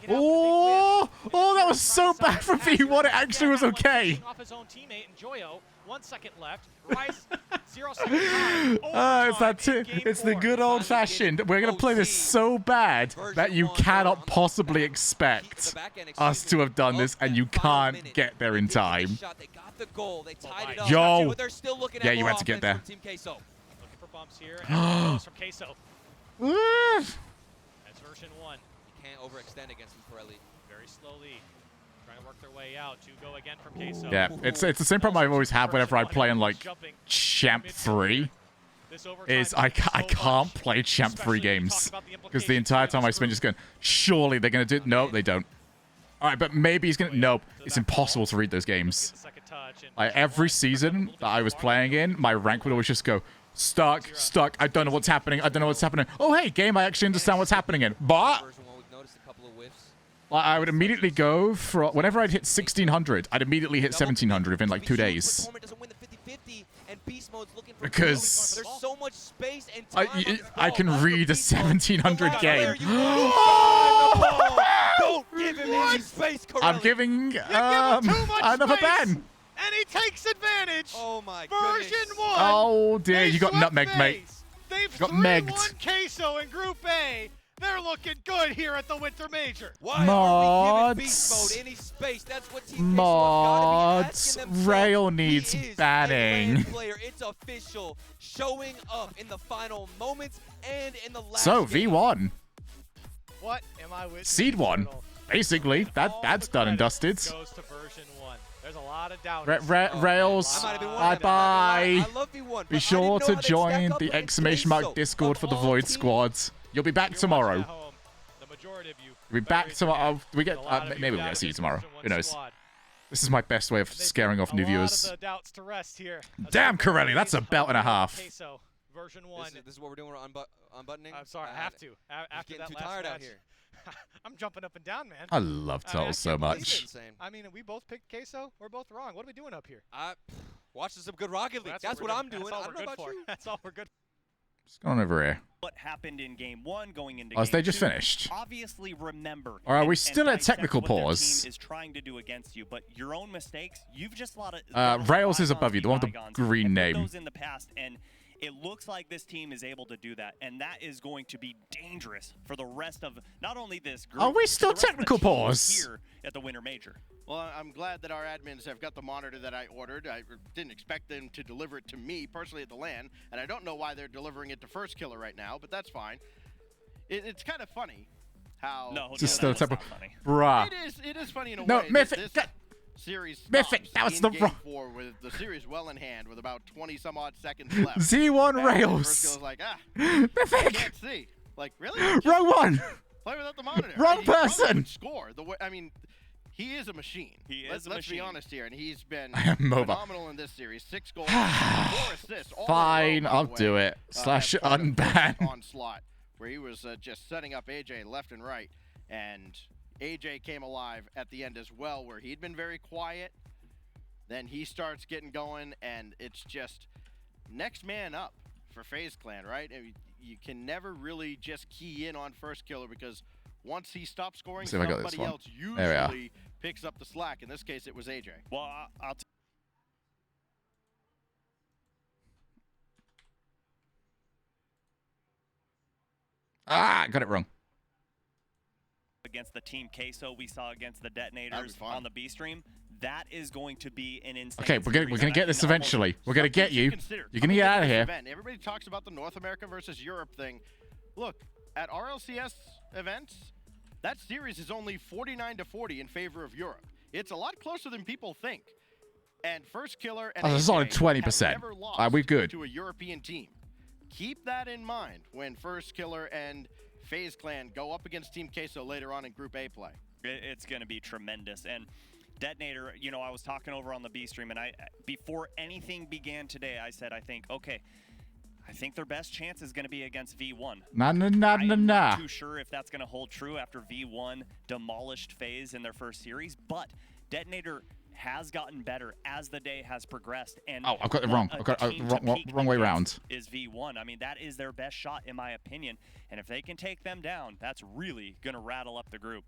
Oh, that was so bad for V1. It actually was okay. Off his own teammate and Joyo. 1 second left. Rise 0 seconds behind. It's the good old-fashioned. We're gonna play this so bad that you cannot possibly expect us to have done this, and you can't get there in time. Yo, yeah, you had to get there. Looking for bumps here, and goes from Queso. That's version 1. You can't overextend against him, Corelli. Very slowly. Trying to work their way out. 2 go again from Queso. Yeah, it's the same problem I've always had whenever I play in like Champ 3. Is I can't play Champ 3 games because the entire time I spend just going, surely they're gonna do it. No, they don't. All right, but maybe he's gonna. Nope, it's impossible to read those games. Like every season that I was playing in, my rank would always just go stuck. I don't know what's happening. Oh hey, game, I actually understand what's happening in. But I would immediately go for whenever I'd hit 1600, I'd immediately hit 1700 within like 2 days. Because there's so much space and I can read a 1700 game. Don't give him any space, Corelli. I'm giving another ban. And he takes advantage. Oh my Version 1. Oh dear, you got nutmegged, mate. They've got 3-1 Queso in Group A. They're looking good here at the Winter Major. Why are we giving Beast Mode any space? That's what Team Mods. Rail needs banning. It's official, showing up in the final moments and in the last So game. V1. What am I with? Seed 1. Basically, that's done and dusted. Goes to version 1. There's a lot of doubt. Rails, bye-bye. I love V1. Be sure to join the ! Discord for the Void Squads. You'll be back tomorrow. The majority of you. We'll be back tomorrow. We get maybe we'll get to see you tomorrow. Who knows? This is my best way of scaring off new viewers. Damn, Corelli, that's a belt and a half. Version 1. This is what we're doing. We're unbuttoning. I'm sorry, I have to. After getting that too last tired match, out here. I'm jumping up and down, man. I love Turtles so much. I mean, we both picked Queso. We're both wrong. What are we doing up here? Watching some good Rocket League. That's what I'm doing. I don't know about you. That's all we're good for. What's going on over here? What happened in game 1 going into Oh, game they just 2, finished. Obviously remember. Or are we and still at dissect technical what their pause? team is trying to do against you, but your own mistakes, you've just Rails is above you, the one with the green name. Those in the past, and it looks like this team is able to do that, and that is going to be dangerous for the rest of not only this group. Are we still but the rest of the technical team pause? here at the Winter Major? Well, I'm glad that our admins have got the monitor that I ordered. I didn't expect them to deliver it to me personally at the LAN, and I don't know why they're delivering it to First Killer right now, but that's fine. It's kind of funny how... Just still technical. Bruh. It is funny in a way. No, Mythic. This series Mythic, that was the game wrong... 4 with the series well in hand with about 20-some-odd seconds left. Z1 and Rails. First Killer's like, Mythic. I can't see. Like, really? Wrong one. Play without the monitor. Wrong He probably person. would score. I mean, he is a machine. Let's be honest here, and he's been phenomenal in this series. 6 goals, 4 assists. All Fine, I'll do it. Slash unban. Onslaught, where he was just setting up AJ left and right, and AJ came alive at the end as well, where he'd been very quiet. Then he starts getting going, and it's just next man up for FaZe Clan, right? I mean, you can never really just key in on first killer because once he stops scoring, See if I got this somebody one. else There we are. usually picks up the slack. In this case, it was AJ. Well, I'll Got it wrong. against the Team Queso we saw against the Detonators on the B stream, that is going to be an insane. Okay, we're gonna get this eventually. We're gonna get you. You're gonna get out of here. Event. Everybody talks about the North America versus Europe thing. Look, at RLCS events, that series is only 49-40 in favor of Europe. It's a lot closer than people think. And First Killer and That's a solid AJ 20%. have never lost We're good. to a European team. Keep that in mind when First Killer and FaZe Clan go up against Team Queso later on in Group A play. It's going to be tremendous. And Detonator, you know, I was talking over on the B stream, and before anything began today, I said, I think their best chance is going to be against V1. I'm not too sure if that's going to hold true after V1 demolished FaZe in their first series, but Detonator has gotten better as the day has progressed. And Oh, I've got it wrong. I've got it wrong way round. Is V1. I mean, that is their best shot, in my opinion. And if they can take them down, that's really going to rattle up the group.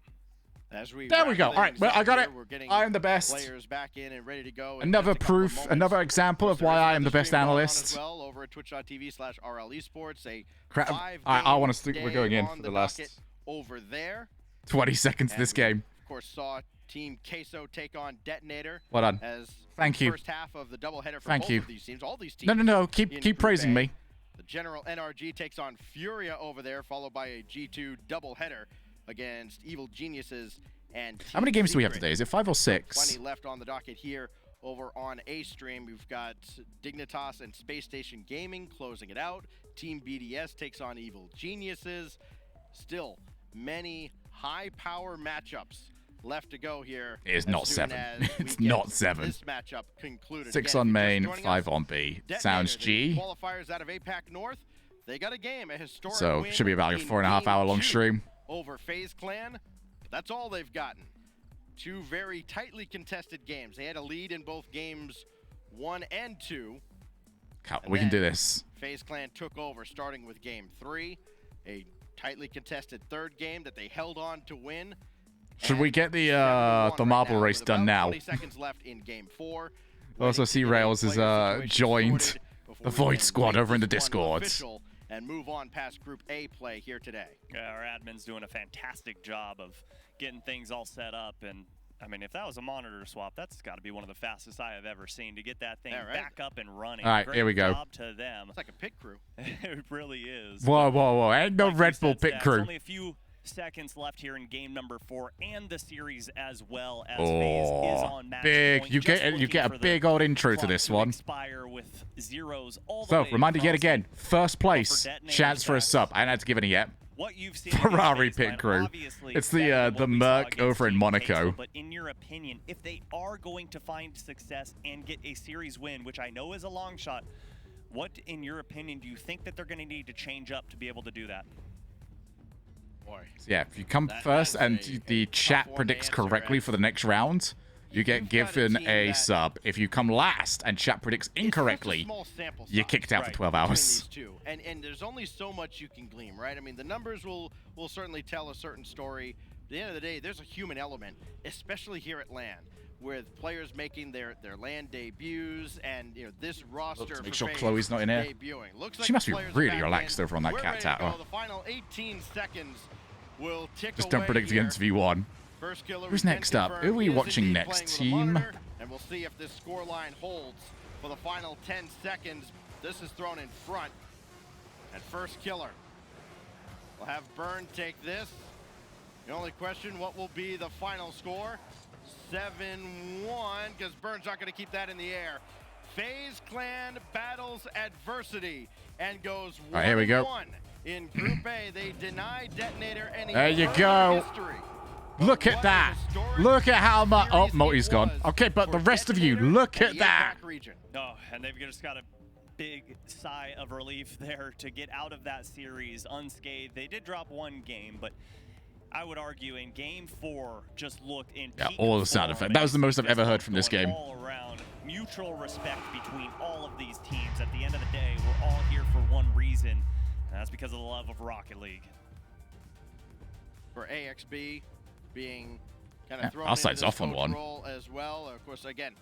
As we There we go. All right, well, I got it. I am the best. Players back in and ready to go. Another proof, another example of why I am the best analyst. As well over at twitch.tv/RL Esports. Crap. I want to think we're going in for the last over there. 20 seconds of this game. Of course, saw Team Queso take on Detonator. Well done. As Thank you. First half of the doubleheader for Thank both you. of these teams. All these teams. No. Keep praising me. The General NRG takes on Furia over there, followed by a G2 doubleheader against Evil Geniuses and How many Team games do we have Secret. today? Is it 5 or 6? Plenty left on the docket here over on A stream. We've got Dignitas and Space Station Gaming closing it out. Team BDS takes on Evil Geniuses. Still many high power matchups left to go here. It is as not soon 7. as we It's get not 7. This matchup concluded. 6 Again, on if you're main, just joining 5 us, on B. Detonator, Sounds the G. Qualifiers out of APAC North. They got a game, a historic So win should be about a in 4.5 hour long Game 2 stream. over FaZe Clan. That's all they've gotten. 2 very tightly contested games. They had a lead in both games 1 and 2. We can do this. FaZe Clan took over starting with game 3. A tightly contested third game that they held on to win. Should we get the marble race done now? 20 seconds left in game 4. Also, see Rails is joined the Void Squad over in the Discord. And move on past Group A play here today. Our admin's doing a fantastic job of getting things all set up. And, I mean, if that was a monitor swap, that's got to be one of the fastest I have ever seen to get that thing back up and running. All right, Great here we go. job to them. It's like a pit crew. It really is. Whoa. Ain't no Red Bull pit Stats, crew. Only a few seconds left here in game number 4 and the series as well as FaZe is on match big. point. You Just get looking a for the big old intro to clock this one. expire with zeros all the So, way reminder yet across again, first place, Detonator chance for a stats. sub. I haven't had to give any yet. What you've seen Ferrari against FaZe pit Clan, crew. obviously It's better than the what we saw Merc against over in Team Monaco. Queso, but in your opinion, if they are going to find success and get a series win, which I know is a long shot, what, in your opinion, do you think that they're going to need to change up to be able to do that? Boy. Yeah, if you come first and the chat predicts correctly for the next round, you get given a sub. If you come last and chat predicts incorrectly, you're kicked out for 12 hours. And there's only so much you can glean, right? I mean, the numbers will certainly tell a certain story. At the end of the day, there's a human element, especially here at LAN, with players making their LAN debuts, and this roster. To make sure Chloe's not in here. Looks She must be players really back relaxed in. over on that We're cat ready to tower. go. The final 18 seconds will tick Just don't away predict here. against V1. First killer Who's we can next up? confirm Who are we is watching indeed next, playing with a team? monitor, and we'll see if this scoreline holds for the final 10 seconds. This is thrown in front. And first killer. We'll have Burn take this. The only question, what will be the final score? 7-1, because Burn's not going to keep that in the air. FaZe Clan battles adversity and goes 1-1. All right, here we go. In Group A, they deny Detonator any There you further go. history. Look at that. Look at how much. Oh, Multi's gone. Okay, but the rest of you, look at that. Oh, and they've just got a big sigh of relief there to get out of that series unscathed. They did drop one game, but I would argue in game 4 just looked in Yeah, peak all the sound effects. That was the most I've ever heard from this game. all around. Mutual respect between all of these teams. At the end of the day, we're all here for one reason. That's because of the love of Rocket League. For AXB being kind Yeah, of thrown Outside's into this off on coach one. role as well. Of course, again,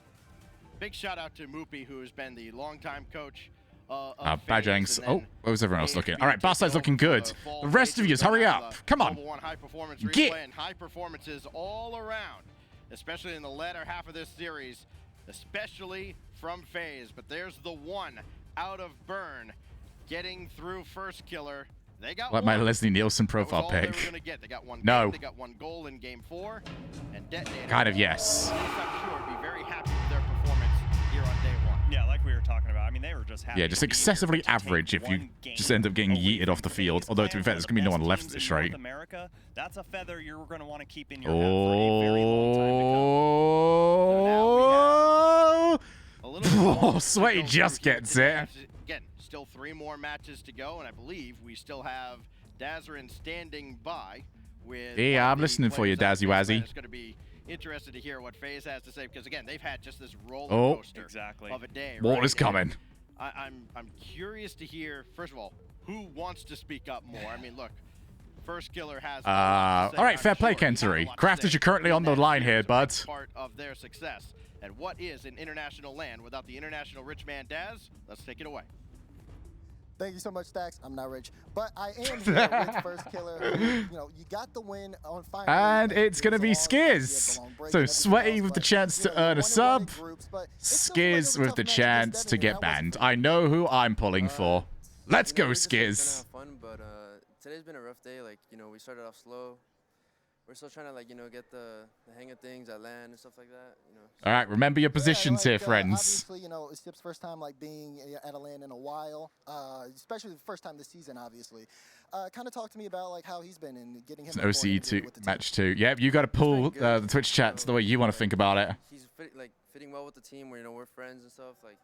big shout out to Moopy, who has been the longtime coach of Bajangs. FaZe, and Oh, then what was everyone else AXB looking? All right, taking Barside's over looking for good. fall The rest of majors. you, We're hurry gonna have up. the Come on. Global One high performance Get. replay and high performances all around, especially in the latter half of this series, especially from FaZe. But there's the one out of Burn getting through first killer. They got Like my one. Leslie Nielsen That was profile all they were pic. gonna get. They got one No. game, they got one goal in game 4, and Detonator. Kind of yes. I'm sure be very happy with their performance here on day 1. Yeah, like we were talking about. I mean, they were just happy. Yeah, just to be here excessively to take average if you one game just end up getting away yeeted off the field. Although, to be fair, there's going to be no one left at teams this in rate. North America. That's a feather you're going to want to keep in your hat for a very long time to come. Oh, Sweaty just gets it. Again, still 3 more matches to go, and I believe we still have Dazarin standing by with. Yeah, I'm listening for you, Dazzy Wazzy. It's going to be interested to hear what FaZe has to say, because again, they've had just this roller coaster of a day. Water's right? coming. I'm curious to hear, first of all, who wants to speak up more. I mean, look, First Killer has. All right, fair play, Kentary. Crafters, you're currently on the line here, bud. Part of their success. And what is an international land without the international rich man Daz? Let's take it away. Thank you so much, Stacks. I'm not rich, but I am here with First Killer. You know, you got the win on final. And it's going to be Skiz. So Sweaty with the chance to earn a sub. Skiz with the chance to get banned. I know who I'm pulling for. Let's go, Skiz. Fun, but today's been a rough day. Like, you know, we started off slow. We're still trying to, like, you know, get the hang of things at land and stuff like that. You know. All right, remember your positions here, friends. Obviously, you know, it's Sip's first time like being at a LAN in a while, especially the first time this season, obviously. Kind of talk to me about like how he's been and getting him. It's an OCE2 match 2. Yep, you got to pull the Twitch chat to the way you want to think about it. He's fitting well with the team. Where, you know, we're friends and stuff. Like,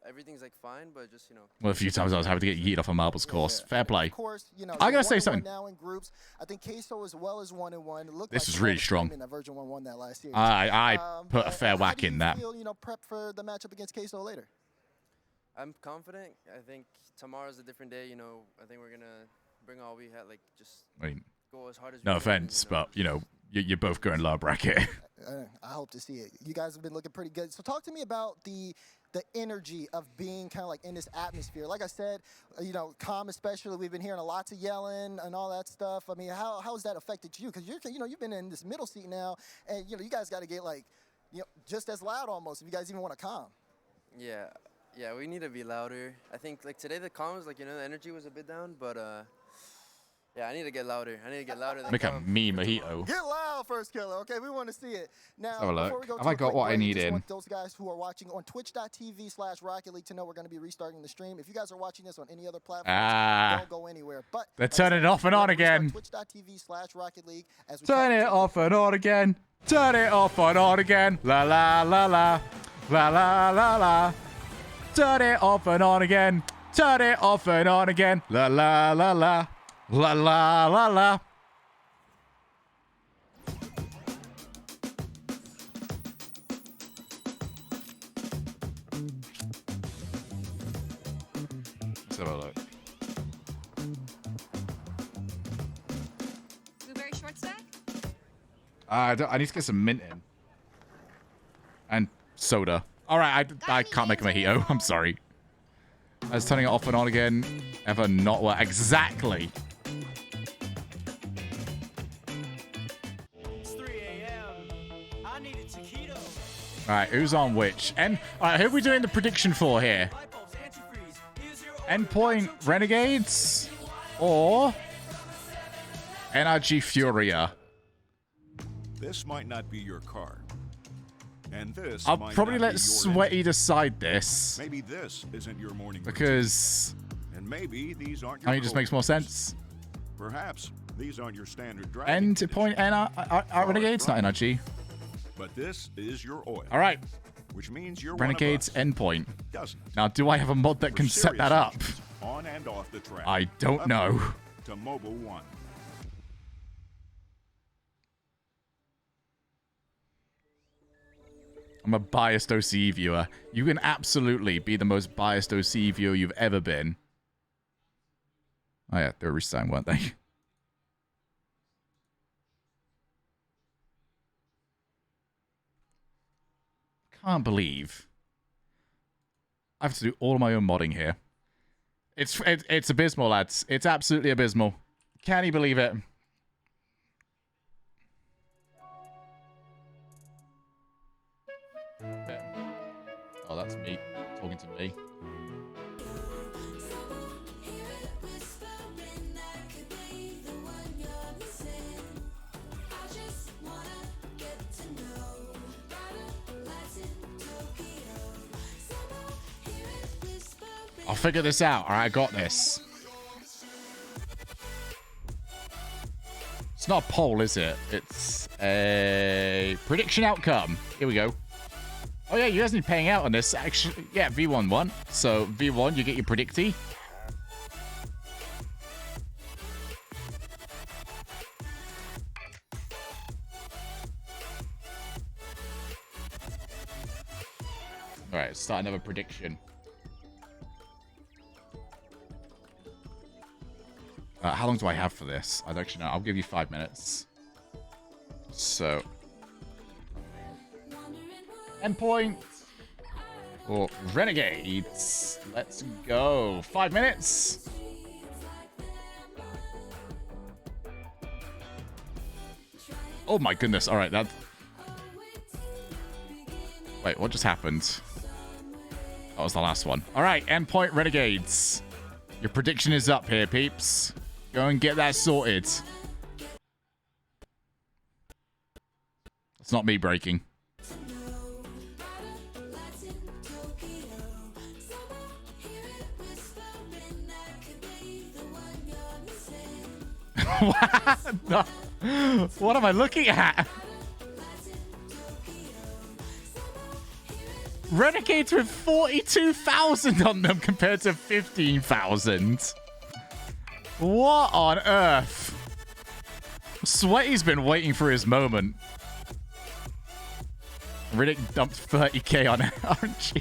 everything's like fine, but just, you know. Well, a few times I was having to get yeeted off a marbles course. Fair play. Of course, you know, I gotta say something. Now in groups, I think Queso as well as 1-1. This was really strong. That version 1 won that last series. I put a fair whack in that. How do you feel, you know, prep for the matchup against Queso later? I'm confident. I think tomorrow's a different day. You know, I think we're gonna bring all we had. Like, just I mean, go as hard as we no can, offense, you know. but you know, you're both going low bracket. I hope to see it. You guys have been looking pretty good. So talk to me about the energy of being kind of like in this atmosphere. Like I said, you know, calm especially. We've been hearing lots of yelling and all that stuff. I mean, how has that affected you? Because you've been in this middle seat now, and you know, you guys got to get like, you know, just as loud almost if you guys even want to calm. Yeah, we need to be louder. I think like today the comms, like, you know, the energy was a bit down, but yeah, I need to get louder. Than Make a calm. me mojito. Get loud, First Killer. Okay, we want to see it. Now, have a look. before we go Have to I a got quick what I break, need just in? want those guys who are watching on twitch.tv/Rocket League to know we're going to be restarting the stream. If you guys are watching this on any other platform, don't go anywhere. But They're turning it off and on again. Twitch.tv/Rocket League as we Turn it off and on again. Turn it off and on again. La la la la. La la la la. Turn it off and on again. Turn it off and on again. La la la la. La la la la. Let's have a look. Blueberry short stack? I need to get some mint in. And soda. All right, I can't make a mojito. I'm sorry. I was turning it off and on again. Ever not work. Exactly. It's 3 a.m. I need a taquito. All right, who's on which? And all right, who are we doing the prediction for here? Endpoint Renegades or NRG Furia? This might not be your card. And this I'll might probably not let be your Sweaty decide this Maybe this isn't your morning because routine. And maybe these aren't your I mean, it just makes more sense. Perhaps these aren't your standard dragon. Endpoint Renegades, not NRG. But this is your oil. All right. Which means you're Renegades one of us. Endpoint. Doesn't. Now, do I have a mod that For can set that serious up? missions, on and off the track. I don't know. Upgrade To Mobile One. I'm a biased OCE viewer. You can absolutely be the most biased OCE viewer you've ever been. Oh yeah, they were restyling, weren't they? Can't believe I have to do all my own modding here. It's abysmal, lads. It's absolutely abysmal. Can you believe it? Oh, that's me talking to me. I'll figure this out. All right, I got this. It's not a poll, is it? It's a prediction outcome. Here we go. Oh, yeah, you guys need paying out on this. Actually, yeah, V1 won. So, V1, you get your predictee. All right, start another prediction. How long do I have for this? I don't actually know. I'll give you 5 minutes. So. Endpoint. Or Renegades. Let's go. 5 minutes. Oh my goodness. All right. That. Wait, what just happened? That was the last one. All right. Endpoint Renegades. Your prediction is up here, peeps. Go and get that sorted. It's not me breaking. What? What am I looking at? Renegades with 42,000 on them compared to 15,000. What on earth? Sweaty's been waiting for his moment. Riddick dumped 30k on RNG.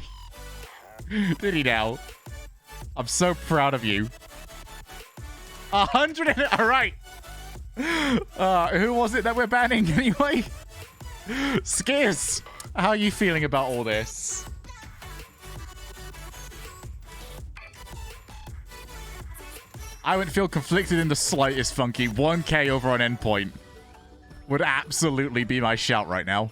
Did he now? I'm so proud of you. 100. All right. Who was it that we're banning anyway? Skiz, how are you feeling about all this? I wouldn't feel conflicted in the slightest, Funky. 1k over on Endpoint would absolutely be my shout right now.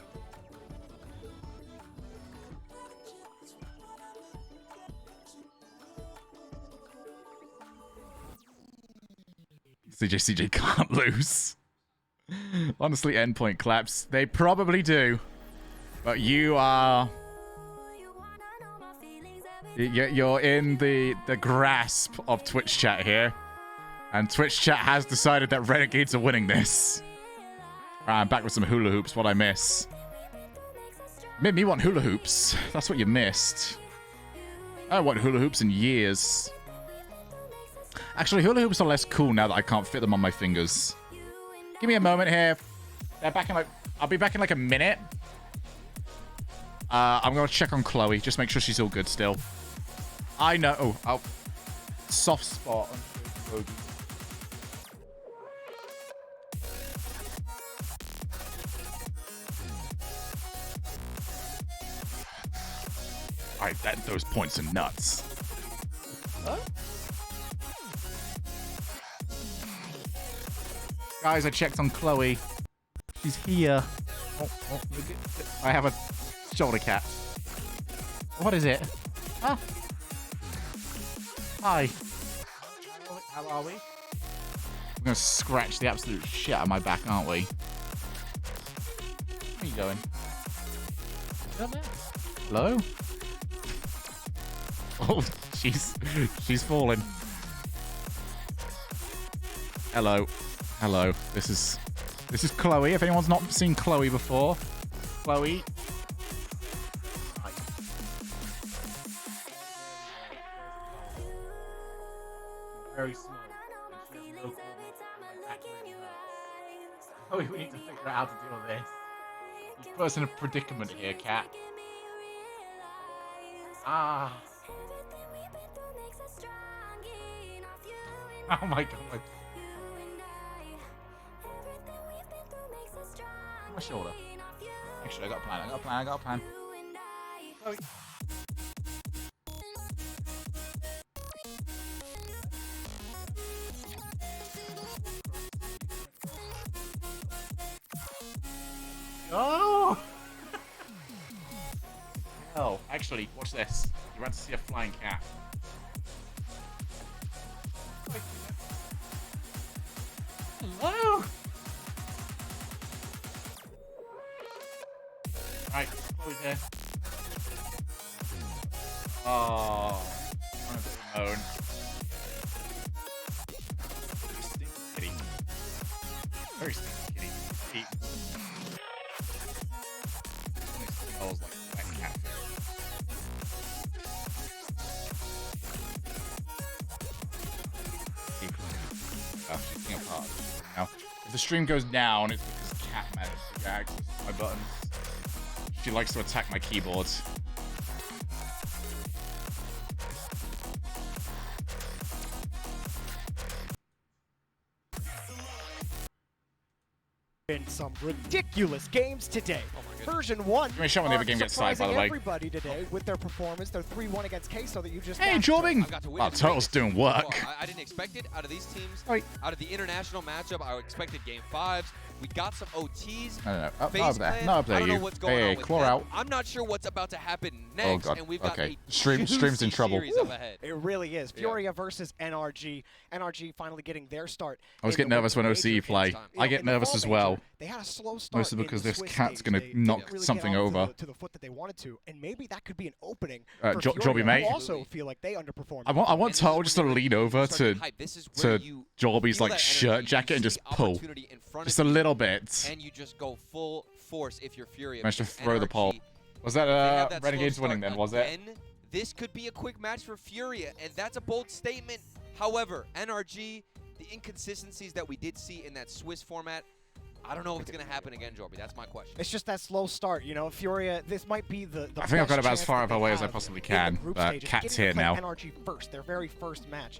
CJ can't lose. Honestly, Endpoint claps. They probably do. But you are... You're in the grasp of Twitch chat here. And Twitch chat has decided that Renegades are winning this. Right, I'm back with some hula hoops. What I miss. Made me want hula hoops. That's what you missed. I haven't wanted hula hoops in years. Actually, hula hoops are less cool now that I can't fit them on my fingers. Give me a moment here. They're back in like... I'll be back in like a minute. I'm going to check on Chloe. Just make sure she's all good still. I know. Oh, soft spot. All right, those points are nuts. Huh? Guys, I checked on Chloe. She's here. Oh, I have a shoulder cap. What is it? Huh? Hi. How are we? We're going to scratch the absolute shit out of my back, aren't we? Where are you going? Hello? Oh, she's falling. Hello. Hello. This is Chloe. If anyone's not seen Chloe before. Chloe. Very slow. Chloe, we need to figure out how to deal with this. You put us in a predicament here, cat. Ah. Oh my god. My shoulder. Actually, I got a plan. Oh! Oh, actually, watch this. You're about to see a flying cat. Hello! Right, Chloe's here. Oh, I'm a bit of a moan. Stinky kitty. Very stinky kitty. Eat. Only smells like wet cat food. She's being a part. Now, if the stream goes down, it's because Cat managed to get access to my buttons. She likes to attack my keyboard. Been some ridiculous games today. Version 1 Give me a shot when the other game gets started, by the way. Everybody today with their performance, their 3-1 against Queso that you just Hey, Jorbing! Wow, Turtle's doing work. Well, I didn't expect it out of these teams. Out of the international matchup, I expected game 5s. We got some OTs. No. Not FaZe up there. Clan, Not up there, I don't know you. what's going Hey, on with claw them. out. I'm not sure what's about to happen next. Oh, God. And we've got Okay. a Stream's in juicy trouble. series up ahead. It really is. Furia versus NRG. NRG finally getting their start. I always get nervous when OCE play. I get nervous as well. They had a slow start. Mostly because this Swiss cat's stage. going to knock really something get off over. to the foot that they wanted to, and maybe that could be an opening Uh, for Jobby, Furia, mate. who also feel like they underperformed. I want Turtle just to lean over to Jorby's like shirt jacket and just pull. Just a little bit. And you just go full force if you're Furia. Managed to because throw the NRG, pole. Was that they have that Renegades slow winning start then, was it? again. This could be a quick match for Furia, and that's a bold statement. However, NRG, the inconsistencies that we did see in that Swiss format, I don't know if it's going to happen again, Jorby. That's my question. It's just that slow start, you know. Furia, this might be the I think I've got best about as chance far that up they away as I have possibly in the can, group but stage, is Cat's getting to here play now. NRG first, their very first match.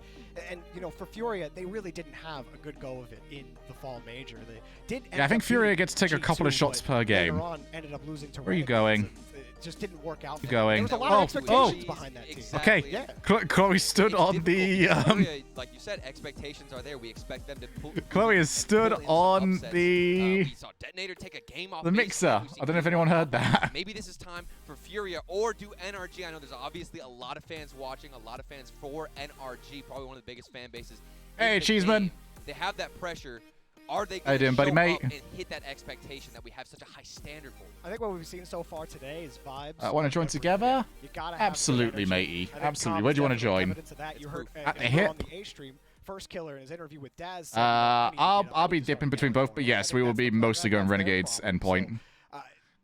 And, you know, for Furia, they really didn't have a good go of it in the fall major. They did Yeah, I think Furia gets to take a couple of shots per game. Later on, ended up losing to Where are you Renegades, going? and it just didn't work out. You for them. going? There was a lot of expectations behind that team. Okay. Yeah. Chloe stood on the. Furia, like you said, expectations are there. We expect them to pull. Chloe has stood on the. We saw Detonator take a game off The base. mixer. We've seen I don't know if anyone heard that. Maybe this is time for Furia or do NRG. I know there's obviously a lot of fans watching, a lot of fans for NRG, probably one of the biggest fan bases. in Hey, the Cheeseman. game. They have that pressure. Are they How you going doing, to buddy, show mate? up and hit that expectation that we have such a high standard for? I think what we've seen so far today is vibes. Want to join together? You gotta have Absolutely, good energy. matey. I think Absolutely. Tom Where do you want to is join? evidence of that. You heard At the on hip. the A stream, First Killer in his interview with Daz. I'll be dipping between both, but yes, we will be mostly going Renegades endpoint.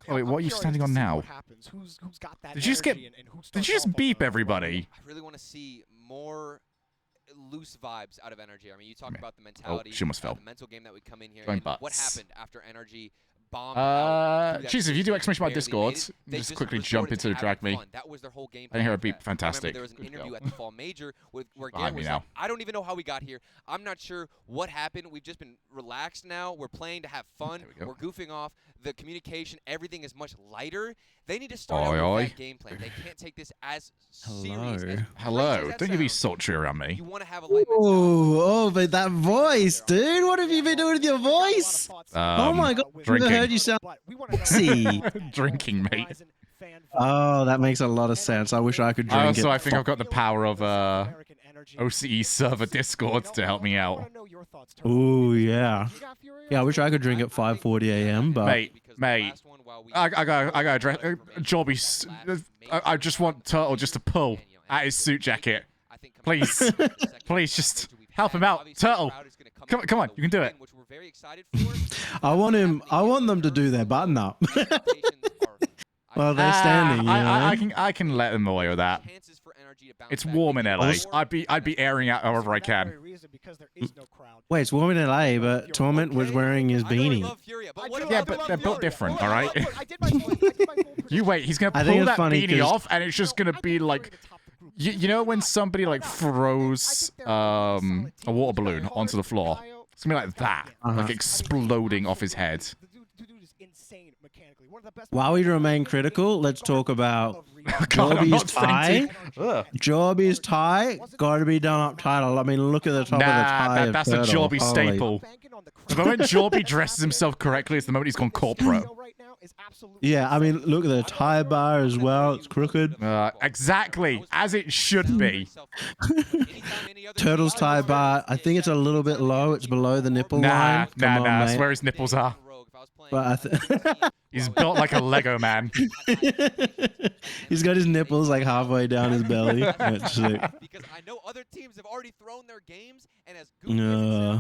Wait, what are you standing on now? Who's got that Did you just get? energy and who Did you just beep everybody? I really want to see more loose vibes out of NRG. I mean, you talk about the mentality, she almost fell. the mental game that we come in here, Going and what butts. happened after NRG bombed out through that Jeez, if you do exclamation mark barely Discord, made it, they just quickly resorted jump to into the drag having me. fun. That was their whole game I didn't hear a plan. beep. Fantastic. I remember there was an Good interview go. at the Fall Major where Behind Garen me was now. like, I don't even know how we got here. I'm not sure what happened. We've just been relaxed now. We're playing to have fun. We're goofing off. The communication, everything is much lighter. They need to start out with that game plan. They can't take this as serious. As Hello. Don't you be sultry around me. you want to have a light Oh, but that voice, dude. What have you been doing with your voice? Oh my god, I've drinking. never heard you sound sexy. Drinking, mate. Oh, that makes a lot of sense. I wish I could drink it. I think I've got the power of OCE server Discord to help me out. Oh yeah. Yeah, I wish I could drink at 5:40 a.m. But Mate, I gotta address Jobby. I just want Turtle just to pull at his suit jacket. Please, please, just help him out, Turtle. Come on, you can do it. I want them to do their button up. Well, they're standing. You know? I can let them away with that. It's warm in LA. I'd be airing out however I can. Wait, it's warm in LA, but Torment was wearing his beanie. Yeah, but they're built different, all right? You wait. He's gonna I think pull it's that funny beanie 'cause- off, and it's just gonna be like You know when somebody like throws a water balloon onto the floor? It's gonna be like that, like exploding off his head. While we remain critical, let's talk about Jorby's tie. Jorby's tie got to be done up tight. I mean, look at the top of the tie. That's a Jorby staple. The moment Jorby dresses himself correctly, it's the moment he's gone corporate. Yeah, I mean, look at the tie bar as well. It's crooked. Exactly, as it should be. Turtle's tie bar, I think it's a little bit low. It's below the nipple line. Nah, that's where his nipples are. But he's built like a Lego man. He's got his nipples like halfway down his belly. Actually. Because I know other teams have already thrown their games, and as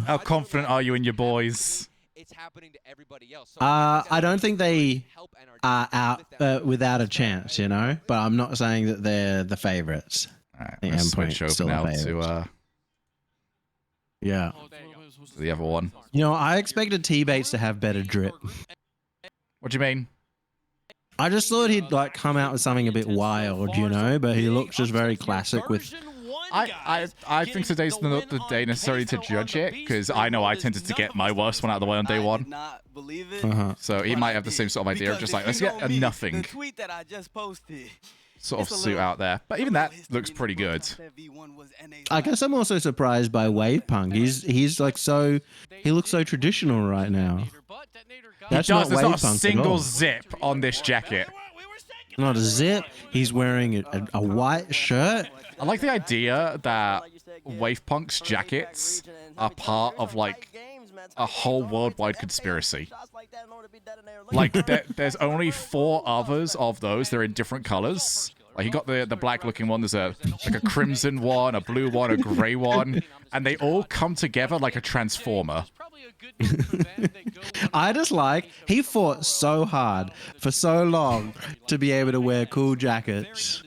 how confident are you in your boys? It's happening to everybody else. So I don't think they are out without a chance, you know. But I'm not saying that they're the favorites. All right, let's switch over now to yeah. The other one. You know, I expected T-Bates to have better drip. What do you mean? I just thought he'd like come out with something a bit wild, you know, but he looks just very classic with... I think today's not the day necessarily to judge it, because I know I tended to get my worst one out of the way on day one. So he might have the same sort of idea of just like, let's get a nothing sort of suit out there. But even that looks pretty good. I guess I'm also surprised by Wave Punk. He's like so... He looks so traditional right now. There's not a single zip on this jacket. Not a zip. He's wearing a white shirt. I like the idea that Wave Punk's jackets are part of like a whole worldwide conspiracy. Like there's only 4 others of those. They're in different colors. Like you got the black looking one. There's like a crimson one, a blue one, a gray one, and they all come together like a transformer. I just like he fought so hard for so long to be able to wear cool jackets,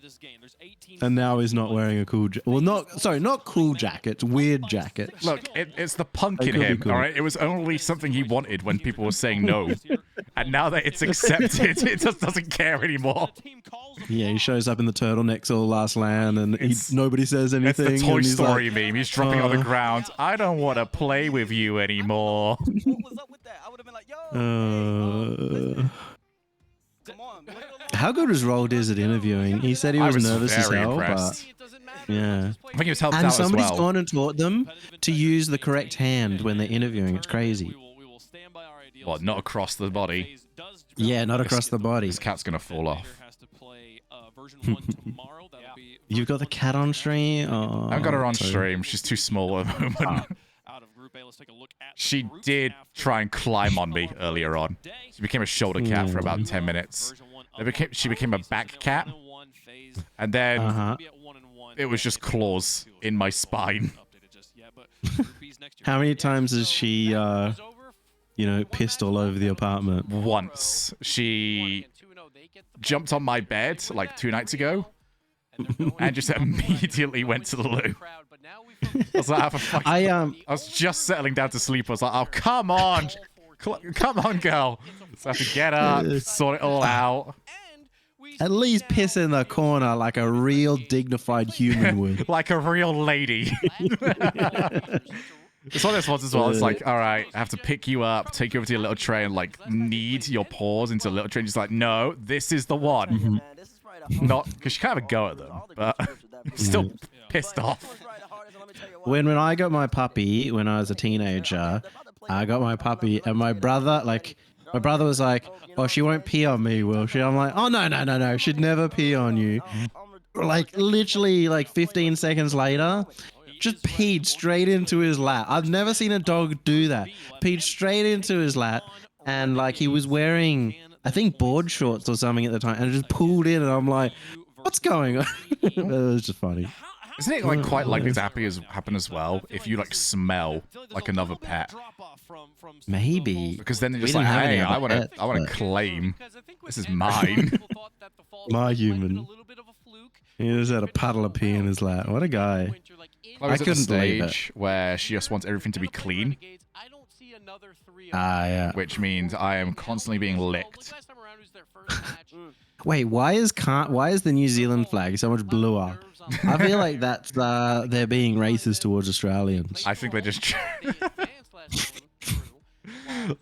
and now he's not wearing a cool not cool jackets, weird jackets. Look, it's the punk in him, all right? It was only something he wanted when people were saying no, and now that it's accepted, it just doesn't care anymore. Yeah, he shows up in the turtlenecks all last land, and nobody says anything. It's the Toy Story meme. He's dropping on the ground. I don't want to play with you anymore. How good was Roll Diz at interviewing? He said he was nervous as hell, but yeah. I think he was helped out and as well. somebody's gone and taught them to use the correct hand when they're interviewing. It's crazy. What, not across the body? Yeah, not across the body. This cat's gonna fall off. You've got the cat on stream? Oh, I haven't got her on stream. She's too small at the moment. She did try and climb on me earlier on. She became a shoulder cat for about 10 minutes. She became a back cat. And then it was just claws in my spine. How many times has she, pissed all over the apartment? Once. She jumped on my bed like 2 nights ago and just immediately went to the loo. I was like, I was just settling down to sleep. I was like, oh, come on. Come on, girl. So I have to get up, sort it all out. At least piss in the corner like a real dignified human would. Like a real lady. It's one of those ones as well. It's like, all right, I have to pick you up, take you over to your little tray, and like knead your paws into a little tray. And just like, no, this is the one. Not because you can't have a go at them, but I'm still pissed off. When I got my puppy when I was a teenager, I got my puppy, and my brother was like, "Oh, she won't pee on me, will she?" I'm like, "Oh no, she'd never pee on you." Like literally, like 15 seconds later, just peed straight into his lap. I've never seen a dog do that. Peed straight into his lap, and like he was wearing, I think, board shorts or something at the time, and it just pulled in, and I'm like, "What's going on?" It was just funny. Isn't it like quite likely to happen as well if you like smell like another pet? Maybe because then they're just like, hey, I want to claim this is mine. My human. He just had a puddle of pee in his lap. What a guy. I was at the stage where she just wants everything to be clean. another 3. Yeah. Which means I am constantly being licked. Last time around, who's their first match? Wait, why is the New Zealand flag so much bluer? I feel like that's they're being racist towards Australians. I think they're just.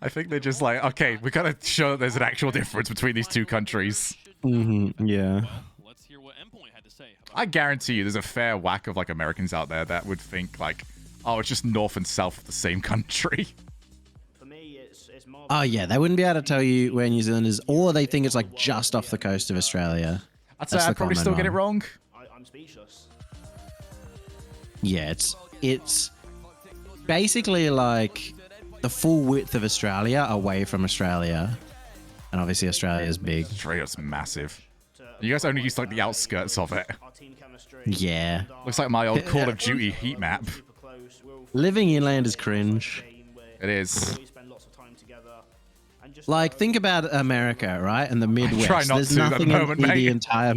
I think they're just like, okay, we gotta show that there's an actual difference between these two countries. Yeah. Let's hear what Endpoint had to say. I guarantee you, there's a fair whack of like Americans out there that would think like, oh, it's just north and south of the same country. Oh yeah, they wouldn't be able to tell you where New Zealand is, or they think it's like just off the coast of Australia. I'd say I'd probably still get it wrong. I'm speechless. Yeah, it's basically like the full width of Australia away from Australia, and obviously Australia is big. Australia's massive. You guys only use like the outskirts of it. Yeah. Looks like my old Call of Duty heat map. Living inland is cringe. It is. Like, think about America, right? And the Midwest. Try not There's to at the nothing moment, in mate. the entire.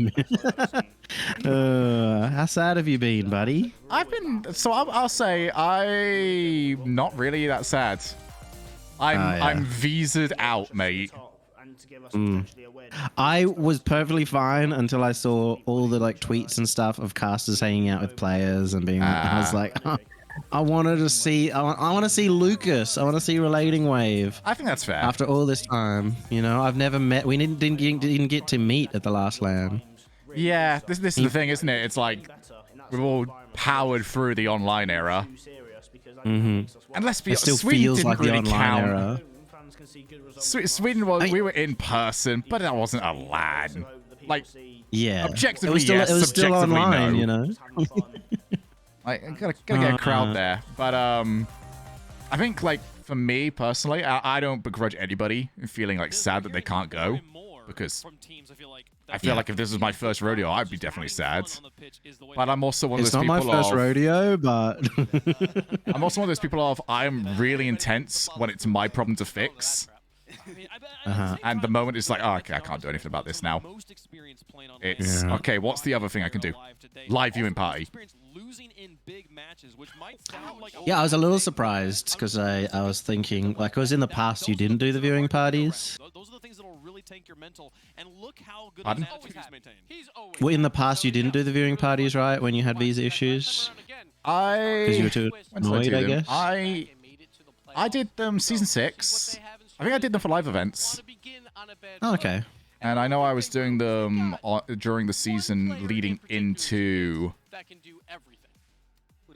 How sad have you been, buddy? I've been. So I'll say I'm not really that sad. I'm visaed out, mate. I was perfectly fine until I saw all the like tweets and stuff of casters hanging out with players and being. I was like, oh, I wanted to see. I want to see Lucas. I want to see Relating Wave. I think that's fair. After all this time, you know, I've never met. We didn't get to meet at the last LAN. Yeah, this is the thing, isn't it? It's like we've all powered through the online era. And let's be honest, It still Sweden feels didn't like the really online count. era. Sweden was. We were in person, but that wasn't a LAN. Like, yeah, objectively, it was still, yes. it was still Subjectively, online, no. you know. Like, gotta get a crowd there, but I think like for me personally, I don't begrudge anybody feeling like sad that they can't go, because I feel like if this was my first rodeo, I'd be definitely sad. But I'm also one of It's those not people my first of rodeo, but I'm also one of those people of I'm really intense when it's my problem to fix. And the moment it's like, oh, okay, I can't do anything about this now. It's okay. What's the other thing I can do? Live viewing party. yeah, I was a little surprised because I was thinking like, was in the past you didn't do the viewing parties? Those are the things that'll really tank your mental. And look how good Pardon? he's maintained. Well, in the past you didn't do the viewing parties, right? When you had visa issues, because you were too annoyed, I guess. I did them season 6. I think I did them for live events. Oh, okay. And I know I was doing them during the season leading into.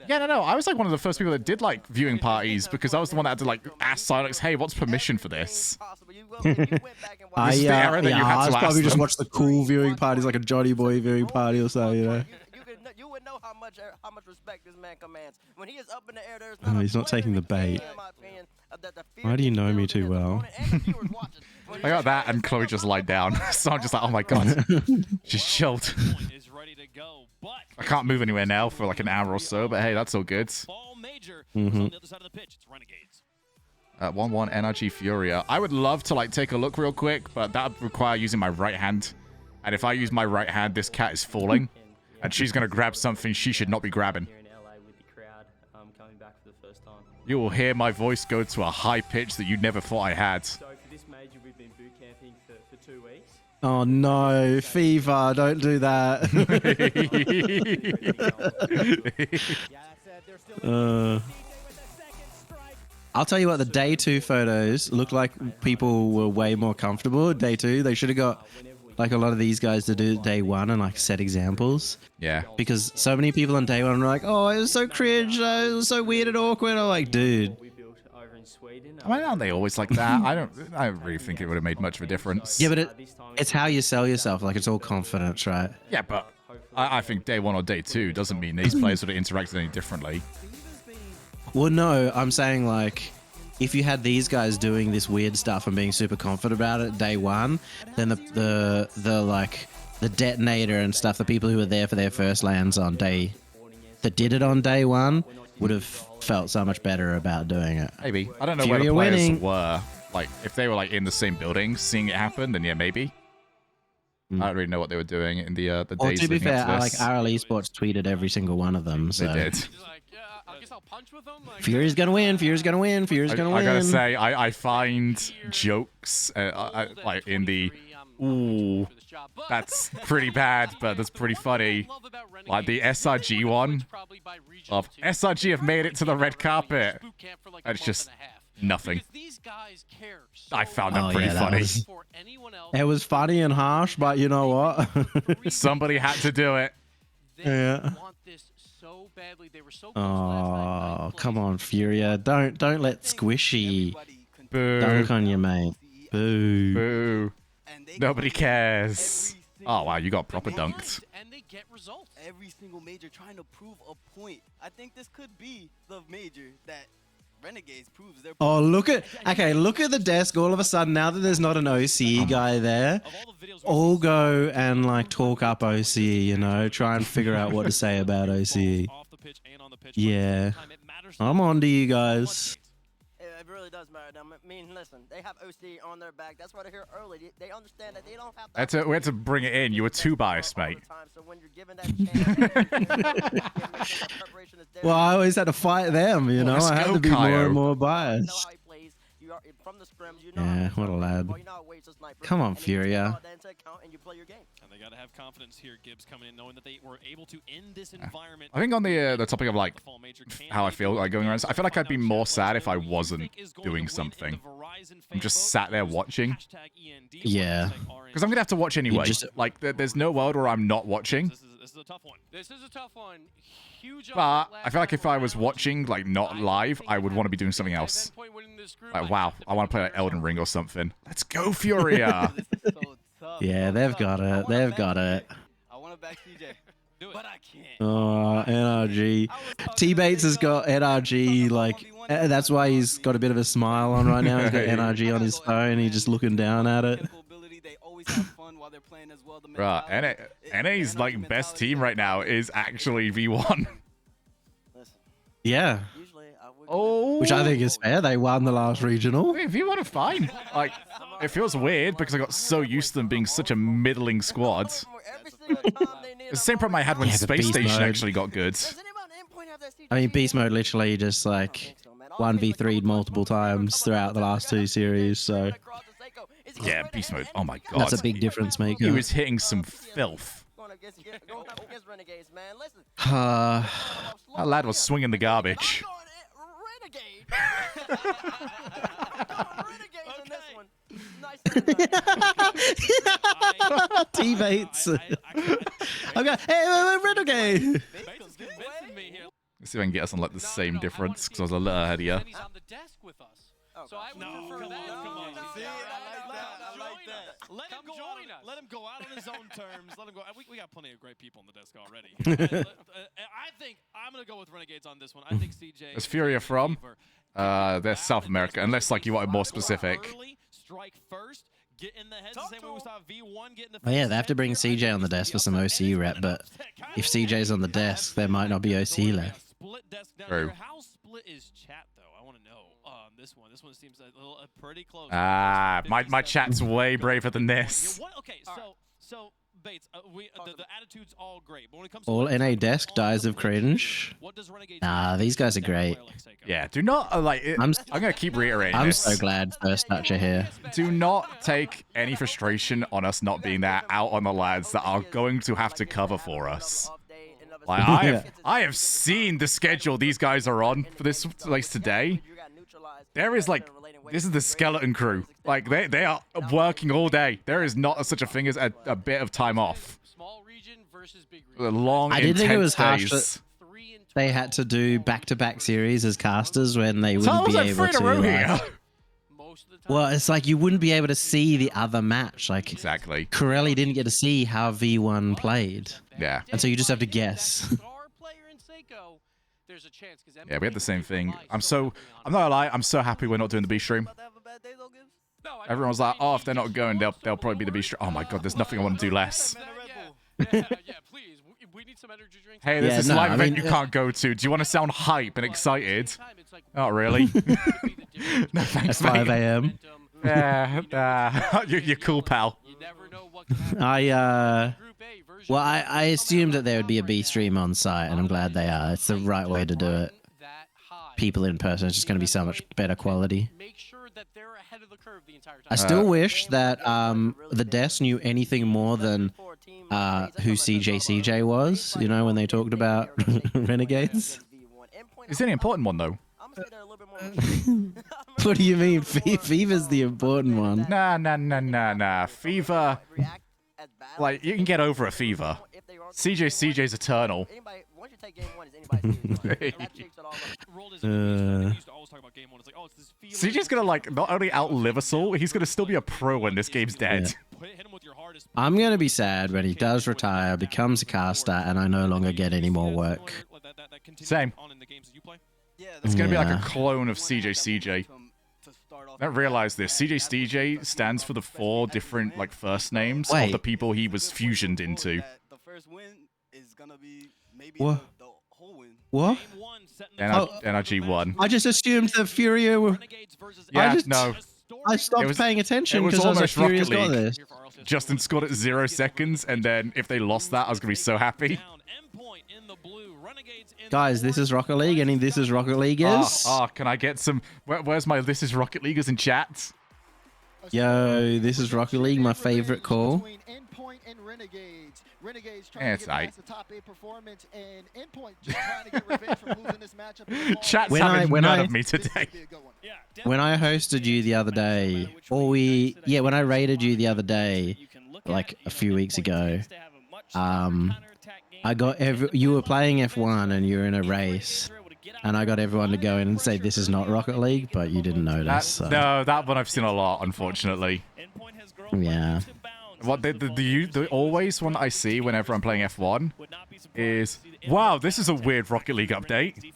Yeah, no. I was like one of the first people that did like viewing parties because I was the one that had to like ask Silex, "Hey, what's permission for this?" I This is the era that you had I to probably ask just them. watched the cool viewing parties, like a Johnny Boy viewing party or something, you know. You would know how much respect this man commands. When he is up in the air, there's Oh, he's not taking the bait. Why do you know me too well? I got that, and Chloe just lied down. So I'm just like, oh my god, she's chilled. I can't move anywhere now for like an hour or so, but hey, that's all good. 1-1 NRG Furia. I would love to like take a look real quick, but that would require using my right hand. And if I use my right hand, this cat is falling, and she's gonna grab something she should not be grabbing. You will hear my voice go to a high pitch that you never thought I had. So for this major, we've been boot camping for 2 weeks. Oh no, FIFA, don't do that. I'll tell you what, the day 2 photos look like people were way more comfortable. Day 2, they should have got like a lot of these guys to do day 1 and like set examples. Yeah. Because so many people on day 1 were like, oh, it was so cringe, it was so weird and awkward. I'm like, dude. I mean, aren't they always like that? I don't really think it would have made much of a difference. Yeah, but it's how you sell yourself. Like, it's all confidence, right? Yeah, but I think day 1 or day 2 doesn't mean these players would have interacted any differently. Well, no, I'm saying like, if you had these guys doing this weird stuff and being super confident about it day 1, then the like the detonator and stuff, the people who were there for their first lands on day that did it on day 1 would have felt so much better about doing it. Maybe. I don't know Furia where the players winning. were. Like, if they were like in the same building seeing it happen, then yeah, maybe. I don't really know what they were doing in the Well, days to be leading fair, up to like this. RL Esports tweeted every single one of them. So. They did. guess I'll punch with them. Like, Fury's gonna win. Fury's gonna win. Fury's gonna win. I gotta say, I find jokes like in the ooh, that's pretty bad, but that's pretty funny. Like the SRG one. Of SRG have made it to the red carpet. It's just nothing. I found them pretty funny. It was funny and harsh, but you know what? Somebody had to do it. Yeah. Oh, come on, Furia. Don't let Squishy dunk on you, mate. Boo. Boo. Nobody cares. Oh, wow, you got proper dunked. And they get results. Every single major trying to prove a point. I think this could be the major that Renegades proves their point. Oh, look at the desk. All of a sudden, now that there's not an OCE guy there, all go and like talk up OCE, you know, try and figure out what to say about OCE. Yeah, I'm on to you guys. It really does matter. I mean, listen, they have OC on their back. That's why they're here early. They understand that they don't have to. We had to bring it in. You were too biased, mate. So when you're given that chance, Well, I always had to fight them, you know. I had to be more and more biased. Yeah, what a lad. Come on, Furia. And they got to have confidence here, Gibbs coming in, knowing that they were able to end this environment. I think on the topic of like how I feel like going around, I feel like I'd be more sad if I wasn't doing something. I'm just sat there watching. Yeah. Because I'm gonna have to watch anyway. Like, there's no world where I'm not watching. This is a tough one. This is a tough one. Huge. But I feel like if I was watching, like, not live, I would want to be doing something else. Like, wow, I want to play like Elden Ring or something. Let's go, Furia! Yeah, they've got it. They've got it. I want to back CJ, but I can't. Oh, NRG. T-Bates has got NRG, like, that's why he's got a bit of a smile on right now. He's got NRG on his phone. He's just looking down at it. Right, NA's like best team right now is actually V1. Yeah. Oh. Which I think is fair. They won the last regional. Hey, V1 are fine. Like, it feels weird because I got so used to them being such a middling squad. It's the same problem I had when Space Station actually got good. I mean, Beast Mode literally just like 1v3'd multiple times throughout the last two series, so... Yeah, Beast Mode. Oh my god. That's a big difference maker. He was hitting some filth. That lad was swinging the garbage. T-Bates. Okay, hey, Renegade. Let's see if I can get us on like the same difference because I was a little ahead of you. So I would prefer that. Come on. See, I like that. Let him join us. Let him go out on his own terms. Let him go. We got plenty of great people on the desk already. I think I'm gonna go with Renegades on this one. I think CJ. Where's Furia from? They're South America, unless like you wanted more specific. Strike first. Get in the heads the same way we saw V1 get in the Oh yeah, they have to bring CJ on the desk for some OC rep, but if CJ's on the desk, there might not be OC left. True. How split is chat though? I want to know. This one seems a little pretty close. My chat's way braver than this. Okay, so Bates, the attitude's all great, but when it comes to All NA desk dies of cringe. Nah, these guys are great. Yeah, do not like. I'm gonna keep reiterating. I'm this. so glad First Touch are here. Do not take any frustration on us not being there out on the lads that are going to have to cover for us. Like I have seen the schedule these guys are on for this place today. There is like, this is the skeleton crew. Like they are working all day. There is not such a thing as a bit of time off. Long, I did think it was harsh days. that they had to do back-to-back series as casters when they wouldn't be able to. Like, well, it's like you wouldn't be able to see the other match. Like exactly, Corelli didn't get to see how V1 played. Yeah, and so you just have to guess. Yeah, we had the same thing. I'm not gonna lie, I'm so happy we're not doing the B stream. Everyone's like, oh, if they're not going, they'll probably be the B stream. Oh my god, there's nothing I want to do less. Yeah, please. We need some energy drinks. Hey, there's this live event you can't go to. Do you want to sound hype and excited? Not really. No thanks, At 5 a.m. Yeah, you're cool, pal. Well, I assumed that there would be a B stream on site, and I'm glad they are. It's the right way to do it. people in person. It's just going to be so much better quality. Make sure that they're ahead of the curve the entire time. I still wish that the Des knew anything more than who CJ was, you know, when they talked about Renegades. Is it an important one, though? What do you mean? Fever's the important one. Nah. Fever. Like, you can get over a Fever. CJ's eternal. CJ's gonna, like, not only outlive us all, he's gonna still be a pro when this game's dead. I'm gonna be sad when he does retire, becomes a caster, and I no longer get any more work. Same. It's gonna be like a clone of CJ. I don't realize this. CJ stands for the 4 different, like, first names of the people he was fusioned into. What? What? NRG1. I just assumed that Furia were... Yeah, no. I stopped paying attention because I was like, Furia's got this. Justin scored it 0 seconds, and then if they lost that, I was going to be so happy. Guys, this is Rocket League. Any This is Rocket Leaguers? Can I get some... Where's my This is Rocket Leaguers in chat? Yo, this is Rocket League, my favorite call. Yeah, it's aight. Chat's having none of me today. When I hosted you the other day, when I raided you the other day, like a few weeks ago, I got you were playing F1 and you were in a race, and I got everyone to go in and say this is not Rocket League, but you didn't notice. So. No, that one I've seen a lot, unfortunately. Yeah. What the always one I see whenever I'm playing F1 is, wow, this is a weird Rocket League update.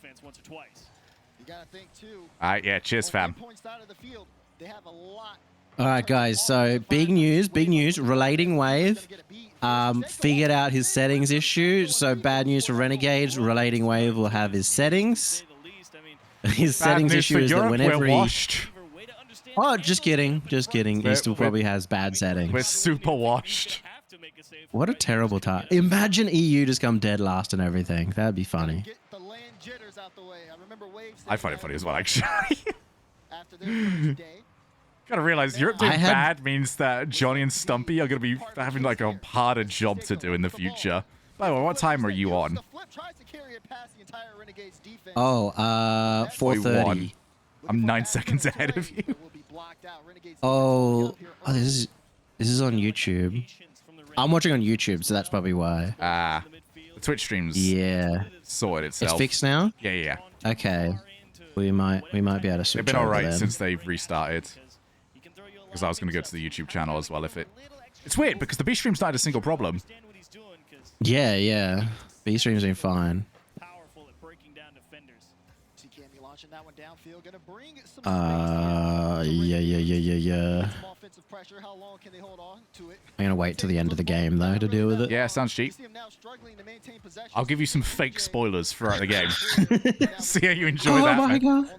Alright, yeah, cheers, fam. Alright, guys, so big news, Relating Wave figured out his settings issue, so bad news for Renegades, Relating Wave will have his settings. His settings issue is that whenever he... Oh, just kidding. He still probably has bad settings. We're super washed. What a terrible time. Imagine EU just come dead last and everything. That'd be funny. I find it funny as well, actually. Gotta realize Europe doing bad means that Johnny and Stumpy are gonna be having like a harder job to do in the future. By the way, what time are you on? Oh, 4:30. I'm 9 seconds ahead of you. Oh, this is on YouTube. I'm watching on YouTube, so that's probably why. The Twitch streams. Yeah. Sorted itself. It's fixed now. Yeah. Okay. We might be able to switch. They've been alright then. since they've restarted. Because I was gonna go to the YouTube channel as well if it. It's weird because the B stream's not had a single problem. Yeah. B stream's been fine. Yeah. I'm gonna wait till the end of the game though to deal with it. Yeah, sounds cheap. I'll give you some fake spoilers throughout the game. See how you enjoy that. Oh my god.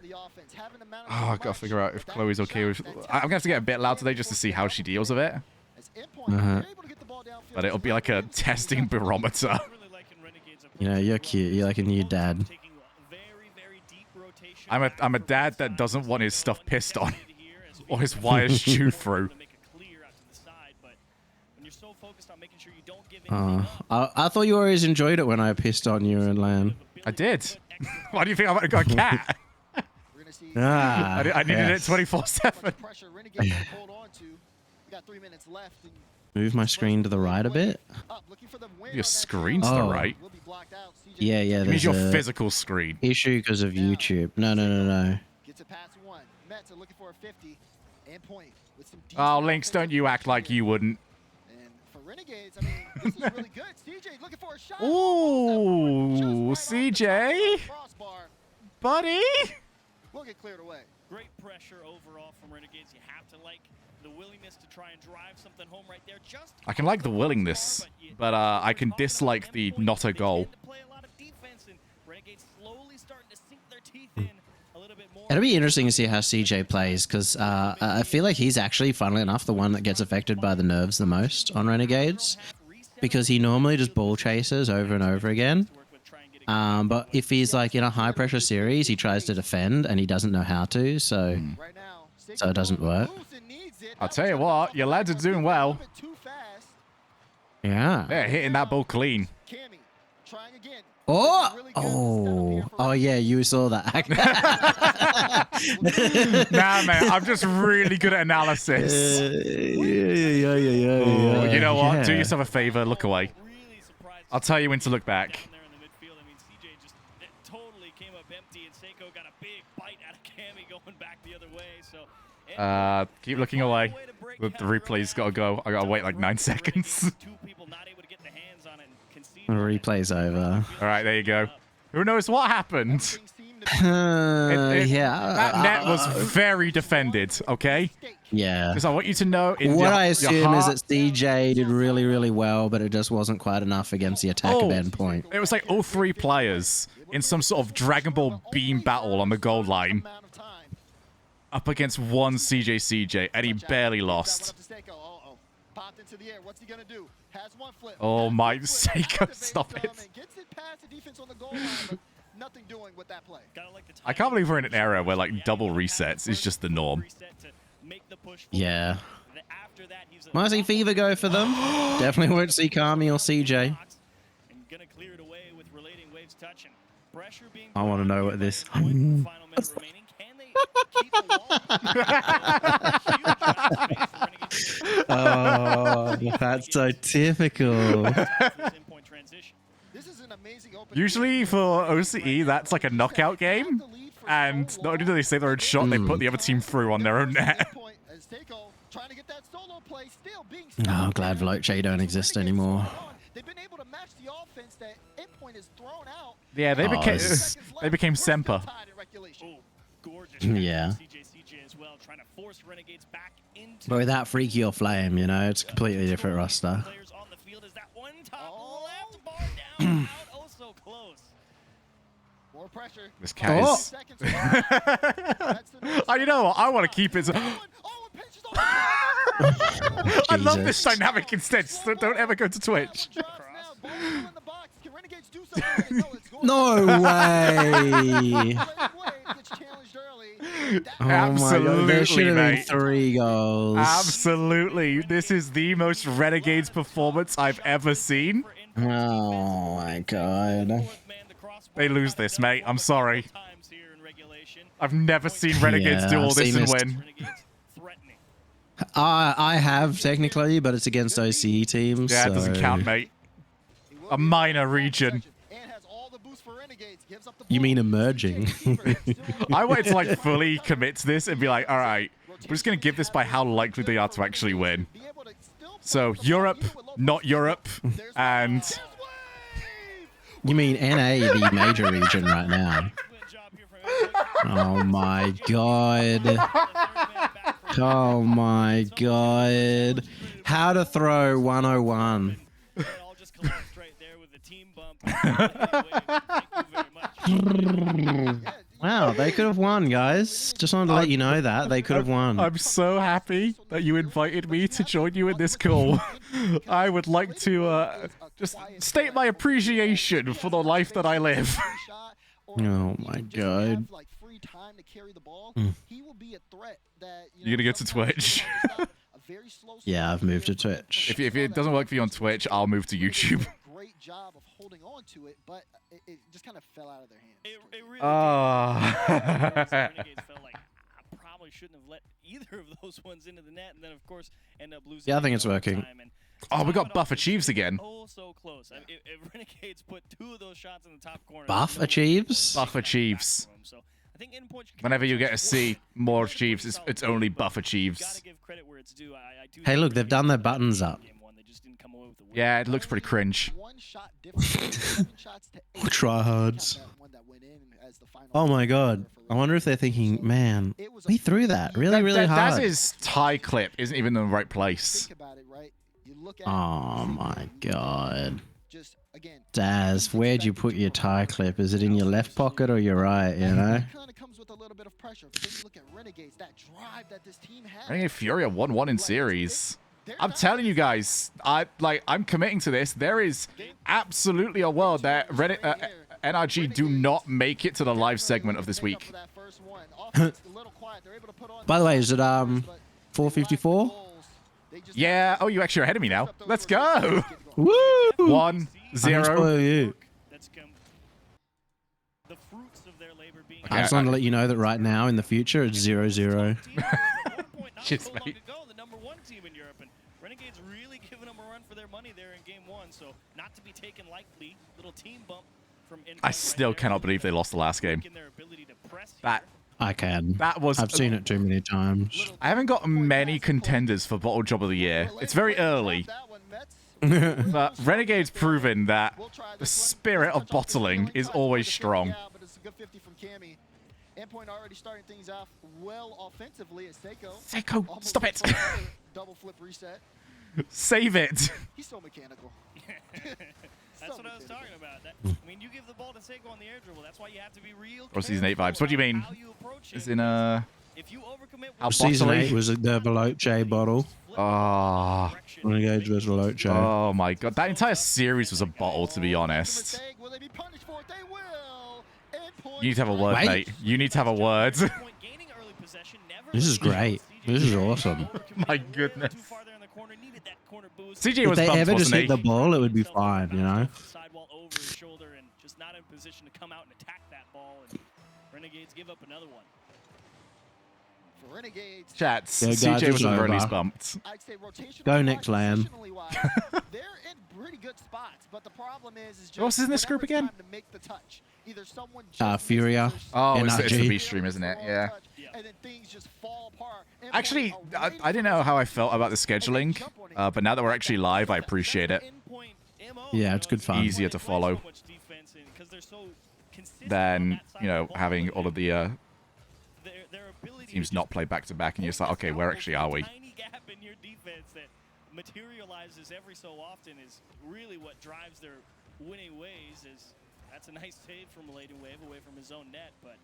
Oh, I gotta figure out if Chloe's okay with. I'm gonna have to get a bit loud today just to see how she deals with it. But it'll be like a testing barometer. You know, you're cute. You're like a new dad. I'm a dad that doesn't want his stuff pissed on or his wires chewed through. I thought you always enjoyed it when I pissed on you in LAN. I did. Why do you think I got a cat? I needed it 24/7. Move my screen to the right a bit. Your screen to the right? Yeah. It means your physical screen. Issue because of YouTube. No. Oh, Lynx, don't you act like you wouldn't. Ooh, CJ? Buddy? We'll get cleared away. Great pressure overall from Renegades. You have to like the willingness to try and drive something home right there. I can like the willingness, but I can dislike the not a goal. It'll be interesting to see how CJ plays, because I feel like he's actually, funnily enough, the one that gets affected by the nerves the most on Renegades, because he normally just ball chases over and over again. But if he's like in a high pressure series, he tries to defend and he doesn't know how to, so it doesn't work. I'll tell you what, your lads are doing well. Yeah. They're hitting that ball clean. Oh, yeah, you saw that. Nah, man, I'm just really good at analysis. Yeah. You know what? Do Yeah. yourself a favor, look away. I'll tell you when to look back. Keep looking away. The replay's gotta go. I gotta wait like 9 seconds. The replay's over. All right, there you go. Who knows what happened? Yeah. That net was very defended, okay? Yeah. Because I want you to know... What I assume is that CJ did really, really well, but it just wasn't quite enough against the attack of endpoint. It was like all 3 players in some sort of Dragon Ball beam battle on the goal line. Up against one CJ, and he barely lost. Oh my Seiko, stop it. I can't believe we're in an era where like double resets is just the norm. Yeah. Might see Fever go for them. Definitely won't see Kami or CJ. I want to know what this... Oh, that's so typical. Usually for OCE, that's like a knockout game. And not only do they save their own shot, they put the other team through on their own net. Oh, I'm glad Veloce don't exist anymore. Yeah, they became Semper. Yeah. But without Freaky or Flame, you know, it's a completely different roster. This cat is... Oh, you know what? I want to keep it... I love this dynamic instead, so don't ever go to Twitch. No way! Oh Absolutely, my God. There should have been mate. 3 goals. Absolutely. This is the most Renegades performance I've ever seen. Oh my God. They lose this, mate. I'm sorry. I've never seen Renegades do all this and win. I have, technically, but it's against OCE teams. Yeah, it doesn't so- count, mate. A minor region. You mean emerging? I wanted to like fully commit to this and be like, all right, we're just going to give this by how likely they are to actually win. So Europe, not Europe, and... You mean NA, the major region right now? Oh my God. Oh my God. How to throw 101. Wow, they could have won, guys. Just wanted to let you know that they could have won. I'm so happy that you invited me to join you in this call. I would like to just state my appreciation for the life that I live. Oh my God. You're gonna go to Twitch. Yeah, I've moved to Twitch. If it doesn't work for you on Twitch, I'll move to YouTube. Great job of holding on to it, but it just kind of fell out of their hands. It really Renegades felt like I probably shouldn't have let either of those ones into the net, and then of course end up losing. Yeah, I think it's working. Oh, we got Buff Achieves again. Oh, so close. I mean, if Renegades put 2 of those shots in the top corner. Buff Achieves? Buff Achieves. Whenever you get to see more Achieves, it's only Buff Achieves. Hey, look, they've done their buttons up. Yeah, it looks pretty cringe. Tryhards. Oh my God. I wonder if they're thinking, man, we threw that really, really hard. That is tie clip isn't even in the right place. Oh my God. Daz, where'd you put your tie clip? Is it in your left pocket or your right, you know? Renegade Fury 1-1 in series. I'm telling you guys, I'm committing to this. There is absolutely a world that NRG do not make it to the live segment of this week. By the way, is it 454? Yeah. Oh, you actually are ahead of me now. Let's go. Woo! 1-0. I just want to let you know that right now in the future it's 0-0. Cheers, mate. The number one team in Europe, and Renegades really giving them a run for their money there in game one. So not to be taken lightly. Little team bump from. I still cannot believe they lost the last game. That I can. That was. I've seen it too many times. I haven't got many contenders for Bottle Job of the Year. It's very early. But Renegade's proven that the spirit of bottling is always strong. Endpoint already starting things off well offensively as Seiko. Seiko, stop it! Double flip reset. Save it! He's so mechanical. That's what I was talking about. I mean, you give the ball to Seiko on the air dribble. That's why you have to be real. Or Season 8 vibes. What do you mean? Is in Season 8 was the Veloce bottle. Oh. Renegades versus Veloce. Oh my god. That entire series was a bottle, to be honest. You need to have a word, mate. You need to have a word. This is great. This is awesome. My goodness. CJ If was they bumped, ever just wasn't hit he? the ball, it would be fine, you know? Sidewall over his shoulder and just not in position to come out and attack that ball. And Renegades give up another one. For Renegades, Chats, Yeah, guys, CJ it's was at least over. bumped. I'd say rotational Go next land. they're in pretty good spots, but the problem is just Who else is in this group again? time to make the touch. Either someone Furia. Oh, it's the NRG. B stream, isn't it? Yeah. and then things just fall apart. Actually, I didn't know how I felt about the scheduling, but now that we're actually live, I appreciate it. Yeah, it's good fun. Easier to follow than, you know, having all of the teams not play back-to-back, and you're just like, okay, where actually are we? Tiny gap in your defense that materializes every so often is really what drives their winning ways. That's a nice save from Laden Wave away from his own net, but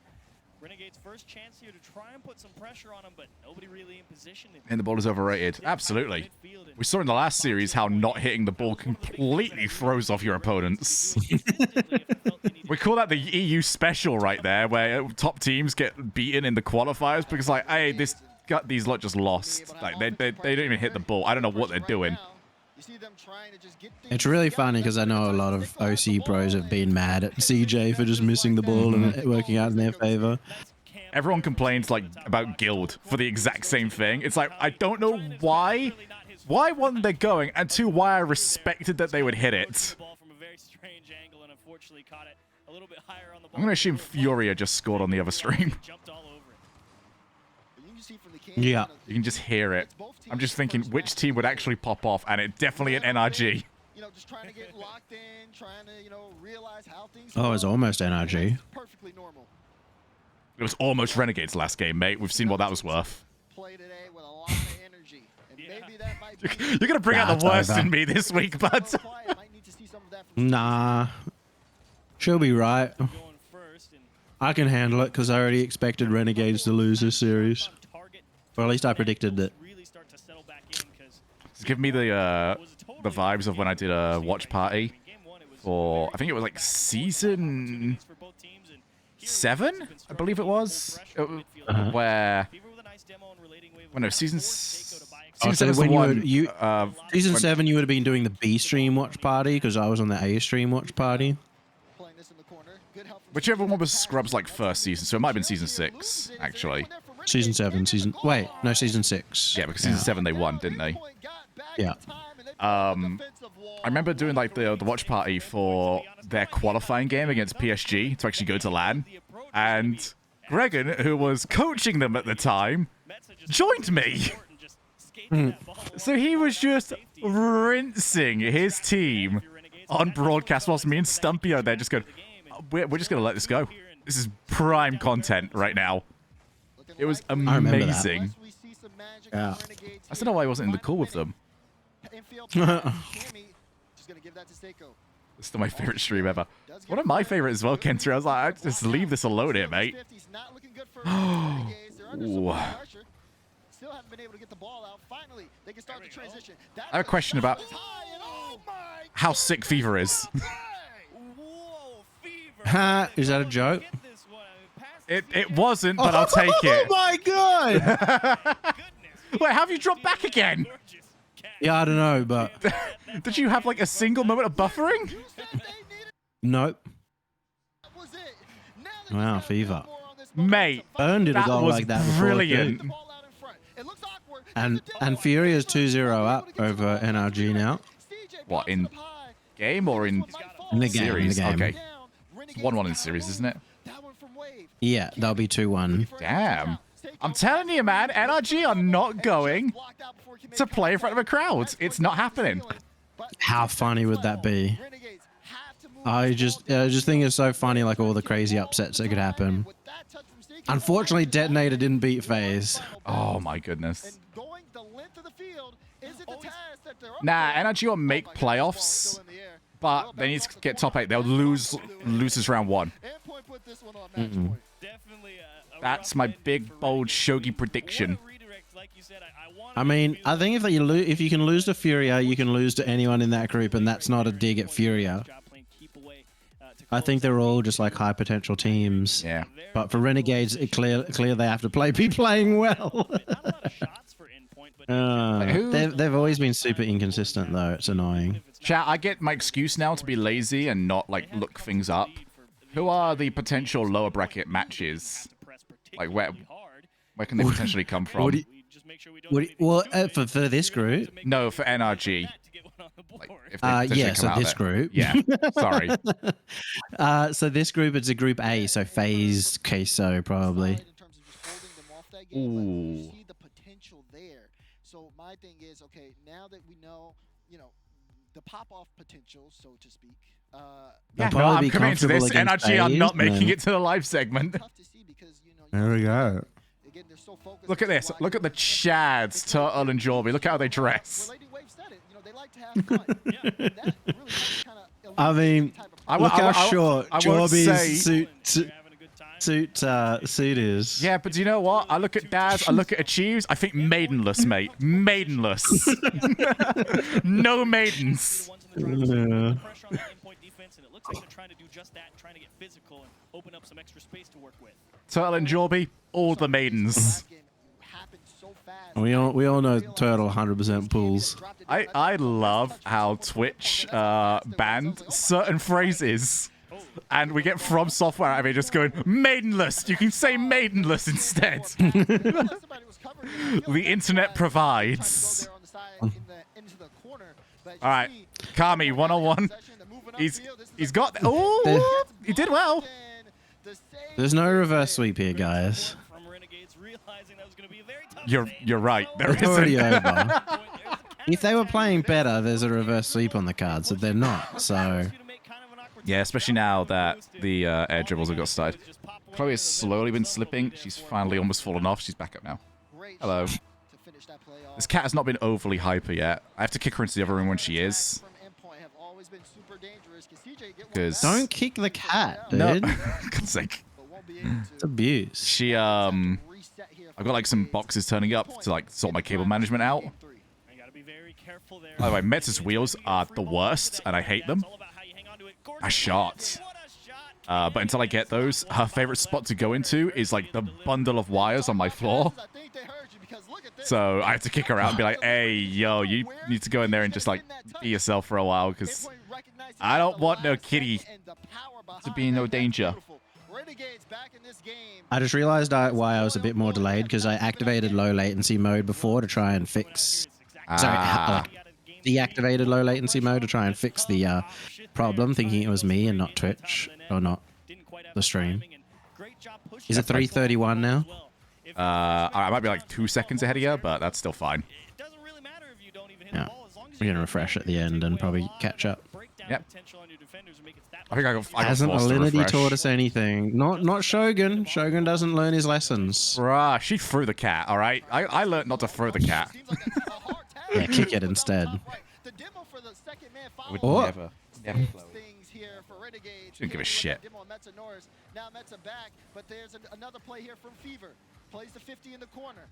Renegade's first chance here to try and put some pressure on him, but nobody really in position. And the ball is overrated. Absolutely. We saw in the last series how not hitting the ball completely throws off your opponents. We call that the EU special right there, where top teams get beaten in the qualifiers because, like, hey, these lot just lost. Like, they don't even hit the ball. I don't know what they're doing. It's really funny because I know a lot of OC pros have been mad at CJ for just missing the ball and it working out in their favor. Everyone complains, like, about Guild for the exact same thing. It's like, I don't know why. Why, one, they're going, and two, why I respected that they would hit it. I'm going to assume Furia just scored on the other stream. Yeah. You can just hear it. I'm just thinking which team would actually pop off, and it definitely an NRG. You know, just trying to get locked in, trying to, you know, realize how things Oh, it's almost NRG. perfectly normal. It was almost Renegades last game, mate. We've seen what that was worth. Play today with a lot of energy. And maybe that might be You're going to bring out the worst in me this week, bud. Nah. She'll be right. I can handle it because I already expected Renegades to lose this series. Or at least I predicted it. It's giving me the vibes of when I did a watch party for, I think it was like season 7, I believe it was, where, well, no, season 7 when one. Season 7, you would have been doing the B stream watch party because I was on the A stream watch party. Whichever one was Scrub's like first season, so it might have been season 6 actually. Season 7, season 6. Yeah, because season 7 they won, didn't they? Yeah. I remember doing like the watch party for their qualifying game against PSG to actually go to LAN, and Gregan, who was coaching them at the time, joined me. So he was just rinsing his team on broadcast whilst me and Stumpy are there just going, we're just going to let this go. This is prime content right now. It was amazing. Yeah. I still know why I wasn't in the call with them. It's still my favorite stream ever. One of my favorite as well, Kenter. I was like, I just leave this alone here, mate. Ooh. Still haven't been able to get the ball out. Finally, they can start the transition. I have a question about how sick Fever is. Ha! Is that a joke? It wasn't, but I'll take it. Oh my god! Wait, have you dropped back again? Yeah, I don't know, but did you have like a single moment of buffering? nope. Wow, Fever. Mate, Byrne did a goal was like that before. brilliant. Too. And Fury is 2-0 up over NRG now. What, in game or in the game, series? in the game. Okay. It's 1-1 in series, isn't it? Yeah, that'll be 2-1. Damn. I'm telling you, man, NRG are not going to play in front of a crowd. It's not happening. How funny would that be? I just think it's so funny, like all the crazy upsets that could happen. Unfortunately, Detonator didn't beat FaZe. Oh my goodness. Nah, NRG will make playoffs, but they need to get top 8. They'll lose this round 1. That's my big, bold Shogie prediction. I mean, I think if you can lose to Furia, you can lose to anyone in that group, and that's not a dig at Furia. I think they're all just like high potential teams. Yeah. But for Renegades, it's clear they have to be playing well. They've always been super inconsistent, though. It's annoying. Chat, I get my excuse now to be lazy and not like look things up. Who are the potential lower bracket matches? Like where can they potentially come from? For this group? No, for NRG. Like, if they Yeah, potentially so come out this there. group. Yeah, sorry. So this group, it's a group A, so FaZe, Queso, probably. Ooh. So my thing is, okay, now that we know, the pop-off potential, so to speak. Yeah, no, I'm committed to this. NRG are not making it to the live segment. There we go. Look at this. Look at the Chads, Turtle, and Jorby. Look how they dress. I mean, look how short Jorby's suit is. Yeah, but do you know what? I look at Daz, I look at Achieves, I think maidenless, mate. Maidenless. No maidens. Yeah. Turtle and Jorby, all the maidens. We all know Turtle 100% pulls. I love how Twitch banned certain phrases. And we get From Software out of it just going, maidenless. You can say maidenless instead. The internet provides. All right, Kami 101. He's got. Oh, he did well. There's no reverse sweep here, guys. You're right. There It's already isn't. over. If they were playing better, there's a reverse sweep on the cards, but they're not. So Yeah, especially now that the air dribbles have got started. Chloe has slowly been slipping. She's finally almost fallen off. She's back up now. Hello. This cat has not been overly hyper yet. I have to kick her into the other room when she is. Because don't kick the cat, dude. No, God's sake. It's abuse. She I've got like some boxes turning up to like sort my cable management out. By the way, Metz's wheels are the worst, and I hate them. I shot. But until I get those, her favorite spot to go into is like the bundle of wires on my floor. So I have to kick her out and be like, hey, yo, you need to go in there and just like be yourself for a while, because I don't want no kitty to be in no danger. I just realized why I was a bit more delayed, because I activated low latency mode before to try and fix... deactivated low latency mode to try and fix the problem, thinking it was me and not Twitch, or not the stream. Is it 3:31 now? I might be like 2 seconds ahead of you, but that's still fine. Yeah, we're gonna refresh at the end and probably catch up. Yep. I think I got Hasn't forced to Alinity refresh. taught us anything? Not Shogun. Shogun doesn't learn his lessons. Bruh, she threw the cat, all right? I learned not to throw the cat. Yeah, kick it instead. I would Oh. never blow it. She didn't give a shit.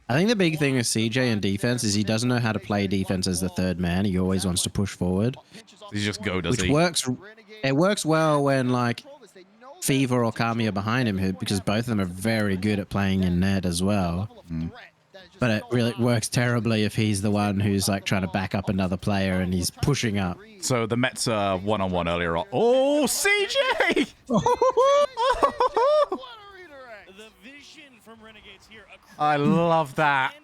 I think the big thing with CJ in defense is he doesn't know how to play defense as the third man. He always wants to push forward. He just go, does Which he? works. It works well when like Fever or Kami are behind him, because both of them are very good at playing in net as well. But it really works terribly if he's the one who's like trying to back up another player and he's pushing up. So the Mets are one-on-one earlier on. Oh, CJ! I love that.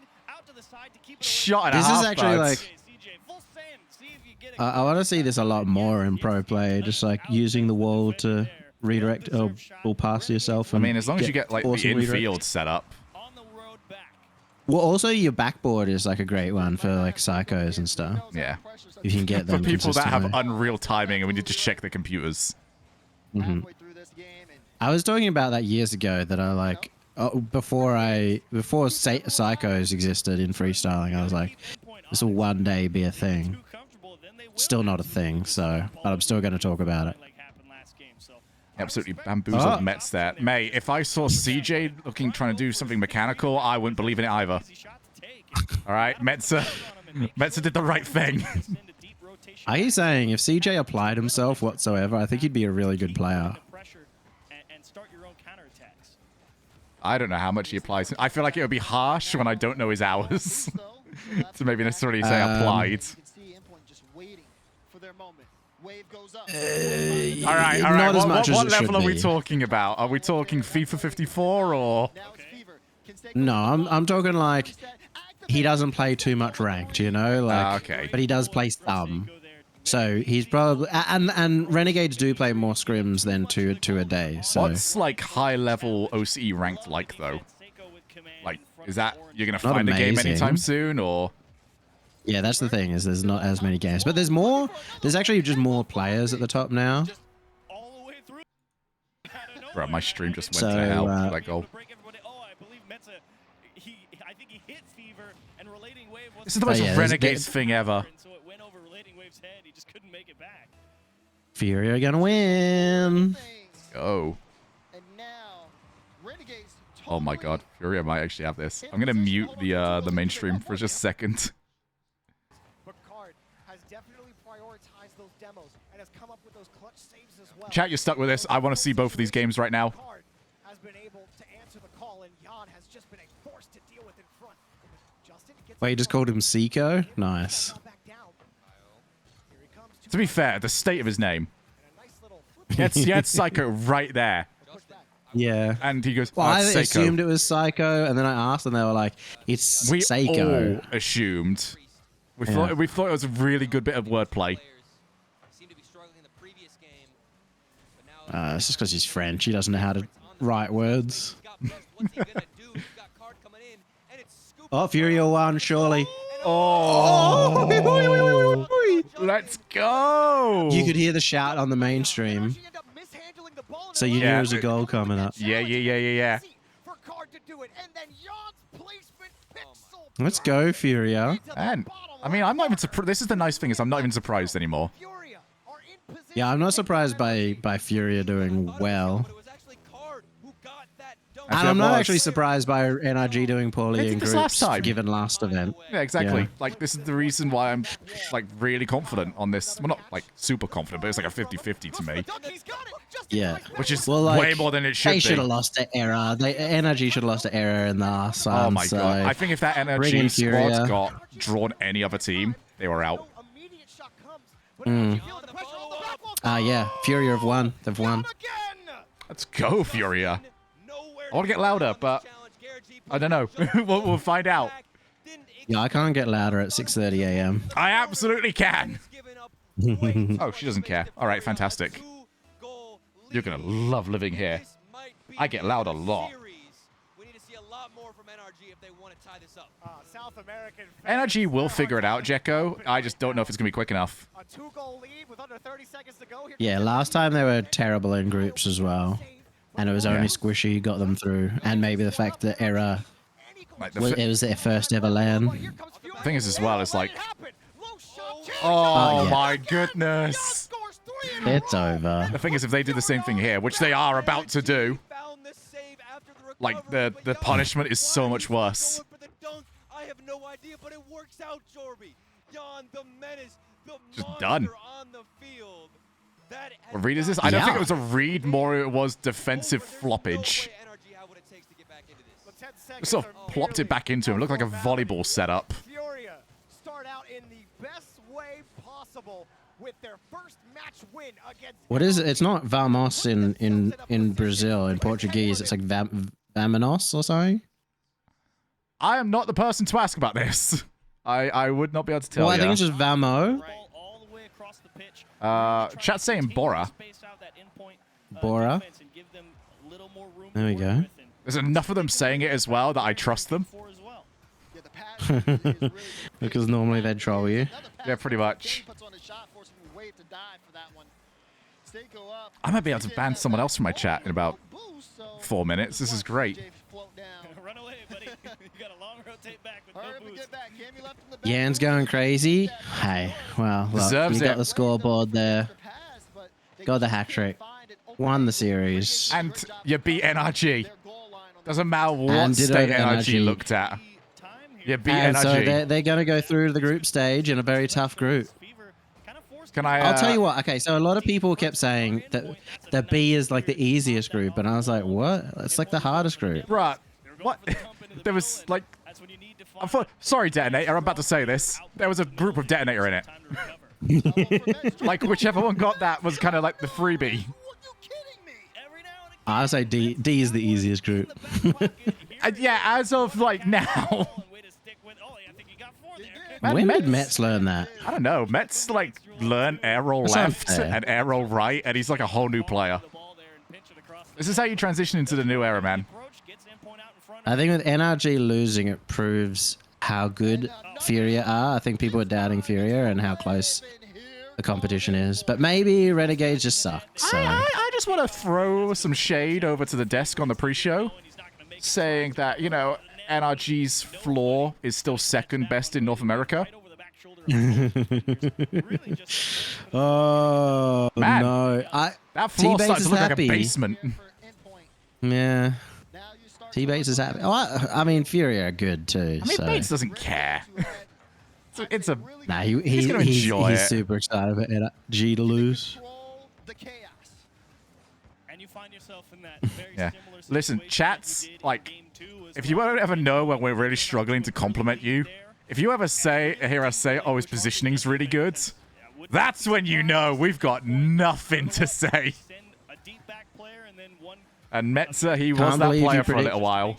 Shot and a This half, is actually buds. like... I want to see this a lot more in pro play, just like using the wall to redirect or ball past yourself. I And mean, as long as you get like the awesome redirect. infield set up. Well, also your backboard is like a great one for like psychos and stuff. Yeah. If you can get them For people that have consistently. unreal timing and we need to check the computers. I was talking about that years ago that I like before psychos existed in freestyling. I was like, this will one day be a thing. Still not a thing, so but I'm still going to talk about it. Absolutely bamboozled Mets there. Mate, if I saw CJ trying to do something mechanical, I wouldn't believe in it either. All right, Metza did the right thing. Are you saying if CJ applied himself whatsoever, I think he'd be a really good player? I don't know how much he applies. I feel like it would be harsh when I don't know his hours to maybe necessarily say applied. All right. Not as much as What it should level are we be. talking about? Are we talking FIFA 54 or? No, I'm talking like he doesn't play too much ranked, you know, like. Okay. But he does play some, so he's probably and Renegades do play more scrims than two a day. So What's like high level OCE ranked like though? Like, is that you're gonna Not find a game amazing. anytime soon or? yeah, that's the thing is there's not as many games, but there's more. There's actually just more players at the top now. Bro, my stream just went So, to hell. That goal. This is the most yeah, Renegades thing ever. Fury are gonna win. Oh. Oh my god, Fury might actually have this. I'm gonna mute the mainstream for just a second. Chat, you're stuck with this. I want to see both of these games right now. Wait, you just called him Seiko? Nice. To be fair, the state of his name. He had Psycho right there. Yeah. And he goes, Well, oh, I it's Seiko. assumed it was Psycho, and then I asked, and they were like, "It's We Seiko." all assumed. We Yeah. thought it was a really good bit of wordplay. It's just because he's French. He doesn't know how to write words. Oh, Furio won, surely. Oh! Let's go! You could hear the shout on the mainstream. So you knew there was a goal coming up. Yeah. Let's go, Furia. And, I mean, I'm not even surprised. This is the nice thing is I'm not even surprised anymore. Yeah, I'm not surprised by Furia doing well. And I'm not actually surprised by NRG doing poorly They in did this groups, last time. given last event. Yeah, exactly. Yeah. Like, this is the reason why I'm, like, really confident on this. Well, not, like, super confident, but it's like a 50-50 to me. Yeah. Which is Well, like, way more than it should They be. should have lost to Error. NRG should have lost to Error in the last Oh time. my so god. I think if that bring in energy Furia. squad got drawn any other team, they were out. Yeah, Furia have won. They've won. Let's go, Furia. I want to get louder, but I don't know. we'll find out. Yeah, I can't get louder at 6:30 a.m. I absolutely can. Oh, she doesn't care. All right, fantastic. You're going to love living here. I get loud a lot. NRG will figure it out, Jekko. I just don't know if it's going to be quick enough. Yeah, last time they were terrible in groups as well. And it was only Yeah. Squishy who got them through. And maybe the fact that Error, Like it was their first ever LAN. The thing is, as well, it's like... Oh, Oh, yeah. my goodness. It's over. The thing is, if they do the same thing here, which they are about to do, like, the punishment is so much worse. I have no idea, but it works out, Jorby. Jan, the menace, the Just monster done. on the field. What read is this? I don't think it was a read, more it was defensive floppage. Sort of plopped it back into him. Looked like a volleyball setup. Furia start out in the best way possible with their first match win against. What is it? It's not Vamos in Brazil, in Portuguese. It's like Vamanos or something. I am not the person to ask about this. I would not be able to tell you. Well, I think it's just Vamo. Chat's saying Bora. Bora. There we go. There's enough of them saying it as well that I trust them. Because normally they'd troll you. Yeah, pretty much. I might be able to ban someone else from my chat in about 4 minutes. This is great. Run away, buddy. You got a long rotate back with no boost. Yan's going crazy. Hey, well, look, Deserves you got it. the scoreboard there. Got the hat trick. Won the series. And you beat NRG. Doesn't matter what And did state over NRG NRG. looked at. You beat And NRG. so they're going to go through the group stage in a very tough group. Can I? I'll tell you what. Okay, so a lot of people kept saying that B is like the easiest group, and I was like, what? It's like the hardest group. Right. What? There was like... Sorry, Detonator. I'm about to say this. There was a group of Detonator in it. Like, whichever one got that was kind of like the freebie. I would say D is the easiest group. Yeah, as of like now. When did Mets learn that? I don't know. Mets like learn air roll That's left unfair. and air roll right, and he's like a whole new player. This is how you transition into the new era, man. I think with NRG losing, it proves how good Furia are. I think people are doubting Furia and how close the competition is. But maybe Renegades just suck. So. I just want to throw some shade over to the desk on the pre-show, saying that, you know, NRG's floor is still second best in North America. Oh, Man, no. that floor T-Bates starts is to look like a happy. basement. Yeah. T-Bates is happy. Oh, I mean, Furia are good too. I mean, so. Bates doesn't care. It's a... Nah, he's gonna enjoy he's it. super excited for NRG to lose. And you find yourself in that very Yeah. similar Listen, situation chats, that you did in like, game 2 as if you ever know when we're really struggling to compliment you, if you ever hear us say, oh, his positioning's really good, that's when you know we've got nothing to say. And Metza, he was Can't that believe you player for a predict- little while.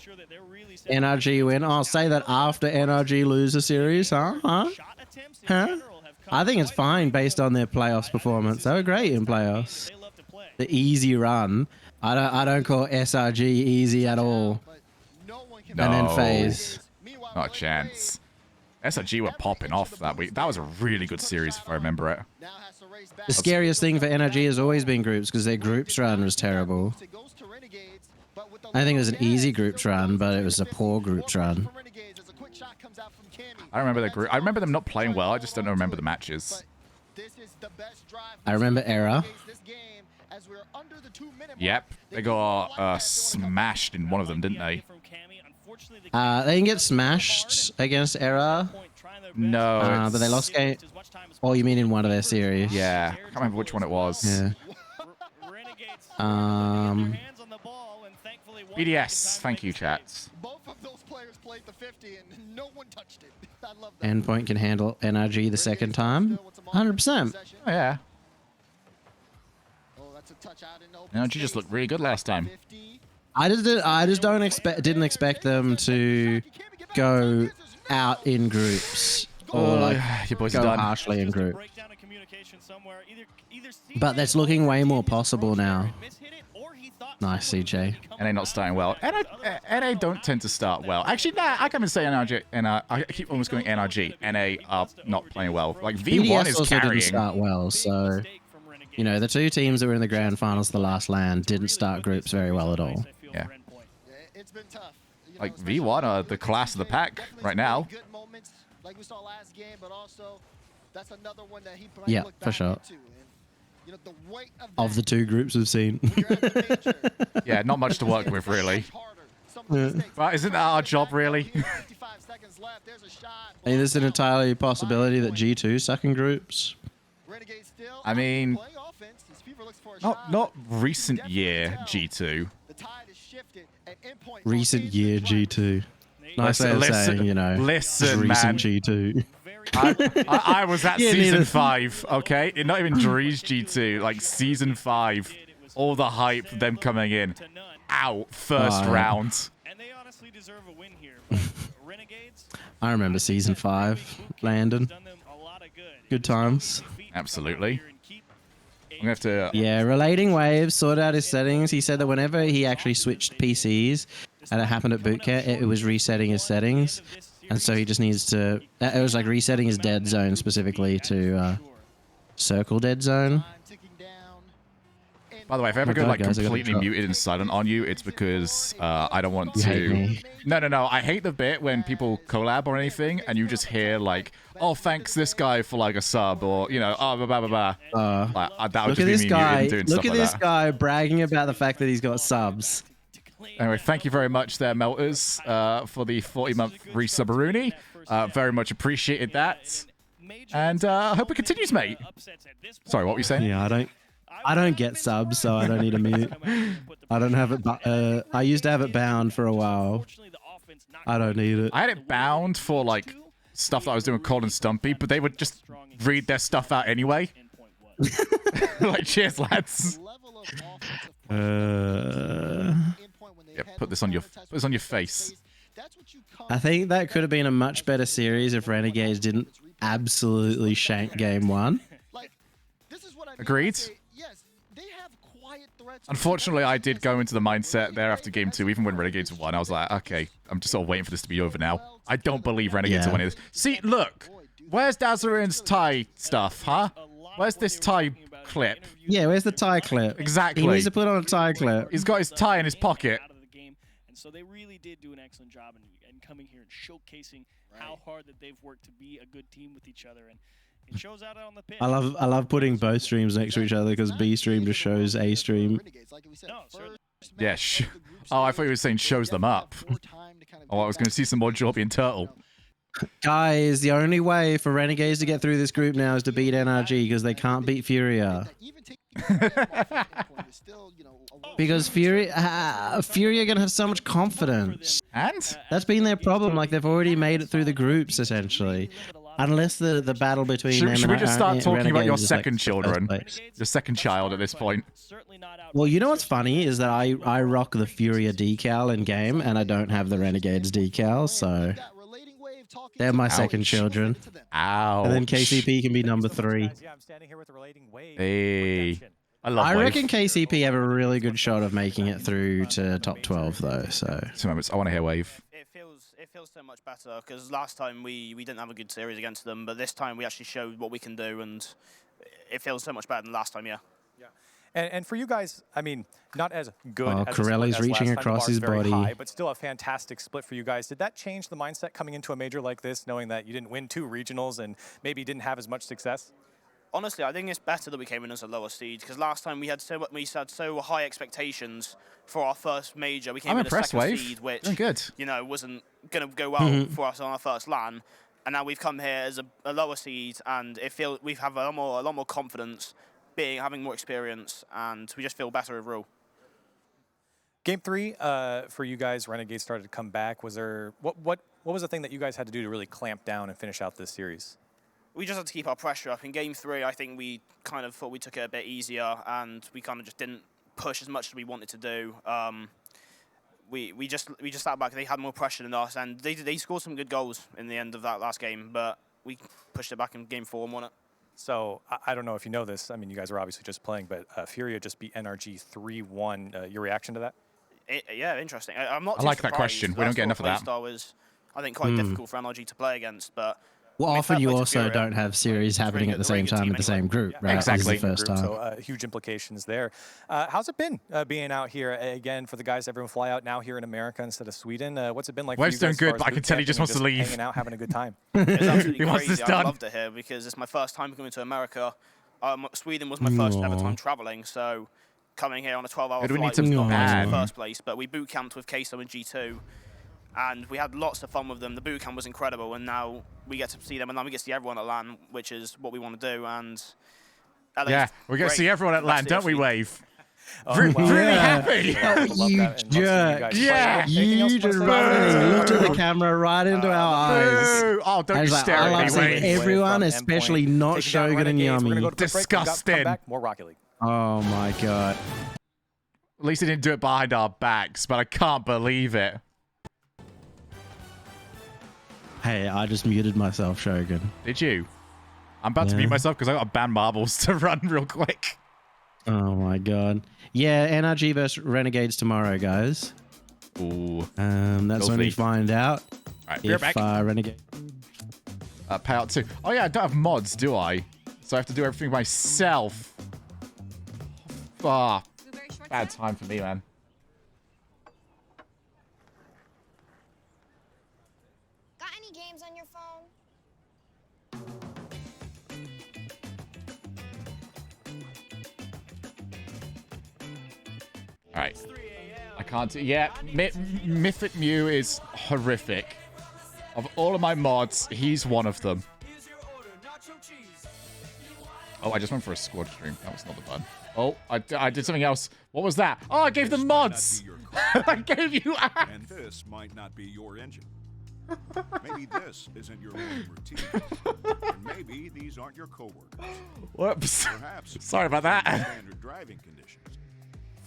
NRG win. I'll say that after NRG lose a series, huh? Huh? I think it's fine based on their playoffs performance. They were great in playoffs. The easy run. I don't call SRG easy at all. And then FaZe. Not a chance. SRG were popping off that week. That was a really good series, if I remember it. The scariest thing for NRG has always been groups because their groups run was terrible. I think it was an easy groups run, but it was a poor groups run. I remember the group. I remember them not playing well. I just don't remember the matches. I remember Era. Yep, they got smashed in one of them, didn't they? They didn't get smashed against Era. No, but they lost game. Oh, you mean in one of their series? Yeah, I can't remember which one it was. Yeah. BDS, thank you, chats. Both of those players played the 50 and no one touched it. I love that. Endpoint can handle NRG the second time. 100%. Oh, yeah. Oh, that's a touch out in the open. NRG just looked really good last time. I just didn't expect them to go out in groups or like your boys go are done. harshly in groups. But that's looking way more possible now. Nice, CJ. NA not starting well. NA don't tend to start well. Actually, nah, I can't even say NRG. I keep almost going NRG. NA are not playing well. Like, V1 BDS is also carrying. didn't start well, so you know the two teams that were in the grand finals of the last LAN didn't start groups very well at all. Yeah. It's been tough. Like, V1 are the class of the pack right now. Good moments like we saw last game, but also that's another one that he Yeah, looked for back sure. into. You know, the weight Of the two groups we've seen. Yeah, not much to work with, really. But isn't that our job, really? I mean, there's an entirely possibility that G2 suck in groups. I mean, Not recent year G2. Recent year G2. Nice way of saying, you know, listen, recent man. G2. I was at Yeah, season neither. 5, okay? Not even Drees G2, like season 5. All the hype, them coming in. Out, first round. And they honestly deserve a win here. But Renegades, I remember season 5, Landon. Good times. Absolutely. I'm gonna have to. Yeah, Relating Waves sorted out his settings. He said that whenever he actually switched PCs, and it happened at bootcamp, it was resetting his settings. And so he just needs to... It was like resetting his dead zone specifically to circle dead zone. By the way, if I ever Oh go God, like guys, I gotta completely drop. muted and silent on you, it's because I don't want You hate to. me. No. I hate the bit when people collab or anything, and you just hear like, "Oh, thanks this guy for like a sub," or you know, "Oh, blah blah blah." Like, that would Look just at be this me guy. muted and doing Look stuff at like this that. guy bragging about the fact that he's got subs. Anyway, thank you very much there, Melters, for the 40-month resub-a-rooney. Very much appreciated that. And I hope it continues, mate. Sorry, what were you saying? Yeah, I don't get subs, so I don't need a mute. I don't have it. I used to have it bound for a while. I don't need it. I had it bound for like stuff that I was doing with Cold and Stumpy, but they would just read their stuff out anyway. Like, cheers, lads. Yeah, put this on your face. I think that could have been a much better series if Renegades didn't absolutely shank game 1. Agreed. Unfortunately, I did go into the mindset there after game 2, even when Renegades won. I was like, okay, I'm just sort of waiting for this to be over now. I don't believe Renegades are winning this. See, look, where's Dazarin's Thai stuff, huh? Where's this Thai clip? Yeah, where's the tie clip? Exactly. He needs to put on a tie clip. He's got his tie in his pocket. And so they really did do an excellent job in coming here and showcasing how hard that they've worked to be a good team with each other. And it shows out on the pitch. I love putting both streams next to each other because B stream just shows A stream. Yeah, oh, I thought you were saying shows them up. Oh, I was going to see some more Jorbian Turtle. Guys, the only way for Renegades to get through this group now is to beat NRG because they can't beat Furia. Because Furia are going to have so much confidence. And? That's been their problem. Like, they've already made it through the groups, essentially. Unless the battle between them Should we and just start talking about your Renegades is, like, second the children? first place. Your second child at this point. Well, you know what's funny is that I rock the Furia decal in game, and I don't have the Renegades decal, so they're my second children. Ouch. And then KCP can be number 3. Hey, I reckon KCP have a really good shot of making it through to top 12 though. So 2 moments. I want to hear Wave. It feels so much better because last time we didn't have a good series against them, but this time we actually showed what we can do, and it feels so much better than last time. Yeah. And for you guys, I mean, not as good Oh, as Corelli's reaching across his body. high, but still a fantastic split for you guys. Did that change the mindset coming into a major like this, knowing that you didn't win 2 regionals and maybe didn't have as much success? Honestly, I think it's better that we came in as a lower seed because last time we had so high expectations for our first major. We came I'm in impressed, as second Wave. seed, which Doing good. you know wasn't going to go well for us on our first LAN, and now we've come here as a lower seed, and we have a lot more confidence, having more experience, and we just feel better overall. Game 3 for you guys, Renegades started to come back. Was there what was the thing that you guys had to do to really clamp down and finish out this series? We just had to keep our pressure up. In Game 3, I think we kind of thought we took it a bit easier, and we kind of just didn't push as much as we wanted to do. We just sat back. They had more pressure than us, and they scored some good goals in the end of that last game, but we pushed it back in Game 4 and won it. So I don't know if you know this. I mean, you guys are obviously just playing, but Furia just beat NRG 3-1. Your reaction to that? Yeah, interesting. I'm not. I like that question. We don't get enough of that. Playstyle was, I think, quite difficult for NRG to play against, but. Well, I mean, often fair you play to also Furia. don't have series happening at the same time in the same group, right? Exactly. This is the first time. So huge implications there. How's it been being out here again for the guys? Everyone fly out now here in America instead of Sweden. What's it been like? Wave's for you doing guys good, but I can tell he just wants to leave. Hanging out, having a good time. It's absolutely He wants crazy. this done. I loved it here because it's my first time coming to America. Sweden was my first ever time traveling, so coming here on a 12-hour Who do we flight need was to not nice in the ban? first place. But we boot camped with Queso and G2, and we had lots of fun with them. The boot camp was incredible, and now we get to see them, and now we get to see everyone at LAN, which is what we want to do. And Yeah, we're going to see everyone at LAN, don't we, Wave? Oh, Really wow. happy. You jerk. Yeah. You just looked at the camera right into our eyes. Boo. Oh, don't I you was stare I at love me, seeing Wave. everyone, especially not Taking down Shogun and Renegades. We're gonna Yummy. go to quick break. When we come Disgusting. back, more Rocket League. Oh my god. At least he didn't do it behind our backs, but I can't believe it. Hey, I just muted myself, Shogun. Did you? I'm about to mute myself because I got to ban marbles to run real quick. Oh my god. Yeah, NRG versus Renegades tomorrow, guys. Ooh. That's when we find out Right, be right if back. Renegade. Payout 2. Oh yeah, I don't have mods, do I? So I have to do everything myself. Ah, bad time for me, man. Got any games on your phone? All right. I can't do... Yeah, Mythic Mew is horrific. Of all of my mods, he's one of them. Oh, I just went for a squad stream. That was not the button. Oh, I did something else. What was that? Oh, I gave them mods. I gave you ads. And this might not be your engine. Maybe this isn't your morning routine. And maybe these aren't your coworkers. Whoops. Perhaps Sorry about that. standard driving conditions.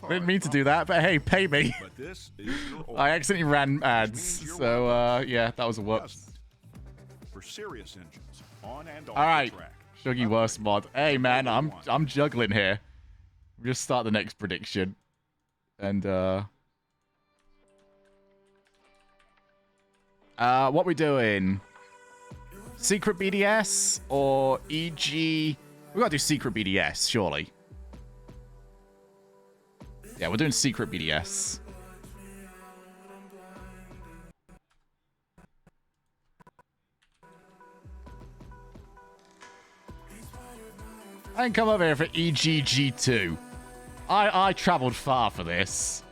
I didn't mean to do that, but hey, pay me. But this is your I accidentally ran ads, so yeah, that was a whoops. for serious engines on and off All right, the track. Shogie worst mod. Hey man, I'm juggling here. We'll just start the next prediction, and what we doing? Secret BDS or EG? We gotta do Secret BDS, surely. Yeah, we're doing Secret BDS. I didn't come over here for EGG2. I traveled far for this.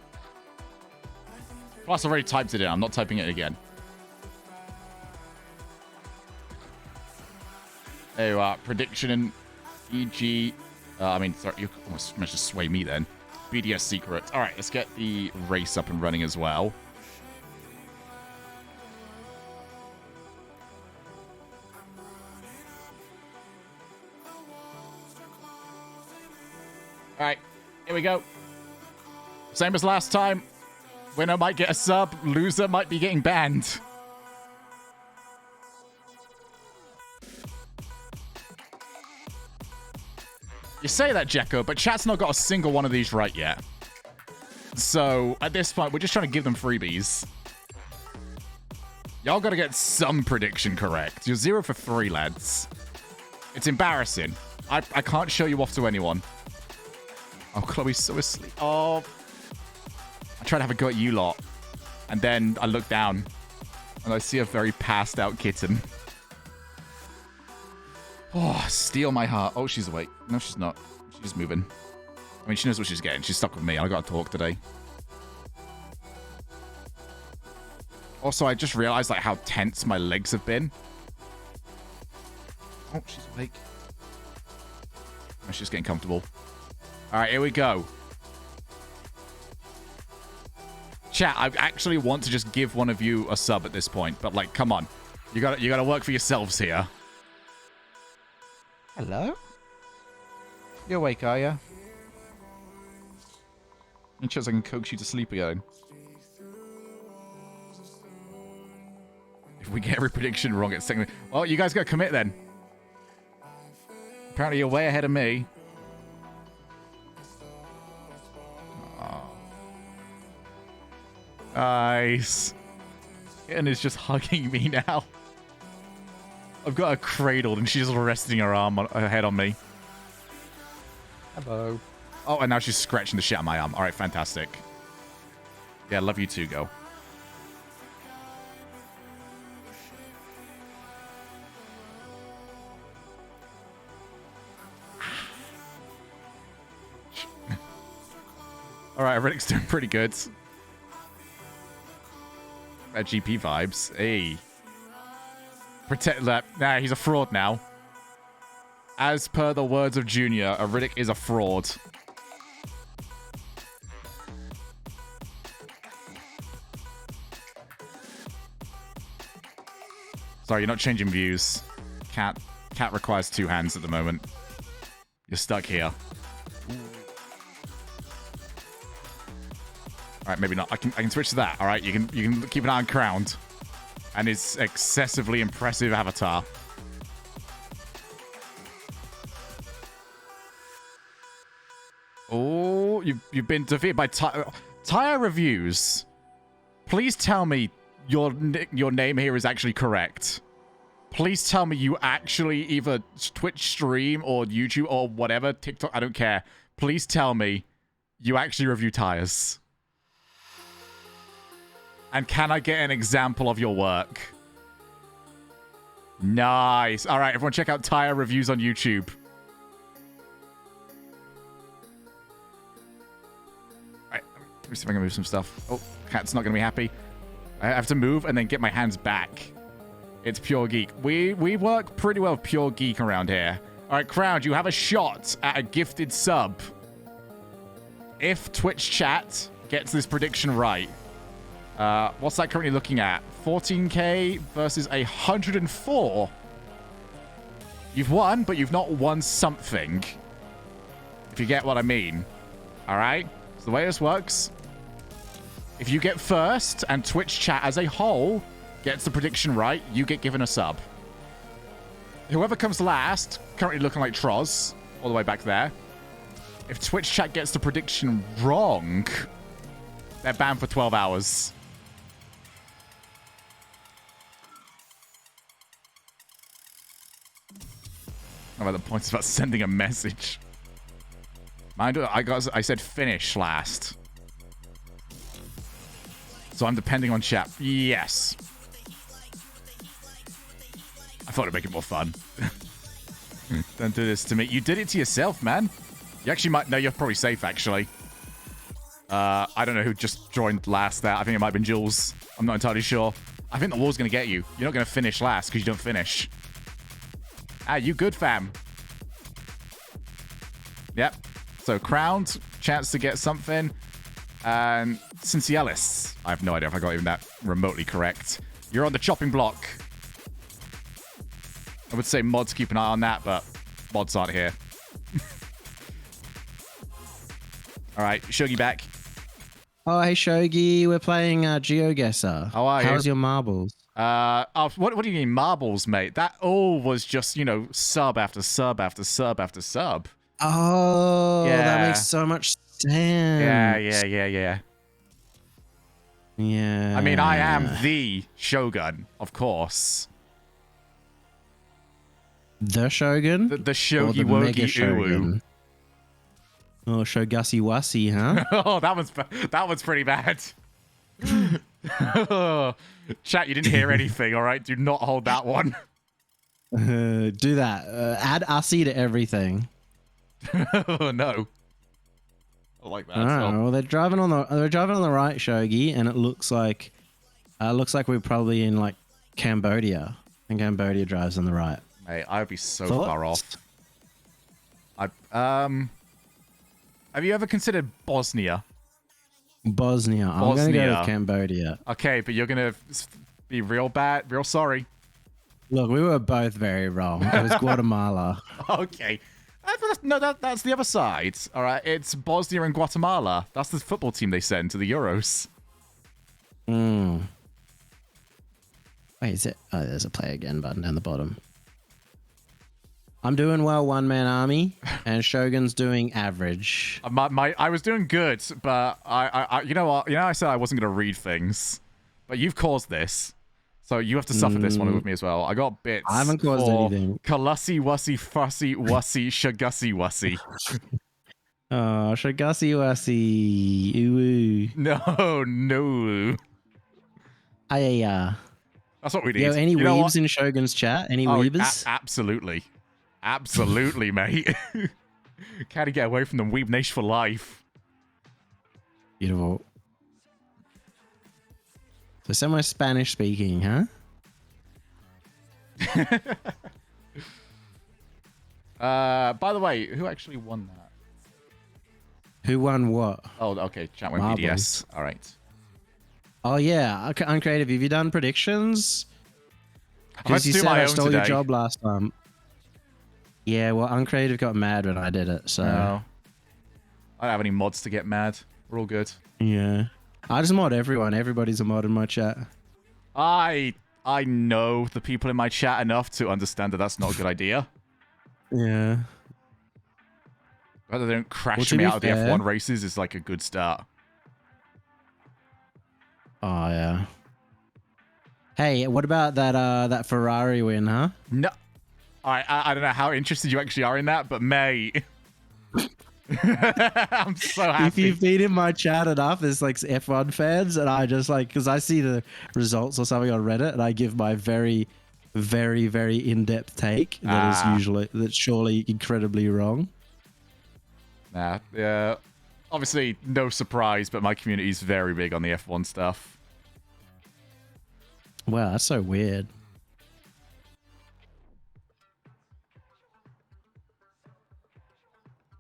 Plus, I already typed it in. I'm not typing it again. There you are. Prediction and EG. I mean, sorry, you almost managed to sway me then. BDS secret. All right, let's get the race up and running as well. All right, here we go. Same as last time. Winner might get a sub. Loser might be getting banned. You say that, Jekko, but chat's not got a single one of these right yet. So, at this point, we're just trying to give them freebies. Y'all gotta get some prediction correct. You're 0 for 3, lads. It's embarrassing. I can't show you off to anyone. Oh, Chloe's so asleep. Oh. I tried to have a go at you lot. And then I look down. And I see a very passed out kitten. Oh, steal my heart. Oh, she's awake. No, she's not. She's moving. I mean, she knows what she's getting. She's stuck with me. I got to talk today. Also, I just realized like how tense my legs have been. Oh, she's awake. Oh, she's getting comfortable. All right, here we go. Chat, I actually want to just give one of you a sub at this point, but like, come on. You gotta work for yourselves here. Hello? You awake, are you? Any chance I can coax you to sleep again? If we get every prediction wrong, it's technically... Well, you guys gotta commit then. Apparently you're way ahead of me. Oh. Nice. Kitten is just hugging me now. I've got her cradled and she's resting her head on me. Hello. Oh, and now she's scratching the shit out of my arm. All right, fantastic. Yeah, love you too, go. All right, Riddick's doing pretty good. GP vibes. Hey. Protect that. Nah, he's a fraud now. As per the words of Junior, a Riddick is a fraud. Sorry, you're not changing views. Cat requires 2 hands at the moment. You're stuck here. All right, maybe not. I can switch to that. All right, you can keep an eye on Crowned and his excessively impressive avatar. Oh, you've been defeated by Tire Reviews. Please tell me your name here is actually correct. Please tell me you actually either Twitch stream or YouTube or whatever, TikTok, I don't care. Please tell me you actually review tires. And can I get an example of your work? Nice. All right, everyone check out Tire Reviews on YouTube. All right, let me see if I can move some stuff. Oh, Cat's not going to be happy. I have to move and then get my hands back. It's Pure Geek. We work pretty well with Pure Geek around here. All right, Crowned, you have a shot at a gifted sub. If Twitch chat gets this prediction right. What's that currently looking at? 14k versus 104. You've won, but you've not won something. If you get what I mean. All right? So the way this works, if you get first and Twitch chat as a whole gets the prediction right, you get given a sub. Whoever comes last, currently looking like Troz, all the way back there. If Twitch chat gets the prediction wrong, they're banned for 12 hours. How about the points about sending a message? Mind you, I said finish last. So I'm depending on chat. Yes. I thought it'd make it more fun. Don't do this to me. You did it to yourself, man. You actually might... No, you're probably safe, actually. I don't know who just joined last there. I think it might have been Jules. I'm not entirely sure. I think the wall's going to get you. You're not going to finish last because you don't finish. Ah, you good, fam. Yep. So, Crowned, chance to get something. And Cincialis. I have no idea if I got even that remotely correct. You're on the chopping block. I would say mods keep an eye on that, but mods aren't here. All right, Shogie back. Oh, hey, Shogie. We're playing GeoGuessr. How are you? How's your marbles? What do you mean marbles, mate? That all was just, you know, sub after sub after sub after sub. Oh, yeah. That makes so much sense. Yeah. Yeah. I mean, I am the Shogun, of course. The Shogun? The Shogi Wogi Uwu. Oh, Shogussi Wussy, huh? Oh, that one's pretty bad. Chat, you didn't hear anything, all right? Do not hold that one. Do that. Add Ussie to everything. Oh, no. I like that. Well, they're driving on the right, Shogi, and it looks like we're probably in like Cambodia, and Cambodia drives on the right. Mate, I would be so far off. Have you ever considered Bosnia? Bosnia. I'm going to go with Cambodia. Okay, but you're going to be real sorry. Look, we were both very wrong. It was Guatemala. Okay. That's the other side. All right, it's Bosnia and Guatemala. That's the football team they send to the Euros. Wait, is it? Oh, there's a play again button down the bottom. I'm doing well, one-man army, and Shogun's doing average. I was doing good, but I you know what? You know, I said I wasn't going to read things, but you've caused this, so you have to suffer this one with me as well. I got bits. I haven't caused anything. Kalussi, wussy, fussy, wussy, shagussi, wussy. Oh, shagussi, wussy, ooh. No. That's what we need. Yo, any weebs in Shogun's chat? Any weebers? Absolutely, mate. Can't get away from them. Weeb Nation for life. Beautiful. So somewhere Spanish speaking, huh? By the way, who actually won that? Who won what? Oh, okay. Chat went Marble. BDS. All right. Oh yeah, Uncreative. Have you done predictions? I had Because to you do said my I own stole your today. job last time. Yeah, well, Uncreative got mad when I did it, so No. I don't have any mods to get mad. We're all good. yeah. I just mod everyone. Everybody's a mod in my chat. I know the people in my chat enough to understand that that's not a good idea. Yeah. Whether they don't crash Well, to me be out of the fair- F1 races is like a good start. Oh yeah. Hey, what about that Ferrari win, huh? No. I don't know how interested you actually are in that, but mate. I'm so happy. If you've been in my chat enough, there's like F1 fans, and I just like, because I see the results or something on Reddit, and I give my very, very, very in-depth take that is that's surely incredibly wrong. Nah, yeah. Obviously, no surprise, but my community is very big on the F1 stuff. Wow, that's so weird.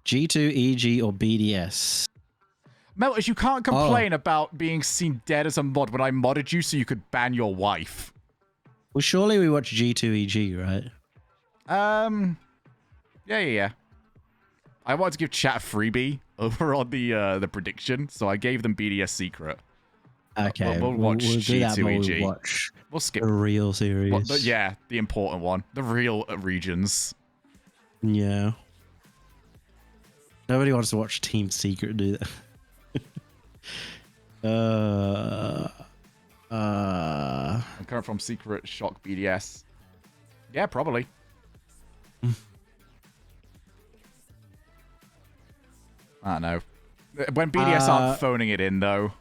G2, EG, or BDS? Melters, you can't complain about being seen dead as a mod when I modded you so you could ban your wife. Well, surely we watch G2, EG, right? Yeah. I wanted to give chat a freebie over on the prediction, so I gave them BDS secret. Okay, We'll watch we'll do that, but G2EG. we'll watch We'll skip the real series. yeah, the important one. The real regions. Yeah. Nobody wants to watch Team Secret do that. I'm coming from Secret Shock BDS. Yeah, probably. I don't know. When BDS aren't phoning it in, though.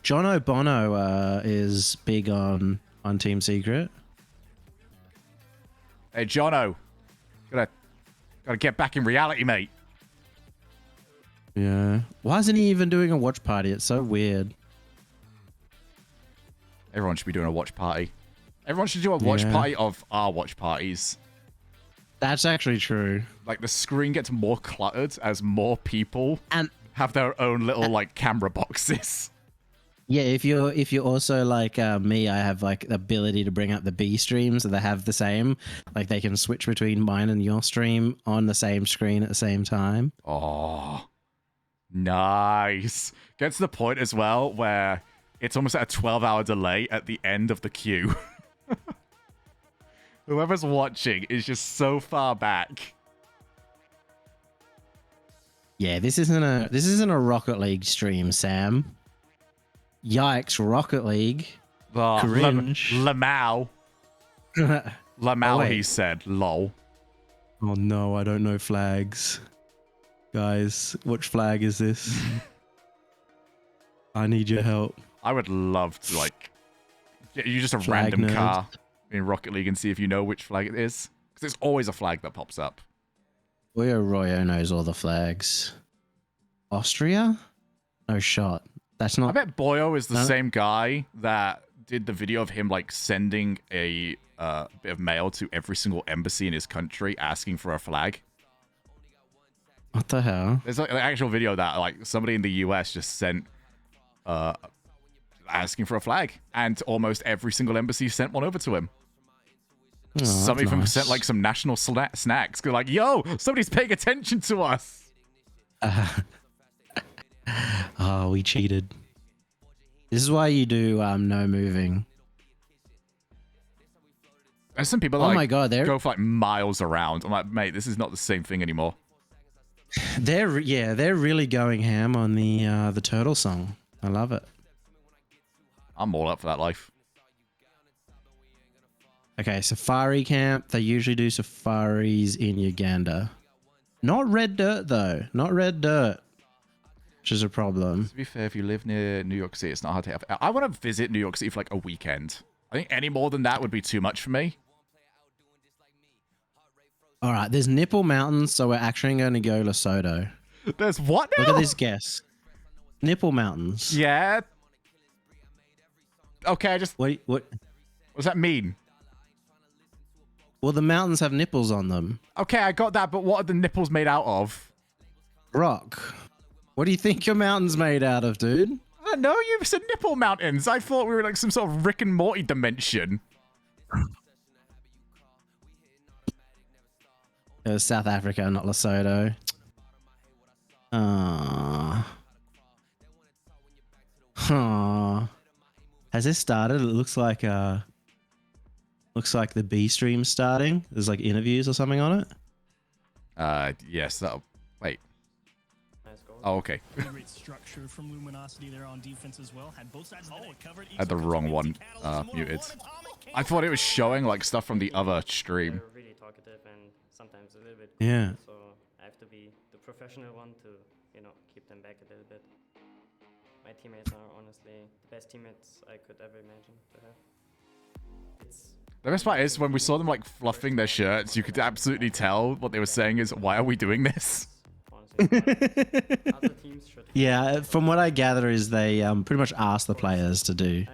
Jono Bono is big on Team Secret. Hey, Jono. Gotta get back in reality, mate. Yeah. Why isn't he even doing a watch party? It's so weird. Everyone should be doing a watch party. Everyone should do a watch party of our watch parties. That's actually true. Like, the screen gets more cluttered as more people have their own little, like, camera boxes. Yeah, if you're also like me, I have like the ability to bring up the B streams, so they have the same. Like they can switch between mine and your stream on the same screen at the same time. Oh, nice. Get to the point as well where it's almost at a 12-hour delay at the end of the queue. Whoever's watching is just so far back. Yeah, this isn't a Rocket League stream, Sam. Yikes, Rocket League. Oh, Cringe. Lamau. Lamau, wait. he said. Lol. Oh no, I don't know flags. Guys, which flag is this? I need your help. I would love to, like, get you just a Flag random nerd. car in Rocket League and see if you know which flag it is. Because there's always a flag that pops up. Boyo Royo knows all the flags. Austria? No shot. That's not. I bet Boyo is the No. same guy that did the video of him, like, sending a bit of mail to every single embassy in his country asking for a flag. What the hell? There's like an actual video that, like, somebody in the US just sent asking for a flag, and almost every single embassy sent one over to him. Oh, Some that's of them nice. sent like some national snacks. They're like, yo, somebody's paying attention to us. Oh, we cheated. This is why you do no moving. There's some people Oh that my God, they're- go for like miles around. I'm like, mate, this is not the same thing anymore. They're really going ham on the turtle song. I love it. I'm all up for that life. Okay, safari camp. They usually do safaris in Uganda. Not red dirt though. Not red dirt, which is a problem. To be fair, if you live near New York City, it's not hard to have. I want to visit New York City for like a weekend. I think any more than that would be too much for me. All right, there's Nipple Mountains, so we're actually going to go Lesotho. There's what now? Look at this guess. Nipple Mountains. Yeah. Okay, I just. What does that mean? Well, the mountains have nipples on them. Okay, I got that, but what are the nipples made out of? Rock. What do you think your mountain's made out of, dude? I don't know, you said nipple mountains. I thought we were like some sort of Rick and Morty dimension. It was South Africa, not Lesotho. Has this started? It looks like the B stream's starting. There's like interviews or something on it. Yes, that'll wait. Oh, okay. Great structure from Luminosity there on defense as well. Had both sides of the net covered. I had the wrong one muted. I thought it was showing like stuff from the other stream. They're really talkative and sometimes a little bit. Yeah. So I have to be the professional one to, keep them back a little bit. My teammates are honestly the best teammates I could ever imagine to have. The best part is when we saw them like fluffing their shirts, you could absolutely tell what they were saying is, why are we doing this? Yeah, from what I gather is they pretty much ask the players to do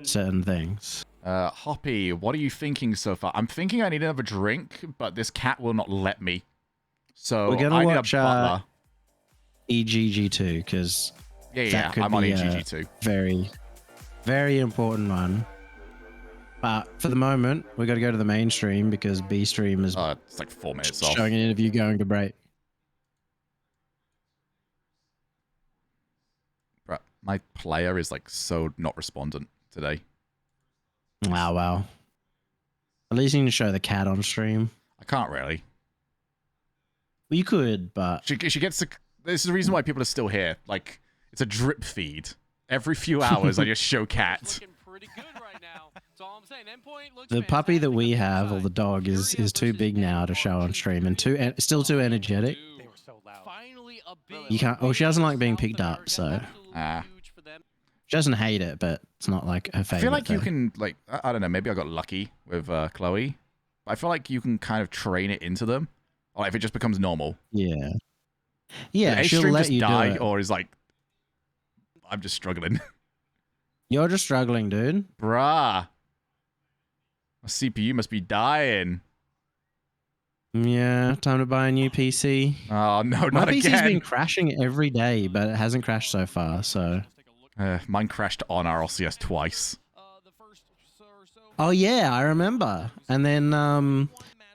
certain things. Hoppy, what are you thinking so far? I'm thinking I need another drink, but this cat will not let me. So We're gonna I need watch a butler. EGG2 because Yeah, I'm on EGG2. Very, very important one. But for the moment, we got to go to the main stream because B stream is it's like 4 minutes off. showing an interview going to break. Right, my player is like so not respondent today. Wow. At least you can show the cat on stream. I can't really. Well, you could, but she gets to. This is the reason why people are still here. Like, it's a drip feed. Every few hours, I just show cat. the puppy that we have, or the dog, is too big now to show on stream, and still too energetic. You can't. Oh, she doesn't like being picked up, so. She doesn't hate it, but it's not like her favorite. I feel like you thing. can, like, I don't know, maybe I got lucky with Chloe. But I feel like you can kind of train it into them. Or if it just becomes normal. Yeah. Yeah, Did she'll A-Stream let just you die, do it. or is like, I'm just struggling. You're just struggling, dude. Bruh. My CPU must be dying. Yeah, time to buy a new PC. Oh, no, My not PC's again. been crashing every day, but it hasn't crashed so far, so. Mine crashed on RLCS twice. Oh, yeah, I remember. And then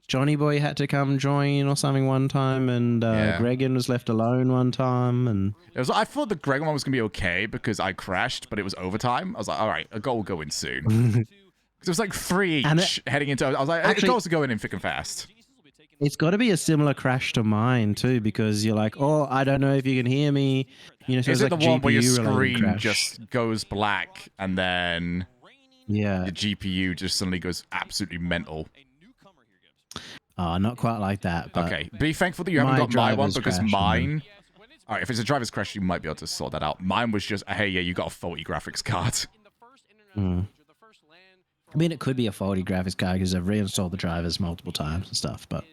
Johnny Boy had to come join or something one time, and Gregan was left alone one time. And I thought the Gregan one was going to be okay because I crashed, but it was overtime. I was like, all right, a goal will go in soon. Because it was like 3 each heading into I was like, Actually, a goal's to go in thick and fast. It's got to be a similar crash to mine, too, because you're like, oh, I don't know if you can hear me. So Is it's it like the one where your GPU-related screen crash. just goes black and then the GPU just suddenly goes absolutely mental? Oh, not quite like that. But Okay, be thankful that you haven't got my one driver's because crashed, mine... All right, if it's a driver's crash, you might be able to sort that out. Mine was just, hey, yeah, you got a faulty graphics card. I mean, it could be a faulty graphics card because I've reinstalled the drivers multiple times and stuff, but...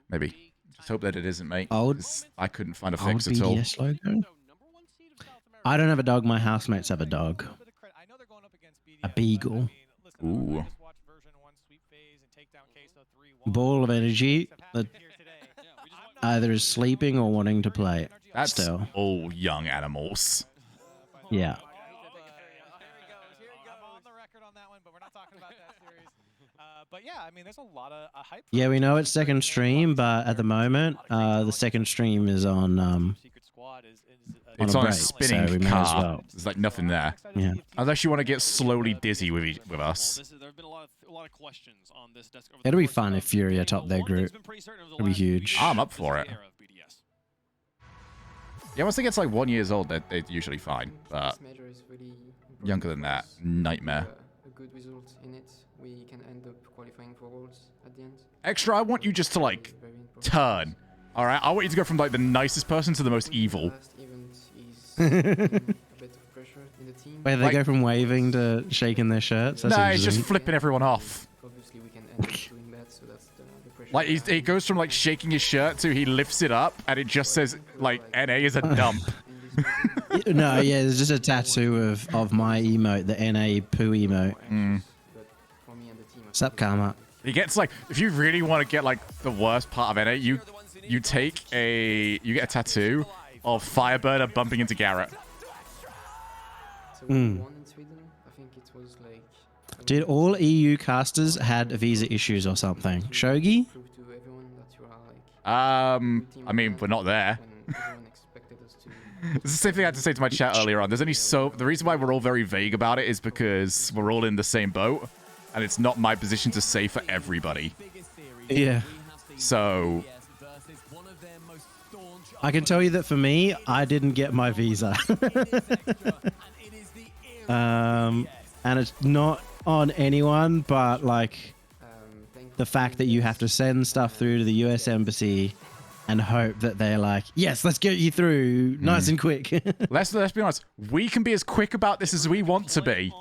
Maybe. Just hope that it isn't, mate. Old- 'cause I couldn't find a Old fix at all. BDS logo? I don't have a dog. My housemates have a dog. A beagle. Ooh. Ball of energy that either is sleeping or wanting to play. That's Still. all young animals. Yeah. But yeah, I mean, there's a lot of hype. Yeah, we know it's second stream, but at the moment, the second stream is on It's a on a break, so spinning we may as car. well. There's like nothing there. Yeah. Unless you want to get slowly dizzy with us. There have been a lot of questions on this desk over It'll be fun if Furia top their group. It'll be huge. I'm up for it. Yeah, once they get to like 1 year old, they're usually fine. But This major is really younger than that, nightmare. a good result in it. We can end up qualifying for Worlds at the end. Extra, I want you just to like turn. All right, I want you to go from like the nicest person to the most evil. Last event is a bit of pressure in the team. Where they go from waving to shaking their shirts? That's No, it's just interesting. flipping everyone off. Obviously, we can end up doing that, so that's the pressure. Like he goes from like shaking his shirt to he lifts it up and it just says like NA is a dump. No, yeah, there's just a tattoo of my emote, the NA poo emote. Sup, Karma? He gets like, if you really want to get like the worst part of it, you get a tattoo of Firebird bumping into Garrett. So Mm. one in Sweden, I think it was like. Did all EU casters had visa issues or something? Shogie? Prove to everyone that you are like. I mean, we're not there. When everyone expected us to. It's the same thing I had to say to my chat earlier on. The reason why we're all very vague about it is because we're all in the same boat, and it's not my position to say for everybody. Yeah. So I can tell you that for me, I didn't get my visa. And it's not on anyone, but like the fact that you have to send stuff through to the US Embassy and hope that they're like, yes, let's get you through nice and quick. let's be honest. We can be as quick about this as we want to be.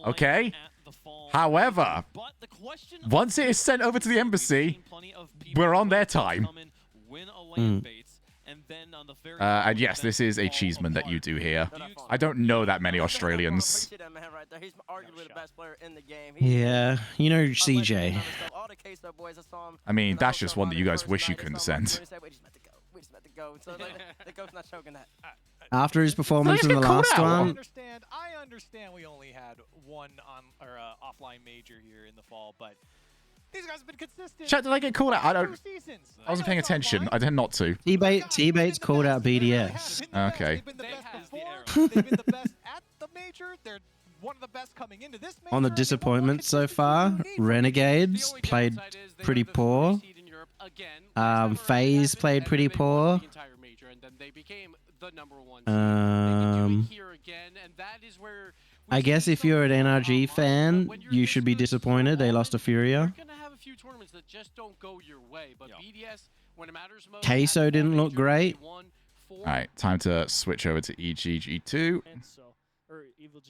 Okay? However, once it is sent over to the embassy, we're on their time. And yes, this is a Cheeseman that you do here. I don't know that many Australians. He's arguably the best player in the game. Yeah, you know CJ. I mean, that's just one that you guys wish you couldn't send. After his performance in the last one, I understand we only had one offline major here in the fall, but these guys have been consistent. Chat, did I get called out? I wasn't paying attention. I did not to. T-Bait's called out BDS. Okay. They've been the best before. They've been the best at the major. They're one of the best coming into this major. On the disappointment so far, Renegades played pretty poor. FaZe played pretty poor. I guess if you're an NRG fan, you should be disappointed. They lost to Furia. Queso didn't look great. Alright, time to switch over to EGG2.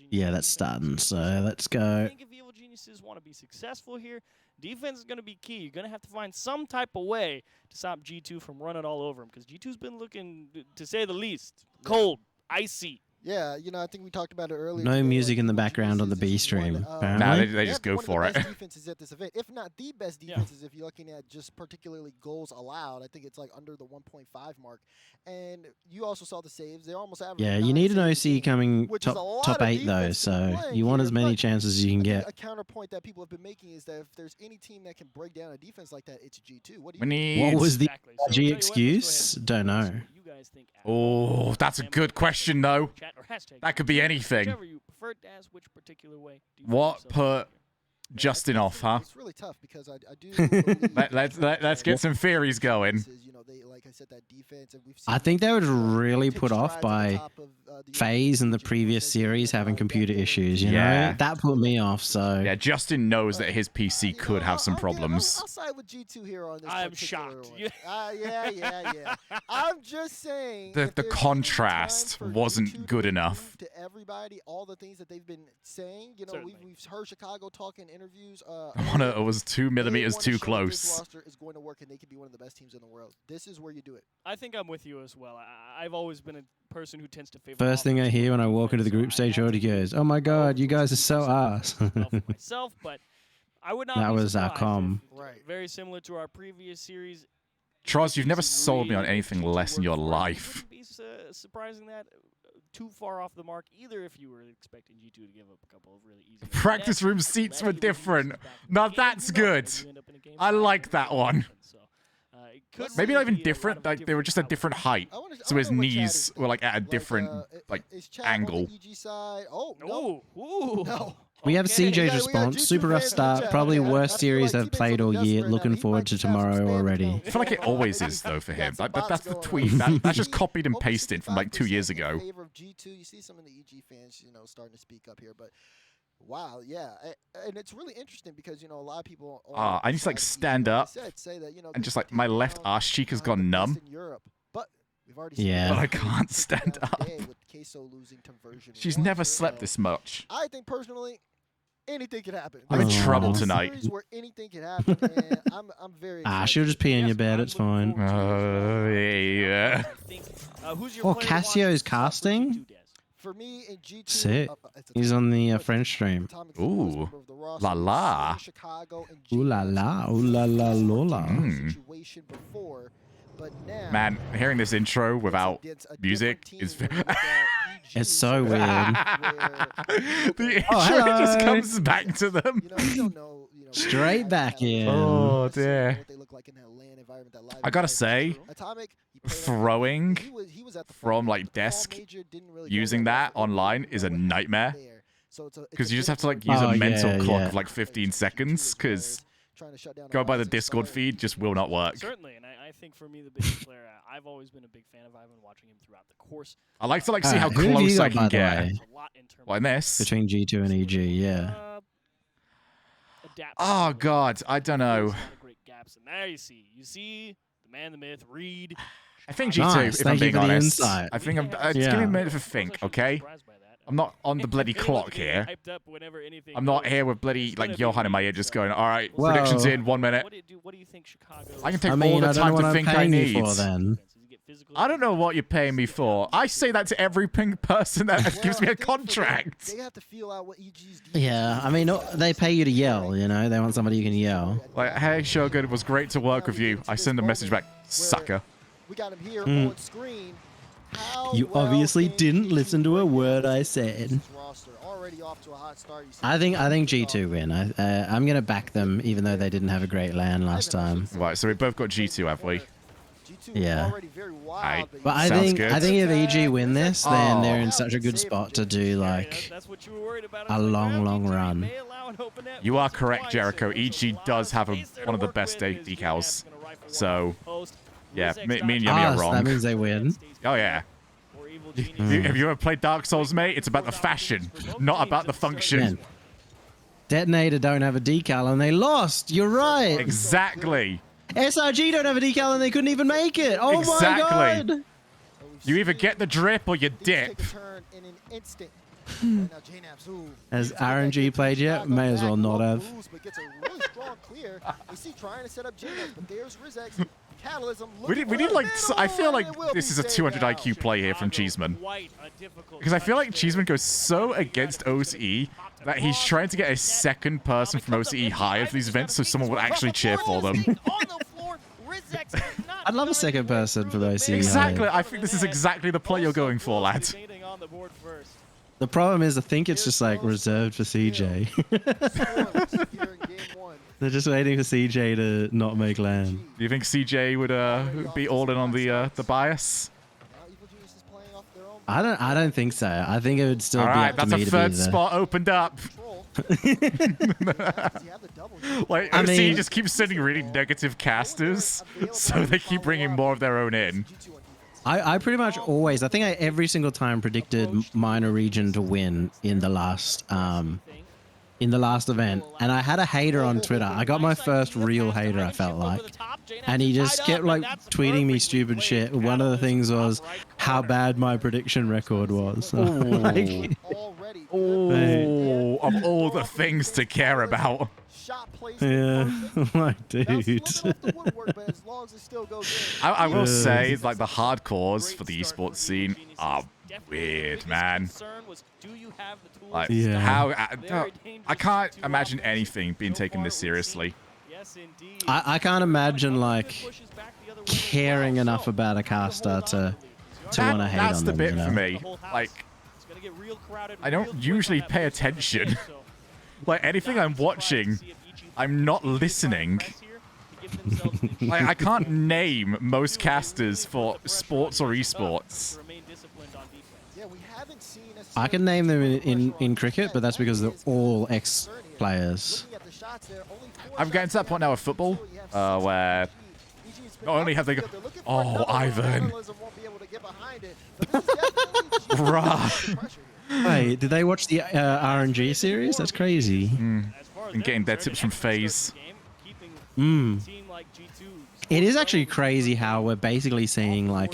Yeah, that's starting, so let's go. I think if Evil Geniuses want to be successful here, defense is going to be key. You're going to have to find some type of way to stop G2 from running all over him, because G2's been looking, to say the least, cold, icy. Yeah, you know, I think we talked about it earlier. No music in the background on the B stream. Nah, they just go for it. Best defenses at this event, if not the best defenses, if you're looking at just particularly goals allowed. I think it's like under the 1.5 mark. And you also saw the saves; they're almost average. Yeah, you need an OC coming top 8 though, so you want as many chances as you can get. A counterpoint that people have been making is that if there's any team that can break down a defense like that, it's G2. What was the G excuse? Don't know. Oh, that's a good question, though. That could be anything. What put Justin off, huh? It's really tough because I do. Let's get some theories going. Like I said, that defense, and we've I think they were really put off by FaZe in the previous series having computer issues, you know? That put me off, so... Yeah, Justin knows that his PC could have some problems. I'll side with G2 here on this. I'm shocked. Yeah. I'm just saying... The contrast wasn't good enough. To everybody, all the things that they've been saying, you know, we've heard Chicago talk in interviews. It was 2 millimeters too close. This roster is going to work, and they could be one of the best teams in the world. This is where you do it. I think I'm with you as well. I've always been a person who tends to favor. First thing I hear when I walk into the group stage, already goes, "Oh my god, you guys are so ass." myself, but I would not. That be was our surprised com. if, very similar to our previous series. Troz, you've never sold me on anything less in your life. It wouldn't be surprising that too far off the mark either if you were expecting G2 to give up a couple of really easy. Practice room seats were different. Now that's good. I like that one. Maybe not even different. Like they were just a different height, so his knees were like at a different angle. Oh no. We have CJ's response. Super rough start. Probably worst series I've played all year. Looking forward to tomorrow already. I feel like it always is though for him. That's the tweet. That's just copied and pasted from like 2 years ago. Favor of G2. You see some of the EG fans, you know, starting to speak up here, but. Wow, yeah, and it's really interesting because you know a lot of people. I need to like stand up and just like my left arse cheek has gone numb. But I can't stand up. She's never slept this much. I think personally, anything could happen. I'm in trouble tonight. Where anything can happen, and I'm very. She'll just pee in your bed. It's fine. Yeah. Cassio's casting. for me in G2, Sick. it's He's on the French stream. Ooh. La la. Ooh la la. Ooh la la lola. Situation before, but now Man, hearing this intro without music is... It's so weird. The intro hello. just comes back to them. Straight back in. Oh, dear. I gotta say, throwing from like desk using that online is a nightmare. Because you just have to like use a mental clock of like 15 seconds, because go by the Discord feed just will not work. Certainly, and I think for me, the biggest player, I've always been a big fan of Ivan, watching him throughout the course. I like to like see how who have you close I got, can by the get. way? Like this. Between G2 and EG, yeah. Oh god, I don't know. Great gaps, and there you see the man, the myth, Reed. I think G2, Nice, if I'm thank you being for the honest. insight. I think I'm. Just Yeah. give me a minute to think, okay? I'm not on the bloody clock here. I'm not here with bloody like Johan in my ear, just going, all right, Whoa. predictions in 1 minute. What do you think Chicago? I can take I mean, all the I don't know time what to I'm think I paying you need. for then. I don't know what you're paying me for. I say that to every person that gives me a contract. they have to feel out what EG's Yeah, I mean, they pay you to yell, you know? They want somebody who can yell. Like, hey, Shogun, it was great to work with you. I send a message back, sucker. We got him here Hmm. on screen. How You well obviously can didn't listen to a word I said. roster already off to a hot start? You see I think G2 win. I'm gonna back them, even though they didn't have a great land last time. Right, so we both got G2, have we? Yeah. Aight, But I sounds think good. if EG win this, then Oh. they're in such a good spot to do like a long run. You are correct, Jericho. EG does have one of the best decals. So, yeah, me and Yummy are wrong. That means they win. Oh, yeah. Have you ever played Dark Souls, mate? It's about the fashion, not about the function. Man. Detonator don't have a decal and they lost. You're right. Exactly. SRG don't have a decal and they couldn't even make it. Oh Exactly. my god. You either get the drip or you dip. Has RNG played yet? May as well not have. We need like, I feel like this is a 200 IQ play here from Cheeseman. Because I feel like Cheeseman goes so against OCE that he's trying to get a second person from OCE hired for these events so someone will actually cheer for them. I'd love a second person for those. Exactly. I think this is exactly the play you're going for, lad. The problem is, I think it's just like reserved for CJ. They're just waiting for CJ to not make land. Do you think CJ would be all in on the bias? I don't think so. I think it would still All be right, up to that's me a to third be the... spot opened up. Like, I OCE mean- just keeps sending really negative casters, so they keep bringing more of their own in. I pretty much always, I think I every single time predicted minor region to win in the last event, and I had a hater on Twitter. I got my first real hater, I felt like, and he just kept like tweeting me stupid shit. One of the things was how bad my prediction record was. Like, Oh, of all the things to care about. yeah, like, dude. I will say, like, the hardcores for the esports scene are weird, man. Like, Yeah. how I can't imagine anything being taken this seriously. I can't imagine like caring enough about a caster to want to hate That's on the them. bit you know? for me. Like, I don't usually pay attention. Like, anything I'm watching, I'm not listening. Like, I can't name most casters for sports or esports. I can name them in cricket, but that's because they're all ex-players. I'm getting to that point now with football, where not only have they got... Oh, Ivan. Bruh. Wait, did they watch the RNG series? That's crazy. And getting their tips from FaZe. It is actually crazy how we're basically seeing like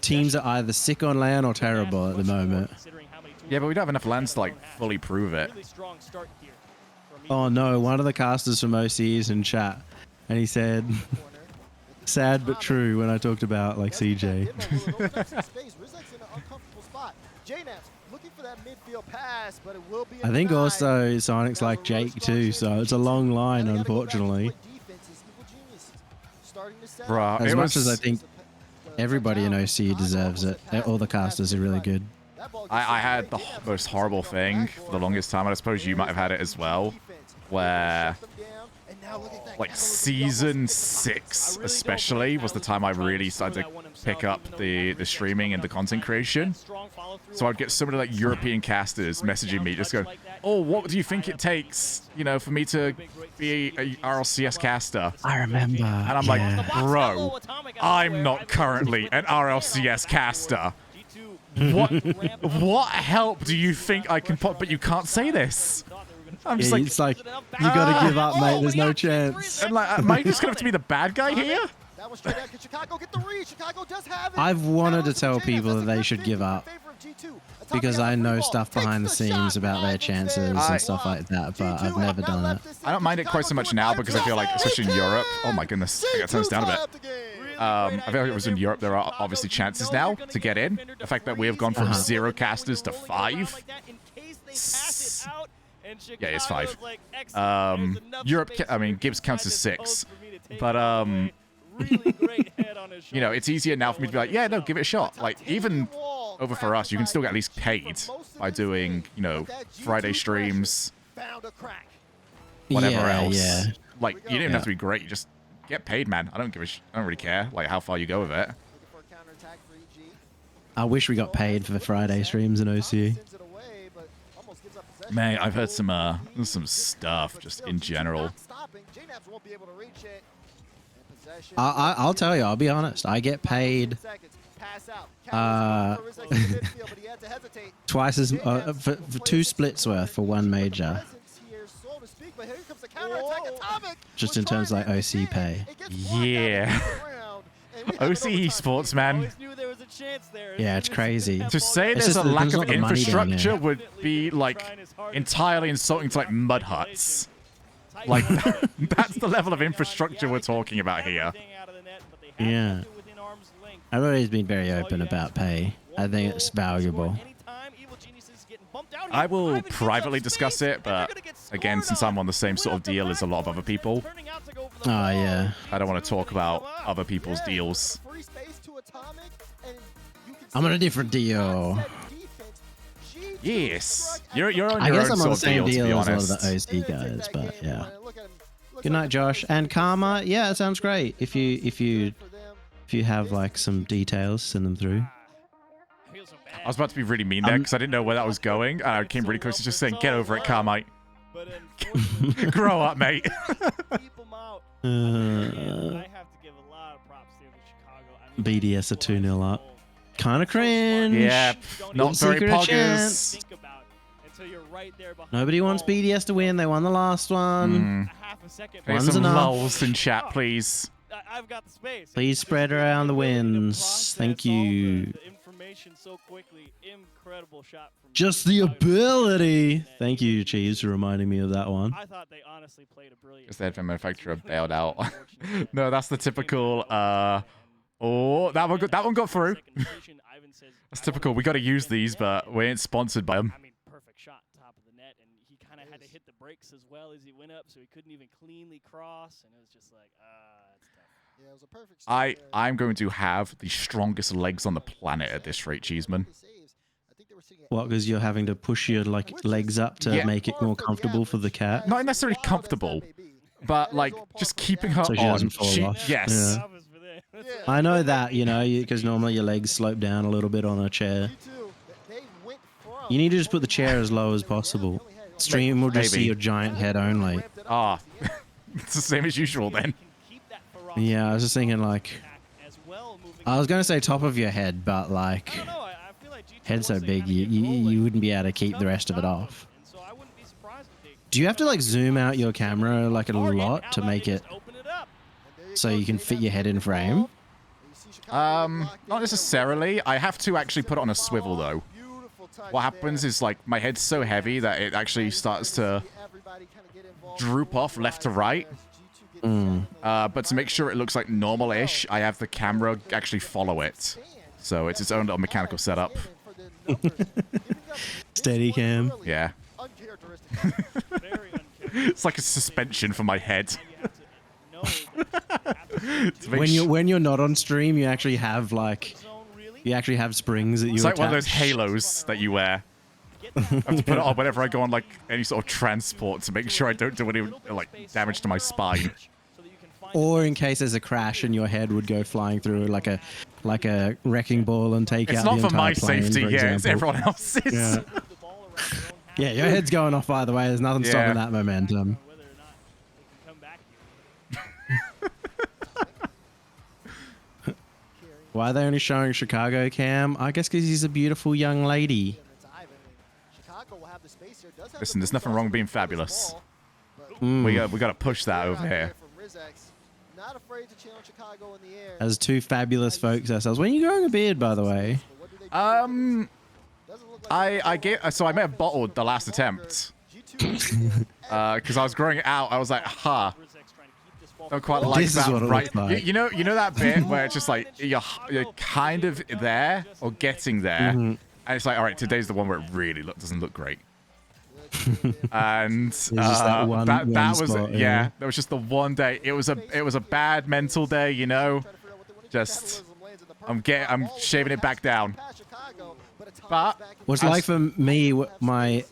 teams are either sick on LAN or terrible at the moment. Yeah, but we don't have enough lands to like fully prove it. Oh no, one of the casters from OC is in chat, and he said, "Sad but true" when I talked about like CJ. JNaps looking for that midfield pass, but it will be. I think also Sonic's like Jake too, so it's a long line, unfortunately. Bruh, As it much was, as I think everybody in OC deserves it, all the casters are really good. I had the most horrible thing for the longest time, and I suppose you might have had it as well, where like season 6 especially was the time I really started to pick up the streaming and the content creation. So I'd get so many like European casters messaging me just going, oh, what do you think it takes, you know, for me to be a RLCS caster? I remember. And I'm like, bro, I'm not currently an RLCS caster. What help do you think I can put? But you can't say this. I'm just like, it's like, you gotta give up, mate. There's no chance. I'm like, am I just gonna have to be the bad guy here? I've wanted to tell people that they should give up because I know stuff behind the scenes about their chances and stuff like that, but I've never done it. I don't mind it quite so much now because I feel like, especially in Europe, oh my goodness, I got to turn this down a bit. I feel like it was in Europe, there are obviously chances now to get in. The fact that we have gone from 0 casters to 5. Yeah, it's 5. Europe, I mean, Gibbs counts as 6. But, you know, it's easier now for me to be like, yeah, no, give it a shot. Like, even over for us, you can still get at least paid by doing, you know, Friday streams, whatever else. Yeah. Like, you don't even have to be great. You just get paid, man. I don't really care, like, how far you go with it. I wish we got paid for the Friday streams in OC. Man, I've heard some stuff just in general. I'll tell you, I'll be honest. I get paid twice as for 2 splits worth for 1 major. Just in terms of like OC pay. Yeah. OC esports, man. Yeah, it's crazy. To say It's there's a just lack there's of not the money down infrastructure there. would be like entirely insulting to like mud huts. Like that's the level of infrastructure we're talking about here. Yeah. I've always been very open about pay. I think it's valuable. I will privately discuss it, but again, since I'm on the same sort of deal as a lot of other people, Oh, yeah. I don't want to talk about other people's deals. I'm on a different deal. Yes, you're on I your guess own I'm on the sort of same deal, to be deal as a lot honest. of the OC guys, but yeah. Good night, Josh. And Karma, yeah, it sounds great. If you have like some details, send them through. I was about to be really mean there because I didn't know where that was going, and I came really close to just saying, "Get over it, Carmite. Grow up, mate." BDS are 2-0 up. Kind of cringe. Yep, not very Secret poggers. chance. Nobody wants BDS to win. They won the last one. Get One's some enough. lulls in chat, please. I've got the space. Please spread around the wins. Thank you. Information so quickly. Incredible shot from Just the ability. Thank you, Cheese, for reminding me of that one. I thought they honestly played a brilliant. Because the headphone manufacturer bailed out. No, that's the typical. Oh, that one got through. That's typical. We got to use these, but we ain't sponsored by them. I mean, perfect shot top of the net, and he kind of had to hit the brakes as well as he went up, so he couldn't even cleanly cross, and it was just like, it's tough. Yeah, it was a perfect. I'm going to have the strongest legs on the planet at this rate, Cheeseman. What? Because you're having to push your legs up to Yeah. make it more comfortable for the cat. Not necessarily comfortable, but like just keeping her So she on. doesn't fall off. Yes. Yeah. I know that, because normally your legs slope down a little bit on a chair. You need to just put the chair as low as possible. Stream will just see Maybe. your giant head only. Ah, it's the same as usual then. Yeah, I was just thinking like, I was going to say top of your head, but like, head so big, you wouldn't be able to keep the rest of it off. Do you have to like zoom out your camera like a lot to make it so you can fit your head in frame? Not necessarily. I have to actually put it on a swivel though. What happens is like my head's so heavy that it actually starts to droop off left to right. But to make sure it looks like normal-ish, I have the camera actually follow it. So it's its own little mechanical setup. Steady cam. Yeah. It's like a suspension for my head. When you're not on stream, you actually have springs that you It's like one of those attach. halos that you wear. I have to put it on whenever I go on like any sort of transport to make sure I don't do any like damage to my spine. Or in case there's a crash and your head would go flying through like a wrecking ball and take It's out not the for entire my plane, safety, for yeah, it's example. everyone else's. Yeah. Yeah, your head's going off either way. There's nothing stopping that momentum. Why are they only showing Chicago cam? I guess because he's a beautiful young lady. Listen, there's nothing wrong with being fabulous. Mm. We got to push that over here. As two fabulous folks ourselves. When are you growing a beard, by the way? So I may have bottled the last attempt. Because I was growing it out. I was like, don't quite like This is that, what it right? looks like. You know that bit where it's just like you're kind of there or getting there, and it's like, all right, today's the one where it really doesn't look great. And just that one that was spot, yeah, that was just the one day. It was a bad mental day, you know. Just I'm shaving it back down. But What's like for me, my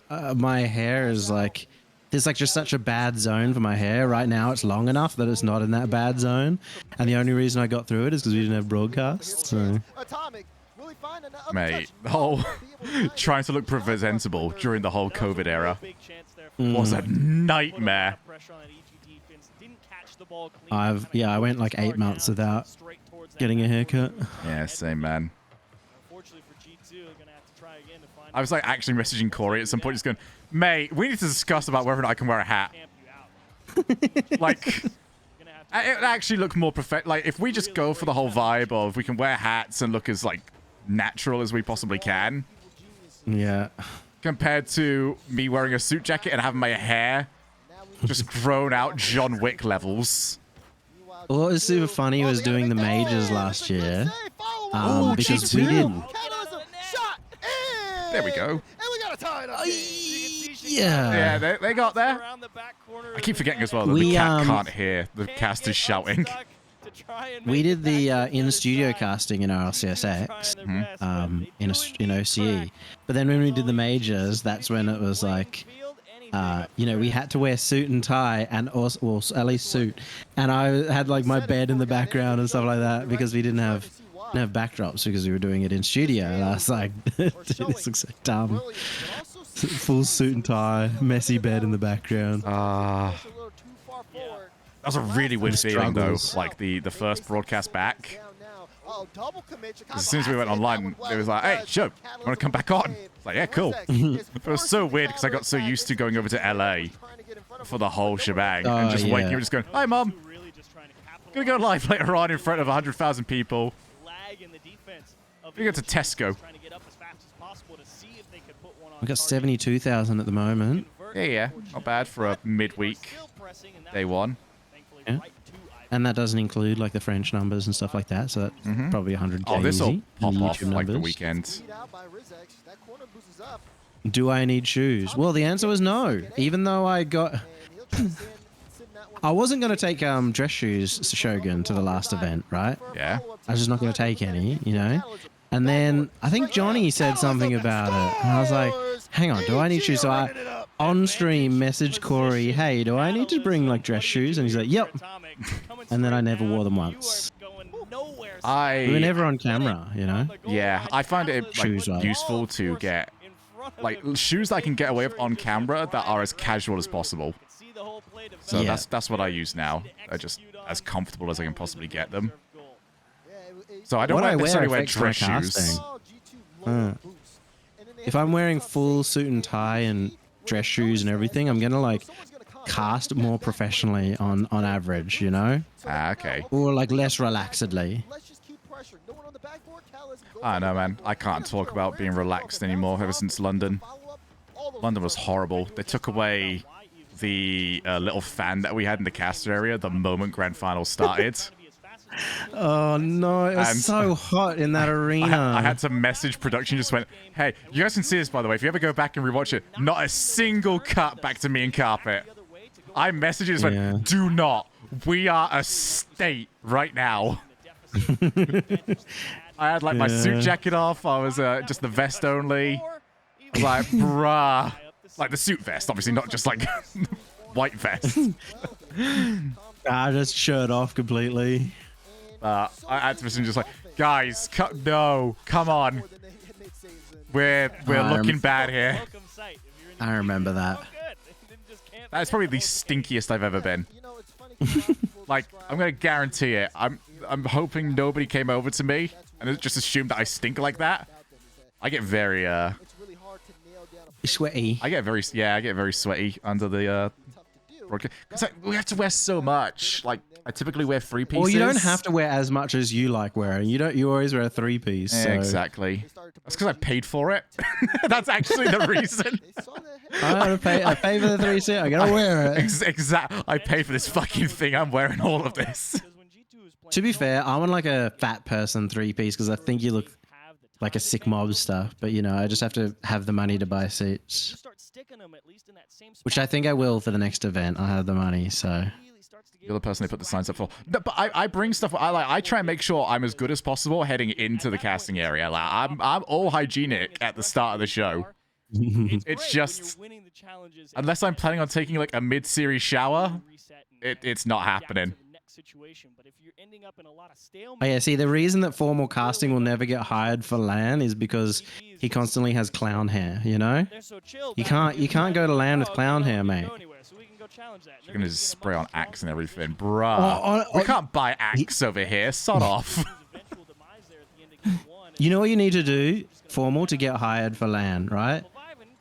hair is like, there's like just such a bad zone for my hair right now. It's long enough that it's not in that bad zone, and the only reason I got through it is because we didn't have broadcasts. So. Mate, the whole trying to look presentable during the whole COVID era was a nightmare. I went like 8 months without getting a haircut. Yeah, same man. I was like actually messaging Corey at some point, just going, mate, we need to discuss about whether or not I can wear a hat. Like, it actually look more perfect. Like, if we just go for the whole vibe of we can wear hats and look as like natural as we possibly can. Yeah. Compared to me wearing a suit jacket and having my hair just grown out John Wick levels. What was super funny was doing the majors last year. Because G2. we did. There we go. Yeah. Yeah, they got there. I keep forgetting as well that the cat can't hear the casters shouting. We did the in-studio casting in RLCSX, in OCE. But then when we did the majors, that's when it was like, we had to wear suit and tie, and also, well, at least suit. And I had like my bed in the background and stuff like that because we didn't have backdrops because we were doing it in studio. And I was like, dude, this looks so dumb. Full suit and tie, messy bed in the background. That was a really weird feeling, though, like the first broadcast back. As soon as we went online, it was like, hey, sure, want to come back on? It's like, yeah, cool. It was so weird because I got so used to going over to LA for the whole shebang and just waking up just going, hi, Mom. Gonna go live later on in front of 100,000 people. We go to Tesco. We got 72,000 at the moment. Yeah, not bad for a midweek day one. Yeah. And that doesn't include like the French numbers and stuff like that, so that's probably 100K. Oh, this will pop easy, off YouTube like the numbers. weekend. Do I need shoes? Well, the answer was no. Even though I got... I wasn't going to take dress shoes, Shogun, to the last event, right? Yeah. I was just not going to take any, you know? And then I think Johnny said something about it. And I was like, hang on, do I need shoes? So I, on stream, messaged Corey, hey, do I need to bring like dress shoes? And he's like, yep. And then I never wore them once. We were never on camera, you know? Yeah, I find it like, Shoes-wise. useful to get like shoes that I can get away with on camera that are as casual as possible. So Yeah. that's what I use now. They're just as comfortable as I can possibly get them. So I don't necessarily wear affects my dress shoes. casting. If I'm wearing full suit and tie and dress shoes and everything, I'm gonna like cast more professionally on average, you know? Okay. Or like less relaxedly. I don't know, man. I can't talk about being relaxed anymore ever since London. London was horrible. They took away the little fan that we had in the caster area the moment Grand Final started. Oh no, it was And so hot in that arena. I had to message production, just went, hey, you guys can see this, by the way. If you ever go back and rewatch it, not a single cut back to me and Carpet. I messaged it, just went, do not. We are a state right now. I had like my suit jacket off. I was just the vest only. I was like, bruh. Like the suit vest, obviously, not just like white vest. I just shirt off completely. I had to listen, just like, guys, no, come on. We're looking bad here. I remember that. That's probably the stinkiest I've ever been. Like, I'm gonna guarantee it. I'm hoping nobody came over to me and just assumed that I stink like that. I get very sweaty. I get very sweaty under the because we have to wear so much. Like, I typically wear 3 pieces. Well, you don't have to wear as much as you like wearing. You always wear a 3-piece. So. Exactly. That's because I paid for it. That's actually the reason. I pay for the 3-suit. I gotta wear it. Exactly. I pay for this fucking thing. I'm wearing all of this. To be fair, I want like a fat person 3-piece because I think you look like a sick mobster. But you know, I just have to have the money to buy suits. Which I think I will for the next event. I have the money, so. You're the person they put the signs up for. No, but I bring stuff. I try and make sure I'm as good as possible heading into the casting area. Like I'm all hygienic at the start of the show. It's just unless I'm planning on taking like a mid-series shower, it's not happening. Oh yeah, see, the reason that formal casting will never get hired for LAN is because he constantly has clown hair, you know? You can't go to LAN with clown hair, mate. You're gonna just spray on Axe and everything. Bruh. We can't buy Axe over here. Sod off. You know what you need to do, formal, to get hired for LAN, right?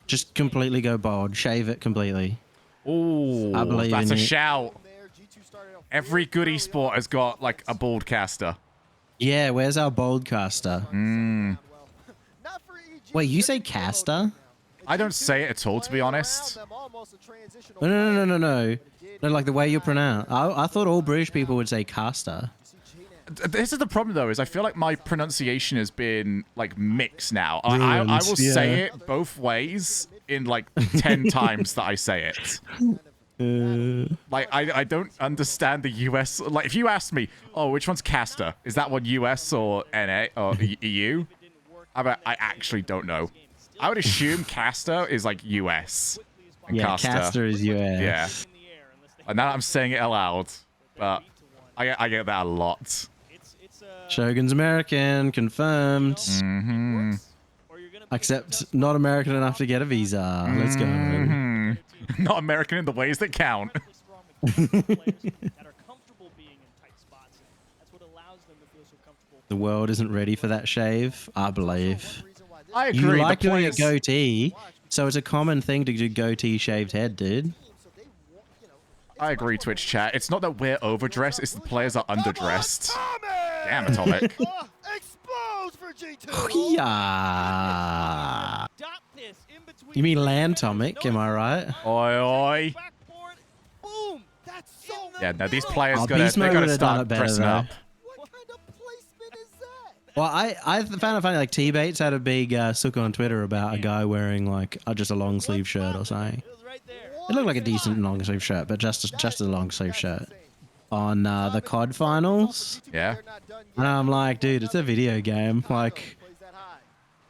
Just completely go bald. Shave it completely. Ooh, I believe that's in a you. shout. Every good esport has got like a bald caster. Yeah, where's our bald caster? Wait, you say caster? I don't say it at all, to be honest. No. No, like the way you pronounce. I thought all British people would say caster. This is the problem, though, is I feel like my pronunciation has been, like, mixed now. I will say it both ways in, like, 10 times that I say it. Like, I don't understand the US. Like, if you ask me, oh, which one's caster? Is that one US or NA or EU? I actually don't know. I would assume caster is, like, US. And Yeah, caster is US. Yeah. And now I'm saying it aloud. But I get that a lot. Shogun's American, confirmed. Mm-hmm. Except not American enough to get a visa. Let's go. Not American in the ways that count. The world isn't ready for that shave, I believe. I agree. You like doing a goatee, so it's a common thing to do goatee shaved head, dude. I agree, Twitch chat. It's not that we're overdressed, it's the players are underdressed. Damn, Atomic. Yeah. You mean Lantomic, am I right? Oi, oi. Yeah, no, these players Oh, gotta Beast Mode would've done start it better, dressing though. up. Well, I found it funny, like T-Bates had a big suck on Twitter about a guy wearing like just a long sleeve shirt or something. It looked like a decent long sleeve shirt, but just a long sleeve shirt. On the COD finals. Yeah. And I'm like, dude, it's a video game. Like,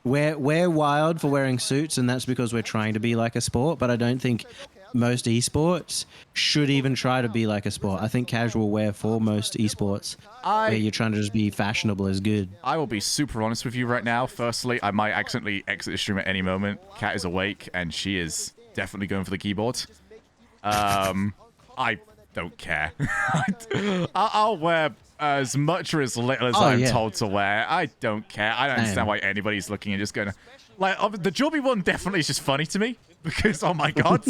we're wild for wearing suits, and that's because we're trying to be like a sport, but I don't think most esports should even try to be like a sport. I think casual wear for most esports, where you're trying to just be fashionable, is good. I will be super honest with you right now. Firstly, I might accidentally exit the stream at any moment. Kat is awake, and she is definitely going for the keyboard. I don't care. I'll wear as much or as little as I'm told to wear. I don't care. I don't understand why anybody's looking and just going to... Like, the Joby one definitely is just funny to me, because, oh my god.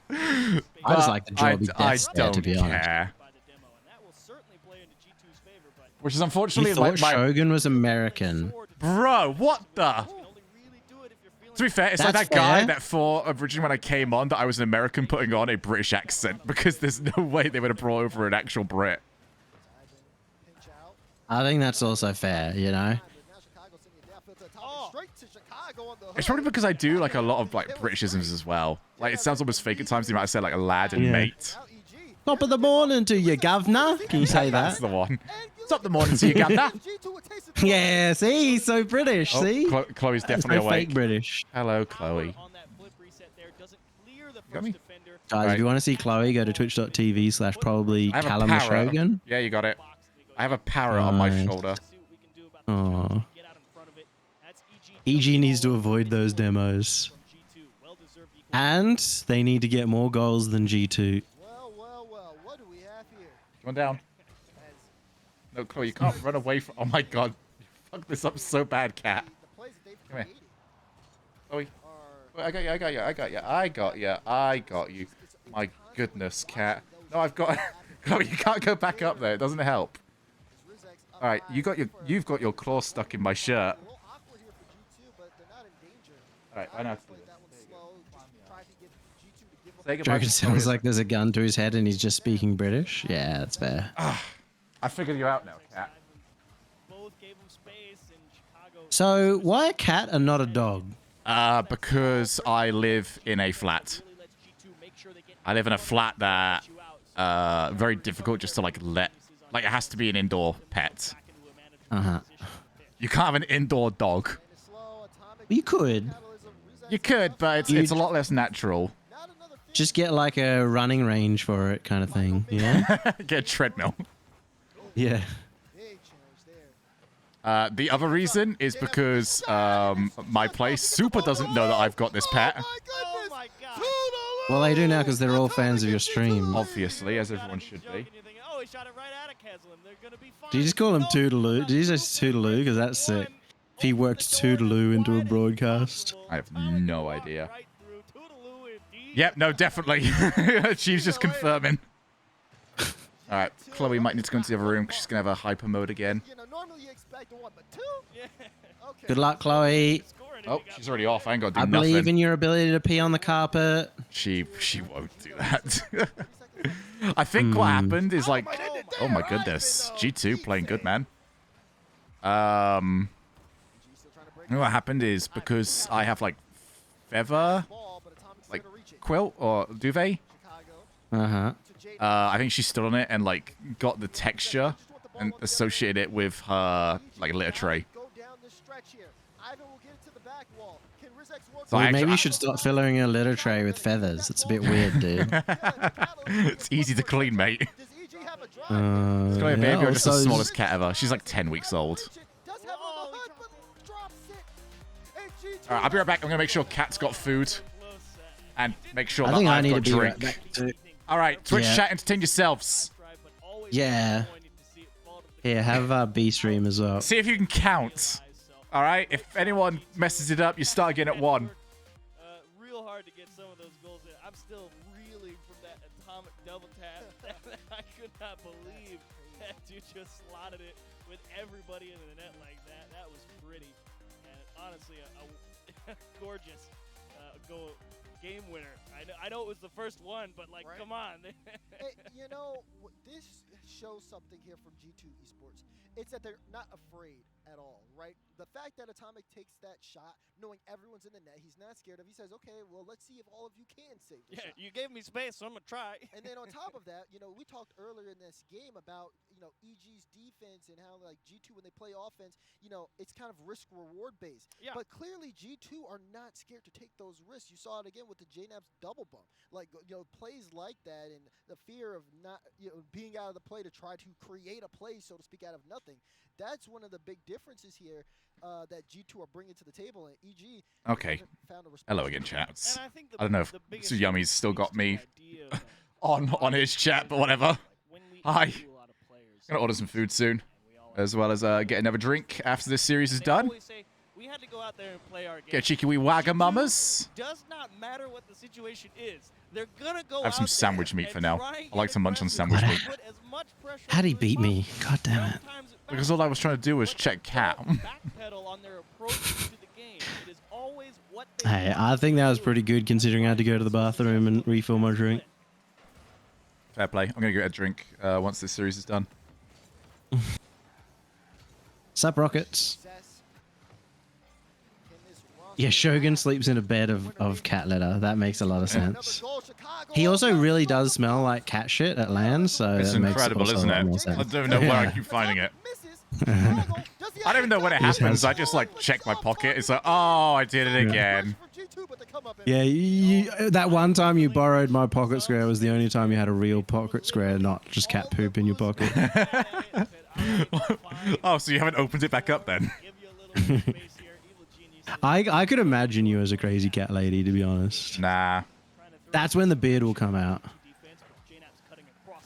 I just like the Joby I death don't to be honest. care. Which is unfortunately You thought like my... Shogun was American. Bro, what the... To be fair, it's like That's that guy fair. that thought originally when I came on that I was an American putting on a British accent, because there's no way they would have brought over an actual Brit. I think that's also fair, you know? It's probably because I do like a lot of like Britishisms as well. Like it sounds almost fake at times. You might say like a lad and Yeah. mate. Top of the morning to you, governor. Can you say That's that? the one. Top of the morning to you, Gandalf. Yeah, see? He's so British, Oh, see? Chloe's That's definitely so awake. fake British. Hello, Chloe. You got me? Guys, if you want to see Chloe, go to twitch.tv/probably I have a Callum parrot. Shogun. Yeah, you got it. I have a parrot on my Nice. shoulder. Aw. EG needs to avoid those demos. And they need to get more goals than G2. Come on down. No, Chloe, you can't run away from... Oh my god. You fucked this up so bad, cat. Come here. Chloe. I got you. My goodness, cat. No, I've got... Chloe, you can't go back up there. It doesn't help. Alright, you've got your claw stuck in my shirt. Alright, I know how to do this. Say goodbye Joker to sounds Chloe. like there's a gun to his head and he's just speaking British. Yeah, that's fair. I figured you out now, cat. So, why a cat and not a dog? Because I live in a flat. I live in a flat that very difficult just to like let it has to be an indoor pet. Uh-huh. You can't have an indoor dog. You could. You could, but it's a lot less natural. Just get like a running range for it kind of thing, yeah? Get a treadmill. Yeah. The other reason is because my place, Super doesn't know that I've got this pet. Well, they do now because they're all fans of your stream. Obviously, as everyone should be. Do you just call him Toodaloo? Did you say Toodaloo? Because that's sick. If he worked Toodaloo into a broadcast. I have no idea. Yep, no, definitely. She's just confirming. Alright, Chloe might need to go into the other room because she's going to have a hyper mode again. Good luck, Chloe. Oh, she's already off. I ain't got to do I nothing. believe in your ability to pee on the carpet. She won't do that. I think what happened is like, oh my goodness, G2 playing good, man. What happened is because I have like feather, like quilt or duvet. Uh-huh. I think she stood on it and like got the texture and associated it with her like litter tray. So Well, maybe you should start filling a litter tray with feathers. It's a bit weird, dude. It's easy to clean, mate. It's got a baby yeah, or just the also- smallest cat ever. She's like 10 weeks old. Alright, I'll be right back. I'm gonna make sure Cat's got food. And make sure I that think I I've need got to be right drink. back too. Alright, Twitch Yeah. chat, entertain yourselves. Yeah. Here, have B stream as well. See if you can count. Alright, if anyone messes it up, you start again at 1. Real hard to get some of those goals in. I'm still reeling from that atomic double tap. I could not believe that dude just slotted it with everybody in the net like that. That was pretty. And honestly, a gorgeous goal game winner. I know it was the first one, but like, come on. Hey, you know, this shows something here from G2 Esports. It's that they're not afraid at all, right? The fact that Atomic takes that shot, knowing everyone's in the net, he's not scared of. He says, okay, well, let's see if all of you can save the shot. You gave me space, so I'm going to try. And then on top of that, you know, we talked earlier in this game about, you know, EG's defense and how, like, G2, when they play offense, you know, it's kind of risk-reward based. Yeah. But clearly, G2 are not scared to take those risks. You saw it again with the JNAB's double bump. Like, you know, plays like that and the fear of not, you know, being out of the play to try to create a play, so to speak, out of nothing. That's one of the big differences here that G2 are bringing to the table. And EG Okay. found a Hello again, chats. And I think I don't know if Yummy's still got me on his chat, but whatever. Hi. I'm gonna order some food soon, as well as get another drink after this series is done. We had to go out there and play our game. Get cheeky wee wagamamas. Does not matter what the situation is. They're gonna go I have some out sandwich there meat for and now. try and I like get to munch on aggressive, sandwich meat. put as much pressure How'd he beat me? God damn it. Because all I was trying to do was check Cat. backpedal on their approach to the game. It is always what they Hey, I think that was pretty good considering I had to go to the bathroom and refill my drink. Fair play. I'm gonna get a drink once this series is done. Sup, Rockets? Yeah, Shogun sleeps in a bed of cat litter. That makes a lot of sense. He also really does smell like cat shit at land, so It's that makes incredible, also isn't a lot more it? sense. I don't even know where I keep finding it. I don't even know when it He just happens. has- I just like check my pocket. It's like, oh, I did it again. Yeah, that one time you borrowed my pocket square was the only time you had a real pocket square, not just cat poop in your pocket. Oh, so you haven't opened it back up then? I could imagine you as a crazy cat lady, to be honest. Nah. That's when the beard will come out.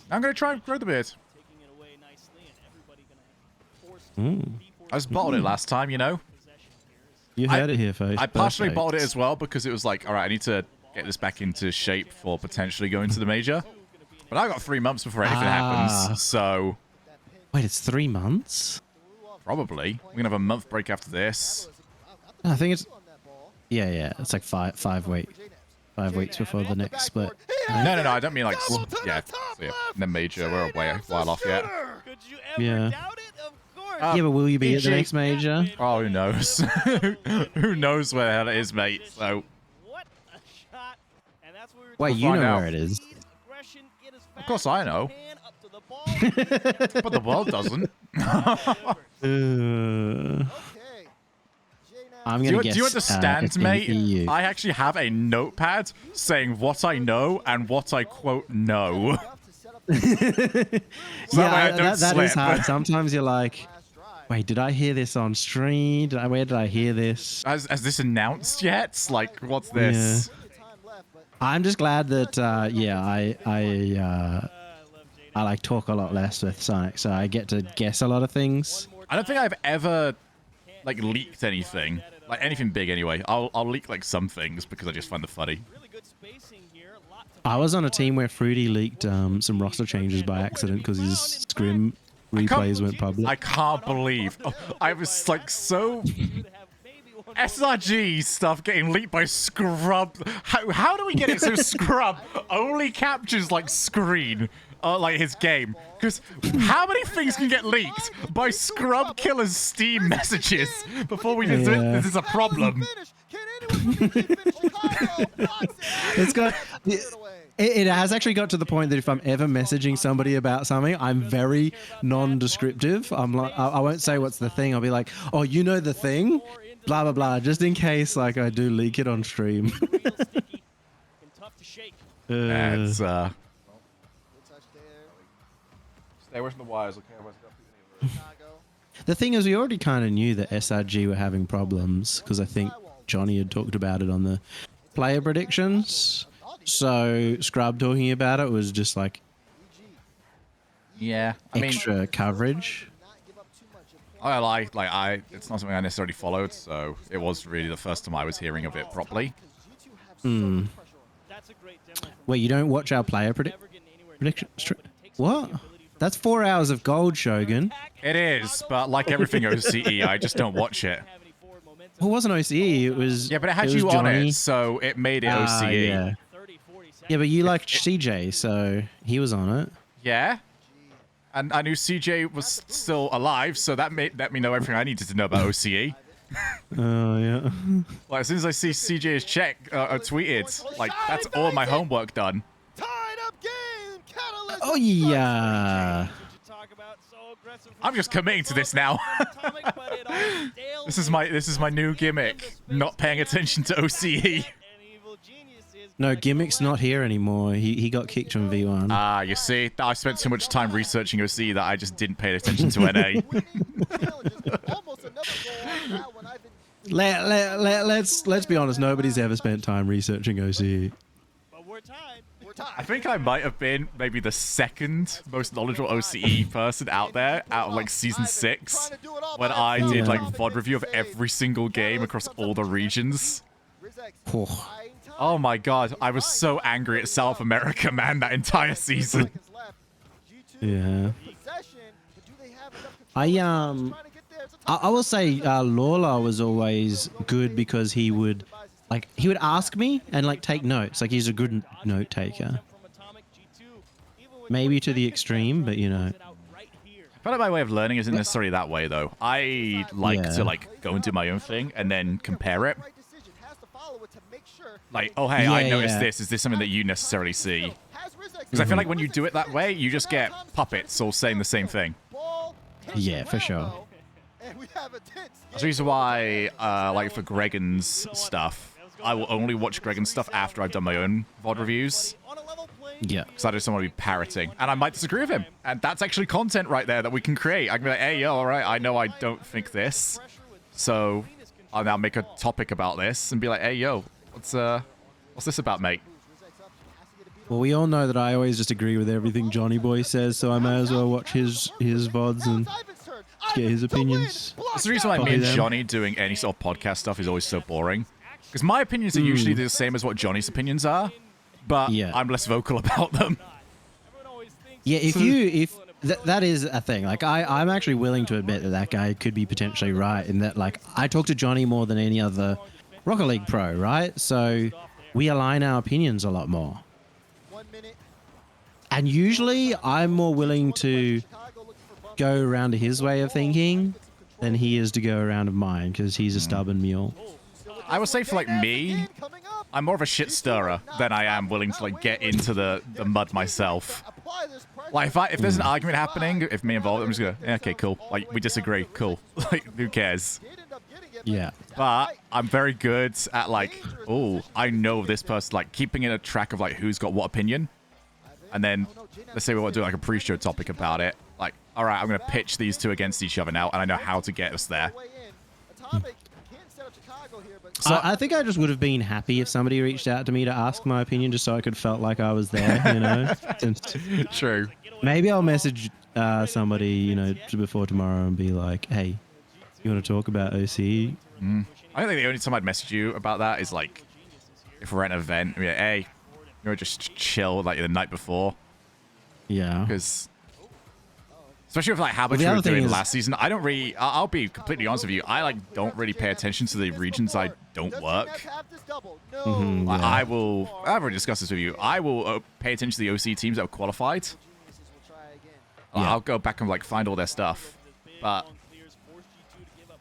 I'm going to try and grow the beard. Mm. I just bottled it last time, you know? You heard it here first. I partially Perfect. bottled it as well because it was like, all right, I need to get this back into shape for potentially going to the major. But I got 3 months before anything happens, so... Wait, it's 3 months? Probably. We're going to have a month break after this. I think it's... Yeah, it's like five weeks. 5 weeks before the next split. No, I don't mean like... Yeah, so yeah, the major, we're a while off yet. Yeah. Yeah, but will you be at the next major? Oh, who knows? Who knows where the hell it is, mate? So... Wait, you know where it is. Of course I know. But the world doesn't. I'm gonna guess. Do you understand, it's in mate? EU. I actually have a notepad saying what I know and what I quote know. Yeah, that is hard. Sometimes you're like, wait, did I hear this on stream? Where did I hear this? Has this announced yet? Like, what's this? Yeah. I'm just glad that, I like talk a lot less with Sonic, so I get to guess a lot of things. I don't think I've ever like leaked anything, like anything big anyway. I'll leak like some things because I just find them funny. I was on a team where Fruity leaked some roster changes by accident because his scrim replays went public. I can't believe I was like so SRG stuff getting leaked by Scrub. How do we get it so Scrub only captures like screen? Like his game, because how many things can get leaked by Scrub Killer's Steam messages before we just this is a problem. It's got it has actually got to the point that if I'm ever messaging somebody about something, I'm very non-descriptive. I'm like, I won't say what's the thing. I'll be like, oh, you know the thing, blah blah blah, just in case like I do leak it on stream. That's Stay away from the wires, okay? The thing is, we already kind of knew that SRG were having problems because I think Johnny had talked about it on the player predictions. So Scrub talking about it was just like, yeah, I mean, extra coverage. It's not something I necessarily followed, so it was really the first time I was hearing of it properly. Hmm. Wait, you don't watch our player prediction? What? That's 4 hours of gold, Shogun. It is, but like everything OCE, I just don't watch it. Well, it wasn't OCE, it was... Yeah, but it had was you on Johnny. it, so it made it OCE. Yeah, but you liked CJ, so he was on it. Yeah? And I knew CJ was still alive, so that let me know everything I needed to know about OCE. Oh, yeah. Like, as soon as I see CJ's tweeted, like, that's all my homework done. Oh, yeah. I'm just committing to this now. This is my new gimmick. Not paying attention to OCE. No, Gimmick's not here anymore. He got kicked from V1. Ah, you see, I spent too much time researching OCE that I just didn't pay attention to NA. Let's be honest. Nobody's ever spent time researching OCE. I think I might have been maybe the second most knowledgeable OCE person out there out of like season 6 when I did like VOD review of every single game across all the regions. Oh my god, I was so angry at South America, man, that entire season. Yeah. I will say Lola was always good because he would ask me and like take notes. Like he's a good note taker. Maybe to the extreme, but you know. I feel like my way of learning isn't necessarily that way, though. I like to, like, go and do my own thing and then compare it. Like, oh, hey, I noticed this. Is this something that you necessarily see? Because I feel like when you do it that way, you just get puppets all saying the same thing. Yeah, for sure. That's the reason why, like, for Gregan's stuff, I will only watch Gregan's stuff after I've done my own VOD reviews. Yeah. Because I just don't want to be parroting. And I might disagree with him. And that's actually content right there that we can create. I can be like, hey, yo, all right, I know I don't think this. So I'll now make a topic about this and be like, hey, yo, what's this about, mate? Well, we all know that I always just agree with everything Johnny Boy says, so I may as well watch his VODs and get his opinions. That's the reason why me and Johnny doing any sort of podcast stuff is always so boring. Because my opinions are usually the same as what Johnny's opinions are, but I'm less vocal about them. Yeah, if that is a thing. Like, I'm actually willing to admit that that guy could be potentially right in that, like, I talk to Johnny more than any other Rocket League pro, right? So we align our opinions a lot more. And usually I'm more willing to go around to his way of thinking than he is to go around to mine, because he's a stubborn mule. I would say for, like, me, I'm more of a shit stirrer than I am willing to, like, get into the mud myself. Like, if there's an argument happening, if me involved, I'm just gonna, yeah, okay, cool. Like, we disagree, cool. Like, who cares? Yeah. But I'm very good at, like, oh, I know this person, like, keeping in a track of, like, who's got what opinion. And then, let's say we want to do, like, a pre-show topic about it. Like, all right, I'm going to pitch these two against each other now, and I know how to get us there. So I think I just would have been happy if somebody reached out to me to ask my opinion, just so I could felt like I was there, you know? True. Maybe I'll message somebody, you know, before tomorrow and be like, hey, you want to talk about OC? I think the only time I'd message you about that is, like, if we're at an event, we're like, hey, you know, just chill, like, the night before. Yeah. Because, especially with, like, how much we were doing last season, I don't really, I'll be completely honest with you, I, like, don't really pay attention to the regions I don't work. I will, I've already discussed this with you, I will pay attention to the OC teams that have qualified. I'll go back and, like, find all their stuff. But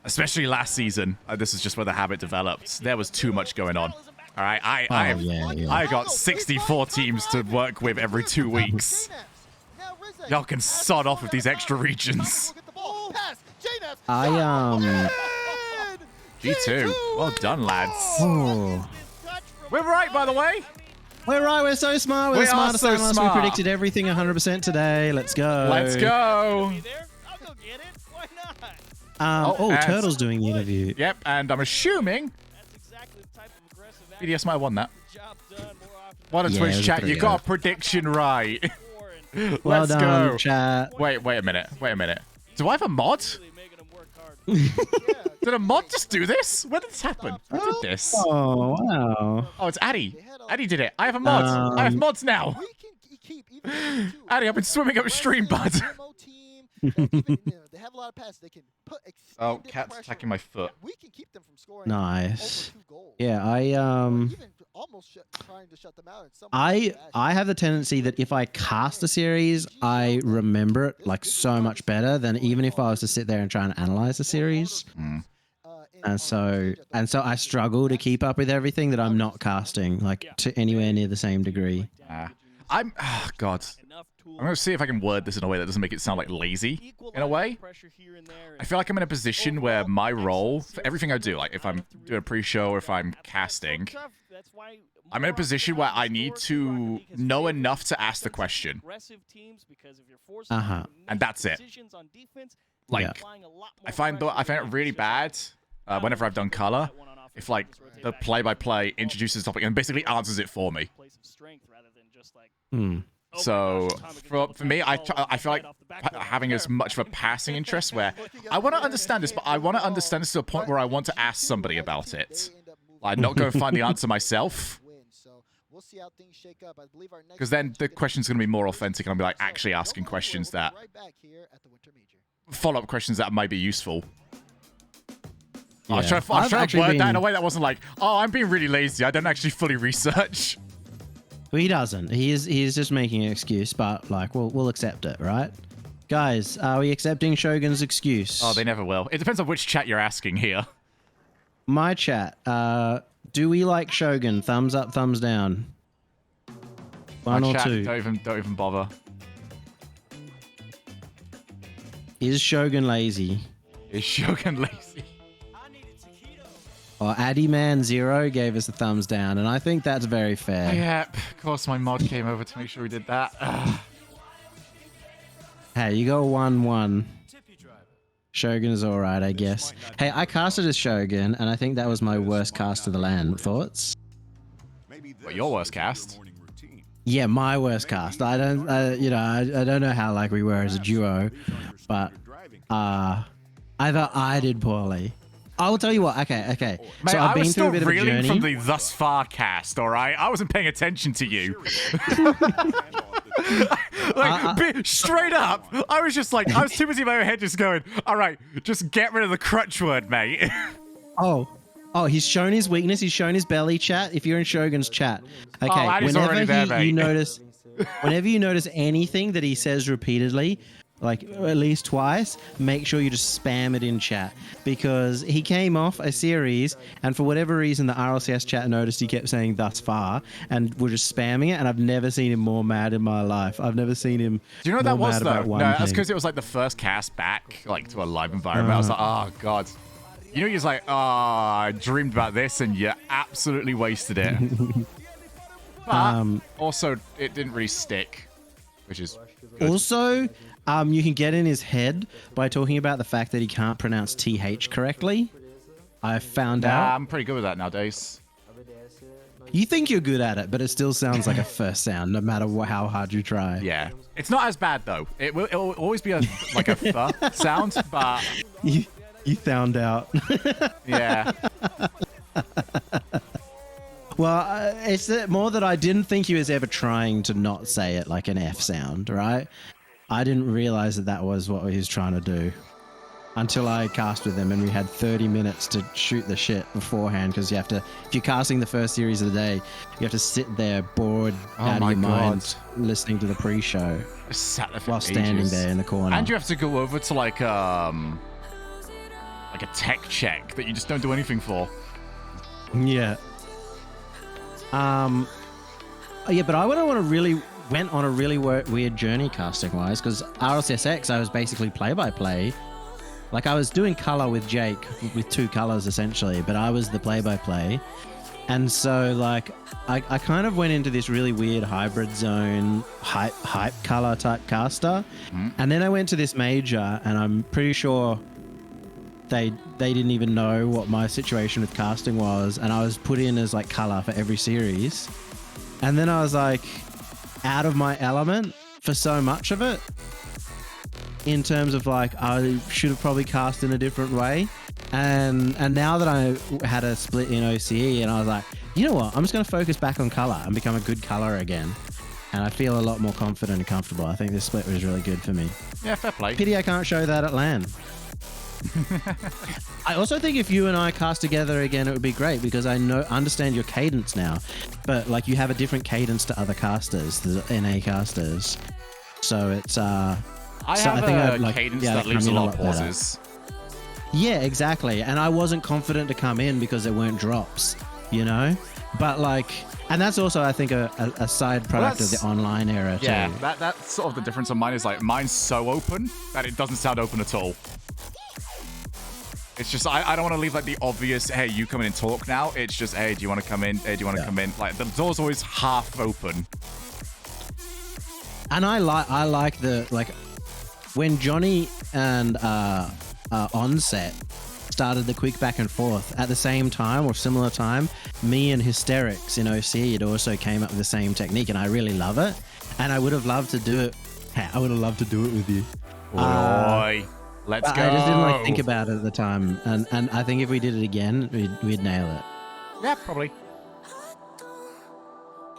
especially last season, this is just where the habit developed. There was too much going on. All right, I got 64 teams to work with every 2 weeks. Y'all can sod off with these extra regions. G2. Well done, lads. Oh. We're right, by the way. We're right. We're so smart. We're the smartest analysts. We predicted everything 100% today. Let's go. Let's go. Turtle's doing the interview. Yep, and I'm assuming BDS might have won that. What a Twitch chat. You got a prediction right. Well Let's done, go. Chat. Wait a minute. Do I have a mod? Did a mod just do this? When did this happen? Who did this? Oh, wow. Oh, it's Addy. Addy did it. I have a mod. I have mods now. Addy, I've been swimming upstream, bud. They have a lot of passes. They can put oh, cat's attacking my foot. We can keep them from scoring. Nice. Yeah, I have the tendency that if I cast a series, I remember it like so much better than even if I was to sit there and try and analyze a series. And so I struggle to keep up with everything that I'm not casting like to anywhere near the same degree. I'm going to see if I can word this in a way that doesn't make it sound like lazy, in a way. I feel like I'm in a position where my role, for everything I do, like if I'm doing a pre-show or if I'm casting, I'm in a position where I need to know enough to ask the question. And that's it. Like, I find it really bad whenever I've done color, if like the play-by-play introduces the topic and basically answers it for me. So for me, I feel like having as much of a passing interest where I want to understand this, but I want to understand this to a point where I want to ask somebody about it. Like, not go find the answer myself. Because then the question's going to be more authentic and I'll be like actually asking questions that follow-up questions that might be useful. Yeah. I was trying to word that in a way that wasn't like, oh, I'm being really lazy. I don't actually fully research. Well, he doesn't. He is just making an excuse, but like we'll accept it, right? Guys, are we accepting Shogun's excuse? Oh, they never will. It depends on which chat you're asking here. My chat. Do we like Shogun? Thumbs up, thumbs down. One or chat, two. Don't even bother. Is Shogun lazy? Is Shogun lazy? Well, AddyMan0 gave us a thumbs down, and I think that's very fair. Yeah, of course my mod came over to make sure we did that. Hey, you got 1-1. Shogun is alright, I guess. Hey, I casted as Shogun, and I think that was my worst cast of the LAN. Thoughts? What, your worst cast? Yeah, my worst cast. I don't, I don't know how like we were as a duo, but I thought I did poorly. I will tell you what. Okay. Mate, So I've I been was through still a bit of a reeling journey. from the thus far cast. All right, I wasn't paying attention to you. Straight up, I was just like, I was too busy in my own head, just going, all right, just get rid of the crutch word, mate. Oh, he's shown his weakness. He's shown his belly, chat. If you're in Shogun's chat, okay. Addy's already there, mate. Whenever you notice anything that he says repeatedly, like at least twice, make sure you just spam it in chat, because he came off a series and for whatever reason the RLCS chat noticed he kept saying thus far and we're just spamming it, and I've never seen him more mad in my life. I've never seen him. Do you know what that was though? No, that's that's because it was like the first cast back, like to a live environment. I was like, oh god. You know, you're just like, oh, I dreamed about this, and you absolutely wasted it. But also, it didn't really stick, which is good. Also, you can get in his head by talking about the fact that he can't pronounce TH correctly. I found out. I'm pretty good with that nowadays. You think you're good at it, but it still sounds like a first sound, no matter how hard you try. Yeah, it's not as bad though. It'll always be like a th sound, but you found out. Yeah. Well, it's more that I didn't think he was ever trying to not say it like an F sound, right? I didn't realize that that was what he was trying to do until I cast with him and we had 30 minutes to shoot the shit beforehand, because you have to, if you're casting the first series of the day, you have to sit there bored out of your mind listening to the pre-show while standing there in the corner. And you have to go over to like a tech check that you just don't do anything for. Yeah. Yeah, but I went on a really weird journey casting wise, because RLCSX I was basically play-by-play. Like I was doing color with Jake with 2 colors essentially, but I was the play-by-play. And so like I kind of went into this really weird hybrid zone hype color type caster. And then I went to this major and I'm pretty sure they didn't even know what my situation with casting was, and I was put in as like color for every series. And then I was like out of my element for so much of it, in terms of like I should have probably cast in a different way. And now that I had a split in OCE, and I was like, you know what, I'm just going to focus back on color and become a good color again. And I feel a lot more confident and comfortable. I think this split was really good for me. Yeah, fair play. Pity I can't show that at LAN. I also think if you and I cast together again, it would be great, because I understand your cadence now, but like you have a different cadence to other casters, the NA casters. So it's I have a cadence that leaves a lot of pauses. Yeah, exactly. And I wasn't confident to come in because there weren't drops, you know? But like, and that's also, I think, a side product of the online era too. Yeah, that's sort of the difference on mine, is like mine's so open that it doesn't sound open at all. It's just, I don't want to leave like the obvious, hey, you come in and talk now. It's just, hey, do you want to come in? Hey, do you want to come in? Like the door's always half open. And I like the, like, when Johnny and Onset started the quick back and forth at the same time or similar time, me and Hysterics in OC had also came up with the same technique, and I really love it. And I would have loved to do it. I would have loved to do it with you. Boy. Let's go. I just didn't like think about it at the time, and I think if we did it again, we'd nail it. Yeah, probably.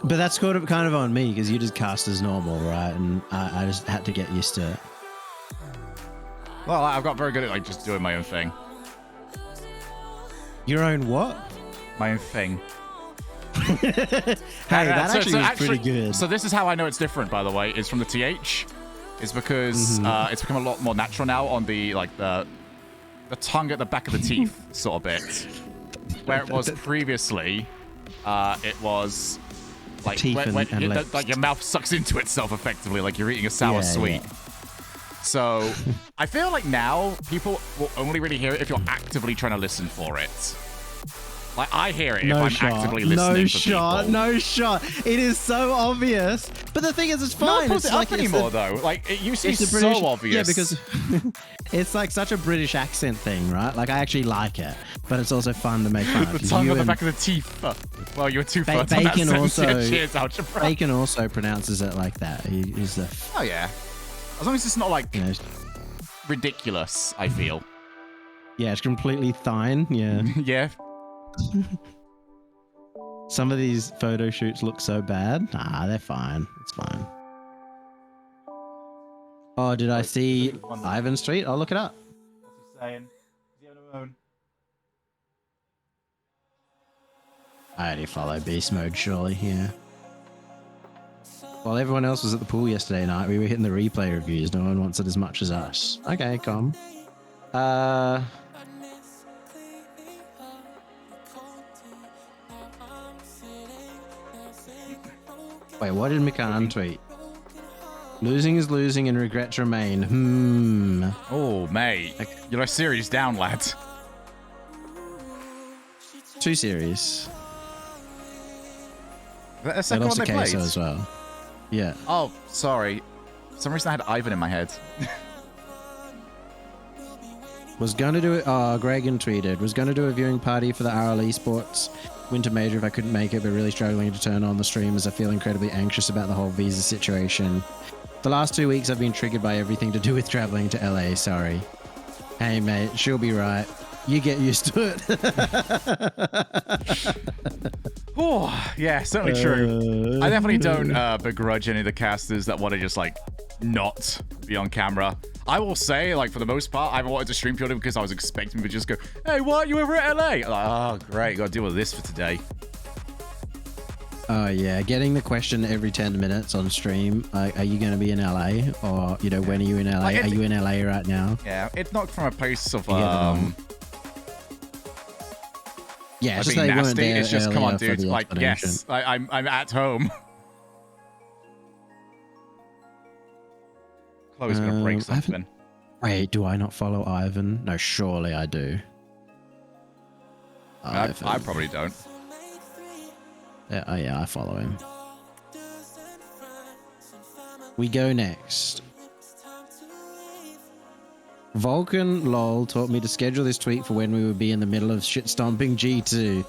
But that's kind of on me, because you just cast as normal, right? And I just had to get used to it. Well, I've got very good at like just doing my own thing. Your own what? My own thing. Hey, that actually was pretty good. So this is how I know it's different, by the way, is from the TH. is because it's become a lot more natural now on the the tongue at the back of the teeth sort of bit, where it was previously, it was like Teeth and lips. like your mouth sucks into itself effectively, like you're eating a sour sweet. So I feel like now people will only really hear it if you're actively trying to listen for it. Like, I hear it if I'm actively listening for people. No shot. It is so obvious. But the thing is, it's fine. No one puts it's it like, up anymore, though. Like, it used to be so British, obvious. Yeah, because it's like such a British accent thing, right? Like, I actually like it. But it's also fun to make fun of. The tongue on the back of the teeth. Well, you were too far on that Bacon sentence. also, Yeah, cheers, algebra. Bacon also pronounces it like that. He's the... Oh, yeah. As long as it's not, like, ridiculous, I feel. Yeah, it's completely fine. Yeah. Yeah. Some of these photo shoots look so bad. Nah, they're fine. It's fine. Oh, did I see Ivan Street? I'll look it up. What's he saying? Is he having a moan? I already follow Beast Mode, surely, yeah. While everyone else was at the pool yesterday night, we were hitting the replay reviews. No one wants it as much as us. Okay, calm. Wait, what did Mikan tweet? Losing is losing and regrets remain. Oh, mate. You're a series down, lad. 2 series. The second one they played? queso as well. Yeah. Oh, sorry. For some reason I had Ivan in my head. Was going to do it. Oh, Gregan tweeted. Was going to do a viewing party for the RL Esports Winter Major if I couldn't make it, but really struggling to turn on the stream as I feel incredibly anxious about the whole visa situation. The last 2 weeks I've been triggered by everything to do with traveling to LA. Sorry. Hey, mate. She'll be right. You get used to it. Oh, yeah, certainly true. I definitely don't begrudge any of the casters that want to just, like, not be on camera. I will say, like, for the most part, I haven't wanted to stream purely because I was expecting people to just go, hey, what? You over at LA? I'm like, oh, great. Got to deal with this for today. Oh, yeah. Getting the question every 10 minutes on stream, are you going to be in LA? Or, you know, when are you in LA? Like, are you in LA right now? Yeah, it's not from a place of, yeah, it's like just being that you weren't nasty. there It's just, come on, earlier for dude. the Like, explanation. yes, I'm at home. Chloe's going to break something. Wait, do I not follow Ivan? No, surely I do. I probably don't. Yeah, oh yeah, I follow him. We go next. Vulcan LOL taught me to schedule this tweet for when we would be in the middle of shit stomping G2.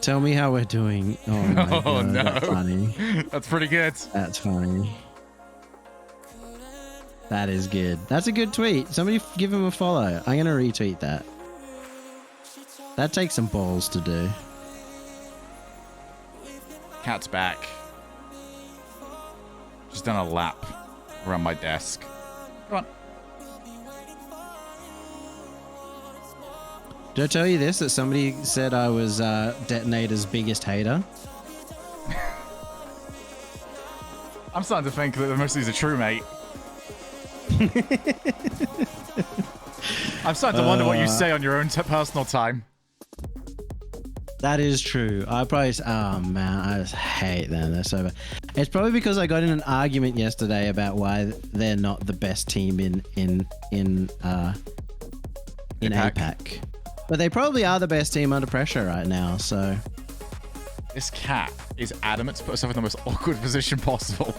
Tell me how we're doing. Oh my god, no. that's funny. That's pretty good. That's funny. That is good. That's a good tweet. Somebody give him a follow. I'm going to retweet that. That takes some balls to do. Cat's back. Just done a lap around my desk. Come on. Did I tell you this? That somebody said I was Detonator's biggest hater? I'm starting to think that most of these are true, mate. I'm starting to wonder what you say on your own personal time. That is true. I probably... Oh, man. I just hate them. They're so bad. It's probably because I got in an argument yesterday about why they're not the best team in APAC. But they probably are the best team under pressure right now, so... This cat is adamant to put herself in the most awkward position possible.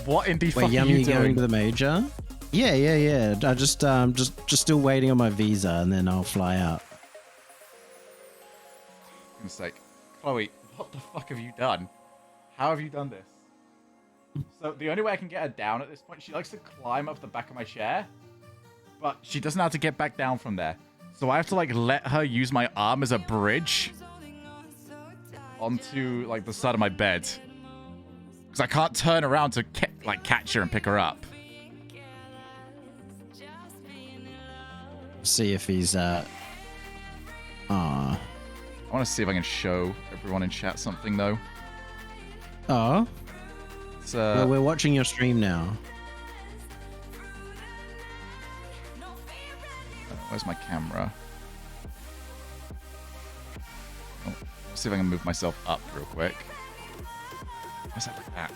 What in the fuck are Yummy you doing? going to the major? Yeah. I just still waiting on my visa, and then I'll fly out. Mistake. Chloe, what the fuck have you done? How have you done this? So the only way I can get her down at this point, she likes to climb up the back of my chair, but she doesn't know how to get back down from there. So I have to like let her use my arm as a bridge onto like the side of my bed, because I can't turn around to catch her and pick her up. See if he's I want to see if I can show everyone in chat something though. Oh. It's, well, we're watching your stream now. Where's my camera? Oh, let's see if I can move myself up real quick. Where's that like that?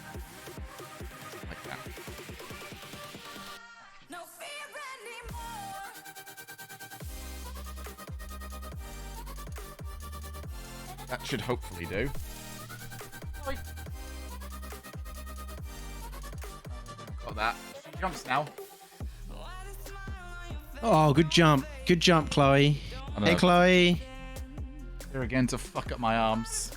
Like that. That should hopefully do. Got that. She jumps now. Oh, good jump. Good jump, Chloe. Hey, Chloe. Here again to fuck up my arms.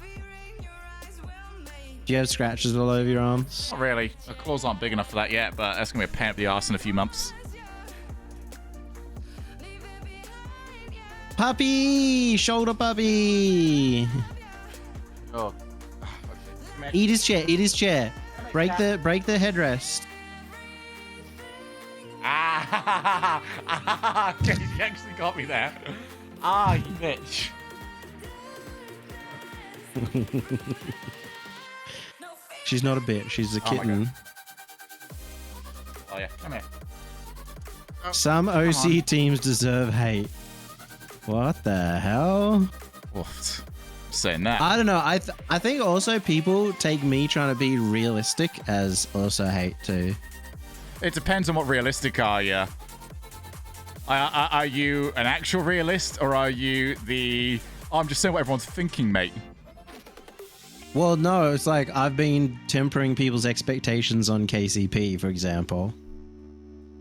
Do you have scratches all over your arms? Not really. The claws aren't big enough for that yet, but that's going to be a pain up the arse in a few months. Puppy! Shoulder puppy! Oh. Okay. Eat his chair. Eat his chair. Break the headrest. Ah! You actually got me there. Ah, you bitch. She's not a bitch. She's a kitten. Oh yeah, come here. Some OC teams deserve hate. What the hell? What? Saying that. I don't know. I think also people take me trying to be realistic as also hate too. It depends on what realistic are you. Are you an actual realist, or are you the I'm just saying what everyone's thinking, mate? Well, no, it's like I've been tempering people's expectations on KCP, for example.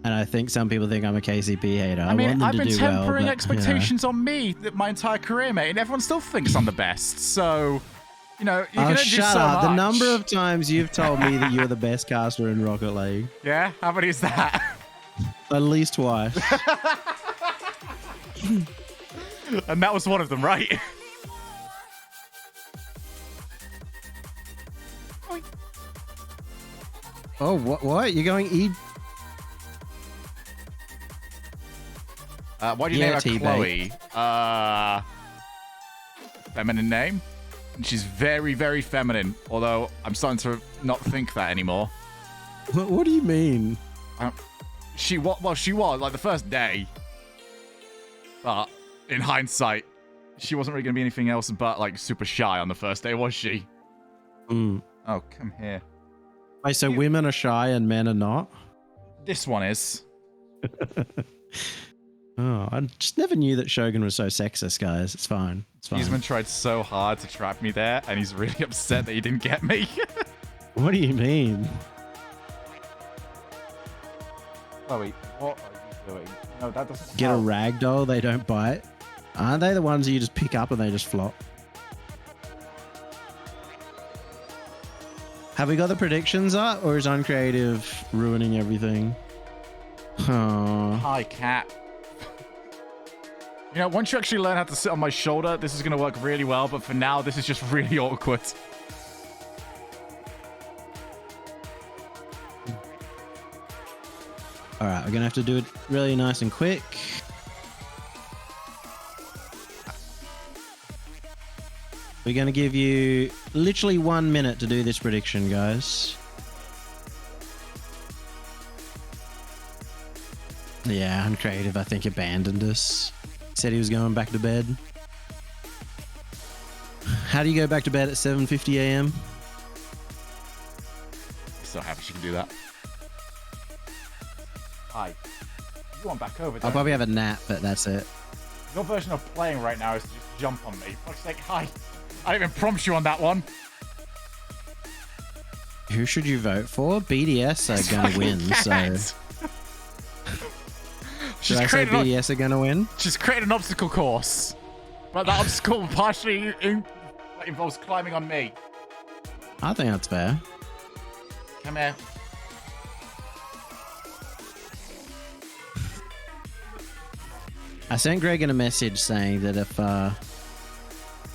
And I think some people think I'm a KCP hater. I mean, I've been tempering well, expectations on me my entire career, mate, and everyone still thinks I'm the best. So, you know, you can only do shut so up. much. The number of times you've told me that you're the best caster in Rocket League. Yeah? How many is that? At least twice. And that was one of them, right? Oh, what? You're going E? Why do you name her Chloe? Feminine name? And she's very, very feminine. Although I'm starting to not think that anymore. What do you mean? She was like the first day. But in hindsight, she wasn't really going to be anything else but like super shy on the first day, was she? Mm. Oh, come here. Wait, so women are shy and men are not? This one is. Oh, I just never knew that Shogun was so sexist, guys. It's fine. It's fine. He's tried so hard to trap me there, and he's really upset that he didn't get me. What do you mean? Chloe, what are you doing? No, that doesn't Get a help. ragdoll, they don't bite. Aren't they the ones you just pick up and they just flop? Have we got the predictions up, or is Uncreative ruining everything? Oh. Hi, cat. You know, once you actually learn how to sit on my shoulder, this is going to work really well, but for now, this is just really awkward. Alright, we're gonna have to do it really nice and quick. We're gonna give you literally 1 minute to do this prediction, guys. Yeah, Uncreative, I think, abandoned us. Said he was going back to bed. How do you go back to bed at 7:50 a.m.? So happy she can do that. Hi. You want back over, I'll don't probably you? have a nap, but that's it. Your version of playing right now is to just jump on me. Fuck's sake, hi. I didn't even prompt you on that one. Who should you vote for? BDS are gonna win, so... Should I say BDS are gonna win? She's created an obstacle course. But that obstacle partially involves climbing on me. I think that's fair. Come here. I sent Greg in a message saying that if,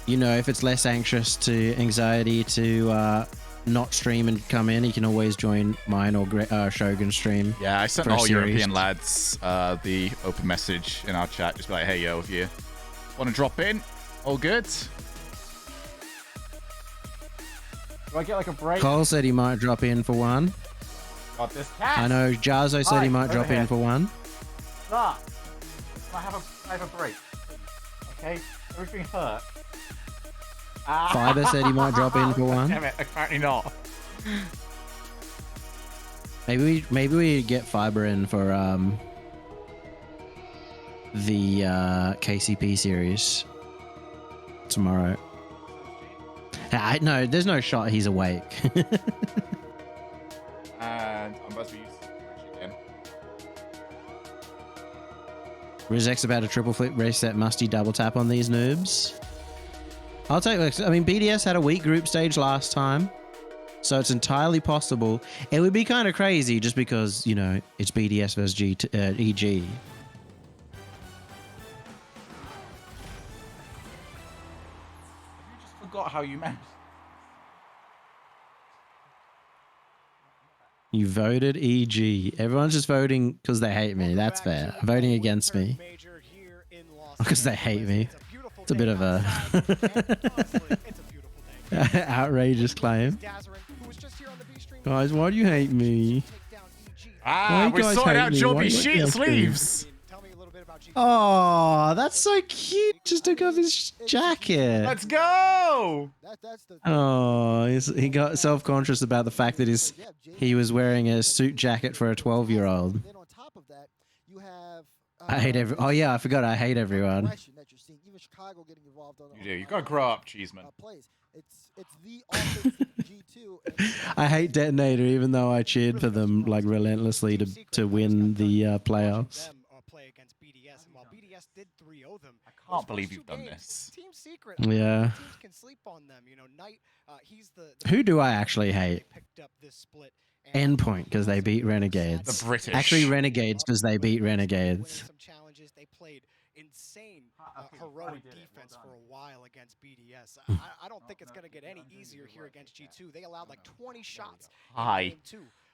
you know, if it's less anxiety to not stream and come in, he can always join mine or Shogun's stream. Yeah, I sent for a all series. European lads the open message in our chat. Just be like, hey, yo, if you want to drop in, all good. Do I get like a break? Cole said he might drop in for one. Got this cat. I know Jarzo said Hi, he might over drop here. in for one. Stop. I have a break? Okay, everything hurt. Fiber said he might drop in for one. Damn it, apparently not. Maybe we get Fiber in for the KCP series tomorrow. No, there's no shot he's awake. And I'm about to use Rich again. Rizek's about to triple flip reset musty double tap on these noobs. I'll take. I mean, BDS had a weak group stage last time, so it's entirely possible. It would be kind of crazy just because, you know, it's BDS versus EG. Forgot how you meant. You voted EG. Everyone's just voting because they hate me. That's fair. Voting against me because they hate me. It's a bit of a outrageous claim. Guys, why do you hate me? We're sorting out Joby's sleeves. Oh, that's so cute. Just took off his jacket. Let's go. Oh, he got self-conscious about the fact that he was wearing a suit jacket for a 12-year-old. I hate every. Oh yeah, I forgot. I hate everyone. You do. You gotta grow up, Cheeseman. I hate Detonator, even though I cheered for them like relentlessly to win the playoffs. I can't believe you've done this. Yeah. Who do I actually hate? Endpoint, because they beat Renegades. The British. Actually, Renegades, because they beat Renegades. They played insane heroic defense for a while against BDS. I don't think it's going to get any easier here against G2. They allowed like 20 shots. Hi.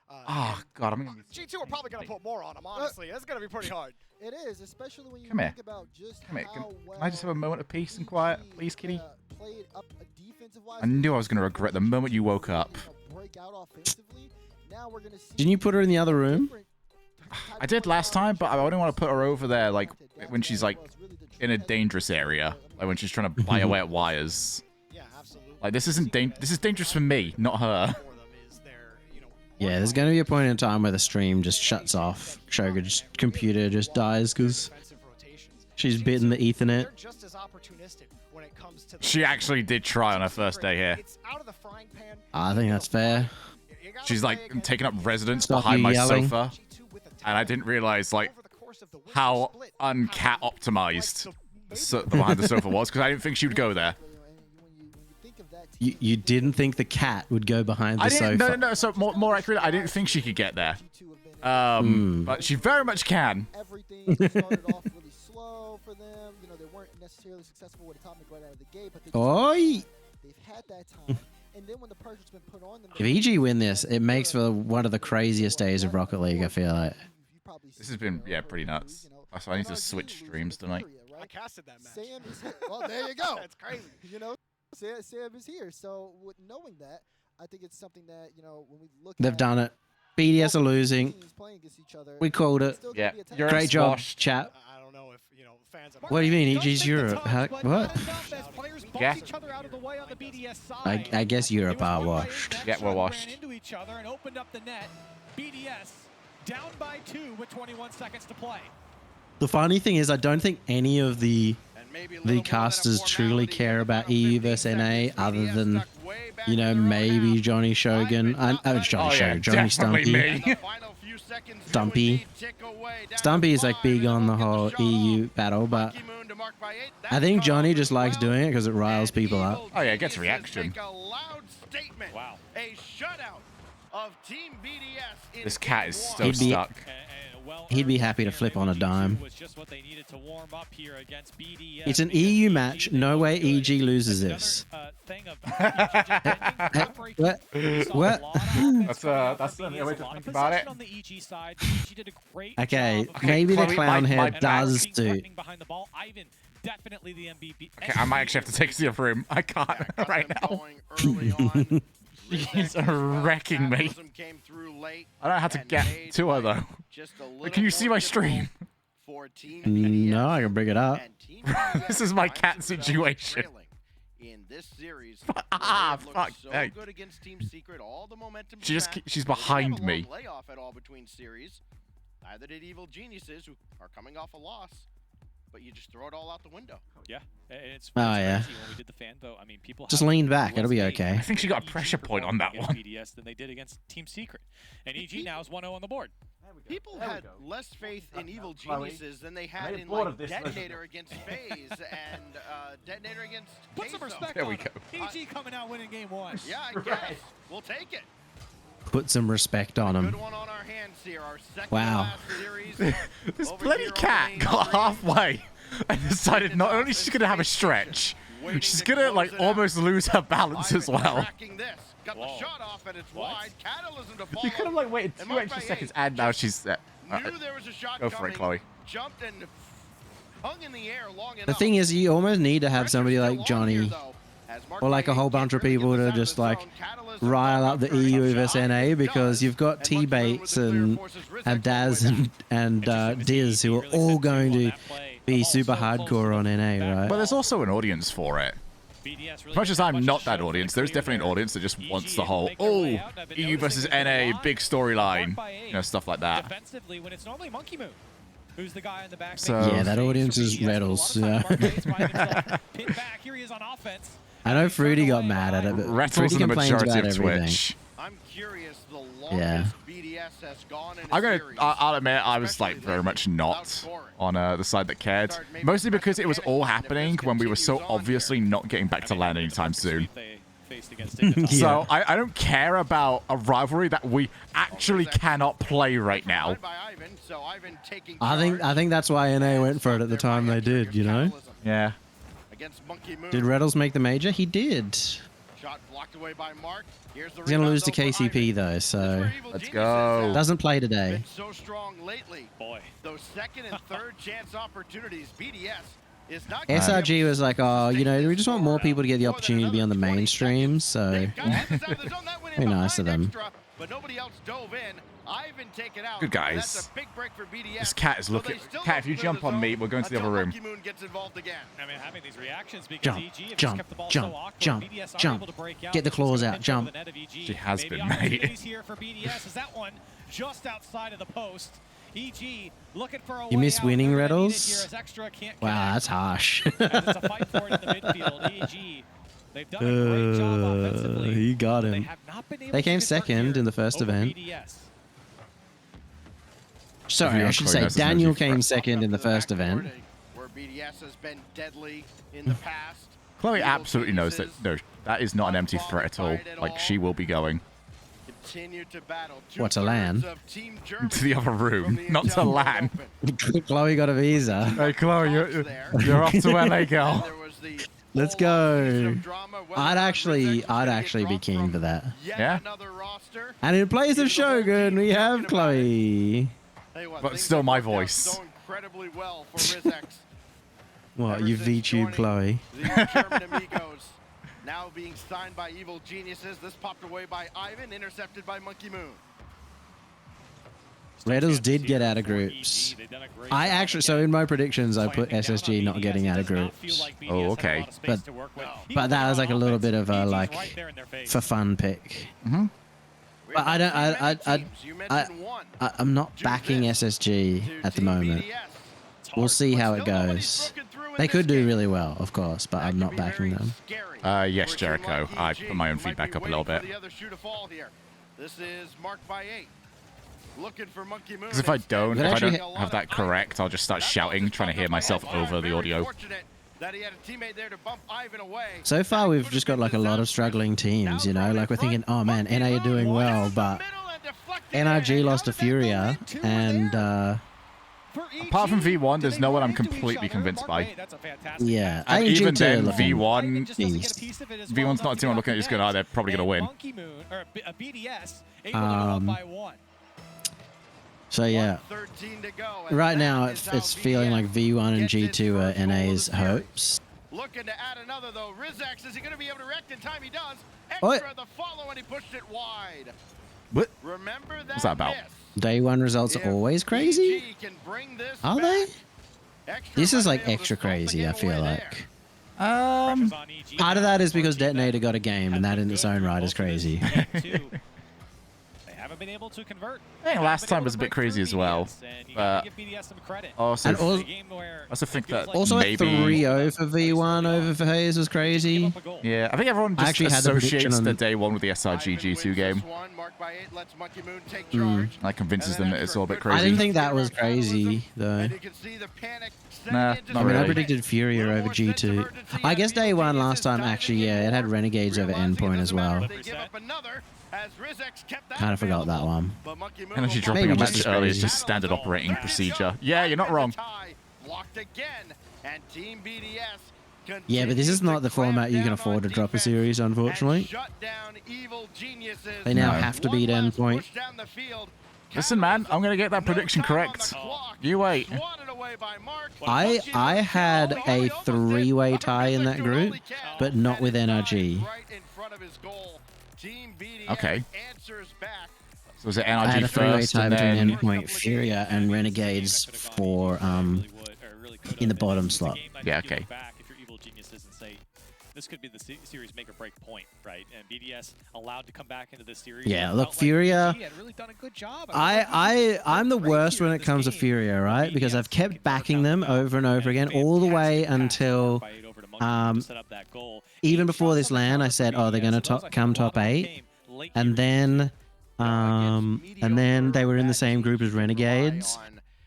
Oh God, I'm gonna. G2 are probably going to put more on them. Honestly, it's going to be pretty hard. It is, especially when you Come here. think about just Come here. how Can I just have a moment of peace and quiet, please, kitty? played up defensive-wise. I knew I was gonna regret the moment you woke up. Break out offensively. Now we're going to see Didn't you put her in the other room? I did last time, but I only want to put her over there, like when she's like in a dangerous area, like when she's trying to buy away at wires. Like this isn't this is dangerous for me, not her. Yeah, there's going to be a point in time where the stream just shuts off. Shoga's computer just dies because she's bitten the Ethernet. She actually did try on her first day here. I think that's fair. She's like taking up residence Stop behind you my yelling. sofa, and I didn't realize like how uncat optimized behind the sofa was because I didn't think she would go there. You didn't think the cat would go behind the sofa? No. So more accurate, I didn't think she could get there. But she very much can. Everything started off really slow for them. You know, they weren't necessarily successful with Atomic right out of the gate, but they've had that time. And then when the pressure's been put on them, If EG win this, it makes for one of the craziest days of Rocket League, I feel like. This has been pretty nuts. So I need to switch streams tonight. I casted that match. Sam is here. Well, there you go. That's crazy. You know, Sam is here. So with knowing that, I think it's something that, you know, when we look They've done it. BDS are losing. We called it. Yeah. Great job, chat. I don't know if, you know, fans What do you mean, EG's Europe? What? Yeah. I guess Europe are washed. Yeah, we're washed. Into each other and opened up the net. BDS down by 2 with 21 seconds to play. The funny thing is, I don't think any of the casters truly care about EU versus NA other than, you know, maybe Johnny Shogun. Johnny Stumpy. Stumpy is like big on the whole EU battle, but I think Johnny just likes doing it because it riles people up. Oh yeah, it gets reaction. Wow. A shutout of Team BDS. This cat is so stuck. He'd be happy to flip on a dime. It's an EU match. No way EG loses this. What? That's the way to think about it. Okay, maybe the clown hair does do. Okay, I might actually have to take to the other room. I can't right now. She's wrecking me. I don't know how to get to her though. Can you see my stream? for Team No, I can bring it up. This is my cat situation. in this series. Fuck. So Hey. good against Team Secret. All the momentum. She's behind me. Layoff at all between series. Neither did Evil Geniuses, who are coming off a loss. But you just throw it all out the window. Yeah, and it's Oh, crazy yeah. when we did the fan vote. I mean, people Just have lean back. It'll be less okay. faith I think she got a in pressure EG point on that performing one. against BDS than they did against Team Secret. And EG now is 1-0 on the board. People had less faith in Evil Chloe, Geniuses than they I'm had getting in bored like of this. Detonator against FaZe and Detonator against Put some Queso. respect There on we him. go. EG coming out winning game 1. Yeah, I guess. We'll take it. Put some respect on Good him. one on our hands here. Our second Wow. last series. This Over bloody here on cat the main got screen. halfway and decided not only she's gonna have a stretch, she's gonna like almost lose her balance as well. Tracking this. Got the shot off and it's wide. Catalysm to follow. You could have like waited And 2 Mark extra by seconds, eight. and now she's Knew there was a shot go for it, Chloe. Jumped and hung in the air long enough. The thing is, you almost need to have somebody like Johnny, or like a whole bunch of people to just like rile up the EU vs NA, because you've got T-Bates and Daz and Diz, who are all going to be super hardcore on NA, right? But there's also an audience for it. As much as I'm not that audience, there's definitely an audience that just wants the whole, oh, EU versus NA, big storyline, you know, stuff like that. Defensively, when it's normally Monkey Moon, who's the guy in the back. So- Yeah, that audience is Reddles. Yeah. Pin back, here he is on offense. I know Fruity got mad at it, but Rettles Fruity in the complains majority about of everything. I'm Twitch. curious the Yeah. longest BDS has gone in a I'm gonna. series. I'll admit, I was like very much not on the side that cared, mostly because it was all happening when we were so obviously not getting back to LAN anytime soon. So I don't care about a rivalry that we actually cannot play right now. I think that's why NA went for it at the time they did, you know? Yeah. Against Monkey Moon. Did Reddles make the major? He did. Shot blocked away by Mark. Here's the He's gonna lose to rebound, though, for KCP though, so let's go. Doesn't play today. Been so strong lately. Boy. Those second and third chance opportunities, BDS is not SRG was like, oh, you know, we just want more people to get the opportunity to be on the mainstream, so very nice of them. But nobody else dove in. Ivan taken out. Good guys. That's a big break for BDS. This cat is looking. Cat, if you jump on me, we're going to the other room. Monkey Moon gets involved again. I mean, having these reactions because Jump, EG have just jump, kept the ball jump, so awkward. jump, BDS are jump. able to break out. Get the claws out, jump. She has Maybe been, mate. opportunities here for BDS. Is that one just outside of the post? EG looking for a You way miss out. winning, They're gonna need it Reddles? here as Extra can't Wow, that's harsh. As it's a fight for it in the midfield. EG, they've done a great job offensively. He got They him. have not been able They to came convert second here in the first over event. BDS. Sorry, I should say Daniel came second in the first event. Where BDS has been deadly in the past. Chloe absolutely knows that. No, that is not an empty threat at all. Like she will be going Continue to battle. What, to LAN? to the other room, not to LAN. Chloe got a visa. Hey, Chloe, you're off to LA, girl. Let's go. I'd actually be keen for that. Yeah. And in place of Shogun, we have Chloe. But still, my voice. Incredibly well for Rizex. What, you VTube Chloe? The German amigos now being signed by Evil Geniuses. This popped away by Ivan, intercepted by Monkey Moon. Reddles did get out of groups. I actually, so in my predictions, I put SSG not getting out of groups. Oh, okay. But that was like a little bit of a like for fun pick. Mm-hmm. But I don't. I'm not backing SSG at the moment. We'll see how it goes. They could do really well, of course, but I'm not backing them. Yes, Jericho. I put my own feedback up a little bit. This is marked by 8. Looking for Monkey Moon. Because if I don't have that correct, I'll just start shouting, trying to hear myself over the audio. That he had a teammate there to bump Ivan away. So far, we've just got like a lot of struggling teams, you know? Like we're thinking, oh man, NA are doing well, but NRG lost to Furia, and apart from V1, there's no one I'm completely convinced by. yeah, And AG2 even then, looking V1, beast. V1's not a team I'm looking at just going, oh, they're probably going to win. So yeah, right now it's feeling like V1 and G2 are NA's hopes. Looking to add another though. Rizex, is he going to be able to react in time? He does. What? Extra the follow and he pushed it wide. What? Remember that What's that about? miss. Day one results are always crazy? Are they? This is like extra crazy, I feel like. Part of that is because Detonator got a game, and that in its own right is crazy. Haven't been able to convert. I think last time was a bit crazy as well. But also, also think that also maybe... a 3-0 for V1 over for Hayes was crazy. Yeah, I think everyone just actually associates had the day one with the SRG G2 game. That convinces them that it's all a bit crazy. I didn't think that was crazy, though. Nah, not I mean, really. I predicted Furia over G2. I guess day one last time, actually, yeah, it had Renegades over Endpoint as well. Kind of forgot that one. Energy dropping a match early is just standard operating procedure. Yeah, you're not wrong. Yeah, but this is not the format you can afford to drop a series, unfortunately. They now have to beat Endpoint. Listen, man, I'm going to get that prediction correct. You wait. I had a 3-way tie in that group, but not with NRG. Okay. So was it I had NRG a 3-way first tie and between then... Endpoint, Furia, and Renegades for in the bottom slot. Yeah, okay. If you're evil geniuses and say this could be the series make or break point, right? And BDS allowed to come back into this series. Yeah, look, Furia. He had really done a good job. I'm the worst when it comes to Furia, right? Because I've kept backing them over and over again, all the way until even before this LAN, I said, oh, they're gonna come top 8, and then they were in the same group as Renegades.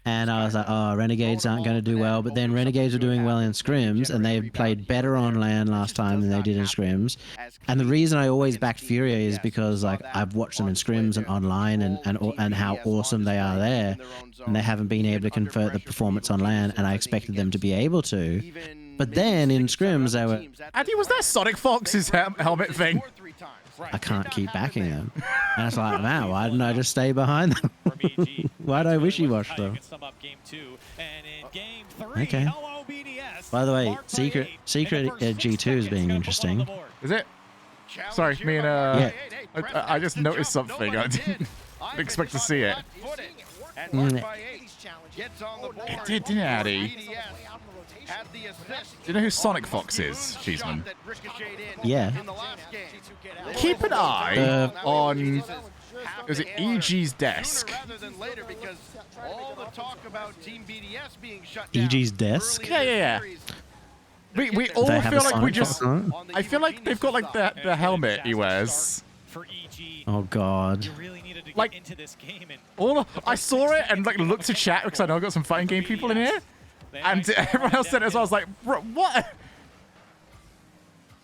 And I was like, oh, Renegades aren't going to do well. But then Renegades are doing well in scrims, and they played better on LAN last time than they did in scrims. And the reason I always backed Furia is because like I've watched them in scrims and online, and how awesome they are there. And they haven't been able to convert the performance on LAN, and I expected them to be able to. But then in scrims, they were... Andy, was that Sonic Fox's helmet thing? I can't keep backing them. And it's like, man, why didn't I just stay behind them? Why do I wishy-wash them? Okay. By the way, Secret G2 is being interesting. Is it? Sorry, me and Yeah. I just noticed something. I didn't expect to see it. Mm. It did, didn't it, Addy? Do you know who Sonic Fox is, Cheeseman? Yeah. Keep an eye on... Was it EG's desk? EG's desk? Yeah. We all They have feel a like we Sonic just... Fox on it? I feel like they've got like the helmet he wears. Oh god. Like, I saw it and like looked to chat because I know I've got some fighting game people in here. And everyone else said it, so I was like, bro, what?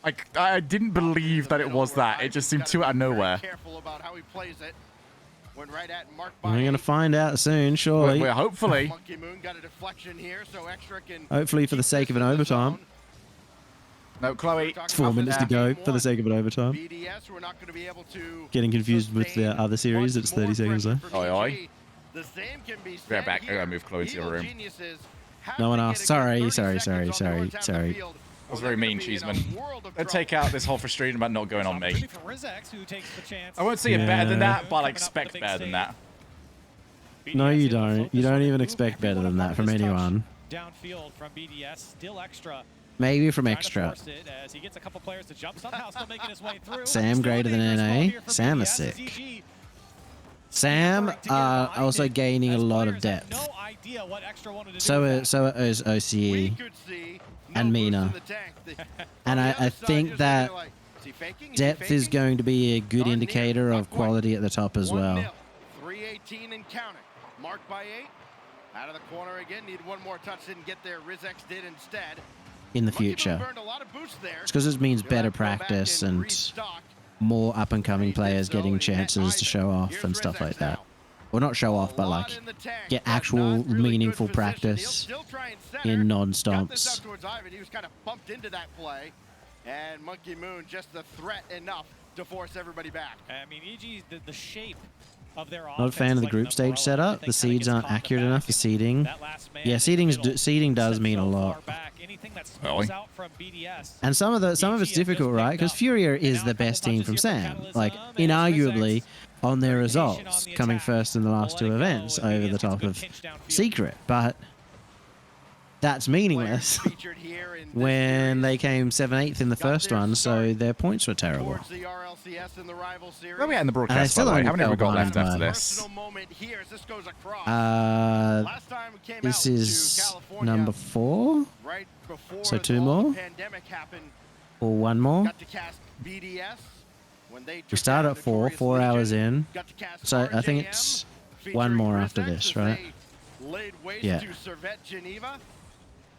Like, I didn't believe that it was that. It just seemed too out of nowhere. We're going to find out soon, surely. Well, hopefully. Hopefully for the sake of an overtime. No, Chloe. It's 4 minutes to go for the sake of an overtime. Getting confused with the other series, it's 30 seconds though. Oi, oi. Right back. I gotta move Chloe to the room. No one asked. Sorry. That was very mean, Cheeseman. Let's take out this whole frustration about not going on me. I won't say it better than that, but I expect better than that. No, you don't. You don't even expect better than that from anyone. Downfield from BDS, still extra. Maybe from extra. As he gets a couple players to jump, somehow still making his way through. Sam greater than NA. Sam is sick. Sam also gaining a lot of depth. So is OCE and Mina. And I think that depth is going to be a good indicator of quality at the top as well. 3:18 and counting. Marked by 8. Out of the corner again. Needed one more touch. Didn't get there. Rizex did instead. In the future. It's because it means better practice and more up-and-coming players getting chances to show off and stuff like that. Well, not show off, but like get actual meaningful practice in non-stomps. He was kind of bumped into that play, and Monkey Moon just the threat enough to force everybody back. I mean, EG's the shape of their Not a fan of the group stage setup. The seeds aren't accurate enough for seeding. Yeah, seeding does mean a lot. that spills out from BDS. And some of it's difficult, right? Because Furia is the best team from Sam, like inarguably on their results, coming first in the last two events over the top of Secret, but that's meaningless when they came 7/8 in the first one, so their points were terrible. Where are we at in the broadcast, And I still by the way? only How many have we fell got left behind after by- This is number 4, so 2 more, or 1 more. We start at 4 hours in, so I think it's 1 more after this, right? Yeah.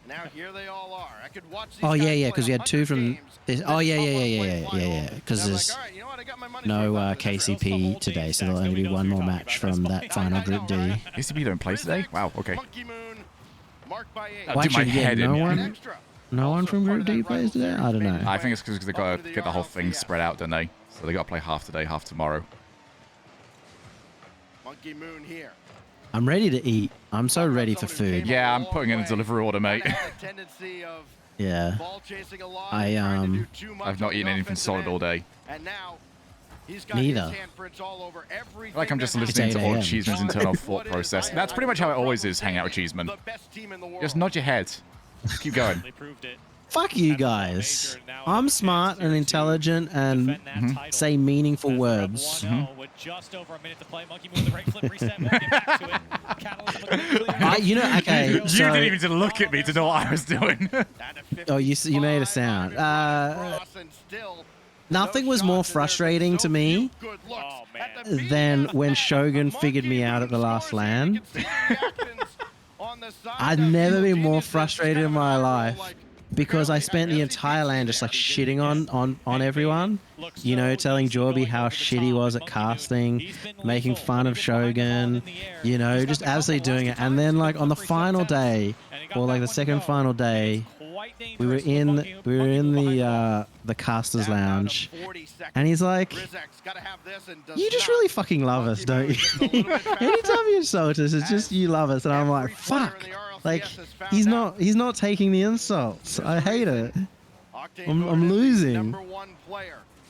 Now here they all are. I could watch these Oh yeah, guys yeah, play because we had 2 from this. Oh yeah. Because there's no KCP today, so there'll only be 1 more match from that final Group D. KCP don't play today? Wow. Okay. Well, actually, yeah, no one from Group D plays today. I don't know. I think it's because they got to get the whole thing spread out, don't they? So they got to play half today, half tomorrow. Monkey Moon here. I'm ready to eat. I'm so ready for food. Yeah, I'm putting in a delivery order, mate. Yeah. I've not eaten anything solid all day. Neither. Like I'm just listening to all Cheeseman's internal thought process. That's pretty much how it always is hanging out with Cheeseman. Just nod your head. Just keep going. Fuck you guys. I'm smart and intelligent and say meaningful words. Okay. You didn't even look at me to know what I was doing. Oh, you made a sound. Nothing was more frustrating to me than when Shogun figured me out at the last LAN. I've never been more frustrated in my life because I spent the entire LAN just like shitting on everyone. You know, telling Jorby how shit he was at casting, making fun of Shogun, you know, just absolutely doing it. And then like on the final day, or like the second final day, we were in the casters lounge, and he's like, "You just really fucking love us, don't you?" Anytime you insult us, it's just you love us, and I'm like, "Fuck!" Like he's not taking the insults. I hate it. I'm losing.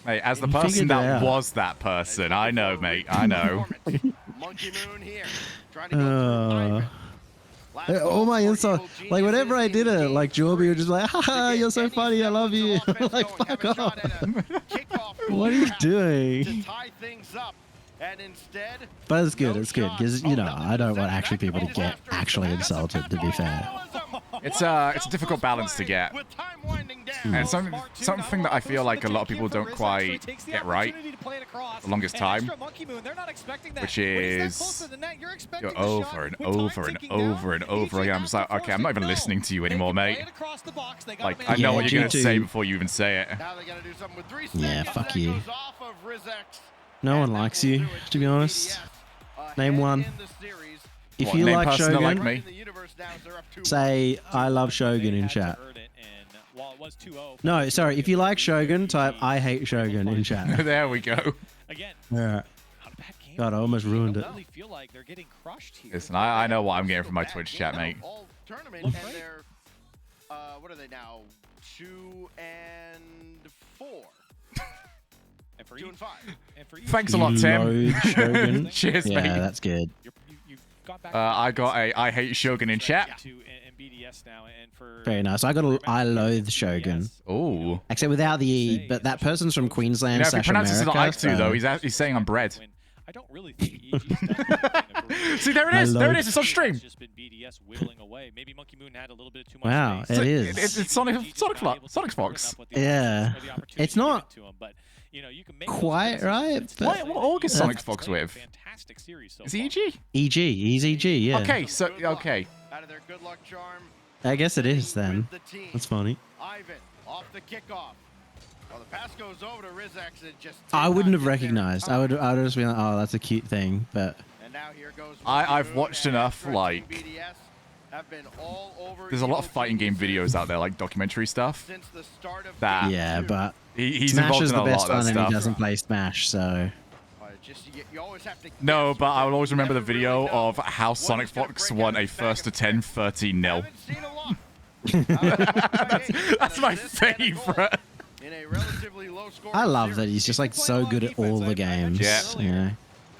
Mate, as the person that was that person, I know, mate. I know. All my insults, like whenever I did it, like Jorby was just like, "Haha, you're so funny, I love you." I'm like, fuck off. What are you doing? But it's good, because, you know, I don't want actually people to get actually insulted, to be fair. It's a difficult balance to get. And it's something that I feel like a lot of people don't quite get right for the longest time, which is go over and over and over and over again. I'm just like, okay, I'm not even listening to you anymore, mate. Like, I know what you're going to say before you even say it. Yeah, fuck you. No one likes you, to be honest. Name one. If you like Shogun, like me? say I love Shogun in chat. No, sorry. If you like Shogun, type I hate Shogun in chat. There we go. Yeah. God, I almost ruined it. Listen, I know what I'm getting from my Twitch chat, mate. Tournament, and they're what are they now? 2 and 4. And for 2 and 5. And for Thanks a lot, Tim. Shogun. Cheers, yeah, mate. That's good. I got a I hate Shogun in chat. Very nice. I got a I loathe Shogun. Oh. Except without the E, but that person's from Queensland. If he pronounces it like to, though, he's saying I'm bread. I don't really think EG's See, there it is. There it is. It's on stream. Just been BDS whittling away. Maybe Monkey Moon had a little bit too much wow, space. it is. It's Sonic Fox. Yeah. It's not quite right. But, what org is Sonic Fox with? Fantastic series so is he EG? EG. He's EG, yeah. Okay, so, okay. Out of their good luck charm. I guess it is then. That's funny. Ivan off the kickoff. Well, the pass goes over to Rizex and just I wouldn't have recognized. I would have just been like, oh, that's a cute thing, but. And now here goes I've watched enough, like. Have been all over there's a lot of fighting game videos out there, like documentary stuff. Since the start of that yeah, but he's Smash involved is in the a lot best of that one, and stuff. he doesn't play Smash, so. You always have to No, but I will always remember the video of how Sonic Fox won a first to 10 13-0. That's my favorite. In a relatively low score. I love that he's just like so good at all the games. Yeah. You know?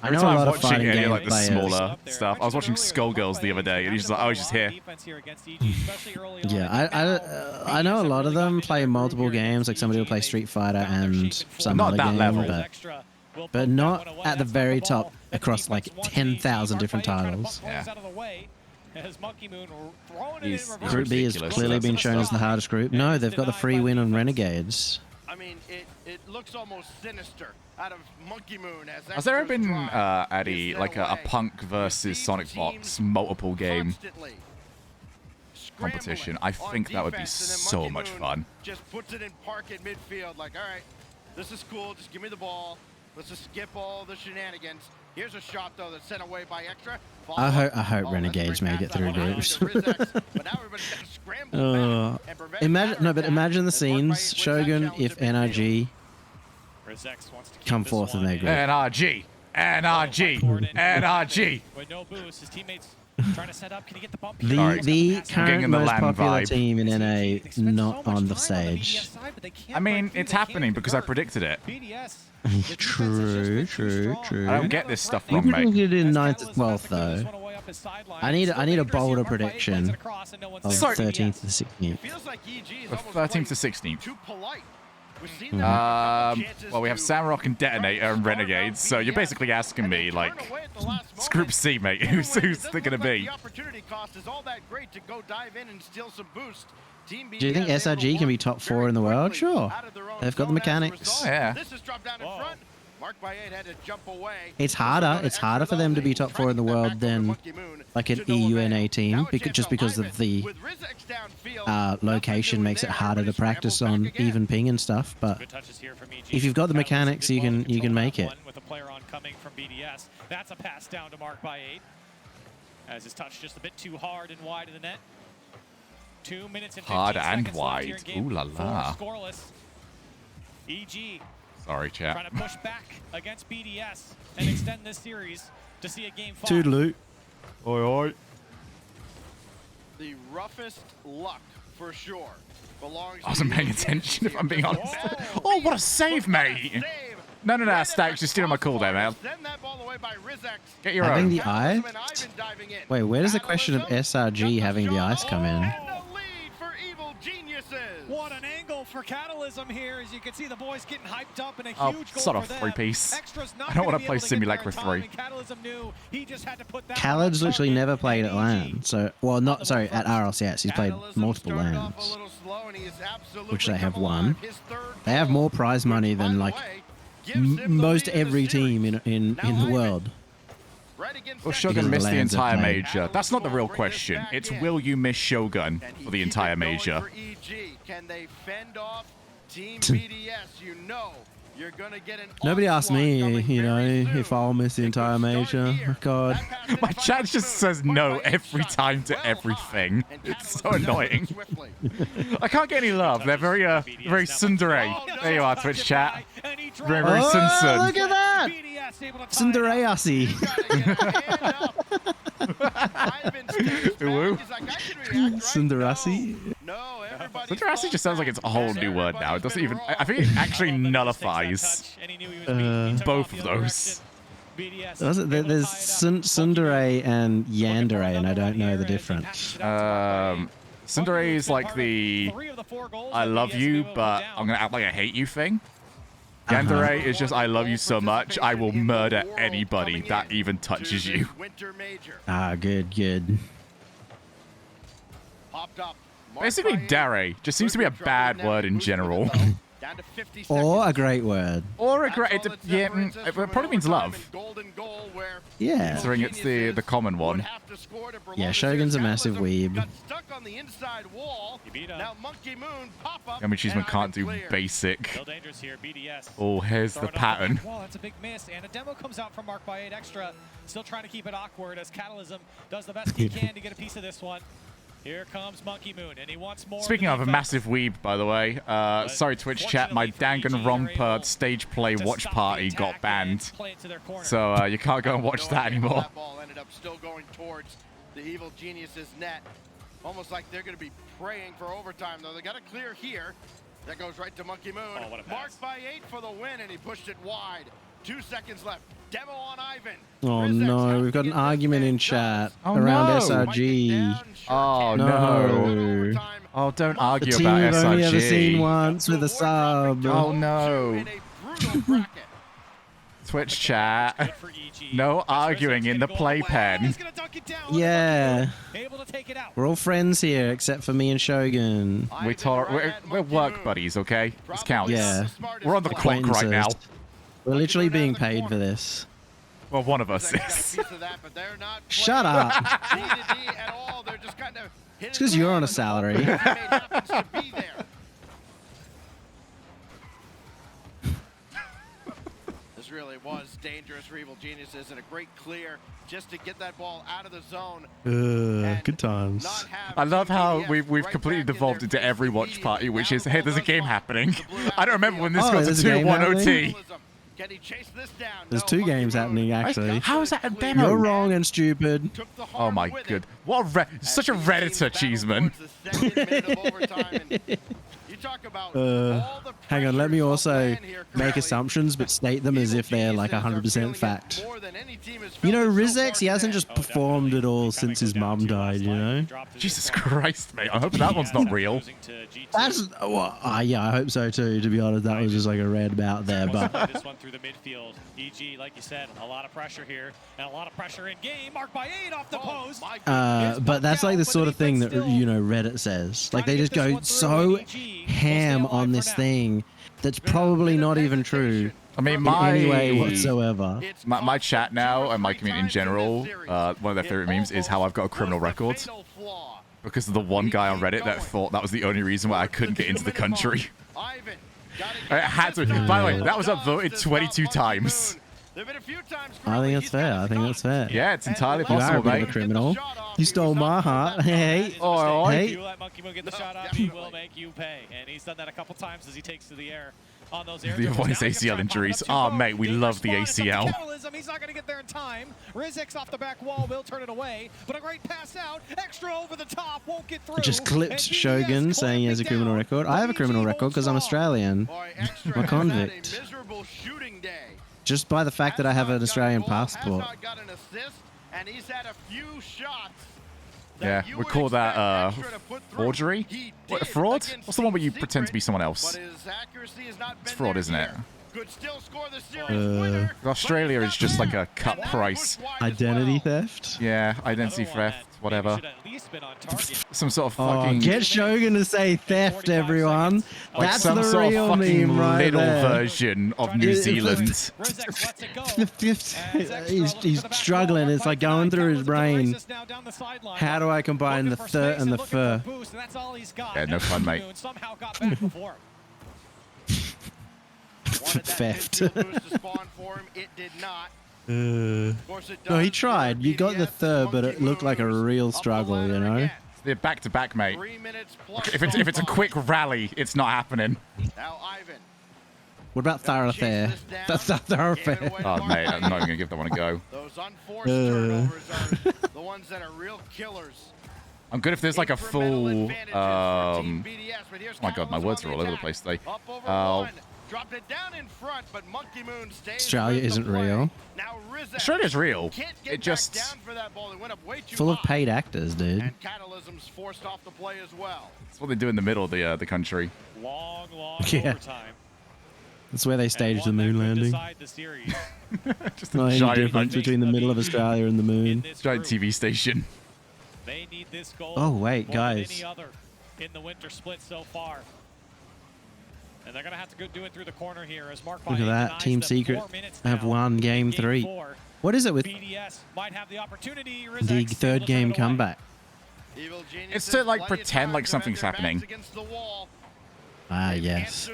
I Every know time a I'm lot of watching fighting any game like the players. smaller stuff. I was watching Skullgirls the other day, and he's just like, oh, he's just here. Yeah, I know a lot of them play multiple games. Like somebody will play Street Fighter and some Not other that game, level. but not at the very top across like 10,000 different titles. Yeah. He's Group B has ridiculous. clearly been shown as the hardest group. No, they've got the free win on Renegades. I mean, it looks almost sinister out of Monkey Moon as Has there ever Extra's been, drive Addy, is like set a away. Punk versus Sonic Fox multiple game Constantly competition? I think that would be defense, and then so Monkey much Moon fun. Just puts it in park at midfield, like, all right, this is cool. Just give me the ball. Let's just skip all the shenanigans. Here's a shot though that's sent away by Extra. I hope Renegades make it through groups. Imagine the scenes. Shogun if NRG come forth in their group. NRG, NRG. With no boost, his teammates trying to set up. Can he get the bump? The current in the most land popular vibe. team in NA not on the stage. I mean, it's happening because I predicted it. True. I don't get this stuff You wrong, mate. predicted in 9th to 12th though. I need a bolder prediction of Sorry. 13th to 16th. The 13th to 16th. Too polite. Well, we have Samrock and Detonator and Renegades, so you're basically asking me, like, it's Group C, mate. Who's it gonna be? The opportunity cost is all that great to go dive in and steal some boost. Team Do you think BDS able to SRG can be work top very 4 in the world? quickly Sure. out of their own They've got the zone as a mechanics. result. Oh, yeah. This is dropped down in front. Mark by 8 had to jump away. It's harder. It's harder for them to be top 4 in the world than like an EUNA team, just because of the location makes it harder to practice on even ping and stuff. But if you've got the mechanics, you can make it. With a player on coming from BDS, that's a pass down to Mark by 8. As his touch just a bit too hard and wide of the net. 2 minutes and 15 Hard and seconds left wide. here in game Ooh la la. 4 scoreless. EG Sorry, chat. trying to push back against BDS and extend this series to see a game 5. Toodaloo. Oi, oi. The roughest luck, for sure, belongs I wasn't to paying BDS attention, if here. I'm being honest. Oh, what a save, mate! No, Stacks, you're stealing my cooldown, man. Send that ball away by Rizex. Get your Having own. the ice? Wait, where does the question of SRG having the ice come in? What an angle for Catalysm here. As you can see, the boys getting hyped up in a Oh, huge goal sort of for them. three-piece. Extra's not I don't gonna want be to play able to get there Simulacra in time, 3. and Catalysm knew he just had to put that Khaled's on literally target. never played at LAN, so at RLCS he's played multiple LANs, which they have won. They have more prize money than like most every team in the world. Will Shogun miss the LANs have entire played. major? That's not the real question. It's will you miss Shogun for the entire major? Can they fend off Team BDS? You know you're gonna get an Nobody asked me, you know, if I'll miss the entire major. Oh, God. My chat just says no every time to everything. It's so annoying. I can't get any love. They're very tsundere. There you are, Twitch chat. Very Oh, sunsun. look at that! Cinderayasi. Woo. Cinderassi. Cinderassi just sounds like it's a whole new word now. It doesn't even. I think it actually nullifies both of those. There's Tsundere and Yandere, and I don't know the difference. Tsundere is like the I love you, but I'm gonna act like I hate you thing. Yandere is just I love you so much, I will murder anybody that even touches you. Ah, good. Basically, dare just seems to be a bad word in general. Or a great word. Or a great, it probably means love. Yeah. Considering it's the common one. Yeah, Shogun's a massive weeb. I mean, Cheeseman can't do basic. Still dangerous here, BDS. Oh, here's the pattern. Well, that's a big miss, and a demo comes out from Mark by 8 Extra. Still trying to keep it awkward as Catalysm does the best he can to get a piece of this one. Here comes Monkey Moon, and he wants more. Speaking of a massive weeb, by the way, sorry Twitch chat, my Danganronpa stage play watch party got banned, so you can't go and watch that anymore. That ball ended up still going towards the evil genius's net. Almost like they're going to be praying for overtime, though. They got a clear here. That goes right to Monkey Moon. Oh, what a pass. Marked by 8 for the win, and he pushed it wide. 2 seconds left. Demo on Ivan. Oh no, we've got an argument in chat around no. SRG. Oh No. Oh, don't The argue team about you've only ever SRG. seen once with a sub. Oh no. Twitch chat. No arguing in the playpen. Yeah. We're all friends here except for me and Shogun. We're work buddies, okay? This counts. Yeah. We're on the clock right now. We're literally being paid for this. Well, one of us is. Shut up. It's because you're on a salary. This really was dangerous for Evil Geniuses, and a great clear just to get that ball out of the zone. Good times. I love how we've completely devolved into every watch party, which is, hey, there's a game happening. I don't remember when this got to 2-1 OT. Can he chase this down? There's 2 games happening, actually. How is that a demo? You're wrong and stupid. Oh my good. What a such a Redditor, Cheeseman. Hang on, let me also make assumptions, but state them as if they're like 100% fact. You know, Rizex, he hasn't just performed at all since his mum died, you know? Jesus Christ, mate. I hope that one's not real. That's, well, yeah, I hope so too, to be honest. That was just like a red about there, but... This one through the midfield. EG, like you said, a lot of pressure here, and a lot of pressure in game. Marked by 8 off the post. but that's like the sort of thing that, you know, Reddit says. Like, they just go so ham on this thing that's probably not even true. I mean, in any way whatsoever. My chat now and my community in general, one of their favorite memes is how I've got a criminal record. Because of the one guy on Reddit that thought that was the only reason why I couldn't get into the country. I had to. By the way, that was upvoted 22 times. I think that's fair. I think that's fair. Yeah, it's entirely You are a possible, bit of mate. a criminal. You stole my heart. Hey. Oh, hey. If you let Monkey Moon get the shot up, he will make you pay. And he's done that a couple times as he takes to the air on those air The avoid ACL injuries. Oh, mate, we love the ACL. He's not going to get there in time. Rizex off the back wall will turn it away, but a great pass out. Extra over the top, won't get through. Just clipped Shogun saying he has a criminal record. I have a criminal record because I'm Australian. I'm a convict. Just by the fact that I have an Australian passport. And he's had a few shots. Yeah, we call that forgery? What, fraud? What's the one where you pretend to be someone else? It's fraud, isn't it? Australia is just like a cut price. Identity theft? Yeah, identity theft, whatever. Some sort of fucking... get Shogun to say theft, everyone. Like That's some the sort real of fucking meme right little there. version of New Zealand. He's struggling. It's like going through his brain. How do I combine the thir and the fur? Yeah, no fun, mate. Theft. No, he tried. You got the third, but it looked like a real struggle, you know? They're back-to-back, mate. If it's a quick rally, it's not happening. What about thoroughfare? Thoroughfare. Oh, mate, I'm not even going to give that one a go. Those unforced turnovers are the ones that are real killers. I'm good if there's like a full... oh my god, my words are all over the place today. Dropped it down in front, but Monkey Moon stays Australia isn't real. Australia's real. It just... Full of paid actors, dude. And Catalysm's forced off the play as well. That's what they do in the middle of the country. Long Yeah. overtime. That's where they staged the moon landing. Just Not a any giant difference between the middle of Australia and the moon. giant TV station. They need this goal Oh, wait, more than guys. any other in the winter split so far. And they're going to have to go do it through the corner here as Mark Look at that. Team Secret have won game 3. What is it with BDS might have the opportunity. the third game comeback? It's to like pretend like something's happening. Ah, yes.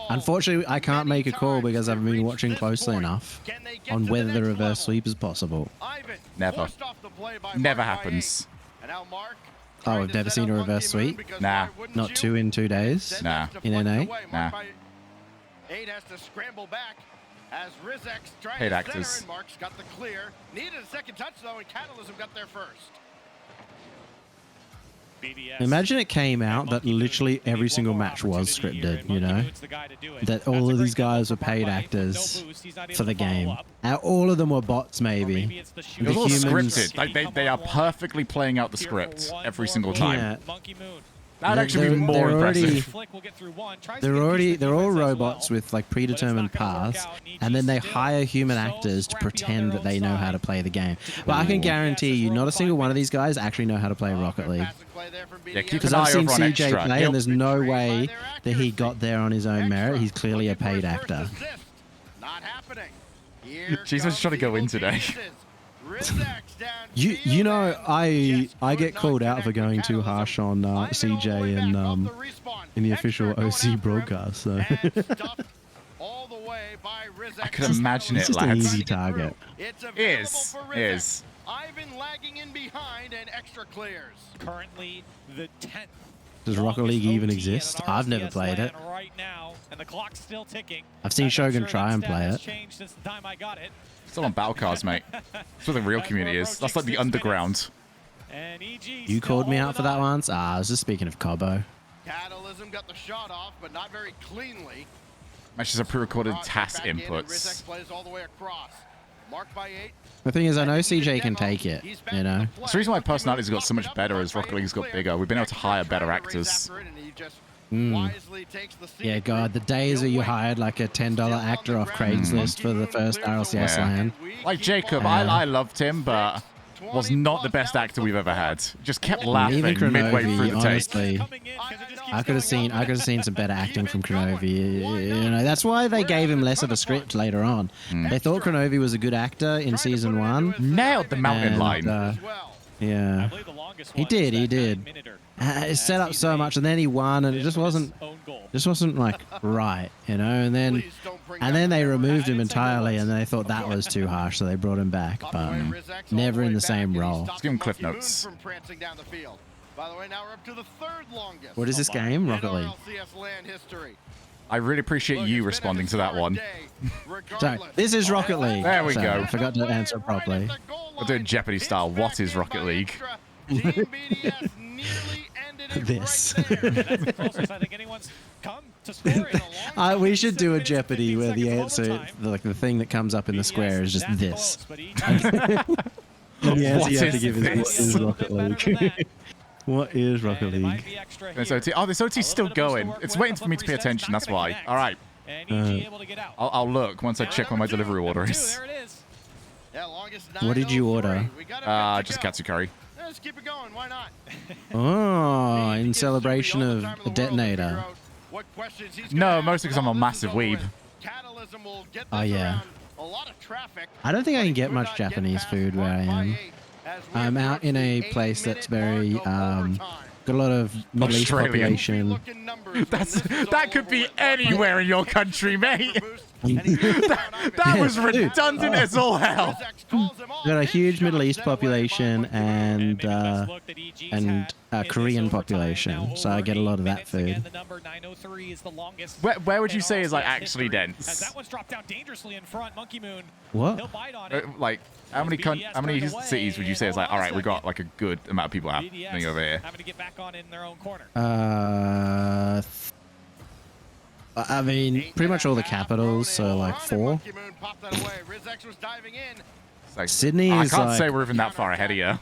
Unfortunately, I can't make a call because I've been watching closely enough on whether the reverse sweep is possible. Never. Never happens. Oh, I've never seen a reverse sweep? Nah. Not 2 in 2 days? Nah. In NA? Nah. 8 has to scramble back as Rizex trying Paid to actors. center, and Mark's got the clear. Needed a second touch though, and Catalysm got there first. Imagine it came out that literally every single match was scripted, you know? That all of these guys were paid actors for the game. And all of them were bots, maybe. It was all scripted. Like they are perfectly playing out the script every single time. Yeah. That'd actually be more impressive. They're all robots with like predetermined paths, and then they hire human actors to pretend that they know how to play the game. But I can guarantee you, not a single one of these guys actually know how to play Rocket League. Yeah, keep Because an I've eye seen over on CJ extra. play, and there's no way that he got there on his own merit. He's clearly a paid actor. She's just trying to go in today. You know, I get called out for going too harsh on CJ in the official OC broadcast. So I could imagine it's it, just an lads. easy target. Is. Ivan lagging in behind and extra clears. Currently the 10th. Does Rocket League even exist? I've never played it. Right now, and the clock's still ticking. I've seen Shogun try and play it. Changed since the time I got it. Still on battle cards, mate. That's where the real community is. That's like the underground. You called me out for that once? I was just speaking of Cobo. Catalysm got the shot off, but not very cleanly. Matches are pre-recorded task inputs. Rizek plays all the way across. Marked by 8. The thing is, I know CJ can take it, you know? It's the reason why personality's got so much better as Rocket League's got bigger. We've been able to hire better actors. Yeah, God, the days where you hired like a $10 actor off Craigslist for the first RLCS LAN. Like Jacob, I loved him, but was not the best actor we've ever had. Just kept laughing Even midway Kronovi, through the tape. honestly, I could have seen some better acting from Kronovi. You know, that's why they gave him less of a script later on. They thought Kronovi was a good actor in season 1. Nailed the mountain line. Yeah, he did. It set up so much, and then he won, and it just wasn't like right, you know. And then they removed him entirely, and they thought that was too harsh, so they brought him back, but never in the same role. Let's give him cliff notes. By the way, now we're up to the 3rd longest. What is this game? Rocket League. I really appreciate you responding to that one. Sorry, this is Rocket League. There we So, go. I forgot to answer it properly. We're doing Jeopardy style. What is Rocket League? This. That's the closest I think anyone's come to scoring in a long We should do a Jeopardy where the answer, like the thing that comes up in the square, is just this. And the answer you have to give is what is Rocket League. What is Rocket League? This OT. Oh, this OT's still going. It's waiting for me to pay attention. That's why. All right. I'll look once I check when my delivery order is. What did you order? Just katsu curry. Let's keep it going. Why not? Oh, in celebration of a detonator. No, mostly because I'm a massive weeb. Oh, yeah. I don't think I can get much Japanese food where I am. I'm out in a place that's very, got a lot of Middle East population. That could be anywhere in your country, mate. that was redundant as all hell. Got a huge Middle East population and Korean population, so I get a lot of that food. Where would you say is like actually dense? That one's dropped down dangerously in front. Monkey Moon. What? He'll bite on it. Like how many cities would you say is like all right? We got like a good amount of people happening over here. Having to get back on in their own corner. I mean, pretty much all the capitals, so like 4. Sydney is I can't like, say we're even that far ahead of you.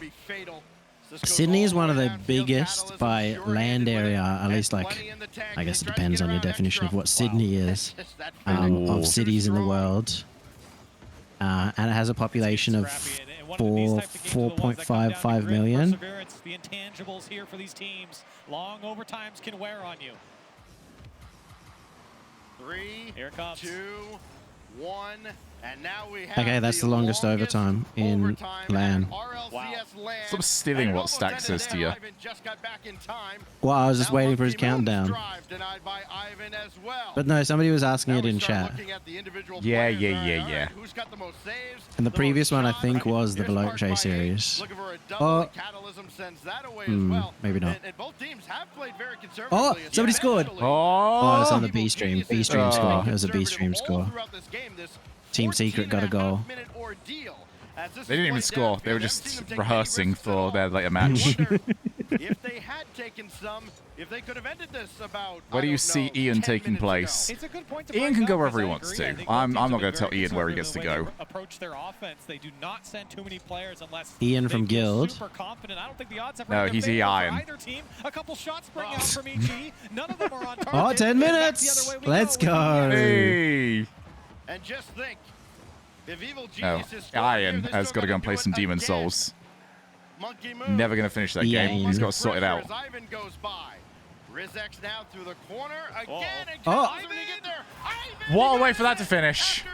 Sydney is one of the biggest by land area, at least like, I guess it depends on your definition of what Sydney is, of cities in the world. And it has a population of 4.55 million. The intangibles here for these teams. Long overtimes can wear on you. 3, here it comes. 2, 1, and now we have Okay, that's the longest overtime in LAN. Stop stealing what Stack says to you. Well, I was just waiting for his countdown. But no, somebody was asking it in chat. Yeah. And the previous one, I think, was the Veloce series. Oh, maybe not. Oh, somebody scored. Oh, it's on the B stream. B stream score. It was a B stream score. Team Secret got a goal. They didn't even score. They were just rehearsing for their later match. If they had taken some, if they could have ended this about. Where do you see Ian taking place? It's a good point to Ian bring can up, go 'cause wherever he I wants agree. I to. think I'm both teams not have going to been tell Ian where he gets to conservative go. the way they approach their offense. They do not send too many players unless Ian they from feel Guild. super confident. I don't think the odds have No, been in he's favor for Ian. either team. A couple shots spring out from EG. None of them are on target. Oh, 10 In fact, minutes. the other way we Let's go. go. Hey! And just think, if Evil No, Geniuses Ian has got to go and play some Demon Souls. Monkey Moon. Never going to finish that Yeah, game. He's got to sort it out. As Ivan goes by. Rizex now through the corner again. Oh. What a way for that to finish.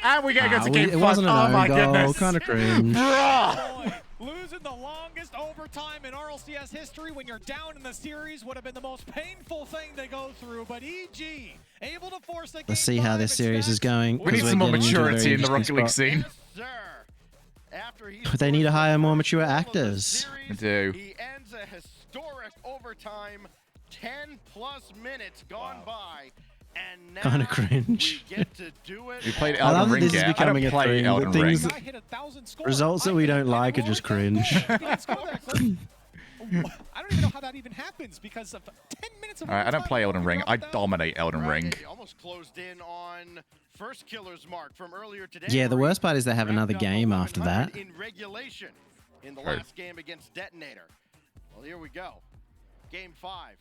And we get to game It 5. wasn't an Oh own my goal. goodness. Kind of cringe. Bruh. Losing the longest overtime in RLCS history when you're down in the series would have been the most painful thing to go through, but EG able to force the Let's see how this series is going. We need some more maturity in the Rocket League scene. But they need to hire more mature actors. I do. He ends a historic overtime. 10+ minutes gone by. And now Kind of cringe. we get to do it. We played I love Elden that Ring this is yet. I becoming don't a play thing. Elden The Ring. things, results that we don't like are just cringe. I don't even know how that even happens because of 10 minutes of Alright, I don't play Elden Ring. I dominate Elden Ring. Almost closed in on first killer's mark from earlier today. Yeah, the worst part is they have another game after that. In regulation in the True. last game against Detonator. Well, here we go. Game 5.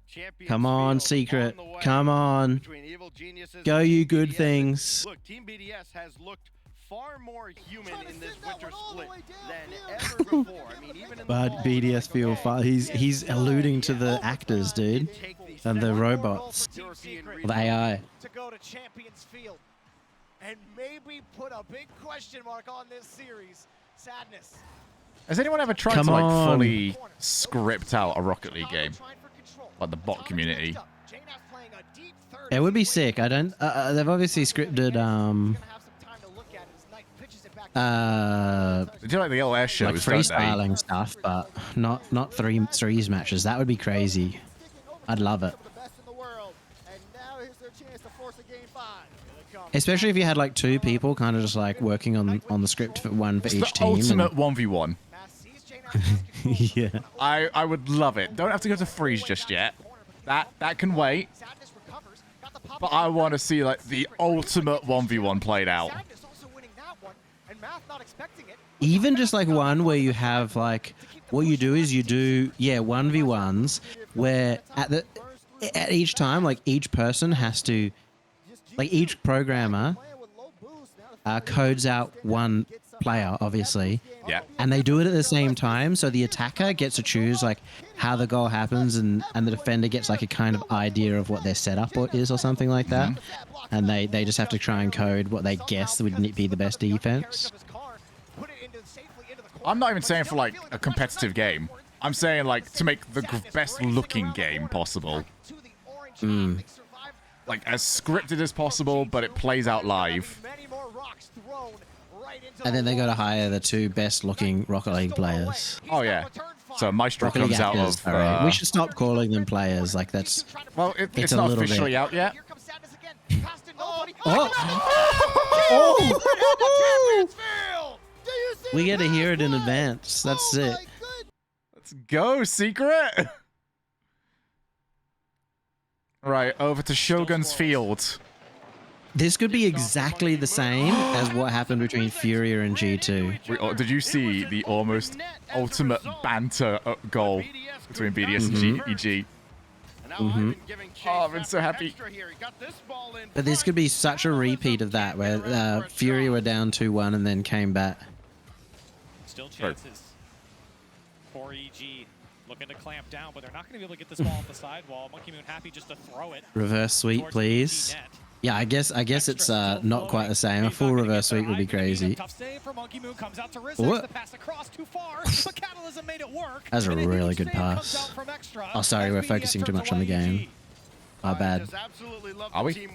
Champions Come on, Field Secret. on the way Come on. between Evil Geniuses Go, and you Team good BDS. things. Look, Team BDS has looked far more human in this winter split than ever before. I mean, even in But BDS feel far. He's alluding to the actors, dude, and the robots, or the AI. To go to Champions Field and maybe put a big question mark on this series. Sadness. Has anyone ever tried Come to like on. fully script out a Rocket League game? Like the bot community. It would be sick. I don't. They've obviously scripted. They do like the little air shows, Like don't they? freestyling stuff, but not threes matches. That would be crazy. I'd love it. Especially if you had like two people kind of just like working on the script for one for It's each the team. ultimate 1v1. Yeah. I would love it. Don't have to go to freeze just yet. That can wait. But I want to see like the ultimate 1v1 played out. Even just like one where you have like what you do is you do 1v1s where at each time like each person has to like each programmer codes out one player obviously. Yeah. And they do it at the same time, so the attacker gets to choose like how the goal happens, and the defender gets like a kind of idea of what their setup is or something like that. And they just have to try and code what they guess would be the best defense. I'm not even saying for like a competitive game. I'm saying like to make the best looking game possible. Like as scripted as possible, but it plays out live. And then they got to hire the two best looking Rocket League players. Oh yeah. So Maestro Rocket League comes out actors, of. sorry. We should stop calling them players. Like that's. Well, it's a not little officially bit. out yet. We get to hear it in advance. That's it. Let's go, Secret. Right, over to Shogun's Field. This could be exactly the same as what happened between Furia and G2. Did you see the almost ultimate banter goal between BDS and EG? Oh, I've been so happy. But this could be such a repeat of that, where Furia were down 2-1 and then came back. Still chances for EG. Looking to clamp down, but they're not going to be able to get this ball off the sidewall. Monkey Moon happy just to throw it. Reverse sweep, please. Yeah, I guess it's not quite the same. A full reverse sweep would be crazy. Tough save for Monkey Moon, comes out to Rizex. What? The pass across too far, but Catalysm made it work. That's a really good pass. Oh, sorry, we're focusing too much on the game. My bad. Are we?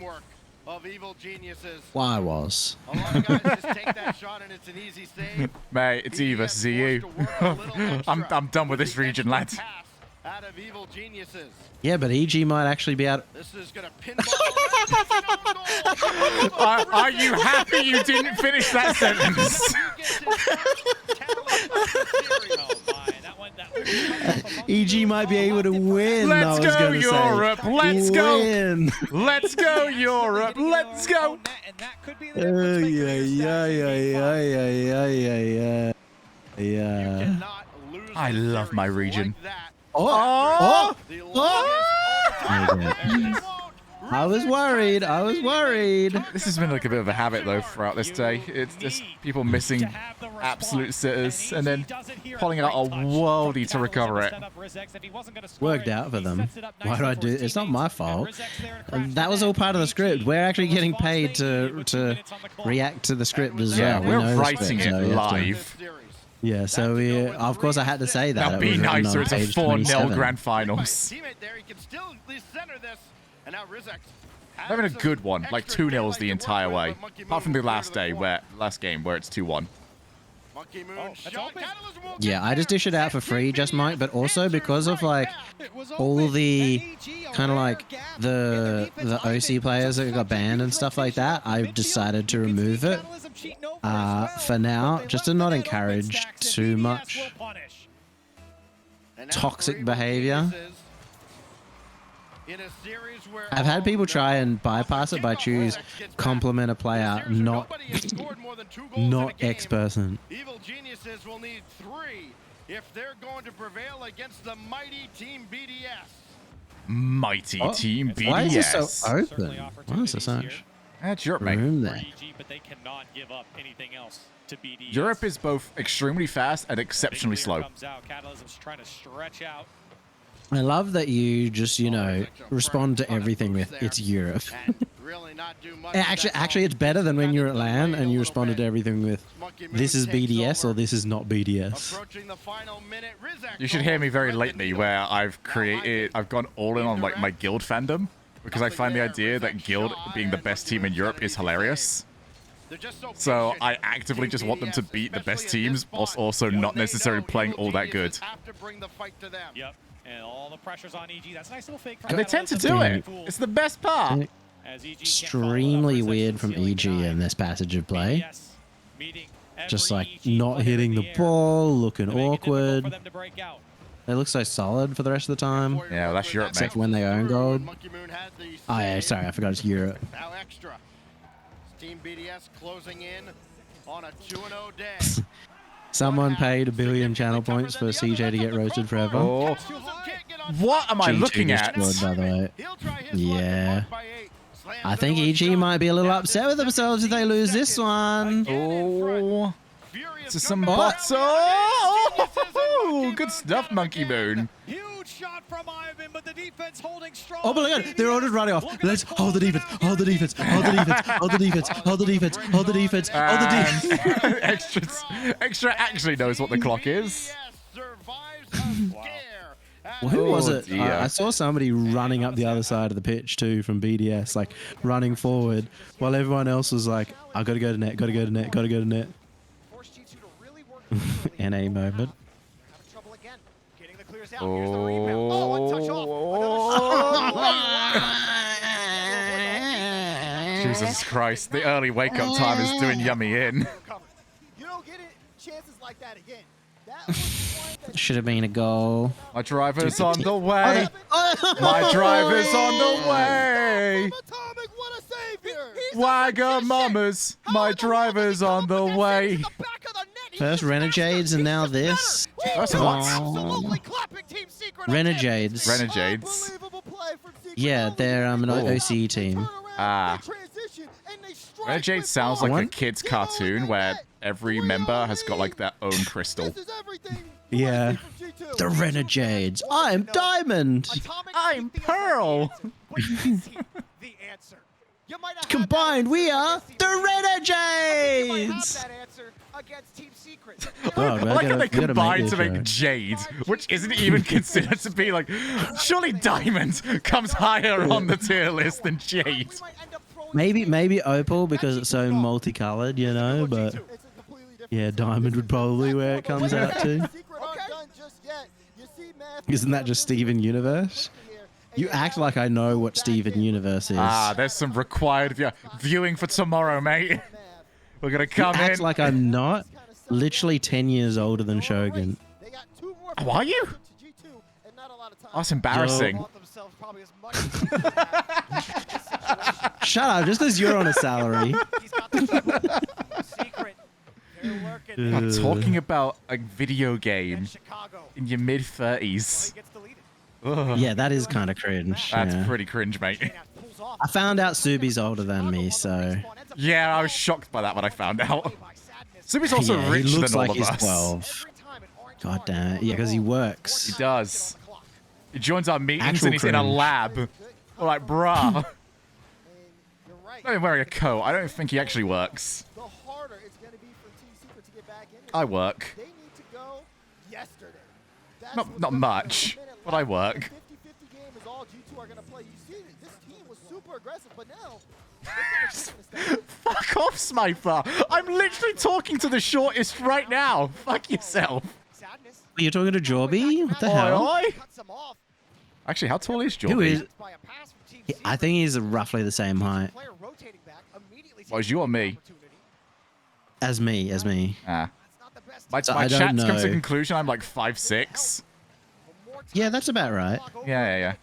Of Evil Geniuses. Well, I was. A lot of guys just take that shot and it's an easy save. Mate, it's Eva, see you. I'm done with this region, lads. out of Evil Geniuses. Yeah, but EG might actually be out. This is going to pinball. Are you happy you didn't finish that sentence? EG might be able to win. Let's go Europe. Let's go. Win. Let's go Europe. Let's go. Yeah. I love my region. Oh! I was worried. I was worried. This has been like a bit of a habit though throughout this day. It's just people missing absolute sitters and then pulling out a worldie to recover it. Worked out for them. Why do I do it? It's not my fault. That was all part of the script. We're actually getting paid to react to the script as well. Yeah, we're know the writing script, it so we have to- live. Yeah, so we, of course I had to say that. Now It be was written nicer. on It's a page 4-0 27. grand finals. Teammate there, he can still at least center this. And now Rizek. Having a good one, like 2-0s the entire way. Apart from the last game where it's 2-1. Monkey Moon shot. Yeah, I just dish it out for free, just Mike, but also because of like all the kind of like the OC players that got banned and stuff like that, I've decided to remove it for now, just to not encourage too much toxic behavior. I've had people try and bypass it by choose compliment a player, not X person. Evil Geniuses will need 3 if they're going to prevail against the mighty Team BDS. Mighty Team BDS. Why is it so open? Why is there so much That's Europe, mate. room there? But they cannot give up anything else to BDS. Europe is both extremely fast and exceptionally slow. Comes out. Catalysm's trying to stretch out. I love that you just, you know, respond to everything with "it's Europe." actually, it's better than when you're at LAN and you responded to everything with "this is BDS" or "this is not BDS." You should hear me very lately where I've gone all in on like my guild fandom because I find the idea that guild being the best team in Europe is hilarious. So I actively just want them to beat the best teams, whilst also not necessarily playing all that good. Yep. And all the pressure's on EG. That's a nice little fake. And they tend to do it. It's the best part. Extremely weird from EG in this passage of play. Just like not hitting the ball, looking awkward. They look so solid for the rest of the time. Yeah, well, that's Europe, except mate. when they own gold. Oh yeah, sorry, I forgot it's Europe. Now extra. Team BDS closing in on a 2-0 day. Someone paid 1 billion channel points for CJ to get roasted forever. Oh. What am I G2 looking just at? scored, by the way. Yeah. I think EG might be a little upset with themselves if they lose this one. Oh. To some bots. Oh, good stuff, Monkey Moon. Huge shot from Ivan, but the defense holding strong. Oh my god, they're already running off. Let's hold the defense, hold the defense, hold the defense, hold the defense, hold the defense, hold the defense, hold the defense. Extra actually knows what the clock is. Who was it? Dear. I saw somebody running up the other side of the pitch too from BDS, like running forward, while everyone else was like, I gotta go to net, gotta go to net, gotta go to net. NA moment. Jesus Christ, the early wake-up time is doing yummy in. You don't get chances like that again. Should have been a goal. My driver's on the way. My driver's on the way. Wagamamas. My driver's on the way. First Renegades and now this. That's what? Renegades. Renegades. Yeah, they're an OCE team. Ah. Renegade sounds like a kid's cartoon where every member has got like their own crystal. Yeah. The Renegades. I'm Diamond. I'm Pearl. Combined, we are the Renegades. I like how they combine to make Jade, which isn't even considered to be like. Surely Diamond comes higher on the tier list than Jade. Maybe Opal because it's so multicolored, you know, but yeah, Diamond would probably where it comes out to. Isn't that just Steven Universe? You act like I know what Steven Universe is. There's some required viewing for tomorrow, mate. We're gonna come you in. act like I'm not. Literally 10 years older than Shogun. Oh, are you? Oh, that's embarrassing. Shut up, just as you're on a salary. I'm talking about a video game in your mid-30s. Yeah, that is kind of cringe. That's pretty cringe, mate. I found out Subi's older than me, so... Yeah, I was shocked by that when I found out. Subi's also yeah, richer he looks than all like of he's us. 12. God damn it. Yeah, because he works. He does. He joins our meetings Actual and he's in a cringe. lab. We're like, bruh. Not even wearing a coat. I don't think he actually works. I work. Not much, but I work. Fuck off, Smiper. I'm literally talking to the shortest right now. Fuck yourself. You're talking to Jorby? What the hell? Oi. Actually, how tall is Jorby? Who is? I think he's roughly the same height. What, is you or me? As me. Ah. My So I don't chat's come to the know. conclusion I'm like 5'6". Yeah, that's about right. Yeah.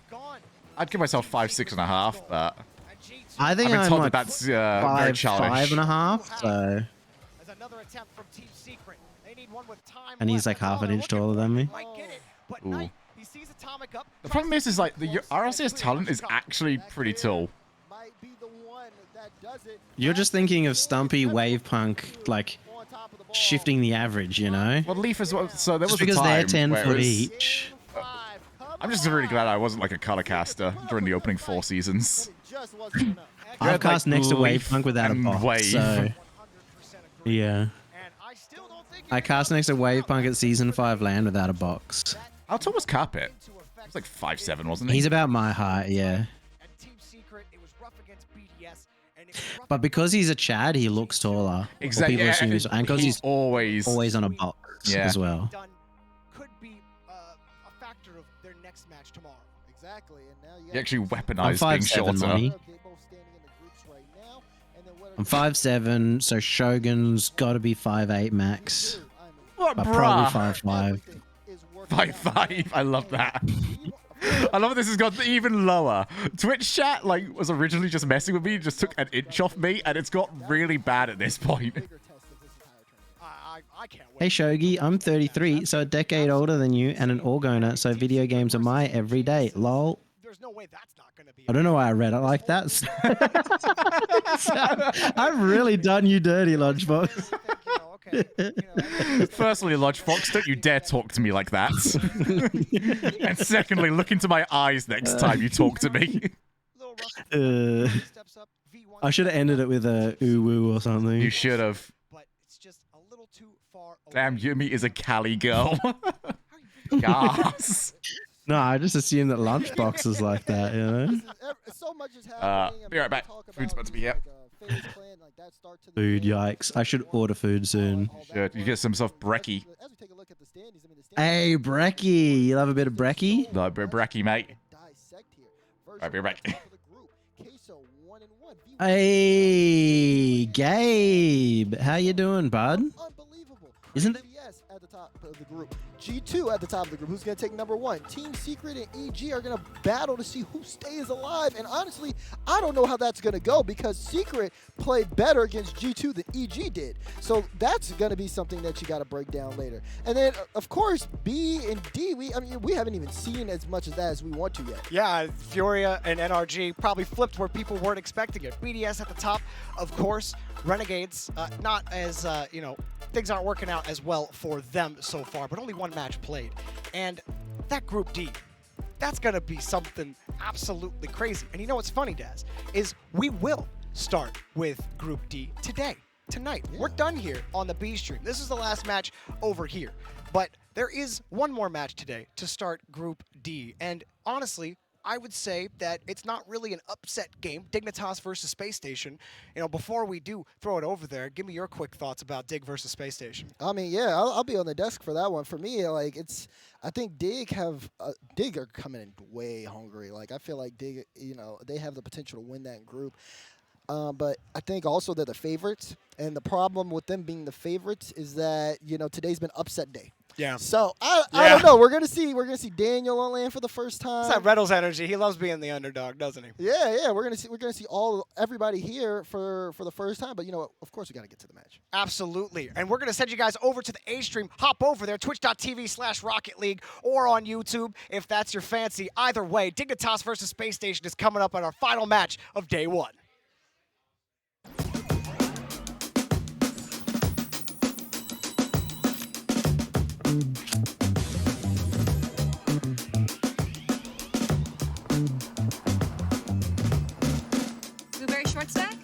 I'd give myself 5'6.5", but I think I've been I'm told like that that's very childish. 5'5", so... And he's like half an inch taller than me. Ooh. The problem is like the RLCS talent is actually pretty tall. You're just thinking of Stumpy, Wave Punk, like, shifting the average, you know? Well, Leaf as well. So there was Just a because time they're 10 where it foot was- each. I'm just really glad I wasn't like a color caster during the opening 4 seasons. I've cast next to Wave Leaf Punk without a and box, Wave. so... Yeah. I cast next to Wave Punk at Season 5 land without a box. How tall was Carpet? He was like 5'7", wasn't he? He's about my height, yeah. But because he's a Chad, he looks taller. Exactly. People assume he's, and because he's always on a box Yeah. as well. He actually I'm weaponized being 5'7", shorter. money. I'm 5'7", so Shogun's got to be 5'8" max. What, But bruh? probably 5'5". 5'5". I love that. I love this has got even lower. Twitch chat like was originally just messing with me, just took an inch off me, and it's got really bad at this point. Hey Shogi, I'm 33, so a decade older than you and an Orgoner, so video games are my everyday. Lol. I don't know why I read it like that. I've really done you dirty, Lunchbox. Firstly, Lodgefox, don't you dare talk to me like that. And secondly, look into my eyes next time you talk to me. I should have ended it with a ooh woo or something. You should have. Damn, Yumi is a Cali girl. Gas. No, I just assumed that Lunchbox is like that, you know? Be right back. Food's about to be here. Food, yikes. I should order food soon. Should. You get some stuff brekkie. Hey, Brecky. You love a bit of Brecky? No, brekkie, mate. Right, be right back. Hey, Gabe. How you doing, bud? Isn't it? At the top of the group. G2 at the top of the group. Who's going to take number 1? Team Secret and EG are going to battle to see who stays alive. And honestly, I don't know how that's going to go because Secret played better against G2 than EG did. So that's going to be something that you got to break down later. And then, of course, B and D, we haven't even seen as much of that as we want to yet. Yeah, Furia and NRG probably flipped where people weren't expecting it. BDS at the top, of course. Renegades, not as, things aren't working out as well for them so far, but only one match played. And that Group D, that's going to be something absolutely crazy. And you know what's funny, Daz, is we will start with Group D tonight. We're done here on the B stream. This is the last match over here. But there is one more match today to start Group D. And honestly, I would say that it's not really an upset game, Dignitas versus Space Station. You know, before we do throw it over there, give me your quick thoughts about Dig versus Space Station. I mean, yeah, I'll be on the desk for that one. For me, like I think Dig are coming in way hungry. Like I feel like Dig, you know, they have the potential to win that group. But I think also they're the favorites, and the problem with them being the favorites is that, you know, today's been upset day. Yeah. So I don't know. We're gonna see Daniel on land for the first time. It's that Reynolds energy. He loves being the underdog, doesn't he? Yeah. We're gonna see everybody here for the first time. But you know what? Of course we gotta get to the match. Absolutely. And we're gonna send you guys over to the A stream. Hop over there, twitch.tv/Rocket League, or on YouTube if that's your fancy. Either way, Dignitas versus Space Station is coming up on our final match of day one. Blueberry short stack?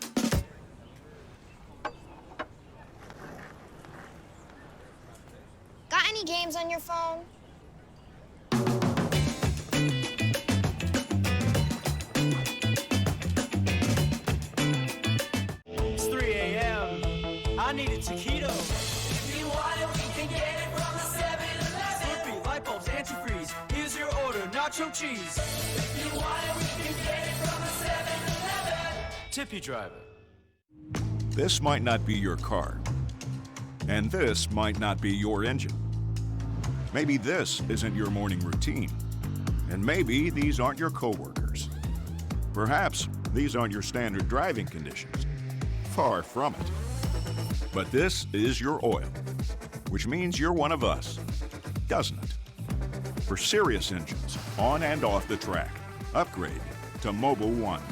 Got any games on your phone? It's 3 a.m. I need a taquito. If you want it, we can get it from the 7-Eleven. Slurpee, light bulbs, antifreeze. Here's your order, nacho cheese. If you want it, we can get it from the 7-Eleven. Tippy driver. This might not be your car. And this might not be your engine. Maybe this isn't your morning routine. And maybe these aren't your coworkers. Perhaps these aren't your standard driving conditions. Far from it. But this is your oil, which means you're one of us, doesn't it? For serious engines, on and off the track, upgrade to Mobile One.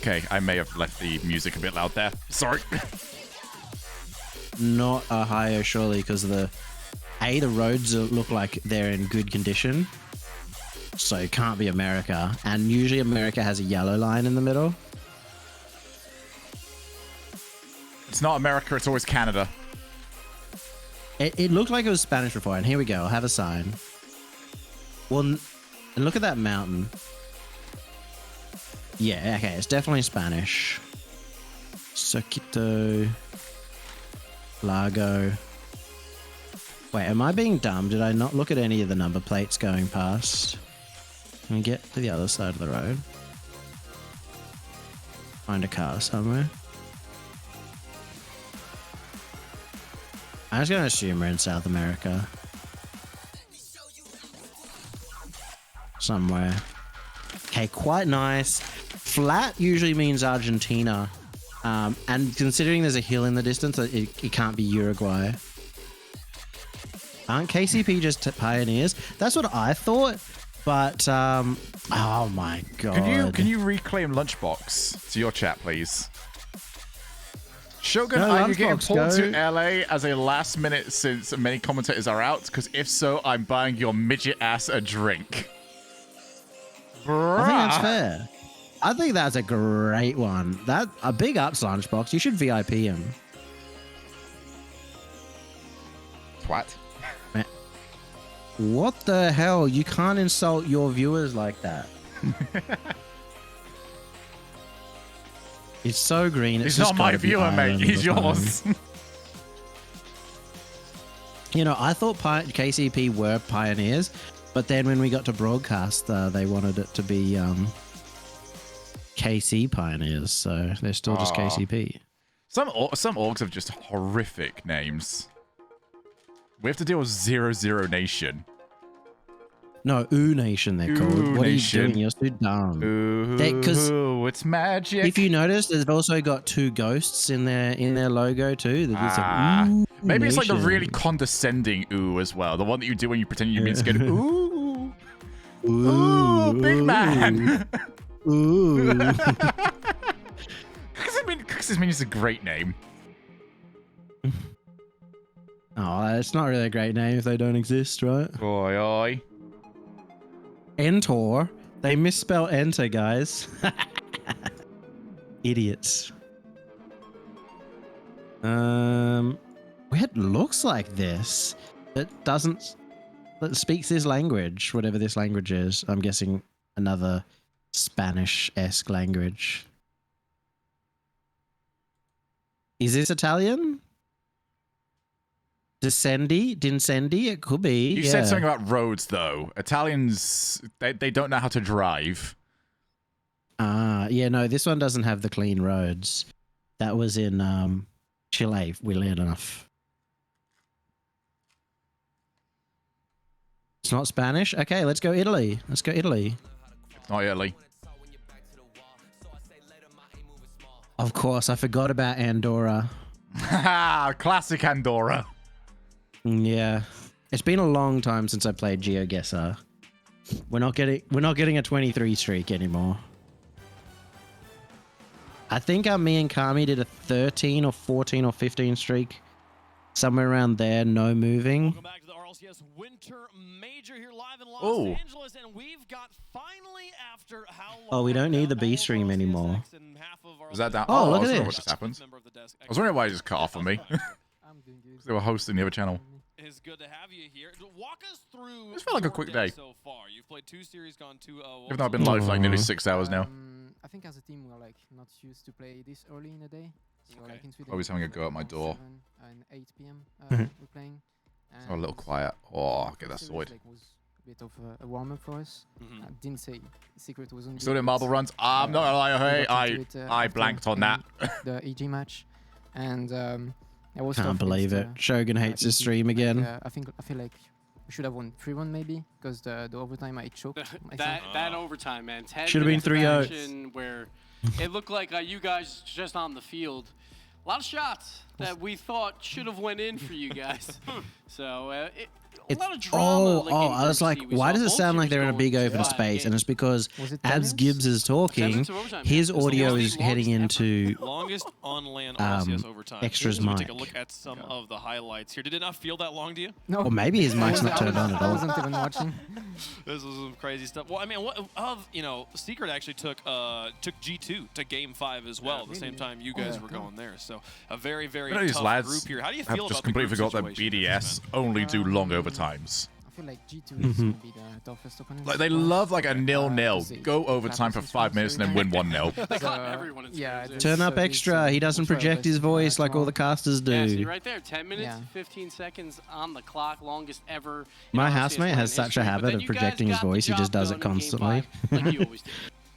Okay, I may have left the music a bit loud there. Sorry. Not Ohio, surely, because the roads look like they're in good condition. So it can't be America. And usually America has a yellow line in the middle. It's not America, it's always Canada. It looked like it was Spanish before, and here we go. I'll have a sign. Well, and look at that mountain. Yeah, okay, it's definitely Spanish. Circuito. Largo. Wait, am I being dumb? Did I not look at any of the number plates going past? Can we get to the other side of the road? Find a car somewhere. I'm just going to assume we're in South America. Somewhere. Okay, quite nice. Flat usually means Argentina. And considering there's a hill in the distance, it can't be Uruguay. Aren't KCP just pioneers? That's what I thought. But, oh my god. Can you reclaim Lunchbox to your chat, please? Shogun, No, are you getting Lunchbox, pulled to go. LA as a last minute since many commentators are out? Because if so, I'm buying your midget ass a drink. I think that's fair. I think that's a great one. A big ups, Lunchbox. You should VIP him. What? What the hell? You can't insult your viewers like that. It's so green. It's He's just not my gotta be viewer, mate. Ireland He's or yours. something. You know, I thought KCP were pioneers, but then when we got to broadcast, they wanted it to be KC pioneers, so they're still just KCP. Some orgs have just horrific names. We have to deal with 0-0 Nation. No, Ooh Nation they're called. What Nation. are you doing? You're so dumb. Ooh, it's magic. If you notice, they've also got 2 ghosts in their logo too. Maybe it's like the really condescending ooh as well. The one that you do when you pretend you're being scared. Ooh. Ooh, big man. Ooh. Because it's a great name. Oh, it's not really a great name if they don't exist, right? Oi, oi. Entor. They misspell enter, guys. Idiots. It looks like this. It doesn't. It speaks this language, whatever this language is. I'm guessing another Spanish-esque language. Is this Italian? Dincendi? It could be. You said something about roads, though. Italians, they don't know how to drive. Yeah, no, this one doesn't have the clean roads. That was in Chile, weirdly enough. It's not Spanish? Okay, let's go Italy. Let's go Italy. It's not Italy. Of course, I forgot about Andorra. Classic Andorra. Yeah. It's been a long time since I played GeoGuessr. We're not getting a 23 streak anymore. I think me and Kami did a 13 or 14 or 15 streak. Somewhere around there, no moving. Welcome back to the RLCS Winter Major here live in Los Angeles, and we've got finally after how long. Oh, we don't need the B stream anymore. Is that down? Oh, look at I was wondering this. what just happened. I was wondering why it just cut off on me. They were hosting the other channel. It's good to have you here. Walk us through. This felt like a quick day. So far, you've played 2 series, gone 2-0. Even though I've been live for like nearly 6 hours now. I think as a team we're like not used to play this early in the day. So like in Sweden, Always having a go at my door. 7 and 8 p.m. Mhm. We're playing. It's a little quiet. Oh, okay, that's series, sorted. like, was a bit of a warm up for us. Didn't say Secret wasn't. Still good, doing marble but, runs? I'm not gonna lie, we hey, got into it, I after blanked on that. the EG match, and I was Can't tough believe it. against, Shogun hates his EG. stream Like, again. I feel like we should have won 3-1 maybe because the overtime I choked. that overtime, man. 10 Should've been minutes of 3-0. action where it looked like you guys just on the field. A lot of shots that we thought should have went in for you guys. So a lot of drama. I was like, why does it sound like they're in a big open space? And it's because as Gibbs is talking, his audio is heading into longest on-land RLCS overtime. extras We'll mic. take a look at some of the highlights here. Did it not feel that long to you? No. Or maybe his mic's not turned on at I all. wasn't even watching. This was some crazy stuff. Well, I mean, Secret actually took G2 to Game 5 as well. At the same time, you guys were going there. So a very, very These tough lads group here. How do you have feel just about the group completely forgot that situation? BDS only do long overtimes. I feel like G2 is going to be the toughest opponent. Like they love like a 0-0, go overtime for 5 minutes and then win 1-0. They caught everyone in yeah, Turn up extra. He doesn't project his voice like all the casters Yeah, see do. right there, 10 minutes, 15 seconds on the clock, longest ever. in My RLCS housemate playing has such a history, but habit then of you guys projecting his got the voice. He just job does done it in Game constantly. 5, like you always do.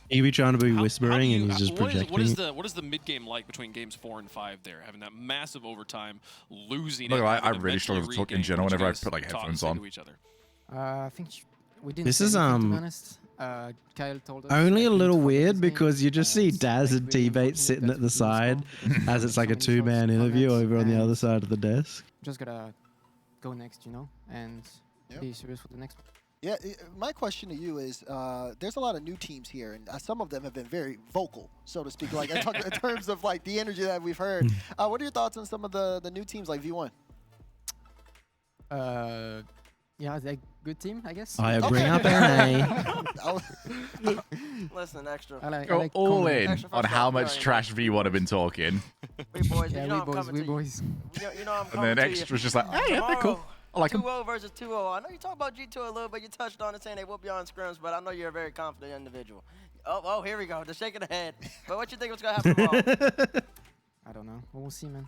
He'd be trying to be whispering and he's just What projecting. is the mid game like between games 4 and 5 there? Having that massive overtime, losing Look, it. I and really struggle to talk in general what you whenever I guys put like talk and headphones say on. to each other. I think we didn't. This say is, anything, to be honest. Kyle told us. Only a like, little to focus weird game. because you just see Daz and teammates sitting at the side as it's like a 2-man interview over on the other side of the desk. Just gotta go next, and be serious for the next one. Yeah, my question to you is, there's a lot of new teams here, and some of them have been very vocal, so to speak, like in terms of like the energy that we've heard. What are your thoughts on some of the new teams like V1? Yeah, they're a good team, I guess. I bring up NA. Listen, extra. Go all in on how much trash V1 have been talking. We boys, Yeah, you know we I'm boys, coming we to you. boys. You know I'm And coming then to you. extra's just like, hey, yeah, they're cool. I like them. 2-0 versus 2-0. I know you talk about G2 a little bit. You touched on it saying they whoop you on scrims, but I know you're a very confident individual. Oh, here we go. The shake of the head. But what you think was going to happen tomorrow? I don't know. We'll see, man.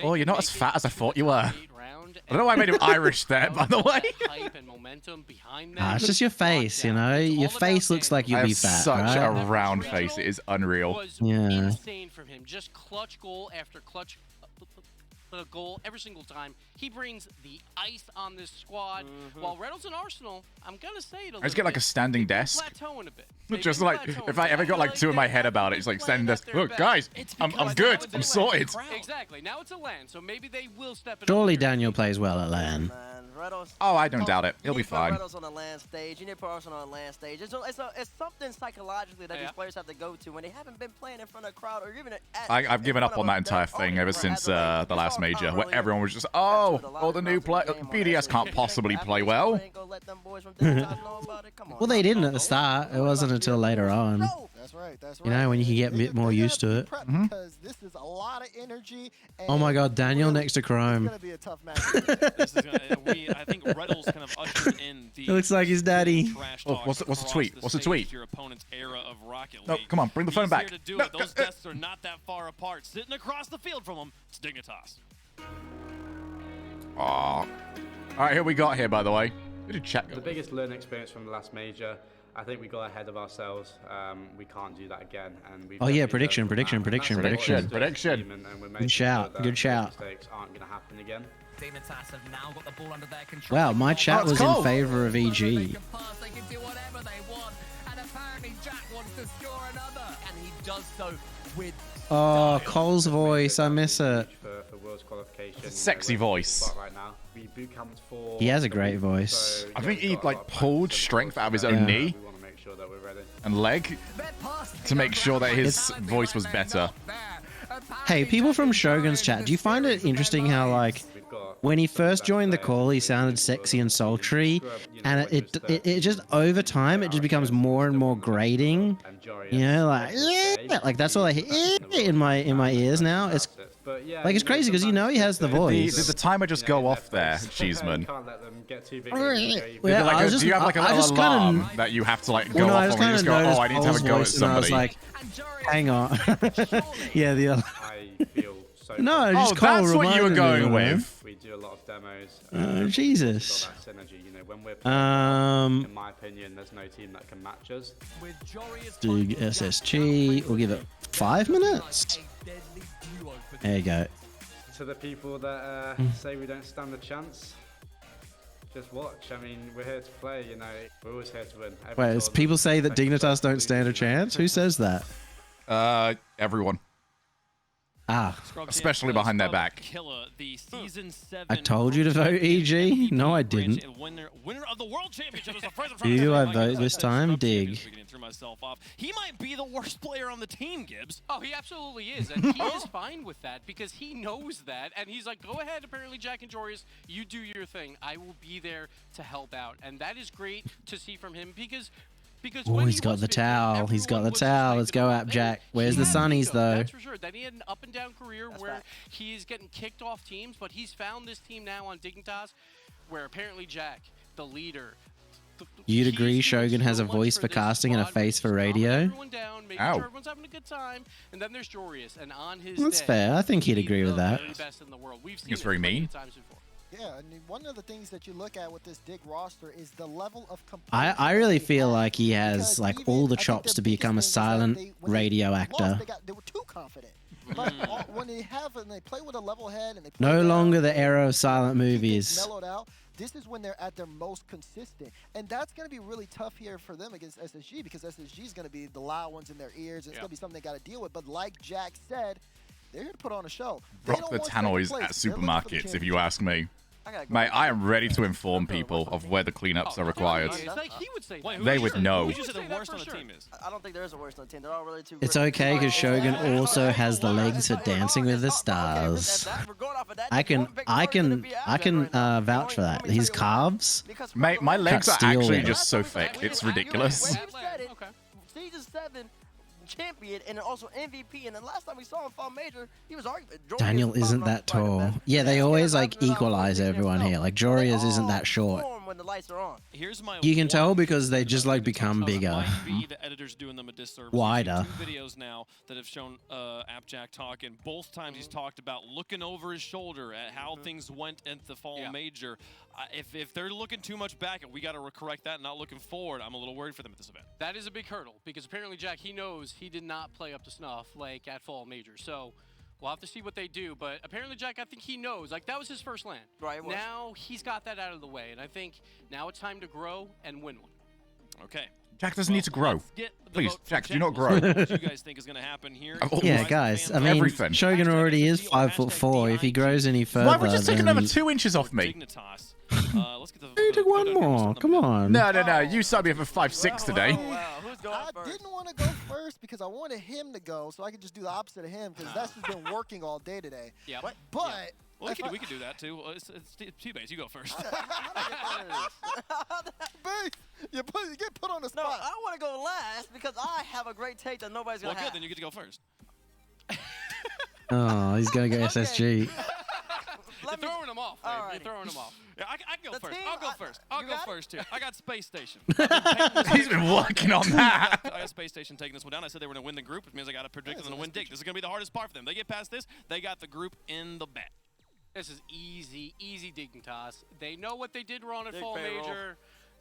Oh, you're not as fat as I thought you were. I don't know why I made him Irish there, by the way. It's just your face, you know? Your face looks like you'll I be have fat, such right? a round face. It is unreal. Was Yeah. insane from him. Just clutch goal after clutch. a goal every single time. He brings the ice on this squad. While Reynolds and Arsenal, I'm going to say it a little I just get like a standing desk. plateauing a bit. Just like, if I ever got like two in my head about it, it's like standing desk. Look, guys, I'm good. I'm sorted. Exactly. Now it's a LAN, so maybe they will step it Surely Daniel plays well at LAN. Oh, I don't doubt it. He'll be You fine. need to put Reynolds on the land stage. You need to put Arsenal on the land stage. It's something psychologically that these players have to go to when they haven't been playing in front of a crowd or even at. I've given up on that entire thing ever since the last major, where everyone was just, oh, all the new play. BDS can't possibly play well. Well, they didn't at the start. It wasn't until later on. That's right. That's right. You know, when you can get a bit more used to it. Because this is a lot of energy. Oh my God, Daniel next to Chrome. It's gonna be a tough match. I think Reynolds kind of ushered in the It looks like his daddy. Oh, what's the tweet? What's the tweet? Your opponent's era of Rocket No, League. come on, bring the phone back. Here to do it. Those desks are not that far apart. Sitting across the field from him, it's Dignitas. Oh. All right, here we got here, by the way. Who did chat go? The biggest learning experience from the last major, I think we got ahead of ourselves. We can't do that again. And Oh yeah, prediction. Good shout. Good shout. Mistakes aren't going to happen again. Dignitas have now got the ball under their control. Wow, my chat was in favor of EG. They can do whatever they want, and apparently Jack wants to score another, and he does so with. Oh, Cole's voice. I miss it. For Worlds qualification. Sexy voice. Right now. We boot camped for He has a great voice. I think he like pulled strength out of his own knee We want to make sure that we're ready. and leg to make sure that his voice was better. Hey, people from Shogun's chat, do you find it interesting how, like, when he first joined the call, he sounded sexy and sultry, and it just, over time, it just becomes more and more grating. You know, like that's all I hear in my ears now. It's like, it's crazy because you know he has the voice. The timer just go off there, Cheeseman. Yeah, Do you have like a little alarm that you have to like go off on when you just go, oh, I need to have a go at somebody? I was like, hang on. Yeah, the other. No, just Cole that's what you were reminded going me, with. We do a lot of demos. Jesus. Got that synergy, you know, when we're playing, in my opinion, there's no team that can match us. Dig SSG. We'll give it 5 minutes. There you go. To the people that say we don't stand a chance, just watch. I mean, we're here to play, you know. We're always here to win. Wait, it's people say that Dignitas don't stand a chance? Who says that? Everyone. Ah, especially behind their back. Killer, the season 7 I told you to vote EG. No, I didn't. Winner of the World Championship is the first Who do I vote this time? Dig. He might be the worst player on the team, Gibbs. Oh, he absolutely is, and he is fine with that because he knows that, and he's like, go ahead, apparently, Jack and Jorius, you do your thing. I will be there to help out, and that is great to see from him because Oh, he's got the towel. He's got the towel. Let's go, Appjack. Where's the sunnies, though? That's for sure. Then he had an up-and-down career where he's getting kicked off teams, but he's found this team now on Dignitas where apparently Jack, the leader... You'd agree Shogun has a voice for casting and a face for radio? Making sure everyone's having a good time, and then there's Jorius, and on his That's day, fair. I think he'd agree with that. the best in the world. We've seen It's very mean. times before. Yeah, and one of the things that you look at with this Dig roster is the level of I really feel like he has like all the chops to become a silent radio actor. They were too confident. But when they play with a level head and they play No longer the era of silent movies. mellowed out, this is when they're at their most consistent. And that's going to be really tough here for them against SSG because SSG is going to be the loud ones in their ears. It's going to be something they got to deal with. But like Jack said, they're here to put on a show. Rock the tannoys at supermarkets, if you ask me. Mate, I am ready to inform people of where the cleanups are required. They would know. Who's the worst on the team is? I don't think there is a worst on the team. They're all really too. It's okay because Shogun also has the legs for Dancing with the Stars. I can vouch for that. His calves. Mate, my legs are Cut steel actually in. just so thick. It's ridiculous. Season 7 champion and also MVP. And the last time we saw him fall major, he was arguing. Daniel isn't that tall. Yeah, they always like equalize everyone here. Like Jorius isn't that short. When the lights are on. Here's my You can tell because they just like become bigger. Be the editors doing them a disservice. Wider. We've seen 2 videos now that have shown Appjack talk, and both times he's talked about looking over his shoulder at how things went at the fall major. If they're looking too much back, and we got to correct that and not looking forward, I'm a little worried for them at this event. That is a big hurdle because apparently Jack, he knows he did not play up to snuff like at fall major. So We'll have to see what they do, but apparently, Jack, I think he knows. Like, that was his first LAN. Right, it was. Now he's got that out of the way, and I think now it's time to grow and win one. Okay. Jack doesn't need to grow. Get the Please, vote from Jack, do not generals. grow. What do you guys think is going to happen here? Yeah, guys. I mean, Everything. Shogun already is 5'4". If he grows any further, Why would you just take then... another 2 inches off me? Dignitas. Let's get the. Hey, take one more. Come on. No. You signed me up for 5'6" today. I didn't want to go first because I wanted him to go so I could just do the opposite of him because that's just been working all day today. Yeah. But Well, we could do that too. It's T-Base. You go first. you get put on the No, spot. I want to go last because I have a great take that nobody's Well, gonna good. have. Then you get to go first. Oh, he's going to go SSG. You're throwing him off, man. Alrighty. You're throwing him off. Yeah, I can go first. team, I'll go first. I'll you go got it? first here. I got Space Station. He's been working on that. I got Space Station taking this one down. I said they were going to win the group, which means I got to predict them to win Dig. This is going to be the hardest part for them. They get past this, they got the group in the bag. This is easy Dignitas. They know what they did wrong at Dig Fall payroll. Major.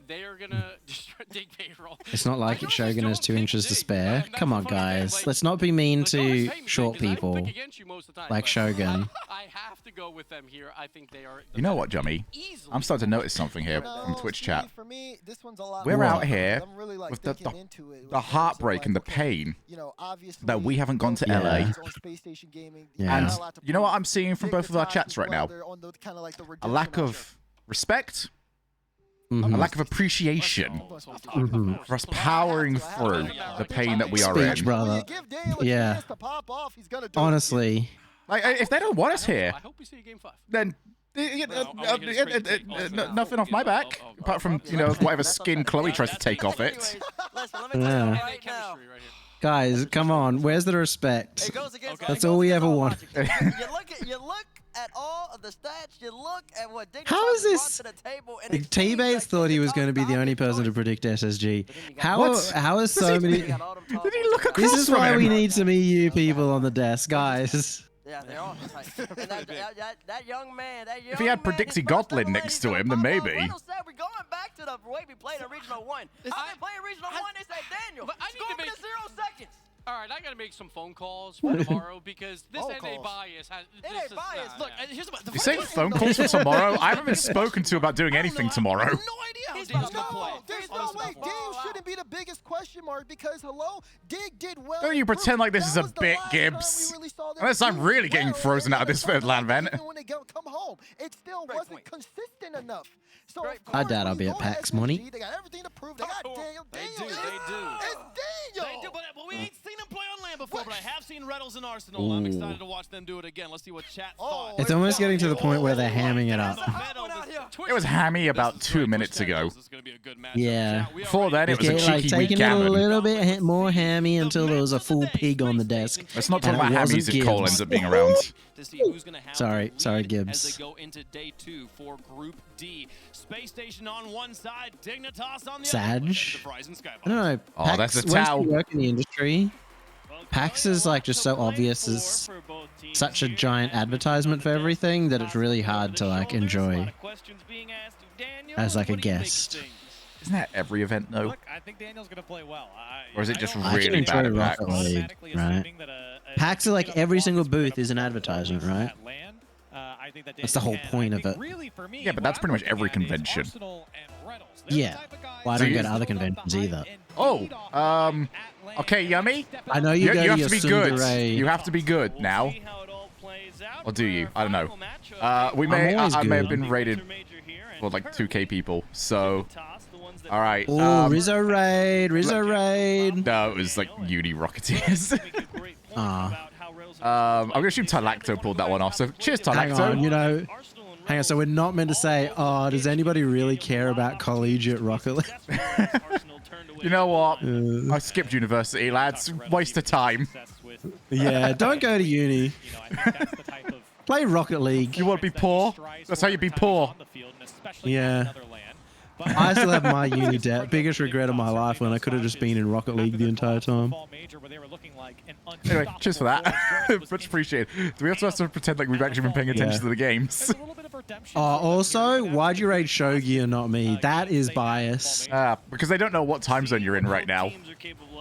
They are gonna destroy Dig payroll. It's not like Shogun has 2 inches to spare. Come on, guys. Let's not be mean to short people like Shogun. I have to go with them here. I think they are. You know what, Jummy? I'm starting to notice something here from Twitch chat. For me, this one's a lot We're more out fun. here I'm really, like, with thinking into it the heartbreak and the pain you know, obviously, that we haven't gone to Yeah. LA. it's on Space Station Gaming. Yeah. And Not a lot to you know what prove. I'm seeing from both of our Dignitas chats as right well, now? they're on the, kinda like the A redemption lack arc. of respect, a Mhm. lack of appreciation Mhm. for us powering through the pain that we are in. Speech, brother. Yeah. Honestly. Like, if they don't want us here, I hope we see you game 5. then nothing off my back, apart from, you know, whatever skin Chloe tries to take off it. Listen, let me tell you Yeah. right now. Guys, come on. Where's the respect? It goes against That's all we ever wanted. you look at all of the stats. You look at what Dignitas How is brought this? to the table. And it T-Bates thought he was going to be the only person to predict SSG. How is so many... Did he look across This is from why him? we need some EU people on the desk, guys. Yeah, they're all tight. And that young man, If he had Predicty Godlin next to him, then maybe. Reynolds said we're going back to the way we played in Regional 1. I've been playing Regional 1. They said, Daniel, But I need score to make- in 0 seconds. All right, I got to make some phone calls for tomorrow because this Phone NA calls. bias has. It ain't biased. Look, here's about the You say phone calls for tomorrow? I haven't been spoken to about doing anything tomorrow. No idea how Dig's going to play. There's no way. Game shouldn't be the biggest question mark because, hello, Dig did well. Don't you pretend like this is a bit, Gibbs. Unless I'm really getting frozen out of this third land event. Even when they come home, it still wasn't consistent enough. So of I doubt course, I'll be we at go PAX SSG, money. They got everything to prove. They got Daniel. They Daniel do. is- They do. It's Daniel. They do, but we ain't seen them play on land before. But I have seen Reynolds and Arsenal. I'm excited to watch them do it again. Let's see what chat thought. It's almost getting to the point where they're hamming it up. It was hammy about 2 minutes ago. Yeah. Before that, it was a Okay, like cheeky taking it a gammon. little bit more hammy until there was a full pig on the desk. Let's not talk and about it wasn't hammies if Cole Gibbs. ends up being around. To see who's going to have Sorry, the lead sorry, as Gibbs. they go into day 2 for Group D. Space Station on one side, Dignitas on the Sag? other. The Verizon Skybox. I don't know. Oh, PAX, that's a once towel. you work in the industry, PAX is like just so obvious as such a giant advertisement for everything that it's really hard to like enjoy as like a guest. Isn't that every event though? Look, I think Daniel's going to play well. Or is it just I can really bad enjoy at PAX? Rocket League, right? PAX is like every single booth is an advertisement, right? That's the whole point of it. Yeah, but that's pretty much every convention. Yeah. Well, I So don't you- go to other conventions either. Oh, okay, Yummy. I know you go to have your to be good. Tsundere. You have to be good now. Or do you? I don't know. We I'm may. always I may good. have been rated for like 2K people. So, all right. Oh, Rizzo Raid, Rizzo Raid. No, it was like Uni Rocketeers. Ah. I'm gonna assume Tylacto pulled that one off. So cheers, Hang Tylacto. on, hang on. So we're not meant to say, oh, does anybody really care about collegiate Rocket League? You know what? I skipped university, lads. Waste of time. Yeah, don't go to uni. Play Rocket League. You want to be poor? That's how you be poor. Yeah. I still have my uni debt. Biggest regret of my life when I could have just been in Rocket League the entire time. Anyway, cheers for that. Much appreciated. Do we also have to pretend like we've actually been paying attention to the games? redemption. Also, why'd you raid Shogie and not me? That is bias. Because they don't know what time zone you're in right now.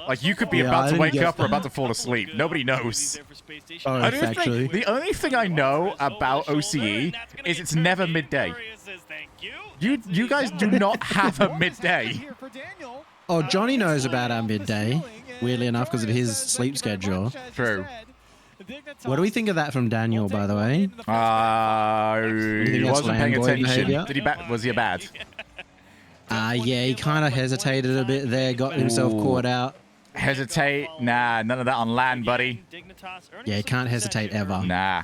Like, you could be Yeah, I about to didn't wake get up or that. about to fall asleep. Nobody knows. Oh, I don't actually. think, the only thing I know about OCE is it's never midday. You guys do not have a midday. Oh, Johnny knows about our midday. Weirdly enough, because of his sleep schedule. True. What do we think of that from Daniel, by the way? He wasn't paying Landboy attention. behavior? Did he was he a bad? Yeah, he kind of hesitated a bit there, got himself caught out. Hesitate? Nah, none of that on land, buddy. Yeah, he can't hesitate ever. Nah.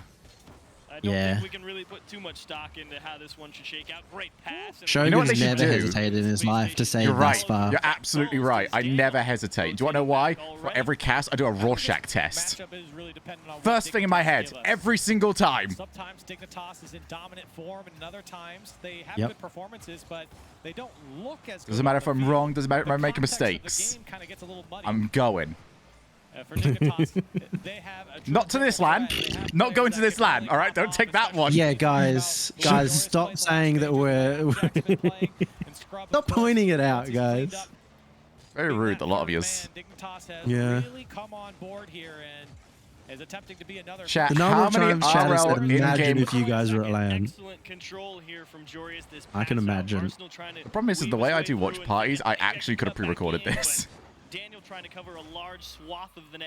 Yeah. We can really put too much stock into how this one should shake out. Great pass. Shogun's never hesitated in his life to save You're thus right. far. You're absolutely right. I never hesitate. Do you want to know why? For every cast, I do a Rorschach test. First thing in my head, every single time. Sometimes Dignitas is in dominant form, and other times they have Yep. good performances, but they don't look as good. Doesn't matter if I'm wrong. Doesn't matter if I'm making mistakes. I'm going. For Dignitas, they have a Not to this land. Not going to this land. All right, don't take that one. Yeah, guys, stop saying that we're. Stop pointing it out, guys. Very rude, a lot of yous. Yeah. come on board here and is attempting to be another. Chat, The number how of many times Chad has said, RL imagine in-game... if you guys were at LAN. I can imagine. The problem is the way I do watch parties, I actually could have pre-recorded this.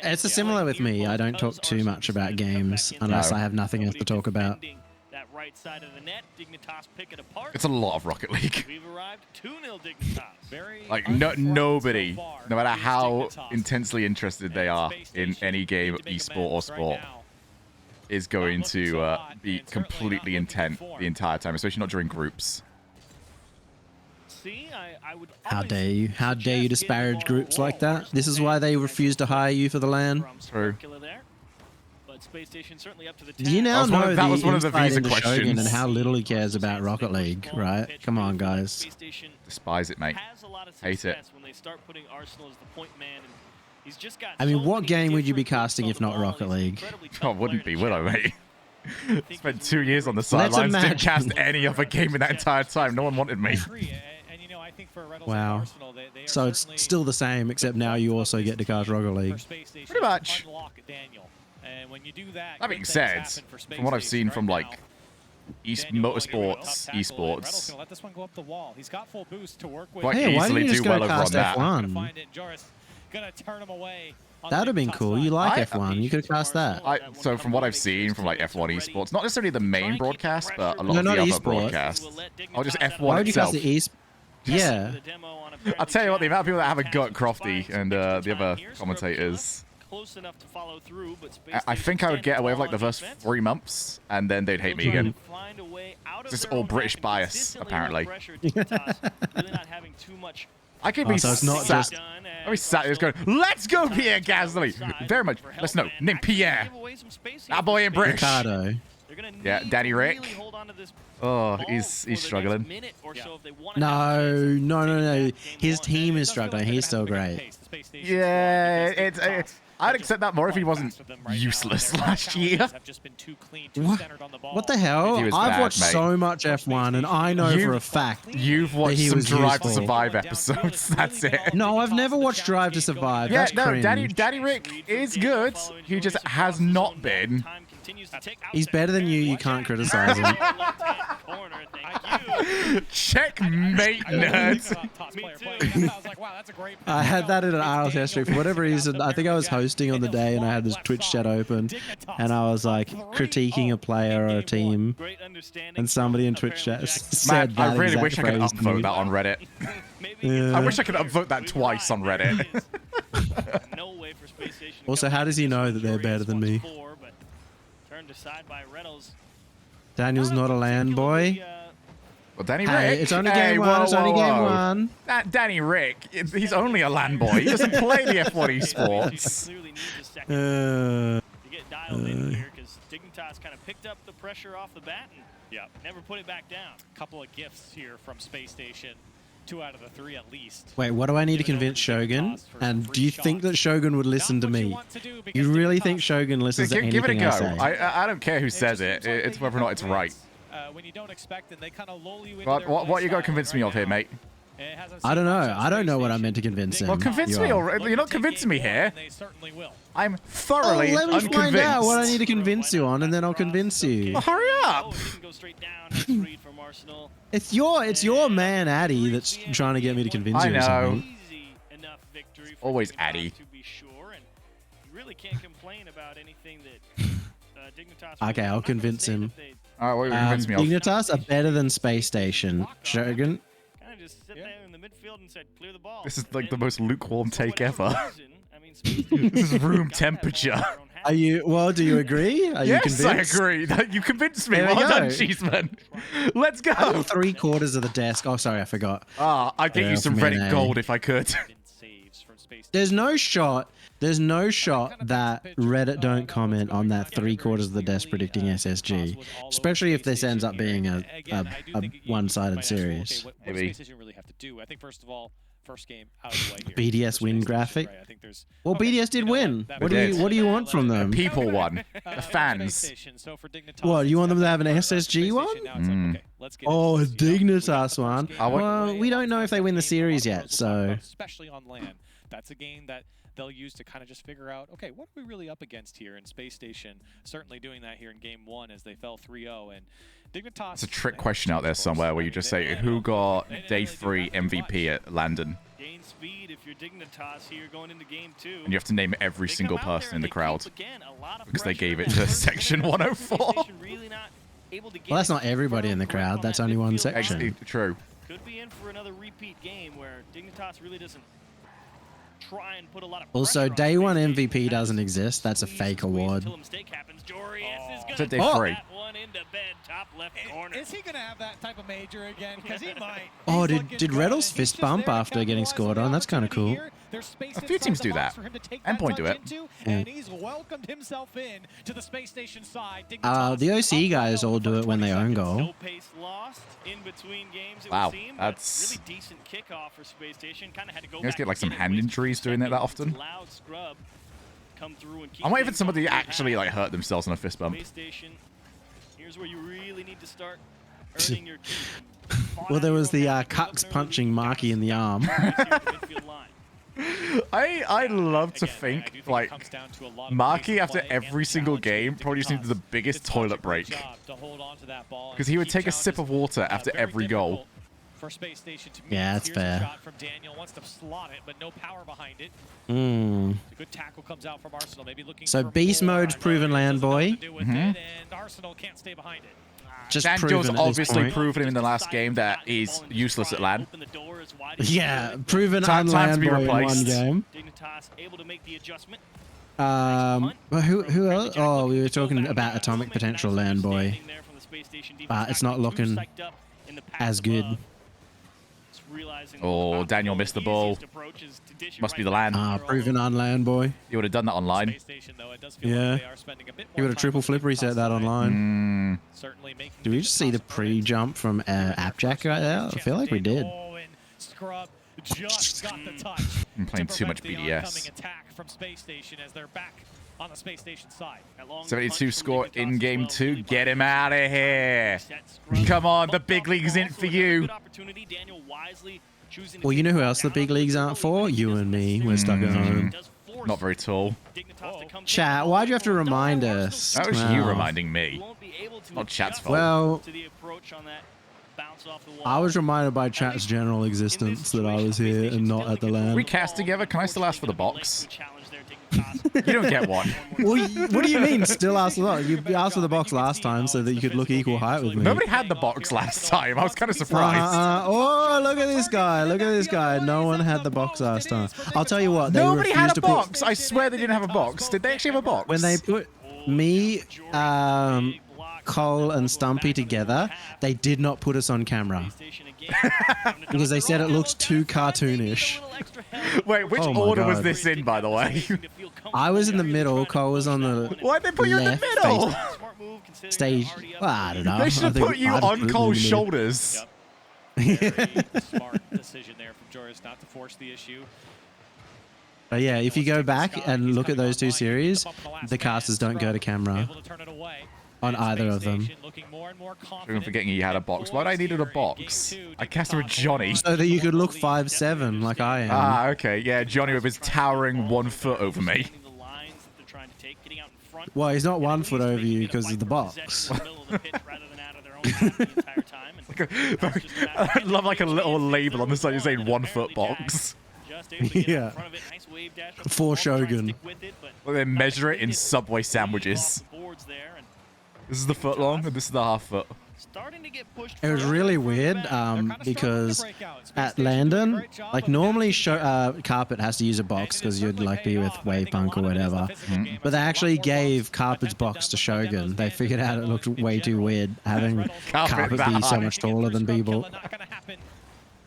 It's similar with me. I don't talk too much about games unless I have nothing else to talk about. That right side of the net, Dignitas pick it apart. It's a lot of Rocket League. We've arrived 2-0 Dignitas. Like, nobody, no matter how intensely interested they are in any game, esport or sport, is going to be completely intent the entire time, especially not during groups. How dare you? How dare you disparage groups like that? This is why they refuse to hire you for the LAN. True. You now know that was one of the insight visa into Shogun questions. and how little he cares about Rocket League, right? Come on, guys. Despise it, mate. Hate it. I mean, what game would you be casting if not Rocket League? Oh, wouldn't be, would I, mate? Spent 2 years on the Let's sidelines, didn't imagine. cast any other game in that entire time. No one wanted me. Wow. So it's still the same, except now you also get to cast Rocket League. Pretty much. That being said, from what I've seen from like motorsports, esports, Let this one go up the wall. He's got full boost to work with. quite Hey, why easily didn't you just do go well over on cast that. F1? Gonna turn him away. That would have been cool. You like F1. You could have cast that. So from what I've seen from like F1 esports, not necessarily the main broadcast, but a lot No, of not the other esports. broadcasts. Or just F1 Why would you itself. cast the East? Yeah. I'll tell you what, the amount of people that have a go at Crofty and the other commentators. Close enough to follow through, but I think I would get away with like the first 3 months, and then they'd hate me again. It's just all British bias, apparently. I could be so it's not sat, just- I'd be sat there just going, let's go Pierre Gasly! Very much. Let's know. Name Pierre. That boy ain't British. Ricardo. Yeah, Daddy Rick. Oh, he's struggling. No. His team is struggling. He's still great. Yeah, I'd accept that more if he wasn't useless last year. What the hell? He was I've bad, watched mate. so much F1, and I know for a fact You've that watched he some was Drive to useful. Survive episodes. That's it. No, I've never watched Drive to Survive. Yeah, That's no, cringe. Daddy Rick is good. He just has not been. He's better than you. You can't criticize him. Checkmate, nerds. I had that in an IELTS history. For whatever reason, I think I was hosting on the day and I had this Twitch chat open and I was like critiquing a player or a team. And somebody in Twitch chat said Man, that I really exact wish I could phrase to me. upvote that on Reddit. Yeah. I wish I could upvote that twice on Reddit. Also, how does he know that they're better than me? Daniel's not a LAN boy. Well, Danny Hey, Rick. it's only Hey, game one. whoa, It's only whoa, game whoa. one. That Danny Rick, he's only a land boy. He doesn't play the F1 esports. Dignitas kind of picked up the pressure off the bat and never put it back down. Couple of gifts here from Space Station. 2 out of the 3 at least. Wait, what do I need to convince Shogun? And do you think that Shogun would listen to me? You really think Shogun listens to Give it a anything go. I say? I don't care who says it. It's whether or not it's right. when you don't expect, and they kind of lull you into What you got to convince me of here, mate? I don't know. I don't know what I'm meant to convince him. Well, convince me already. You're not convincing me here. I'm thoroughly let me unconvinced. find out what I need to convince you on, and then I'll convince you. Well, hurry up! It's your man Addy that's trying to get me to convince you. I of know. something. Always Addy. Really can't complain about anything that Dignitas. Okay, I'll convince him. All right, what are you gonna convince me of? Dignitas are better than Space Station. Shogun. Kind of just sit there in the midfield and said, clear the ball. This is like the most lukewarm take ever. This is room temperature. Are you? Well, do you agree? Are you Yes, convinced? I agree. You convinced me. There we Well done, go. Cheeseman. Let's go. I got 3/4 of the desk. Oh, sorry, I forgot. I'd get you some from Reddit NA. gold if I could. There's no shot that Reddit don't comment on that 3/4 of the desk predicting SSG, especially if this ends up being a one-sided series. What Maybe. Space Station really have to do? I think first of all, first game out of the way here. BDS win graphic. Right, I think there's. Well, BDS did win. What do you want from them? The people won. The fans. What, you want them to have an SSG one? Oh, a Dignitas one. Well, we don't know if they win the series yet, so. Especially on land, that's a game that they'll use to kind of just figure out, okay, what are we really up against here? In Space Station, certainly doing that here in Game 1 as they fell 3-0. And Dignitas. It's a trick question out there somewhere where you just say, who got day 3 MVP at Landon? Gain speed if you're Dignitas here going into game 2. And you have to name every single person in the crowd. Because they gave it to Section 104. Able to get Well, that's not everybody in the crowd. That's only one section. True. Could be in for another repeat game where Dignitas really doesn't try and put a lot of Also, day 1 MVP doesn't exist. That's a fake award. It's at day 3. Is he going to have that type of major again? Because he might. Oh, did Reddles fist bump after getting scored on? That's kind of cool. A few teams do that. Endpoint do it. And he's welcomed himself in to the Space Station side. The OC guys all do it when they own goal. No pace lost in between games. It Wow, would seem, that's... really decent kickoff for Space Station. Kind of had to go You guys back get like and some get it hand with injuries doing it that often? loud scrub come through and keep I'm waiting for things somebody to on actually like hurt themselves on a fist bump. Space Station. Here's where you really need to start earning your keep. Well, there was the Cucks punching Marky in the arm. I love to think like Marky after every single game probably just needed the biggest toilet break because he would take a sip of water after every goal. For Space Station to Yeah, that's Here's a fair. shot from Daniel, wants to slot it, but no power behind it. Hmm. A good tackle comes out from Arsenal, maybe looking So for beast more. mode's proven land boy. And Arsenal can't stay behind it. Just Daniel's proven at this obviously point. proven in the last game that he's useless at LAN. Yeah, proven Time to unland be boy in one replaced. game. Dignitas able to make the adjustment. But who else? Oh, we were talking about atomic potential land boy. But it's not looking as good. Oh, Daniel missed the ball. Must be the LAN. Proven unland boy. He would have done that online. Yeah. He would have triple flip reset that online. Do we just see the pre-jump from Appjack right there? I feel like we did. Scrub just got the touch. I'm playing to too much prevent the BDS. oncoming attack from Space Station as they're back on the Space Station side. 72 score in game 2. Get him out of here. Come on, the big league's in for you. Well, you know who else the big leagues aren't for? You and me. We're stuck at home. Not very tall. Chat, why'd you have to remind us? That was you Wow. reminding me. Not chat's fault. Well, I was reminded by chat's general existence that I was here and not at the LAN. We cast together. Can I still ask for the box? You don't get one. Well, what do you mean, still ask for the box? You asked for the box last time so that you could look equal height with me. Nobody had the box last time. I was kind of surprised. Oh, look at this guy. Look at this guy. No one had the box last time. I'll tell you what. They Nobody had refused a to put- box. I swear they didn't have a box. Did they actually have a box? When they put me, Cole, and Stumpy together, they did not put us on camera. Because they said it looked too cartoonish. Wait, which Oh my order was God. this in, by the way? I was in the middle, Cole was on the Why'd they put you in the left middle? Stage. Well, I don't know. They should have I think put you I'd on put it in Cole's the middle. shoulders. Smart decision there from Joris not to force the issue. But yeah, if you go back and look at those two series, the casters don't go to camera. on either of them. I'm forgetting he had a box. Why did I needed a box? I cast him with Johnny. So that you could look 5'7" like I am. Ah, okay. Yeah, Johnny with his towering 1 foot over me. Well, he's not 1 foot over you because of the box. I'd love like a little label on the side saying 1 foot box. Yeah. For Shogun. Well, they measure it in Subway sandwiches. This is the foot long and this is the half foot. It was really weird because at Landon, like normally Carpet has to use a box because you'd like be with Wave Punk or whatever. But they actually gave Carpet's box to Shogun. They figured out it looked way too weird having Carpet be so much taller than people.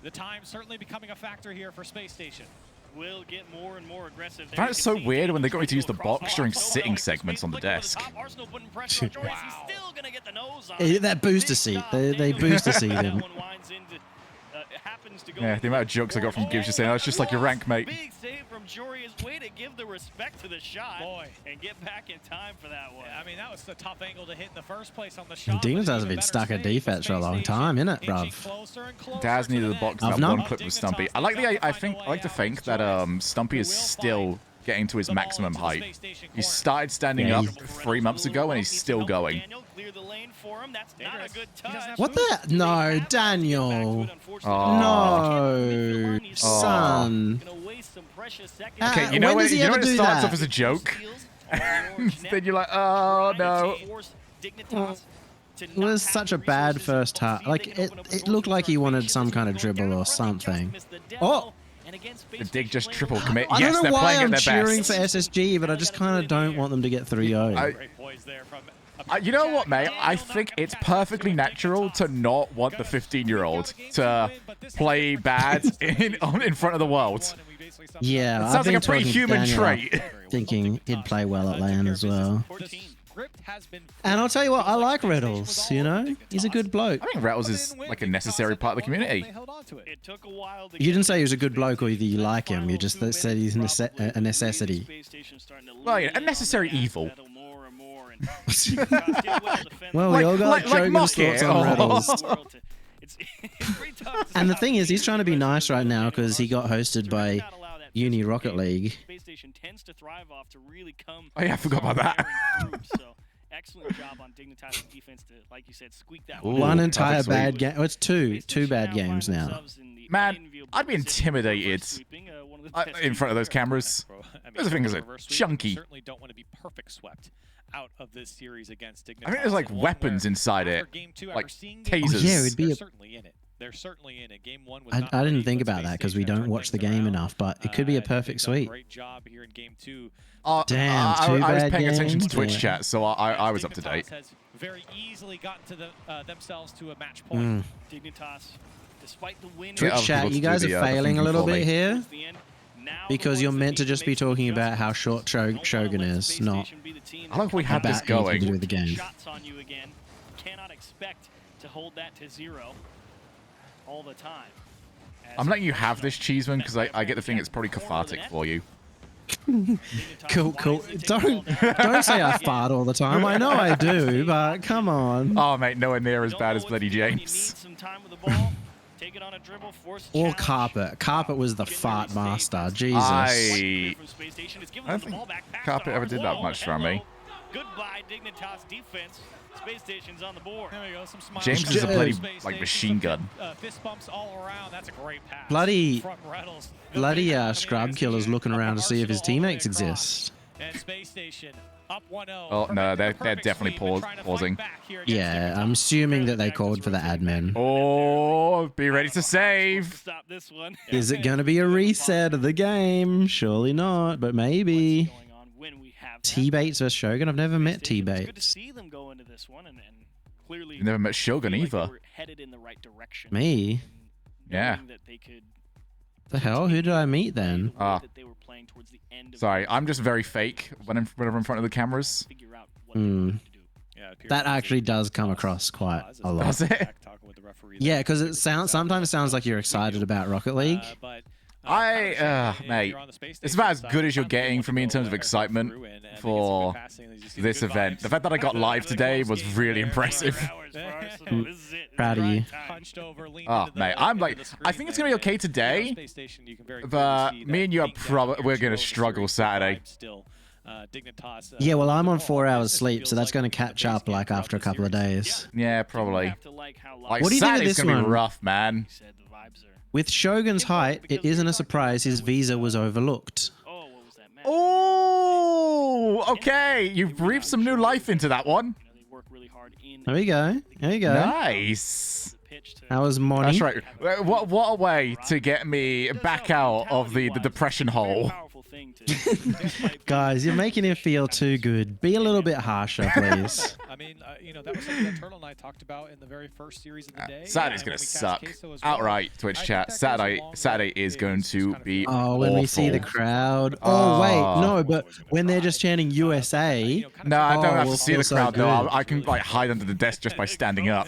The time certainly becoming a factor here for Space Station. Will get more and more aggressive. I find it so weird when they got me to use the box during sitting segments on the desk. That booster seat. They booster seat him. Yeah, the amount of jokes I got from Gibbs just saying, oh, it's just like your rank, mate. Big save from Jory's way to give the respect to the shot and get back in time for that one. I mean, that was the tough angle to hit in the first place on the shot. Demons has been stuck at defense for a long time, innit, bruv? Daz needed the box. That one clip with Stumpy. I like to think that Stumpy is still getting to his maximum height. He started standing up 3 months ago and he's still going. What the? No, Daniel. No, son. Okay, you know when does he ever it do starts that? off as a joke, and then you're like, oh no. It was such a bad first half. Like it looked like he wanted some kind of dribble or something. Oh. The dig just triple commit. I Yes, don't they're know why playing I'm at their cheering best. for SSG, but I just kind of don't want them to get 3-0. You know what, mate? I think it's perfectly natural to not want the 15-year-old to play bad in front of the world. Yeah, It I've sounds been like a pretty talking to human Daniel, trait. Thinking he'd play well at LAN as well. And I'll tell you what, I like Riddles, you know? He's a good bloke. I think Rattles is like a necessary part of the community. You didn't say he was a good bloke or that you like him. You just said he's a necessity. Well, yeah, a necessary evil. Well, we all got Shogun's thoughts on Riddles. Oh. And the thing is, he's trying to be nice right now because he got hosted by Uni Rocket League. Oh yeah, I forgot about that. Excellent job on Dignitas' defense to, like you said, squeak that One entire bad game. Oh, it's two bad games now. Man, I'd be intimidated in front of those cameras. Those fingers are chunky. Certainly don't want to be perfect swept out of this series against Dignitas. I think there's like weapons inside it, like tasers. Oh, yeah, it'd be They're certainly in it. They're certainly in it. Game 1 was I didn't think about that because we don't watch the game enough, but it could be a perfect sweep. Great job here in Game 2. Damn, I was bad paying attention to games? Twitch Yeah. chat, so I was up to date. Has very easily gotten to themselves to a match point. Dignitas, despite the win, Twitch chat, you guys are failing a little bit here because you're meant to just be talking about how short Shogun is, not I like we had this about anything going. to do with the game. shots on you again. Cannot expect to hold that to 0 all the time. I'm letting you have this, Cheeseman, because I get the thing it's probably cathartic for you. Cool. Don't say I fart all the time. I know I do, but come on. Oh, mate, nowhere near as bad as Bloody James. Or Carpet. Carpet was the fart master. Jesus. I don't think Carpet ever did that much for me. Goodbye, Dignitas defense. Space Station's on the board. There we go. Some smiles. James is a bloody like machine gun. Fist bumps all around. That's a great pass. Bloody Scrub Killer's looking around to see if his teammates exist. And Space Station up 1-0. Oh no, they're definitely pausing. Yeah, I'm assuming that they called for the admin. Oh, be ready to save. Stop this one. Is it going to be a reset of the game? Surely not, but maybe. T-Bates versus Shogun? I've never met T-Bates. Good to see them go into this one and clearly You never met Shogun like either. they were headed in the right direction. Me? Yeah. That they could The hell? Who did I meet then? Sorry, I'm just very fake whenever I'm in front of the cameras. That actually does come across quite a lot. Does it? Yeah, because it sometimes sounds like you're excited about Rocket League, Mate, it's about as good as you're getting from me in terms of excitement for this event. The fact that I got live today was really impressive. Proud of you. Oh, mate, I'm like, I think it's gonna be okay today, but me and you we're gonna struggle Saturday. Yeah, well, I'm on 4 hours sleep, so that's going to catch up like after a couple of days. Yeah, probably. Like, what do you think of this gonna one? Be rough, man. With Shogun's height, it isn't a surprise his visa was overlooked. Oh, okay. You've breathed some new life into that one. There we go. There you go. Nice. That was money. That's right. What a way to get me back out of the depression hole. Guys, you're making it feel too good. Be a little bit harsher, please. I mean, that was something that Turtle and I talked about in the very first series of the day. Saturday's going to suck. Outright, Twitch chat. Saturday is going to be Oh, when we see the crowd. Oh, wait. No, but when they're just chanting USA. No, I don't have we'll to see the feel so crowd, though. good. I can like hide under the desk just by standing up.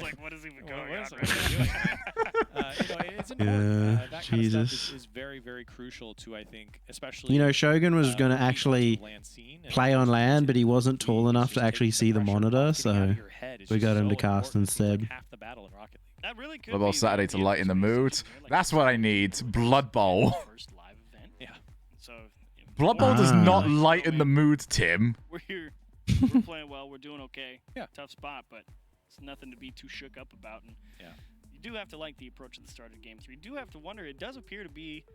Yeah, that Jesus. kind of stuff is very, very crucial to, I think, especially. You know, Shogun was going to actually play on land, but he wasn't tall enough to actually see the monitor, so we got him to cast instead. Blood Bowl Saturday to lighten the mood. That's what I need. Blood Bowl. Blood Bowl does not lighten the mood, Tim. We're here. We're playing well. We're doing okay. Yeah. Tough spot, but it's nothing to be too shook up about. And you do have to like the approach at the start of Game 3. You do have to wonder. It does appear to be.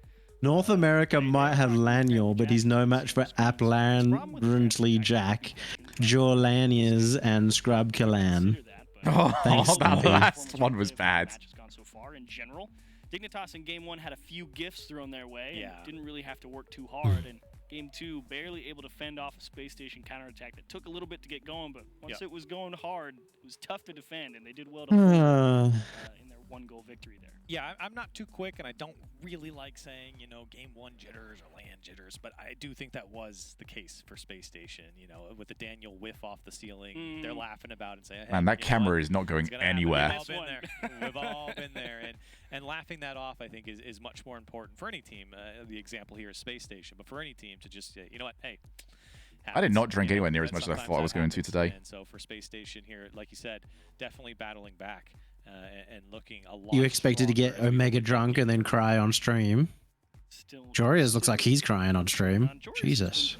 North America might have Laniel, but he's no match for Aplan, Jack, Jorlanias, and Scrub Kalan. Oh, Thanks, that Stumpy. last one was bad. So far in general, Dignitas in Game 1 had a few gifts thrown their way. And didn't really have to work too hard. And Game 2 barely able to fend off a space station counterattack that took a little bit to get going, but once it was going hard, it was tough to defend, and they did well to hold in their 1-goal victory there. Yeah, I'm not too quick, and I don't really like saying, Game 1 jitters or land jitters, but I do think that was the case for Space Station. With the Daniel whiff off the ceiling, they're laughing about it and saying, hey, Man, that camera is not going anywhere. We've all been there. And laughing that off, I think, is much more important for any team. The example here is Space Station, but for any team to just, you know what, hey. I did not drink anywhere near as much as I thought I was going to today. And so for Space Station here, like you said, definitely battling back and looking a lot. You expected to get Omega drunk and then cry on stream. Jorius looks like he's crying on stream. Jesus.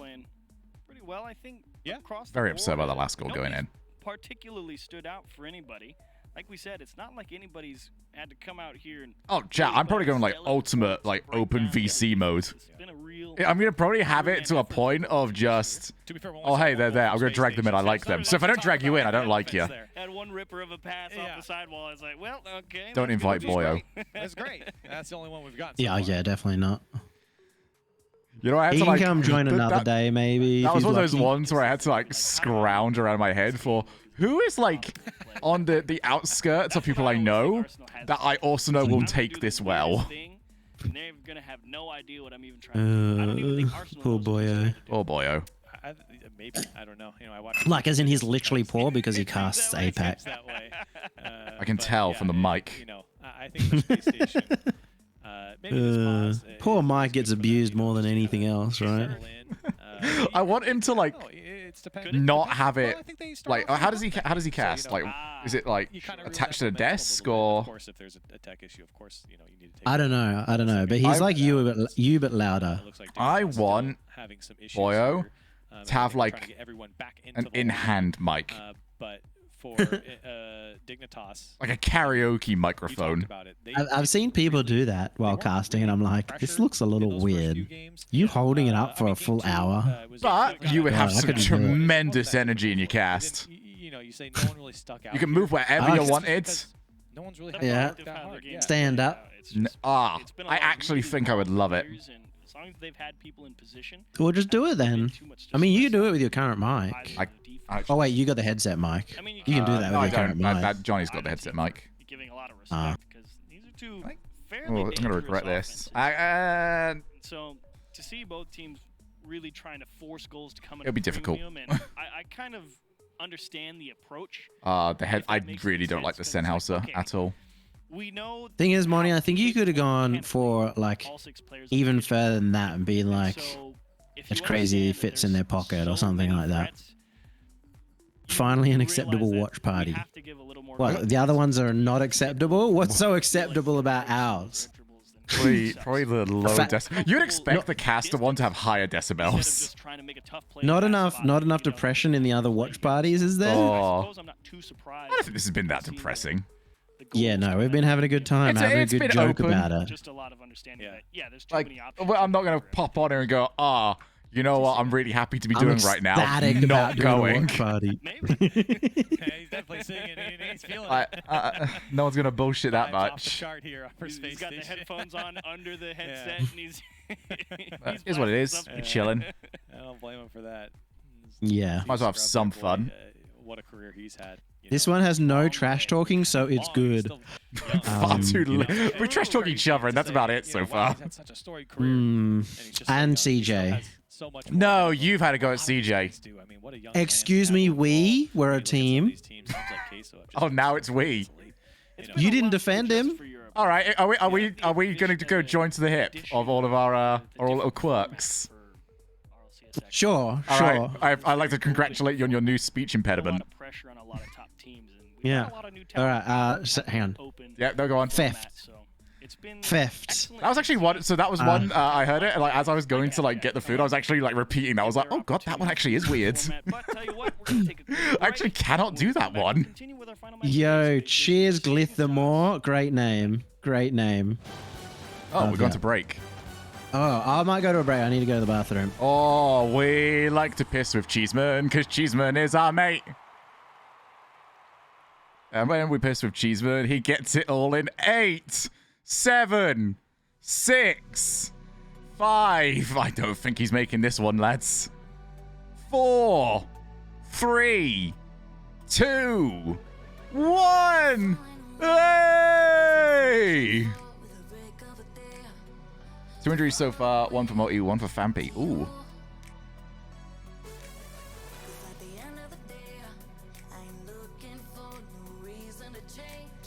Pretty well, I think. Across Very the upset board, about the last goal going in. Particularly stood out for anybody. Like we said, it's not like anybody's had to come out here and. Oh, chat, I'm probably going like ultimate, like open VC mode. I'm gonna probably have it to a point of just, oh hey, they're there. I'm gonna drag them in. I like them. So if I don't drag you in, I don't like you. Had one ripper of a pass off the sidewall. I was like, well, okay. Don't invite Boyo. That's great. That's the only one we've got. Yeah, definitely not. You know, I had He to can like come join another day, maybe. That if was he's one of those lucky. ones where I had to like scrounge around my head for who is like on the outskirts of people I know that I also know will take this well. They're gonna have no idea what I'm even trying to do. I don't even think Arsenal Poor boyo. Oh boyo. Maybe, I don't know. I watched. Like, as in he's literally poor because he casts APAC. I can tell from the mic. I think for Space Station. Poor Mike gets abused more than anything else, right? I want him to like not have it like. How does he cast? Like, is it like attached to the desk or? Of course, if there's a tech issue, of course, you need to take. I don't know, but he's like you but louder. I want Boyo to have like an in-hand mic. But for Dignitas, like a karaoke microphone. I've seen people do that while casting, and I'm like, this looks a little weird. You holding it up for a full hour? But you would have I some couldn't do it. tremendous energy in your cast. You say no one really stuck out. You can move wherever you wanted. No one's really Yeah. Stand up. I actually think I would love it. As long as they've had people in position. Well, just do it then. I mean, you can do it with your current mic. Oh wait, you got the headset mic. You can do that No, with I your current don't. mic. Johnny's got the headset mic. Giving a lot of respect because these are two fairly Oh, I'm gonna regret dangerous this. So to see both teams really trying to force goals to come in, It'll be difficult. and I kind of understand the approach. The head. I really don't like the Sennhauser at all. We know. Thing is, Monty, I think you could have gone for like even further than that and be like, it's crazy he fits in their pocket or something like that. Finally, an acceptable watch party. What, the other ones are not acceptable? What's so acceptable about ours? Probably the low decibels. You'd expect the caster one to have higher decibels. Not enough depression in the other watch parties, is there? Oh. I don't think this has been that depressing. Yeah, no, we've been having a good time, having a good joke about it. Just a lot of understanding that. Yeah, there's too Like, many options. well, I'm not going to pop on here and go, you know what I'm really happy to be doing right now? Ecstatic about Not doing a going. watch party. Yeah, he's definitely singing. He's feeling it. No one's going to bullshit that Off the much. chart here for Space He's got the Station. headphones on under the headset, and he's. Here's what it is. We're chilling. I don't blame him for that. Yeah. Might as well have some fun. What a career he's had. This one has no trash talking, so it's good. Far too We're trash talking each other, and that's about it so far. And CJ. No, you've had a go at CJ. Excuse me, we were a team. Oh, now it's we. You didn't defend him. All right, are we going to go join to the hip of all of our little quirks? Sure, All sure. right, I'd like to congratulate you on your new speech impediment. Pressure on a lot of top teams, and Yeah. All right. Hang on. Yeah, no, go on. Theft. Theft. That was actually one. So that was one. I heard it. Like as I was going to like get the food, I was actually like repeating that. I was like, oh god, that one actually is weird. I actually cannot do that one. Yo, cheers, Glithamore. Great name. Great name. Oh, we're going to break. Oh, I might go to a break. I need to go to the bathroom. Oh, we like to piss with Cheeseman because Cheeseman is our mate. And when we piss with Cheeseman, he gets it all in 8, 7, 6, 5. I don't think he's making this one, lads. 4, 3, 2, 1. Hey! 2 injuries so far. 1 for Multi, 1 for Fampy. Ooh.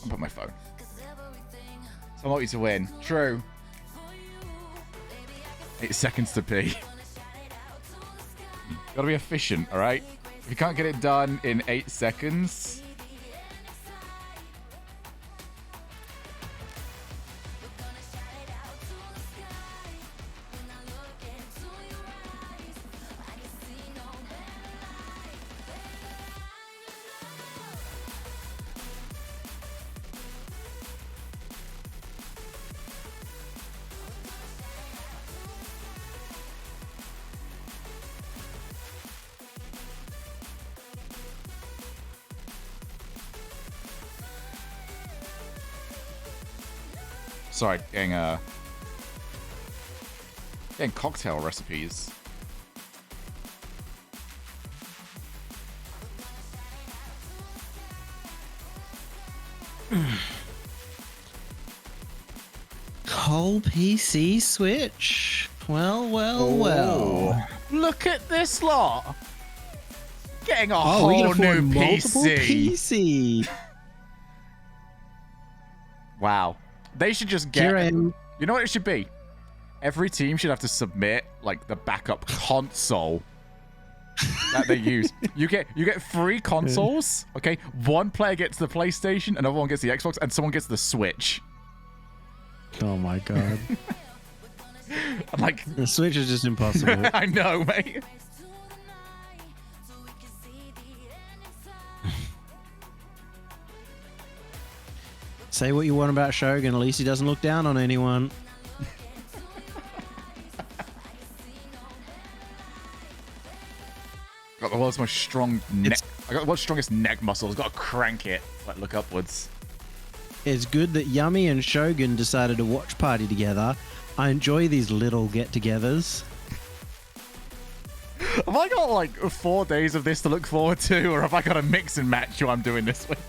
I'll put my phone. So Multi to win. True. 8 seconds to pee. Gotta be efficient, alright? If you can't get it done in 8 seconds... Sorry, getting cocktail recipes. Whole PC Switch. Well. Look at this lot. Getting a we whole can afford new multiple PC. Wow. They should just get... You know what it should be? Every team should have to submit like the backup console that they use. You get 3 consoles, okay? One player gets the PlayStation, another one gets the Xbox, and someone gets the Switch. Oh my god. I'm like... The Switch is just impossible. I know, mate. Say what you want about Shogun, at least he doesn't look down on anyone. Got the world's most strong neck. I got the world's strongest neck muscles. Got to crank it. Like look upwards. It's good that Yummy and Shogun decided to watch party together. I enjoy these little get-togethers. Have I got like 4 days of this to look forward to, or have I got a mix and match who I'm doing this with?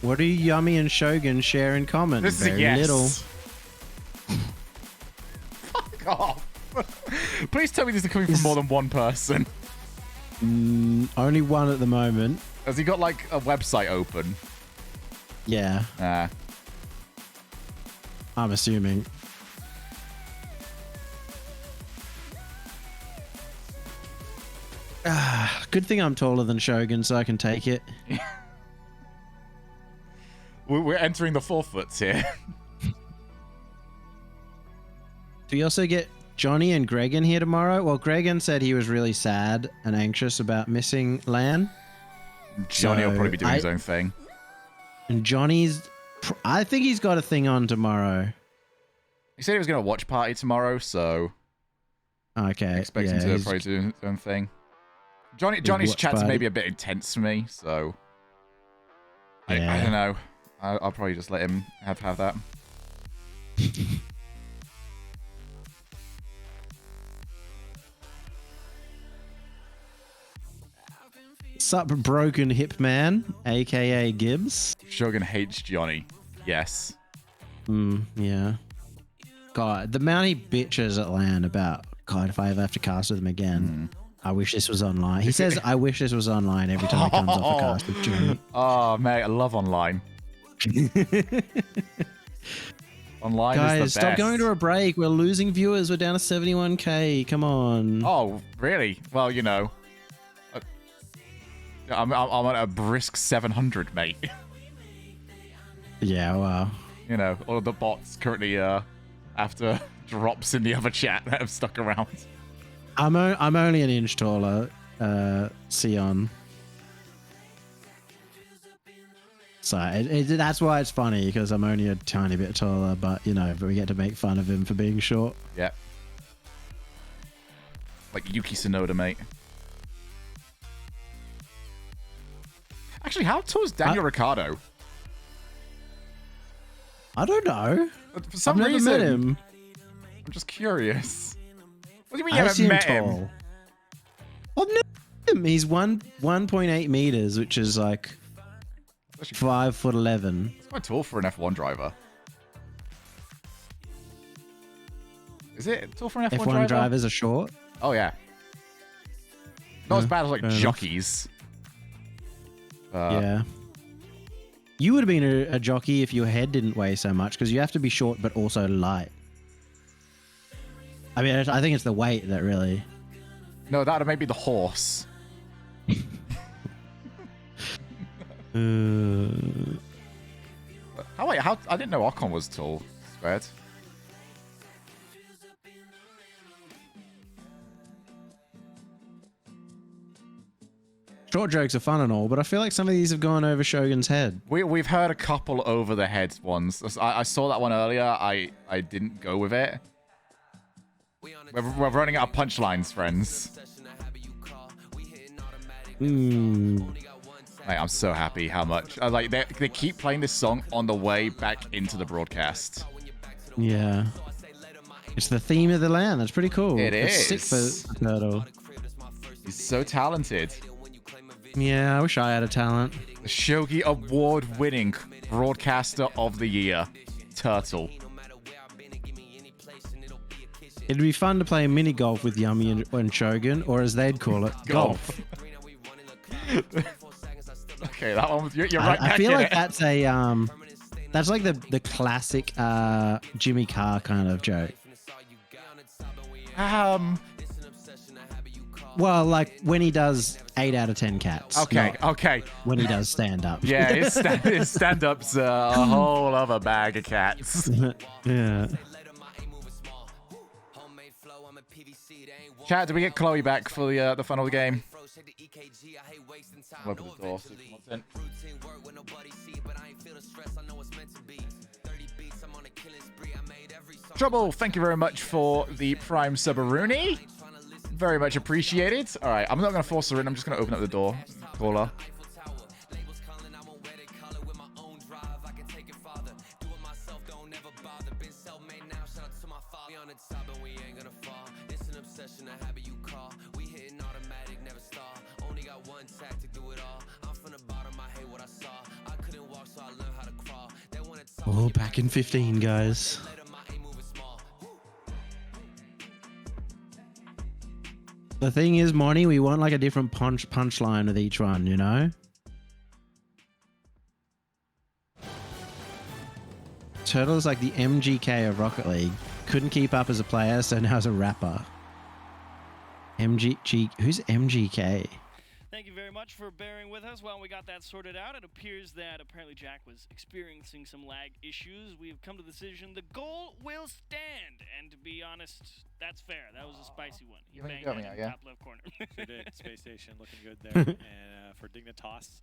What do Yummy and Shogun share in common? This Very is a yes. little. Fuck off. Please tell me these are coming from more than one person. Only one at the moment. Has he got like a website open? Yeah. I'm assuming. Good thing I'm taller than Shogun, so I can take it. We're entering the 4 foots here. Do we also get Johnny and Gregan here tomorrow? Well, Gregan said he was really sad and anxious about missing LAN. Johnny will probably be doing his own thing. And Johnny's... I think he's got a thing on tomorrow. He said he was going to watch party tomorrow, so... Okay. Expect him to probably do his own thing. Johnny's chat's maybe a bit intense for me, so... I don't know. I'll probably just let him have that. Sup, broken hip man, aka Gibbs. Shogun hates Johnny. Yes. Yeah. God, the amount he bitches at LAN about, God, if I ever have to cast with him again, I wish this was online. He says, I wish this was online every time he comes off a cast with Johnny. Oh, mate, I love online. Online Guys, is the best. stop going to a break. We're losing viewers. We're down to 71k. Come on. Oh, really? Well, you know. I'm at a brisk 700, mate. Yeah, well. You know, all of the bots currently after drops in the other chat that have stuck around. I'm only an inch taller, Sion. So that's why it's funny, because I'm only a tiny bit taller, but you know, we get to make fun of him for being short. Yeah. Like Yuki Tsunoda, mate. Actually, how tall is Daniel Ricciardo? I don't know. For some I've reason, never met him. I'm just curious. What do you mean I you haven't met tall. him? I've never met him. He's 1.8 meters, which is like 5'11". It's quite tall for an F1 driver. Is it tall for an F1 driver? F1 drivers are short. Oh yeah. Not as bad as like fair enough. jockeys. Yeah. You would have been a jockey if your head didn't weigh so much, because you have to be short but also light. I mean, I think it's the weight that really... No, that may be the horse. How I didn't know Ocon was tall. Squared. Short jokes are fun and all, but I feel like some of these have gone over Shogun's head. We've heard a couple over the heads ones. I saw that one earlier. I didn't go with it. We're running out of punchlines, friends. Mate, I'm so happy how much like they keep playing this song on the way back into the broadcast. Yeah. It's the theme of the land. That's pretty cool. It It's is. sick for Turtle. He's so talented. Yeah, I wish I had a talent. The Shogie award-winning broadcaster of the year, Turtle. It'd be fun to play mini golf with Yummy and Shogun, or as they'd call it, golf. Okay, that one. You're right. I back feel in like it. that's a that's like the classic Jimmy Carr kind of joke. Well, like when he does 8 out of 10 cats. Okay, not okay. When he does stand up. Yeah, his stand-up's a whole other bag of cats. Yeah. Chat, did we get Chloe back for the fun of the game? I'll open the door. See if someone's in. Trouble, thank you very much for the Prime Subaruni. Very much appreciated. All right, I'm not going to force her in. I'm just going to open up the door. Call her. Oh, back in 15, guys. The thing is, Monty, we want like a different punchline with each one, you know? Turtle is like the MGK of Rocket League. Couldn't keep up as a player, so now as a rapper. Who's MGK? Thank you very much for bearing with us while we got that sorted out. It appears that apparently Jack was experiencing some lag issues. We've come to the decision the goal will stand. And to be honest, that's fair. That was a spicy one. He banged that in the top left corner. Sure did. Space Station looking good there. And for Dignitas.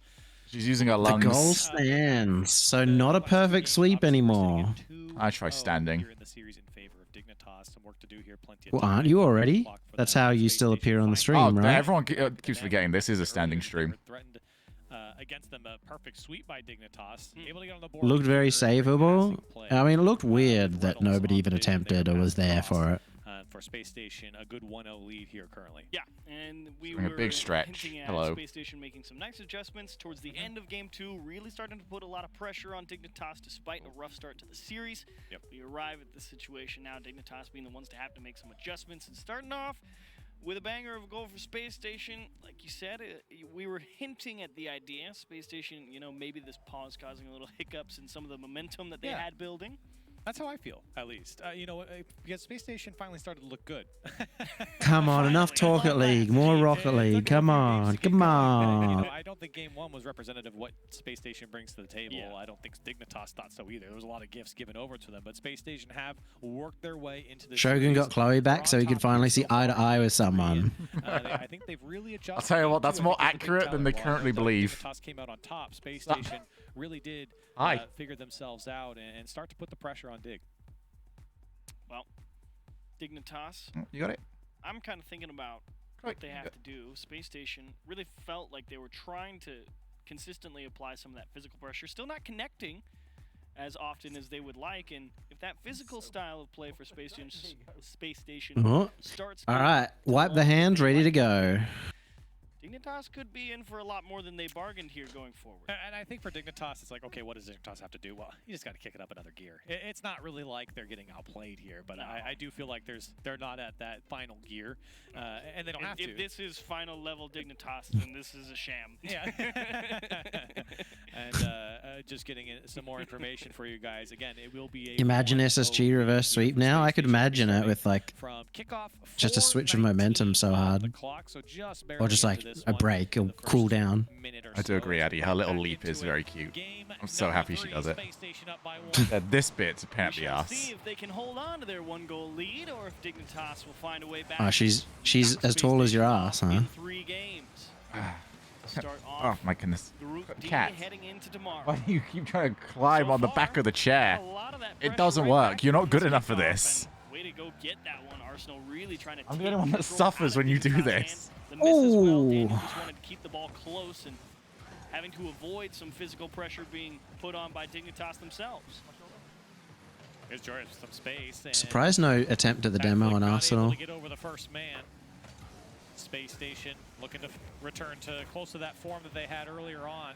She's using her lungs. The goal stands. So not a perfect sweep anymore. I try standing. Here in the series in favor of Dignitas. Some work to do here. Plenty of Well, aren't you already? That's how you still appear on the stream, Oh, right? everyone keeps forgetting this is a standing stream. Threatened against them, a perfect sweep by Dignitas. Able to get on the board. Looked very savable. I mean, it looked weird that nobody even attempted or was there for it. For Space Station, a good 1-0 lead here currently. Yeah, and we Doing a were big stretch. hinting at Hello. Space Station making some nice adjustments towards the end of Game 2, really starting to put a lot of pressure on Dignitas despite a rough start to the series. Yep. We arrive at this situation now, Dignitas being the ones to have to make some adjustments and starting off with a banger of a goal for Space Station. Like you said, we were hinting at the idea. Space Station, you know, maybe this pause causing a little hiccups in some of the momentum that they had building. That's how I feel, at least. You know, because Space Station finally started to look good. Come on, enough Rocket League. More Rocket League. Come on. Come on. I don't think Game 1 was representative of what Space Station brings to the table. Yeah. I don't think Dignitas thought so either. There was a lot of gifts given over to them, but Space Station have worked their way into the Shogun got Chloe back so he could finally see eye to eye with someone. I think they've really adjusted. I'll tell you what, that's more I think it's a big accurate than they telling currently blow. believe. Dignitas came out on top. Space Station really did figure themselves out and start to put the pressure on Dig. Well, Dignitas. You got it? I'm kind of thinking about what they have to do. Space Station really felt like they were trying to consistently apply some of that physical pressure, still not connecting as often as they would like. And if that physical style of play for Space Station starts... All right. Wipe the hands, ready to go. Dignitas could be in for a lot more than they bargained here going forward. And I think for Dignitas, it's like, okay, what does Dignitas have to do? Well, you just got to kick it up another gear. It's not really like they're getting outplayed here, but I do feel like they're not at that final gear, and they don't have to. If this is final level Dignitas, then this is a sham. Yeah. And just getting some more information for you guys. Again, it will be a Imagine SSG reverse sweep now. I could imagine it with like just a switch of momentum so hard. Or just like a break, a cool down. I do agree, Addy. Her little leap is very cute. I'm so happy she does it. This bit's a pain in the ass. See if they can hold on to their 1-goal lead, or if Dignitas will find a way back. Oh, she's as tall as your ass, huh? 3 games. Start Oh off my goodness. Group D Cat. heading into tomorrow. Why do you keep trying to climb on the back of the chair? It doesn't work. You're not good enough for this. Way to go get that one, Arsenal. Really trying to I'm the only one that suffers when you do this. The miss as well. Daniel just wanted to keep the ball close and having to avoid some physical pressure being put on by Dignitas themselves. Here's Jordan with some space. And Surprised no attempt at the demo on Arsenal. to get over the first man. Space Station looking to return to close to that form that they had earlier on.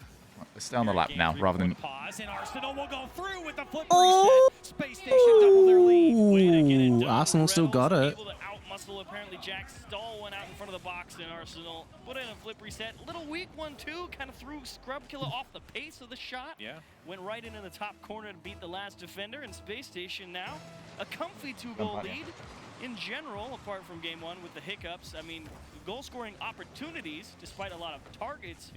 Stay on the lap now, rather than... Pause, and Arsenal will go through with the flip reset. Space Station double their lead. Way to get it done. Arsenal still got it. Able to outmuscle apparently Jack Stahl went out in front of the box and Arsenal put in a flip reset. Little weak one too, kind of threw Scrub Killer off the pace of the shot. Yeah. Went right into the top corner to beat the last defender, and Space Station now a comfy 2-goal lead. In general, apart from Game 1 with the hiccups, I mean, goal-scoring opportunities, despite a lot of targets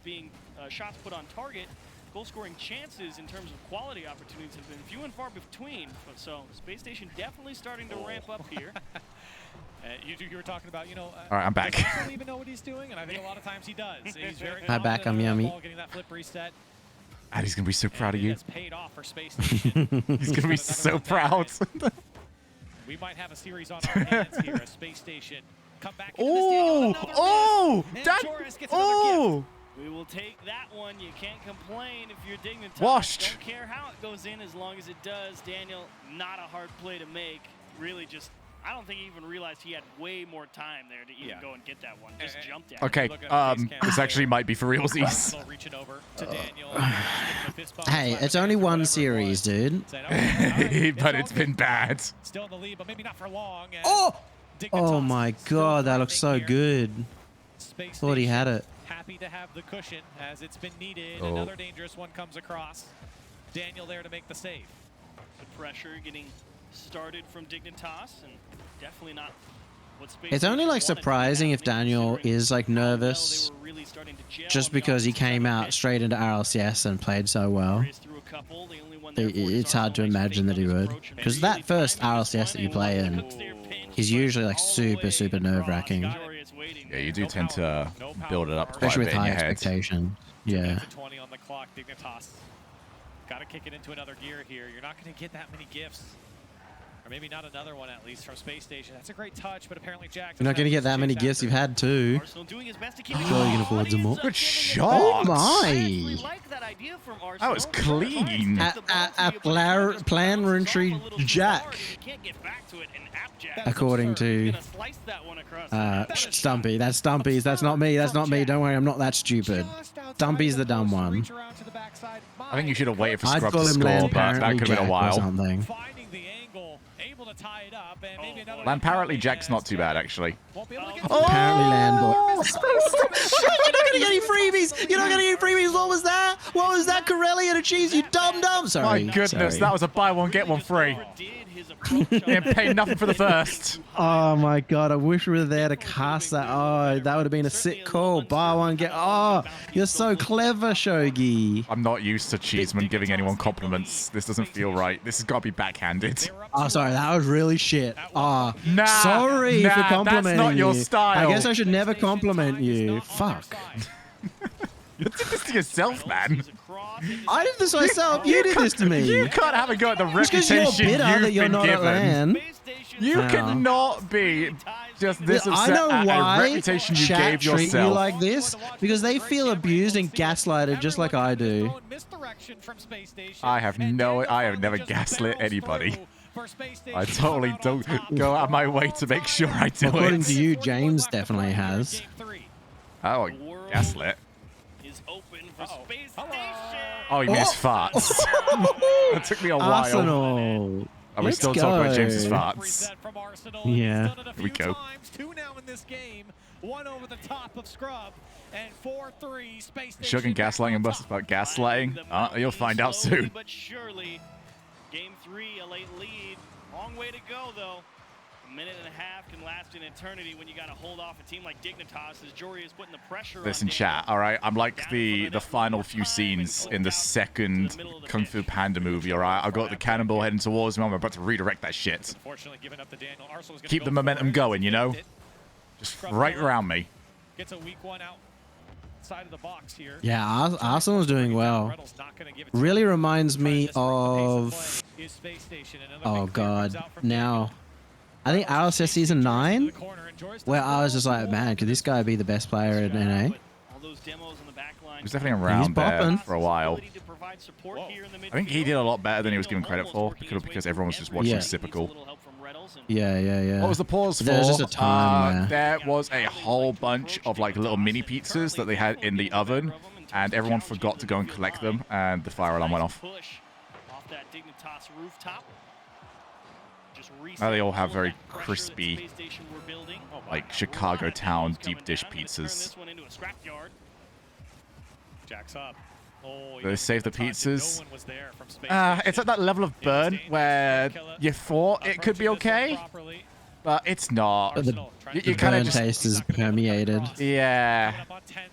being shots put on target, goal-scoring chances in terms of quality opportunities have been few and far between. So Space Station definitely starting to ramp up here. You were talking about, you know... All right, I'm back. Does Arsenal even know what he's doing? And I think a lot of times he does. He's very Hi, back. I'm Yummy. ball, getting that flip reset. Addy's going to be so proud of you. That's paid off for Space Station. He's going to be so proud. We might have a series on our hands here. A Space Station. Come back into Oh! this game. Oh! Oh! We will take that one. You can't complain if you're Dignitas. Washed. Don't care how it goes in as long as it does. Daniel, not a hard play to make. Really just, I don't think he even realized he had way more time there to even go and get that one. Just jumped at Okay, this actually might be for realsies. Reaching over to Daniel. Hey, it's only one series, dude. But it's been bad. Still in the lead, but maybe not for long. Oh my god, that looks so good. Thought he had it. Happy to have the cushion as it's been needed. Oh. Another dangerous one comes across. Daniel there to make the save. pressure getting started from Dignitas, and definitely not what Space It's only Station like wanted. surprising if Daniel is like nervous just because he came out straight into RLCS and played so well. It's hard to imagine that he would. Because that first RLCS that you play in is usually like super nerve-wracking. Yeah, you do tend to build it up quite Especially a with bit in high your head. expectation. Yeah. 20 on the clock, Dignitas. Got to kick it into another gear here. You're not going to get that many gifts. Or maybe not another one, at least, from Space Station. That's a great touch, but apparently Jack... You're not going to get that many gifts you've had too. I'm sure you can afford some more. Good shot! Oh my! That was clean. Planetary Jack. According to Stumpy. That's Stumpy's. That's not me. That's not me. Don't worry, I'm not that stupid. Stumpy's the dumb one. I think you should have waited for I'd Scrub call to him score, Land but that could have been a Apparently while. Jack or something. Apparently Jack's not too bad, actually. Apparently Land Boy. You're not gonna get any freebies! You're not gonna get any freebies! What was that? What was that? Corelli and a cheese, you dum-dum! Sorry. My goodness, sorry. that was a buy one, get one free. Didn't pay nothing for the first. Oh my god, I wish we were there to cast that. Oh, that would have been a sick call. Buy one, get... Oh, you're so clever, Shogie. I'm not used to Cheeseman giving anyone compliments. This doesn't feel right. This has got to be backhanded. Oh, sorry, that was really shit. Oh, Nah, sorry for nah, complimenting that's not your you. style. I guess I should never compliment you. Fuck. You did this to yourself, man. I did this myself. You did this to me. You can't have a go at the Just 'cause reputation you're bitter you've that you're been not at given. LAN. You No. cannot be just this I upset know at why a reputation you chat gave treat yourself. you like this because they feel abused and gaslighted just like I do. I have never gaslit anybody. I totally don't go out of my way to make sure I do According it. to you, James definitely has. Oh, gaslit. Oh, you missed farts. It took me a while. Arsenal. Are we Let's still talking about go. James's farts? Yeah. Here we go. Two now in this game. One over the top of Scrub. And 4-3 Space Station. Sugar and gaslighting and busts about gaslighting. You'll find out soon. But surely, game 3, a late lead. Long way to go, though. A minute and a half can last an eternity when you got to hold off a team like Dignitas as Jory is putting the pressure Listen, on chat. All right, I'm like the final few scenes in the second Kung Fu Panda movie. All right, I've got the cannonball heading towards me. I'm about to redirect that shit. Keep the momentum going, you know. Just right around me. Gets a weak one outside of the box here. Yeah, Arsenal's doing well. Really reminds me of... Oh, God. Now, I think RLCS Season 9, where I was just like, man, could this guy be the best player in NA? He was definitely around there for a while. I think he did a lot better than he was given credit for because everyone was just watching Typical. Yeah. What was the pause for? There was just a time there was a whole bunch of like little mini pizzas that they had in the oven, and everyone forgot to go and collect them, and the fire alarm went off. Now they all have very crispy, like Chicago town deep dish pizzas. Jacks up. Oh, They save the pizzas. It's at that level of burn where you thought it could be okay, but it's not. But the You kind burn of just taste is permeated. Yeah,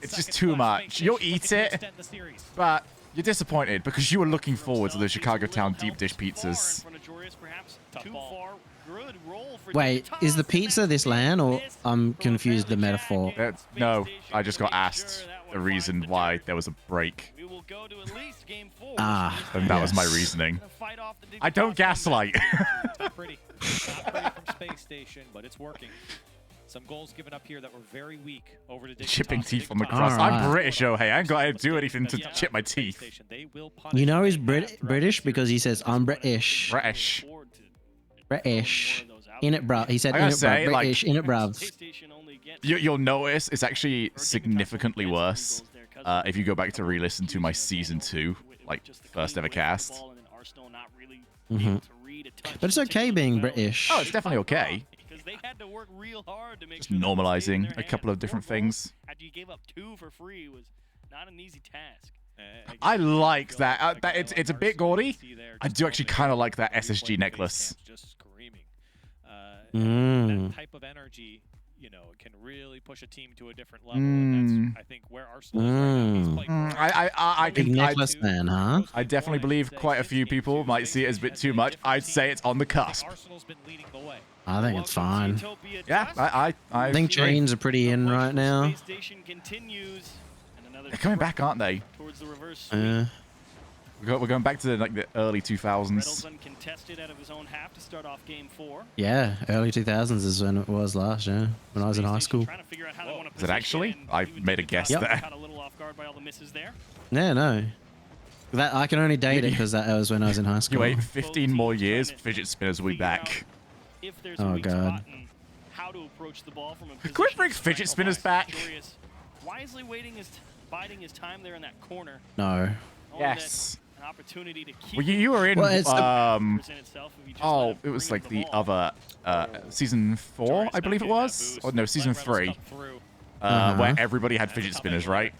it's just too much. You'll eat it, but you're disappointed because you were looking forward to the Chicago Town deep dish pizzas. Wait, is the pizza this LAN or I'm confused the metaphor? No, I just got asked the reason why there was a break. Ah, and that was my yes. reasoning. I don't gaslight. Not pretty. Not pretty from Space Station, but it's working. Some goals given up here that were very weak over to Dignitas. Chipping teeth on the crust. All right. I'm British, oh hey, I ain't got to do anything to chip my teeth. You know he's British because he says, I'm British. British. British. In it, bruv. He said, I in gotta it, say, bruv. like- British. In it, bruv. You'll notice it's actually significantly worse if you go back to re-listen to my season 2, like first ever cast. But it's okay being British. Oh, it's definitely okay. Just normalizing a couple of different things. After you gave up 2 for free was not an easy task. I like that. It's a bit gaudy. I do actually kind of like that SSG necklace. That type of energy, you know, can really push a team to a different level. And that's, I think, where Arsenal is right now. He's playing I Big can. necklace fan, huh? I definitely believe quite a few people might see it as a bit too much. I'd say it's on the cusp. I think it's fine. Yeah, I think chains are pretty in right now. They're coming back, aren't they? We're going back to the early 2000s. Uncontested out of his own half to start off game 4. Yeah, early 2000s is when it was last year, when I was in high school. Is it actually? I made a guess there. Caught a little off guard by all the misses there. Yeah, no. That I can only date it because that was when I was in high school. You wait 15 more years, fidget spinners will be back. Oh god. How to approach the ball from a Could Quick brings fidget spinners back? Wisely biding his time there in that corner. No. Yes. An opportunity to keep Well, you were in. present itself if he just Oh, let him it was bring like the the ball. other season 4, I believe it was. Or no, season 3. Where everybody had fidget spinners, right?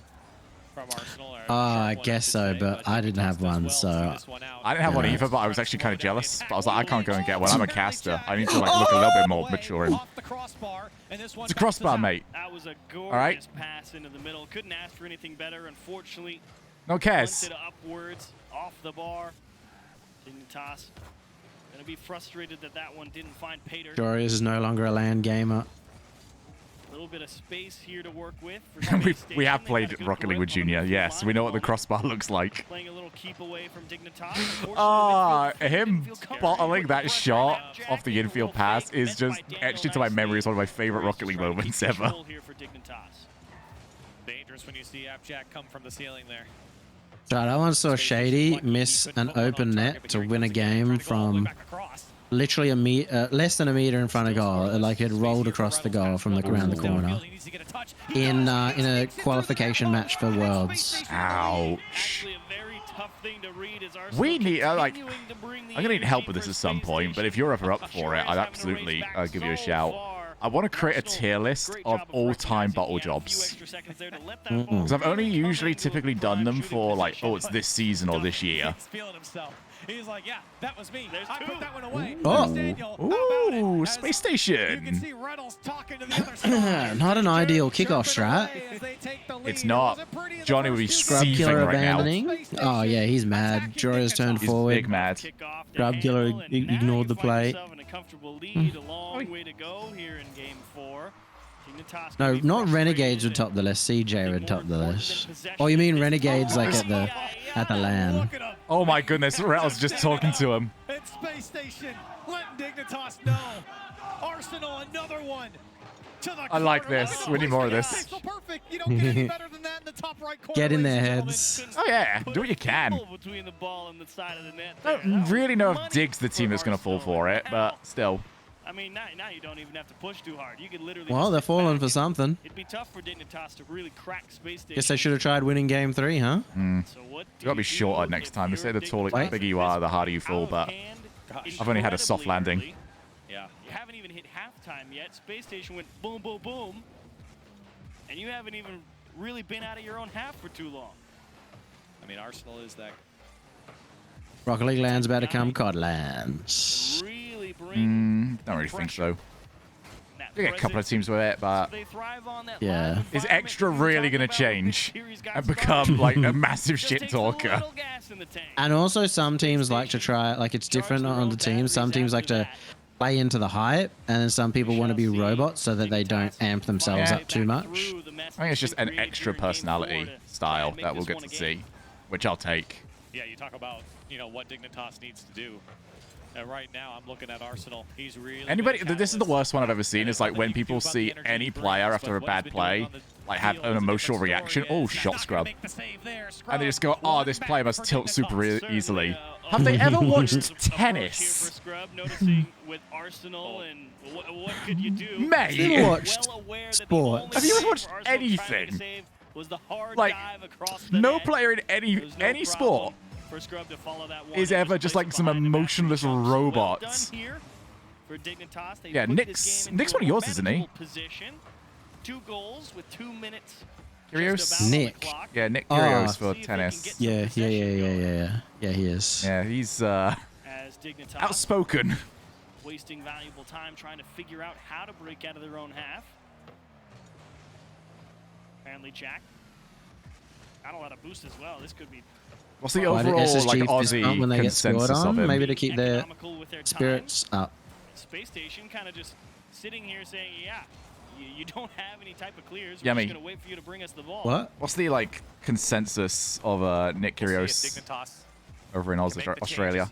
I guess so, but I didn't have one, so. I didn't have one either, but I was actually kind of jealous. But I was like, I can't go and get one. I'm a caster. I need to like look a little bit more mature. It's a crossbar, mate. That was a All right. gorgeous pass into the middle. Couldn't ask for anything better. Unfortunately, No cares. punted upwards off the bar. Dignitas gonna be frustrated that that one didn't find Pater. Joris is no longer a land gamer. A little bit of space here to work with. we have played Rocket League with Junior. Yes, we know what the crossbar looks like. Playing a little keep away from Dignitas. Ah, him bottling that shot off the infield pass is just etched into my memory as one of my favorite Rocket League moments ever. Dangerous when you see Appjack come from the ceiling there. Right, I once saw Shady miss an open net to win a game from literally less than a meter in front of goal. Like it rolled across the goal from around the corner in a qualification match for Worlds. Ouch. We need like I'm gonna need help with this at some point, but if you're ever up for it, I'd absolutely give you a shout. I want to create a tier list of all-time bottle jobs. Because I've only usually typically done them for like, oh, it's this season or this year. He's like, yeah, that was me. I put that one away. Oh, ooh, Space Station. You can see Reynolds talking to the other side. Not an ideal kickoff strat. It's not. Johnny would be Scrub seething Killer right now. abandoning. Oh yeah, he's mad. Jory's turned forward. Big mad. Scrub Killer ignored the play. No, not Renegades would top the list. CJ would top the list. Oh, you mean Renegades like at the LAN? Oh my goodness, Rattle's just talking to him. It's Space Station. Letting Dignitas know. Arsenal, another one. I like this. We need more of this. Get in their heads. Oh yeah, do what you can. Don't really know if Dig's the team that's going to fall for it, but still. I mean, now you don't even have to push too hard. You could literally. Well, they're falling for something. It'd be tough for Dignitas to really crack Space Station. Guess they should have tried winning game 3, huh? You got to be shorter next time. They say the taller, bigger you are, the harder you fall, but I've only had a soft landing. Yeah. You haven't even hit halftime yet. Space Station went boom, boom, boom. And you haven't even really been out of your own half for too long. I mean, Arsenal is that. Rocket League Land's about to come COD Lands. Don't really think so. You get a couple of teams with it, but yeah. Is Extra really going to change and become like a massive shit talker? And also some teams like to try, like it's different on the team. Some teams like to play into the hype, and then some people want to be robots so that they don't amp themselves up too much. I think it's just an extra personality style that we'll get to see, which I'll take. Yeah, you talk about, what Dignitas needs to do. Right now, I'm looking at Arsenal. He's really this is the worst one I've ever seen. Is like when people see any player after a bad play, like have an emotional reaction. Oh, shot scrub, and they just go, "Oh, this player must tilt super easily." Have they ever watched tennis? With Arsenal and what could you do? Mate, watched sports. Have you ever watched anything? Like, no player in any sport is ever just like some emotionless robots. Yeah, Nick's one of yours, isn't he? 2 goals with 2 minutes Kyrgios? Nick. Yeah, Nick Oh. Kyrgios for tennis. Yeah, yeah, he is. Yeah, he's As Dignitas outspoken. wasting valuable time trying to figure out how to break out of their own half. Apparently Jack got a lot of boost as well. This could be What's the Why did overall SSG like fist bump Aussie when they get scored consensus of on? him? Maybe to keep their economical with their spirits up. Space Station kind of just sitting here saying, yeah, you don't have any type of clears. Yeah, We're just me. going to wait for you to bring us the ball. What? What's the like consensus of Nick Kyrgios over in Australia?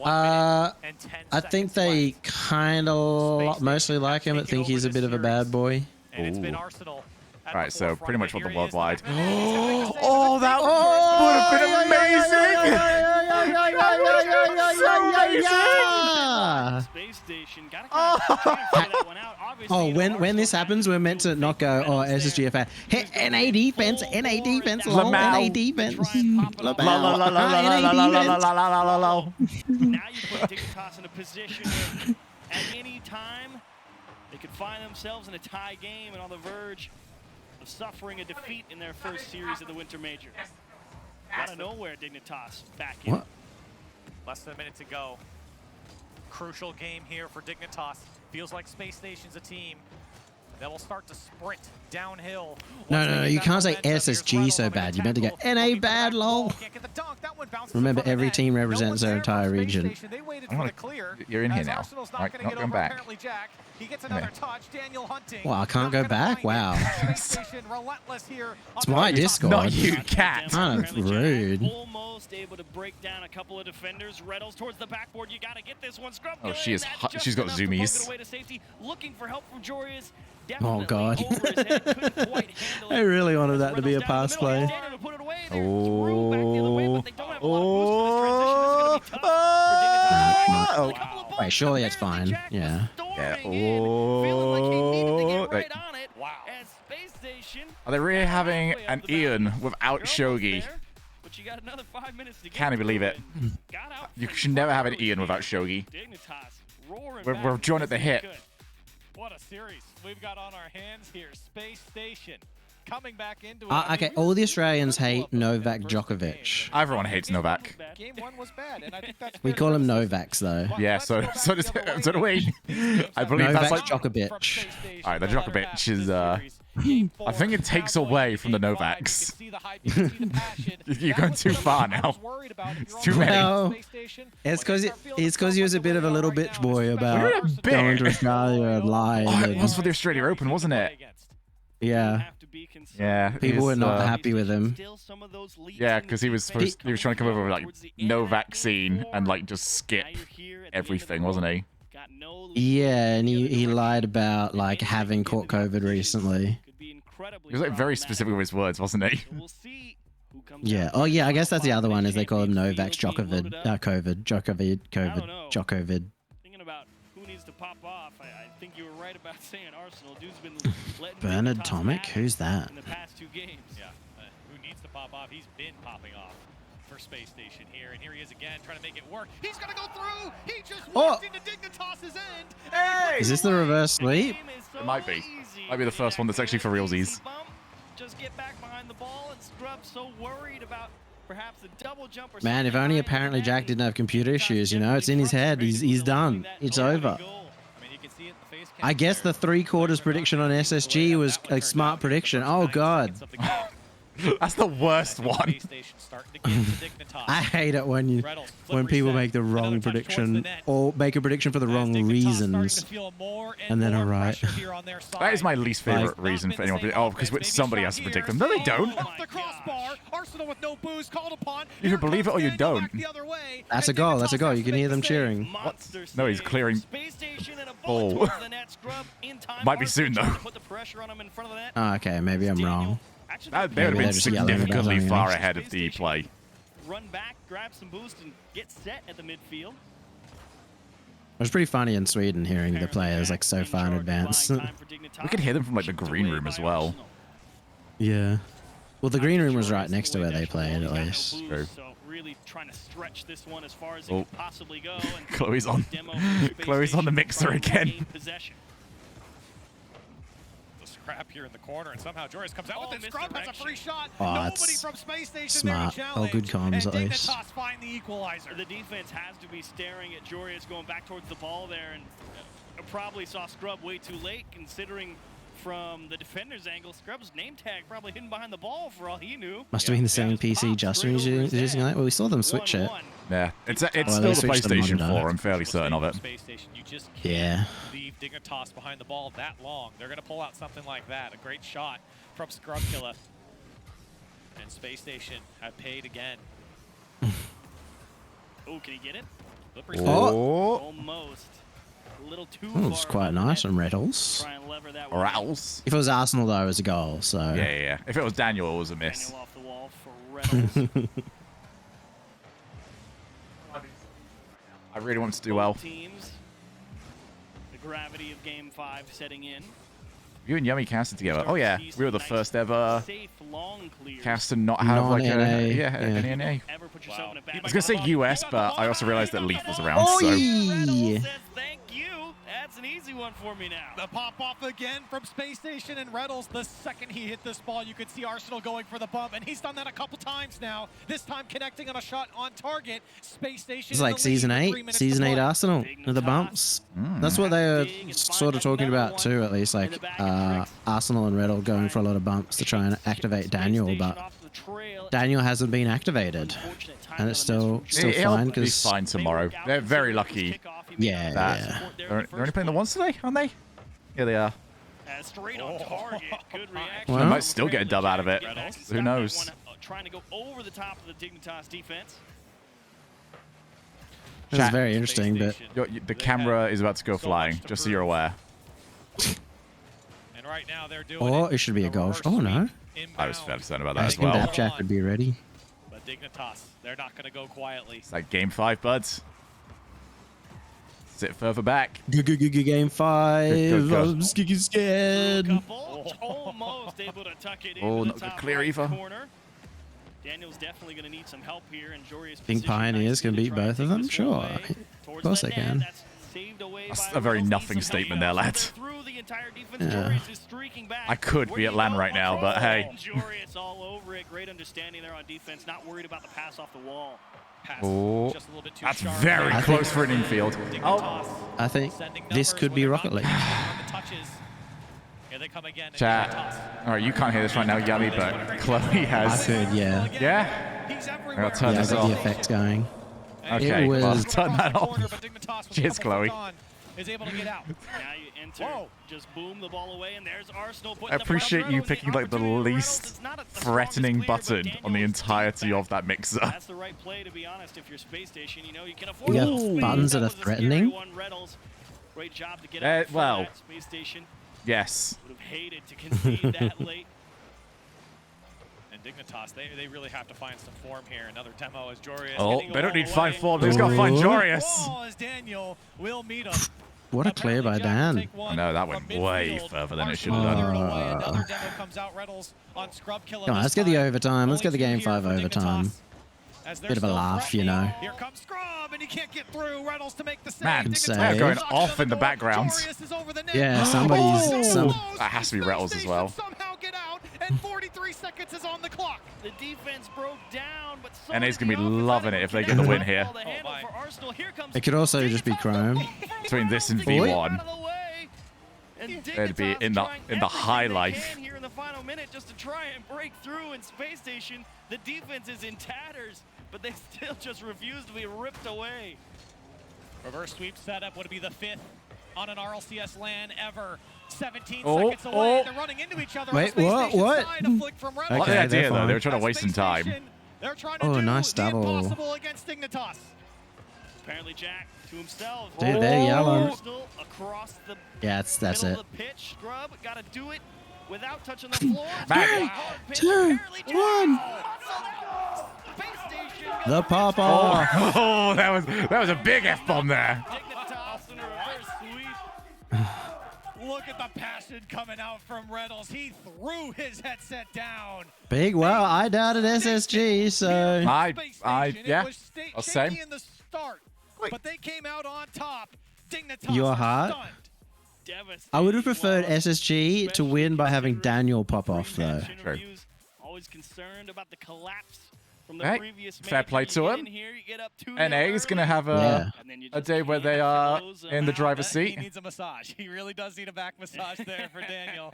I think they kind of mostly like him, but think he's a bit of a bad boy. Ooh. Right, so pretty much what the worldwide. Oh, that would have been amazing! Space Station gotta try and figure that one out. Obviously, Oh, when this happens, we're meant to not go, oh, SSGFA. Hey, NA defense, NA defense, lol, NA defense. Now you put Dignitas in a position where at any time they could find themselves in a tie game and on the verge of suffering a defeat in their first series of the Winter Major. Out of nowhere, Dignitas back in. What? Less than a minute to go. Crucial game here for Dignitas. Feels like Space Station's a team that will start to sprint downhill. No, you can't say SSG so bad. You meant to go NA bad, lol. Remember, every team represents their entire region. You're in here now. Right, not going back. Well, I can't go back? Wow. It's my Discord. Not you, cat. Kind of rude. Almost able to break down a couple of defenders. Reddles towards the backboard. You got to get this one. Scrub. Oh, she is. She's got zoomies. Looking for help from Jorius. Oh, God. I really wanted that to be a pass play. Oh. Wait, surely it's fine. Yeah. Yeah. Oh. Wait. Are they really having an Ian without Shogie? Can't believe it. You should never have an Ian without Shogie. We're joined at the hip. What a series we've got on our hands here. Space Station coming back into it. Okay, all the Australians hate Novak Djokovic. Everyone hates Novak. Game one was bad, and I think that's We call him Novaks, though. Yeah, so do we. I believe Novak that's like Djokovic. All right, the Djokovic is. I think it takes away from the Novaks. You're going too far now. It's too many. Well, it's because he was a bit of a little bitch boy about going to Australia and lying. Oh, it was for the Australia Open, wasn't it? Yeah. Yeah. People were not happy with him. Yeah, because he was trying to come over with like no vaccine and like just skip everything, wasn't he? Yeah, and he lied about like having caught COVID recently. He was like very specific with his words, wasn't he? Yeah. Oh yeah, I guess that's the other one is they call him Novak Djokovic. Djokovic. Thinking about who needs to pop off, I think you were right about saying Arsenal. Dude's been letting Bernard Dignitas Tomic? have it Who's that? in the past 2 games. Yeah, who needs to pop off? He's been popping off for Space Station here, and here he is again trying to make it work. He's gonna go through. He just walked into Dignitas's end. Hey! Is this the reverse sweep? It might be. Might be the first one that's actually for realsies. Just get back behind the ball, and Scrub's so worried about perhaps a double jump or Man, if only apparently Jack didn't have computer issues, you know? It's in his head. He's done. It's over. I guess the 3/4 prediction on SSG was a smart prediction. Oh, God. That's the worst one. I hate it when people make the wrong prediction or make a prediction for the wrong reasons and then are right. That is my least favorite reason for anyone. Oh, because somebody has to predict them. No, they don't. You believe it or you don't. That's a goal. That's a goal. You can hear them cheering. What? No, he's clearing. Oh. Might be soon though. Oh, okay, maybe I'm wrong. They would have been significantly far ahead of the play. Run back, grab some boost, and get set at the midfield. It was pretty funny in Sweden hearing the players like so far in advance. We could hear them from like the green room as well. Yeah. Well, the green room was right next to where they played, at least. True. So really trying to stretch this one as far as it can possibly go. And Chloe's on. Chloe's on the mixer again. scrap here in the corner, and somehow Joris comes out with it. Scrub has a free shot. Oh, Nobody that's from Space Station smart. there to Oh, good challenge. comms at And least. Dignitas find the equalizer. The defense has to be staring at Jorius going back towards the ball there, and probably saw Scrub way too late, considering from the defender's angle, Scrub's name tag probably hidden behind the ball for all he knew. Must have been the same PC Justin was using that. Well, we saw them switch it. Yeah, it's Well, still they the switched them PlayStation under. 4. I'm fairly certain of it. Space Station, you just can't Yeah. leave Dignitas behind the ball that long. They're going to pull out something like that. A great shot from Scrub Killer. And Space Station have paid again. Oh, can he get it? Oh. Almost. A little too Oh, it's far. quite nice on Rattles. Try and lever that Or one. else. If it was Arsenal, though, it was a goal. So Yeah. If it was Daniel, it was a miss. Daniel off the wall for Reynolds. I really want to do well. Teams. The gravity of Game 5 setting in. You and Yummy casted together. Oh yeah, we were the first ever Safe long clear. cast to not have like Non-NA, an yeah. NA. Ever put yourself in a bad I was gonna say US, but I also realized that Leaf was around. Oi! So Thank you. That's an easy one for me now. The pop-off again from Space Station and Reynolds. The second he hit this ball, you could see Arsenal going for the bump, and he's done that a couple times now. This time connecting on a shot on target. Space Station. it's like season 8, season 8 Arsenal with the bumps. That's what they were sort of talking about too, at least. Like Arsenal and Riddle going for a lot of bumps to try and activate Daniel, but Daniel hasn't been activated, and it's still He'll fine be because fine tomorrow. They're very lucky. yeah, That yeah. they're only playing the ones today, aren't they? Yeah, they are. Straight on target. Good reaction. They might still get a dub out of it. Who knows? Trying to go over the top of the Dignitas defense. This is very interesting, but The camera is about to go flying, just so you're aware. And right now they're doing or it should be a goal. Oh no, I was fairly certain about I that as think well. that Jack would be ready. But Dignitas, they're not going to go quietly. It's like game 5, buds. Sit further back. Game 5. Good, good. I'm scared. Almost able to tuck it Oh, into not the good top clear right either. corner. Daniel's definitely going to need some help here, and Jorius Think Pioneers can beat both of them? Sure. Of course they can. That's a very nothing statement there, lads. Yeah. I could be at LAN right now, but hey. Jorius all over it. Great understanding there on defense. Not worried about the pass off the wall. Oh, just a little bit too that's sharp. very I close think- for an infield. Oh, I think this could be Rocket League. Here they come again. chat. All right, you can't hear this right now, Yummy, but Chloe I has. could, yeah. Yeah? I gotta turn Yeah, I this got the off. effects going. Okay, It well, was- turn that off. Cheers, Chloe. Is able to get out. Now you enter, just boom the ball away, and there's Arsenal putting I the pressure appreciate you on. picking like the least threatening button on the entirety of that mixer. That's the right play, to be honest. If you're Space Station, you know you can afford You a got little speed. buttons that are was a scary threatening? one. Reynolds, great job to get out before well, that. Space Station yes. would have hated to concede that late. And Dignitas, they really have to find some form here. Another demo as Jorius. Oh, getting they don't need all 5 away. form. They just gotta find Ooh. Jorius. Ball as Daniel will meet him. What a clear by Dan. I know, that went way further than it should have Arsenal done. cleared it away. Another demo comes out. Reynolds on Scrub Killer. Come on, let's get the overtime. Let's get the game 5 overtime. As they're Bit of a still laugh, you know. Here comes Scrub, and he can't get through. Reynolds to make the save. Man, save. they're going off in the background. Jorius is over the net. Yeah, somebody's some. That has to be Rettles as well. Somehow get out, and 43 seconds is on the clock. The defense broke down, but so NA's did gonna be the offense. loving it if they get the win here. Ball to handle for Arsenal. Here comes It could also just be Chrome. Between this and out V1, of the way. And they'd be Dignitas in the trying high everything they life. can here in the final minute just to try and break through in Space Station. The defense is in tatters, but they still just refuse to be ripped away. Reverse sweep setup would be the 5th on an RLCS LAN ever. 17 Oh, seconds away. oh. They're running into each other. Wait, what? What? I like the Okay, idea they're though. They were fine. trying to waste some time. They're trying to Oh, do nice the double. impossible against Dignitas. Apparently Jack to himself. Dude, they're yelling. Arsenal across the Yeah, that's middle it. of the pitch. Scrub got to do it without touching the floor. Back. 3, 2, 1. The pop off. Oh, that was a big F bomb there. Dignitas in a reverse sweep. Look at the passion coming out from Reynolds. He threw his headset down. Big. Well, I doubted SSG, so. Yeah, It was I'll shaky say. in the start, but they came out on top. Dignitas Your are heart? stunned. devastating. I would have preferred loss, SSG to win by having Daniel pop off, though. interviews. Always concerned about the collapse from the Hey, previous fair match. play You to get him. in here, you get up 2-0 NA is going to have Yeah. a day where they are in the driver's He seat. needs a massage. He really does need a back massage there for Daniel.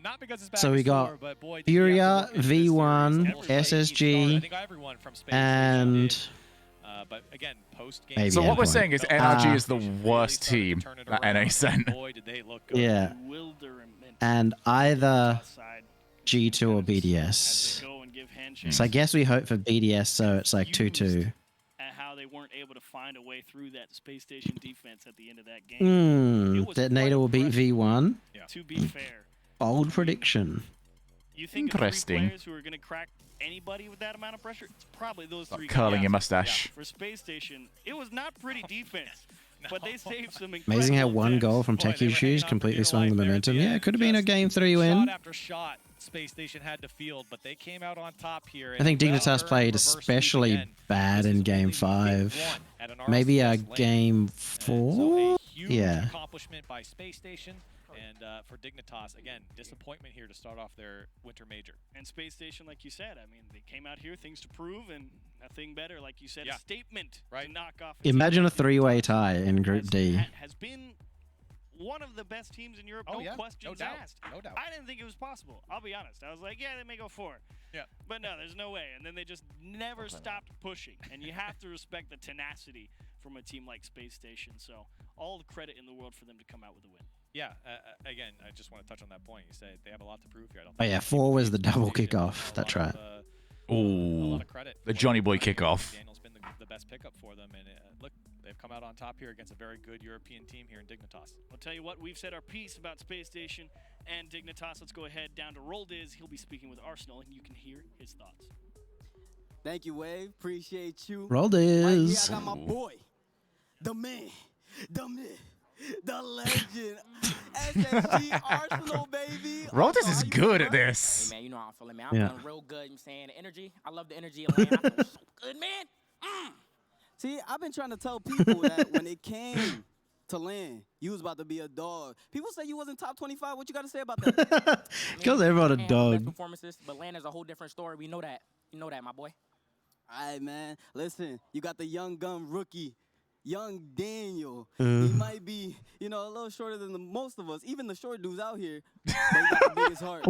Not because his back So is we got sore, but boy, Furia, V1, SSG, and but again, post-game. maybe So what we're Endpoint. saying is NRG is the worst team that NA sent. Boy, did they look good. Yeah. And either G2 or BDS. So I guess we hope for BDS, so it's like 2-2. At how they weren't able to find a way through that space station defense at the end of that game. Detonator will beat V1. To be fair, Bold prediction. you think of 3 players who are going to crack anybody with that amount of pressure? It's probably those 3 Curling guys. your mustache. For space station, it was not pretty defense, but they saved some Amazing how incredible one goal from attempts. Tech Issues completely swung the momentum. Yeah, it could have been a game 3 win. Shot after shot, Space Station had to field, but they came out on top here. I think Dignitas played especially bad in game 5. Maybe a game 4? Huge Yeah. accomplishment by Space Station. And for Dignitas, again, disappointment here to start off their winter major. And Space Station, like you said, I mean, they came out here, things to prove, and nothing better, like you said, a statement to knock off. Imagine a 3-way tie in Group D. Has been one of the best teams in Europe, Oh, no yeah. questions No doubt. asked. No doubt. I didn't think it was possible. I'll be honest. I was like, yeah, they may go 4. Yeah. But no, there's no way. And then they just never stopped pushing. And you have to respect the tenacity from a team like Space Station. So all the credit in the world for them to come out with a win. Yeah, again, I just want to touch on that point. You say they have a lot to prove here. I don't Oh think yeah, 4 was the double kickoff. That's right. Ooh, the Johnny Boy kickoff. Daniel's been the best pickup for them, and look, they've come out on top here against a very good European team here in Dignitas. I'll tell you what, we've said our piece about Space Station and Dignitas. Let's go ahead down to Roldiz. He'll be speaking with Arsenal, and you can hear his thoughts. Thank you, Wave. Appreciate you. Roldiz. Right here, I got my boy, the man, the myth, the legend, SSG Arsenal, baby. Roldiz is good at this. Hey, man, you know how I'm feeling, man. I'm Yeah. feeling real good. I'm saying the energy. I love the energy of land. I feel so good, man. See, I've been trying to tell people that when it came to land, you was about to be a dog. People say you wasn't top 25. What you got to say about that? Because everyone a Man, dog. best performances, but land is a whole different story. We know that. You know that, my boy. All right, man. Listen, you got the young gun rookie, young Daniel. Uh. He might be, a little shorter than most of us, even the short dudes out here. But he got the biggest heart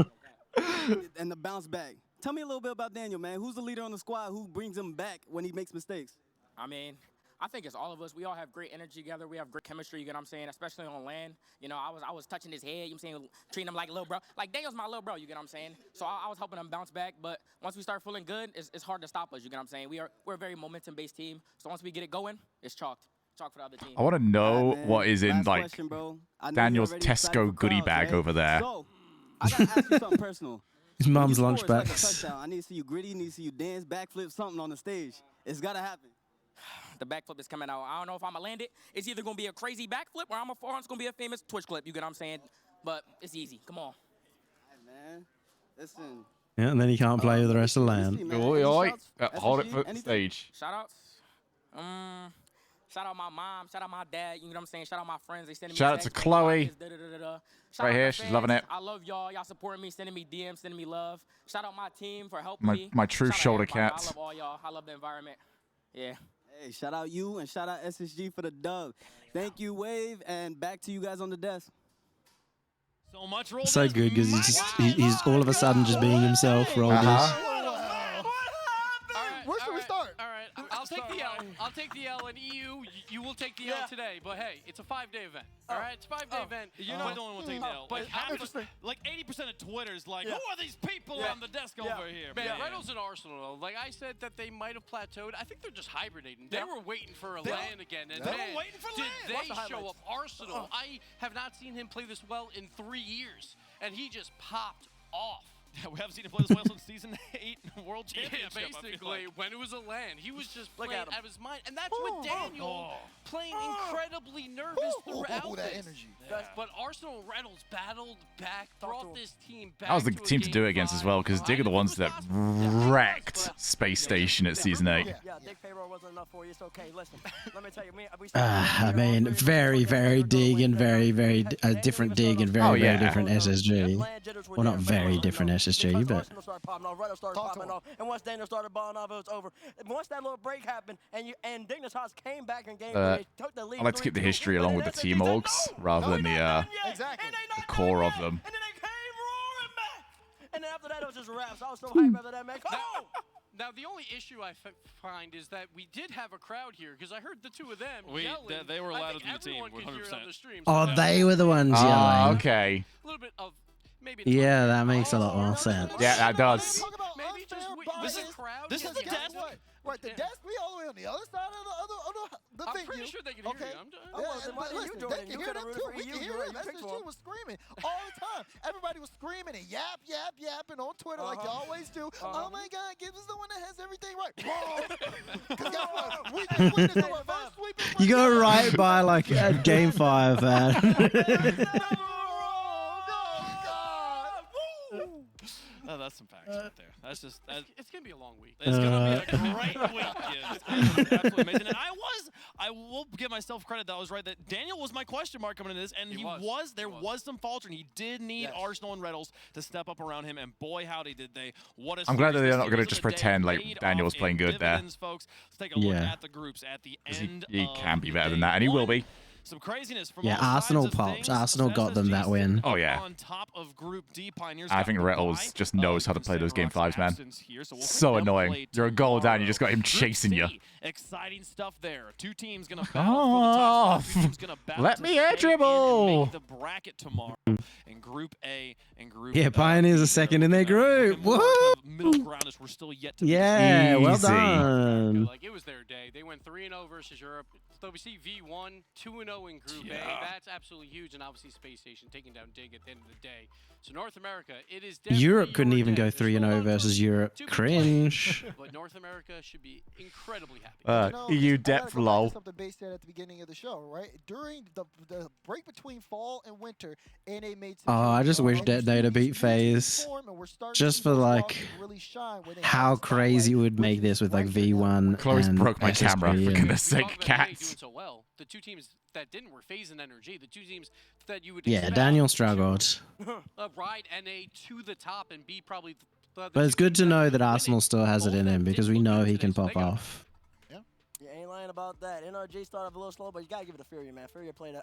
and the bounce back. Tell me a little bit about Daniel, man. Who's the leader on the squad? Who brings him back when he makes mistakes? I mean, I think it's all of us. We all have great energy together. We have great chemistry, you get what I'm saying, especially on land. You know, I was touching his head, you know what I'm saying, treating him like a little bro. Like, Daniel's my little bro, you get what I'm saying? So I was helping him bounce back, but once we start feeling good, it's hard to stop us, you get what I'm saying? We're a very momentum-based team, so once we get it going, it's chalked. Chalk for the other team. I want to know what is in Last like question, bro. I know Daniel's you're already excited Tesco for goodie crowds, bag right? over there. So, I got to ask you something personal. His When you mum's score, lunch it's like a bags. touchdown. I need to see you gritty, need to see you dance, backflip, something on the stage. It's got to happen. The backflip is coming out. I don't know if I'm going to land it. It's either going to be a crazy backflip or it's going to be a famous Twitch clip, you get what I'm saying? But it's easy. Come on. Hey, man. Listen. Yeah, and then he can't play with the rest of the land. Oi, hold it for the stage. Shout-outs? Shout out my mom. Shout out my dad. You know what I'm saying? Shout out my friends. They sending me Shout out to texts, Chloe. Shout Right out here, my she's loving fans. it. I love y'all. Y'all supporting me, sending me DMs, sending me love. Shout out my team for helping me. My true Shout out shoulder everybody. cat. I love all y'all. I love the environment. Yeah. Hey, shout out you and shout out SSG for the dub. Thank you, Wave, and back to you guys on the desk. So much roll. So good because he's all of a sudden just being himself. Roldiz. Where should we start? All right, I'll take the L. I'll take the L, and EU, you will take the L today. But hey, it's a 5-day event. All right, it's a 5-day event. You're not the only one taking the L. But Like 80% of Twitter's like, who are these people on the desk over here? Man, Reynolds and Arsenal, like I said that they might have plateaued. I think they're just hibernating. They were waiting for a land again. And They man, were waiting for did land. they show up. Arsenal, I have not seen him play this well in 3 years. And he just popped off. We haven't seen him play this well since Season 8 World Championship. Yeah, I feel basically, like. when it was a LAN, he was just Look playing at him. out of his mind. And that's with Daniel playing incredibly nervous throughout that this. energy. But Arsenal and Reynolds battled back, brought this team back. That was the to a team to do it against as well, because Dig are the ones that wrecked Space Station at Season 8. Yeah, Dig payroll wasn't enough for you. It's okay. Listen, let me tell you, I mean, very, very Dig and very, very different Dig and very, very different SSG. Well, not very different SSG, but. Arsenal started popping off, Reynolds started popping off, and once Daniel started balling off, it was over. And once that little break happened, and Dignitas came back in game 3, took the lead. I like to keep the history along with the team orgs rather than the core of them. And then after that, it was just raps. I was so hyped after that, man. Come on! Now, the only issue I find is that we did have a crowd here, because I heard the two of them yelling. They were louder than the team, 100%. Oh, they were the ones yelling. Oh, okay. A little bit of maybe. Yeah, that makes a lot more sense. Yeah, that does. Maybe just This is crowd. This is the desk. Right, the desk. We all the way on the other side of the I'm venue. pretty sure they can hear okay. you. Listen, they can hear them too. We can hear them. SSG was screaming all the time. Everybody was screaming and yapping on Twitter like you always do. Oh my God, Gibbs is the one that has everything right. Wrong. Because guess what? We just witnessed a reverse sweep. You go right by like Game 5, man. Oh, that's some facts right there. That's just. It's gonna be a long week. It's gonna be a great week. Yeah, it's absolutely amazing. And I will give myself credit that I was right. That Daniel was my question mark coming into this, and there was some faltering. He did need Arsenal and Reynolds to step up around him, and boy, howdy did they! What a I'm glad that they're not going going to just pretend like Daniel was playing good there. Folks, let's take a look at the groups at the end. He can be better than that, and he will be. Some craziness from Yeah, all Arsenal sides of popped. things. Arsenal got them that win. Oh, yeah. On top of Group D, Pioneers I got think the Reynolds bye. just knows how to play those Game 5s, man. Here, so we'll So see them annoying. play You're a goal down, you just got him Group chasing you. C, exciting stuff there. Two teams gonna battle for the top spot. Two teams gonna battle Let to me air stay in and dribble. make the bracket tomorrow. In Group A and Group Yeah, Pioneers are second in their group. Woo! middle ground is we're still yet to Yeah, well Easy. done. Like, it was their day. They went 3-0 versus Europe. So we see V1, 2-0 in Group A. That's absolutely huge. And obviously Space Station taking down Dig at the end of the day. So North America, it is definitely Europe couldn't your even day. go 3-0 versus Europe. Cringe. But North America should be incredibly happy. EU I gotta depth go back lol. to something Base said at the beginning of the show, right? During the break between fall and winter, NA made some Oh, I just wish and you Detonator see beat these FaZe. form, and we're starting to Just see for those like losses really shine when they how have crazy it would make this with like V1 Chloe's and broke my SSG camera, for and- goodness sake, Talk about NA doing cats. so well. The two teams that didn't were FaZe and NRG. The two teams that you would Yeah, expect Daniel struggled. to ride NA to the top and be probably the But it's good to know that Arsenal still has it in him because we know he can pop off. You ain't lying about that. NRG started off a little slow, but you gotta give it to Furia, man. Furia played a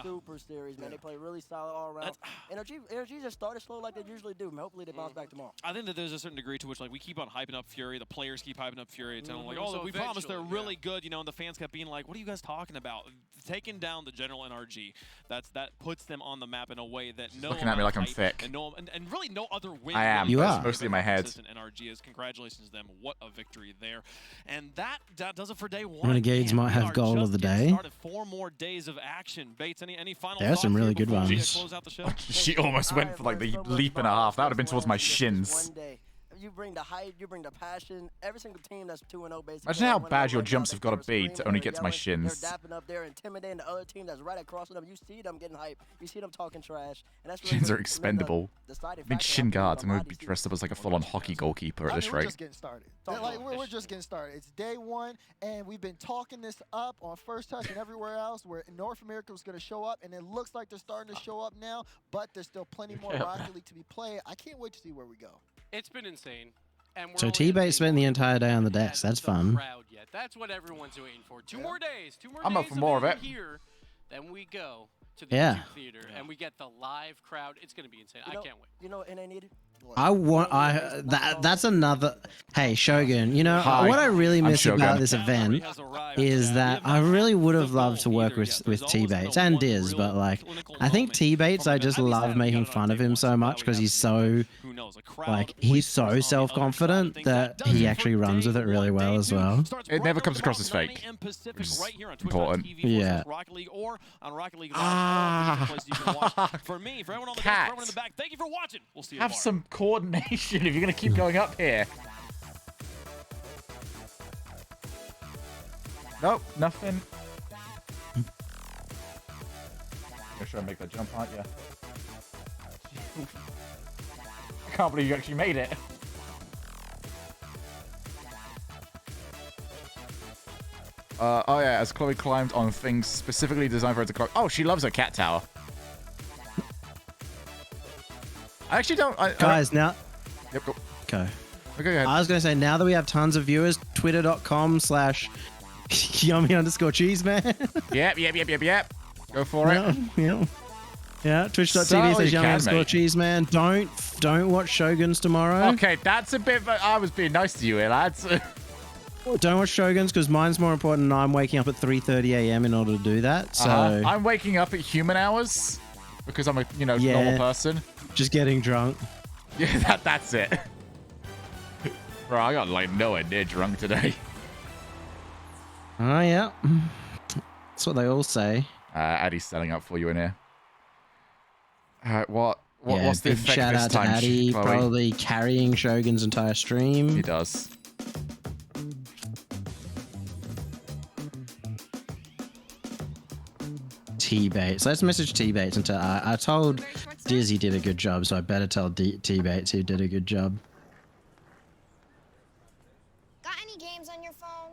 super series, man. They played really solid all around. NRG just started slow like they usually do, man. Hopefully they bounce back tomorrow. I think that there's a certain degree to which like we keep on hyping up Fury, the players keep hyping up Fury, telling like, oh, So we promise they're eventually, really good, you know, and the fans kept being like, what are you guys talking about? Taking down the general NRG, that puts them on the map in a way that no looking at me like I'm hype thick. and really no other win. I am, really but has it's mostly been my as head. consistent NRG is. Congratulations to them. What a victory there. And that does it for day one. Renegades Man, might we have are goal just of the getting day. started. 4 more days of action. Bates, any final There are some thoughts really here good before we ones. close out the show? She almost went for like the leap and a half. That would have been towards my shins. One day. You bring the hype, you bring the passion. Every single team that's 2-0 basically. Imagine how when bad they your went jumps out, have they got to were be screaming, to only they get to were my yelling, shins. They're dapping up, they're intimidating the other team that's right across from them. You see them getting hype. You see them talking trash. And that's really Shins are the expendable. deciding I mean, factor shin of guards. I'm a going lot to be of these dressed up as like a full-on hockey goalkeeper at I this mean, we're rate. just getting started. We're just getting started. It's day one, and we've been talking this up on First Touch and everywhere else where North America was going to show up, and it looks like they're starting to show up now, but there's still plenty more Rocket League to be played. I can't wait to see where we go. It's been insane. And we're So only T-Bait spent the entire day on the desk. That's fun. crowd yet. That's what everyone's waiting for. 2 more days. 2 more I'm days up for more of it. Here, then we go to the Yeah. YouTube theater and we get the live crowd. It's going to be insane. I can't wait. You know what NA needed? That's another. Hey, Shogun, you know Hi, what I really I'm miss Shogun. about this event is that I really would have loved to work with T-Bates and Diz, but like I think T-Bates, I just love making fun of him so much because he's so he's so self-confident that he actually runs with it really well as well. It never comes across as fake, which is important. Yeah. For me, for everyone on the Cat. for everyone in the back, thank you for watching. We'll see you Have tomorrow. some coordination if you're going to keep going up here. Nope, nothing. Make sure I make that jump, aren't you? I can't believe you actually made it. Oh yeah, as Chloe climbed on things specifically designed for her to climb. Oh, she loves her cat tower. I actually don't. Guys, now. Yep, go. Okay. Okay, go ahead. I was going to say, now that we have tons of viewers, twitter.com/yummy_cheeseman. Yep. Go for it. Yeah, twitch.tv/yummy_cheeseman. Don't watch Shoguns tomorrow. Okay, that's a bit. I was being nice to you here, lads. Don't watch Shoguns because mine's more important and I'm waking up at 3:30 a.m. in order to do that. So I'm waking up at human hours because I'm a normal person. Just getting drunk. Yeah, that's it. Bro, I got like nowhere near drunk today. Oh yeah, that's what they all say. Addy's setting up for you in here. What's the big effect shout this out time, to Addy, Chloe? probably carrying Shogun's entire stream. He does. T-Bates. Let's message T-Bates and tell. I told Dizzy did a good job, so I better tell T-Bates who did a good job. Got any games on your phone?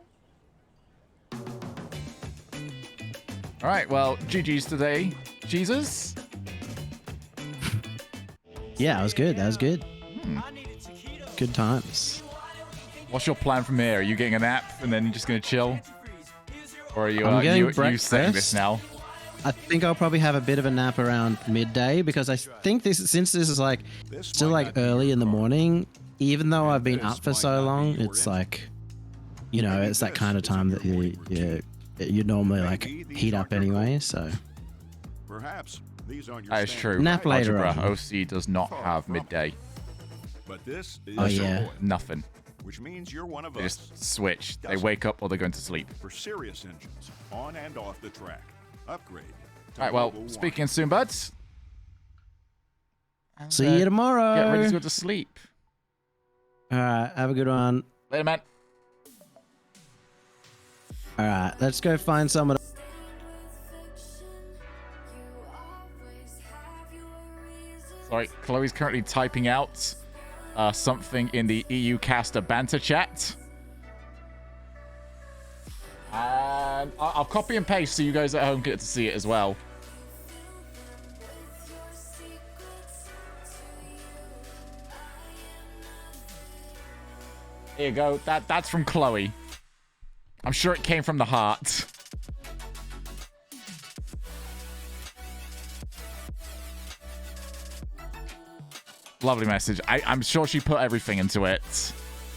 All right, well, GG's today. Jesus. Yeah, that was good. That was good. Good times. What's your plan from here? Are you getting a nap and then you're just gonna chill, or are you you saying this now? I think I'll probably have a bit of a nap around midday because I think since this is like still like early in the morning, even though I've been up for so long, it's like, it's that kind of time that you normally like heat up anyway. So Perhaps these aren't your That is true. Nap later Algebra, on. OC does not have midday. But this is Oh, yeah. Nothing. which means you're one of They us. just switch. They wake up or they're going to sleep. For serious engines, on and off the track. Upgrade. to All right, well, Level 1. speaking soon, buds. see you tomorrow. Get ready to go to sleep. All right, have a good one. Later, man. All right, let's go find someone. Sorry, Chloe's currently typing out something in the EU Caster banter chat. And I'll copy and paste so you guys at home get to see it as well. Here you go. That's from Chloe. I'm sure it came from the heart. Lovely message. I'm sure she put everything into it.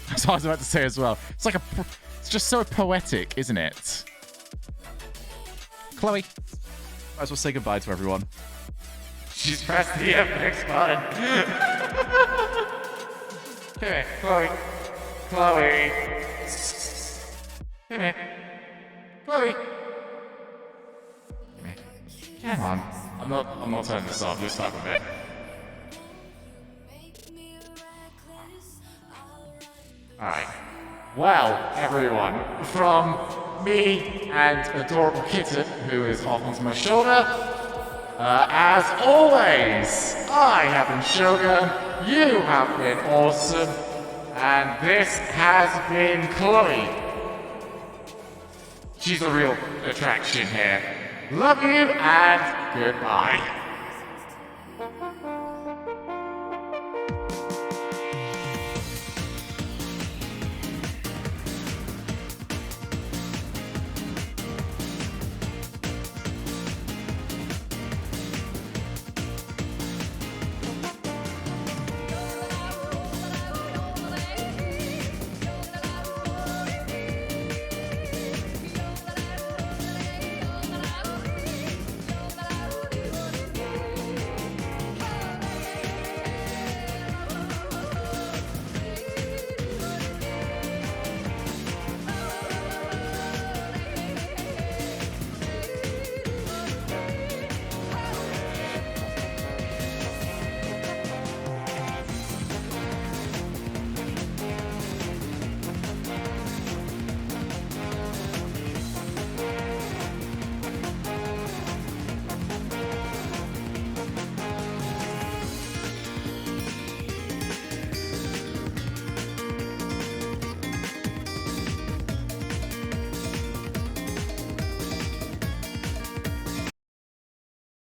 That's what I was about to say as well. It's like it's just so poetic, isn't it? Chloe, might as well say goodbye to everyone. She's pressed the F6 button. Come here, Chloe. Chloe. Come here. Chloe. Come here. Come on. I'm not turning this off. Just stop a bit. Alright. Well, everyone, from me and adorable kitten, who is off onto my shoulder, as always, I have been Shogun, you have been awesome, and this has been Chloe. She's a real attraction here. Love you, and goodbye.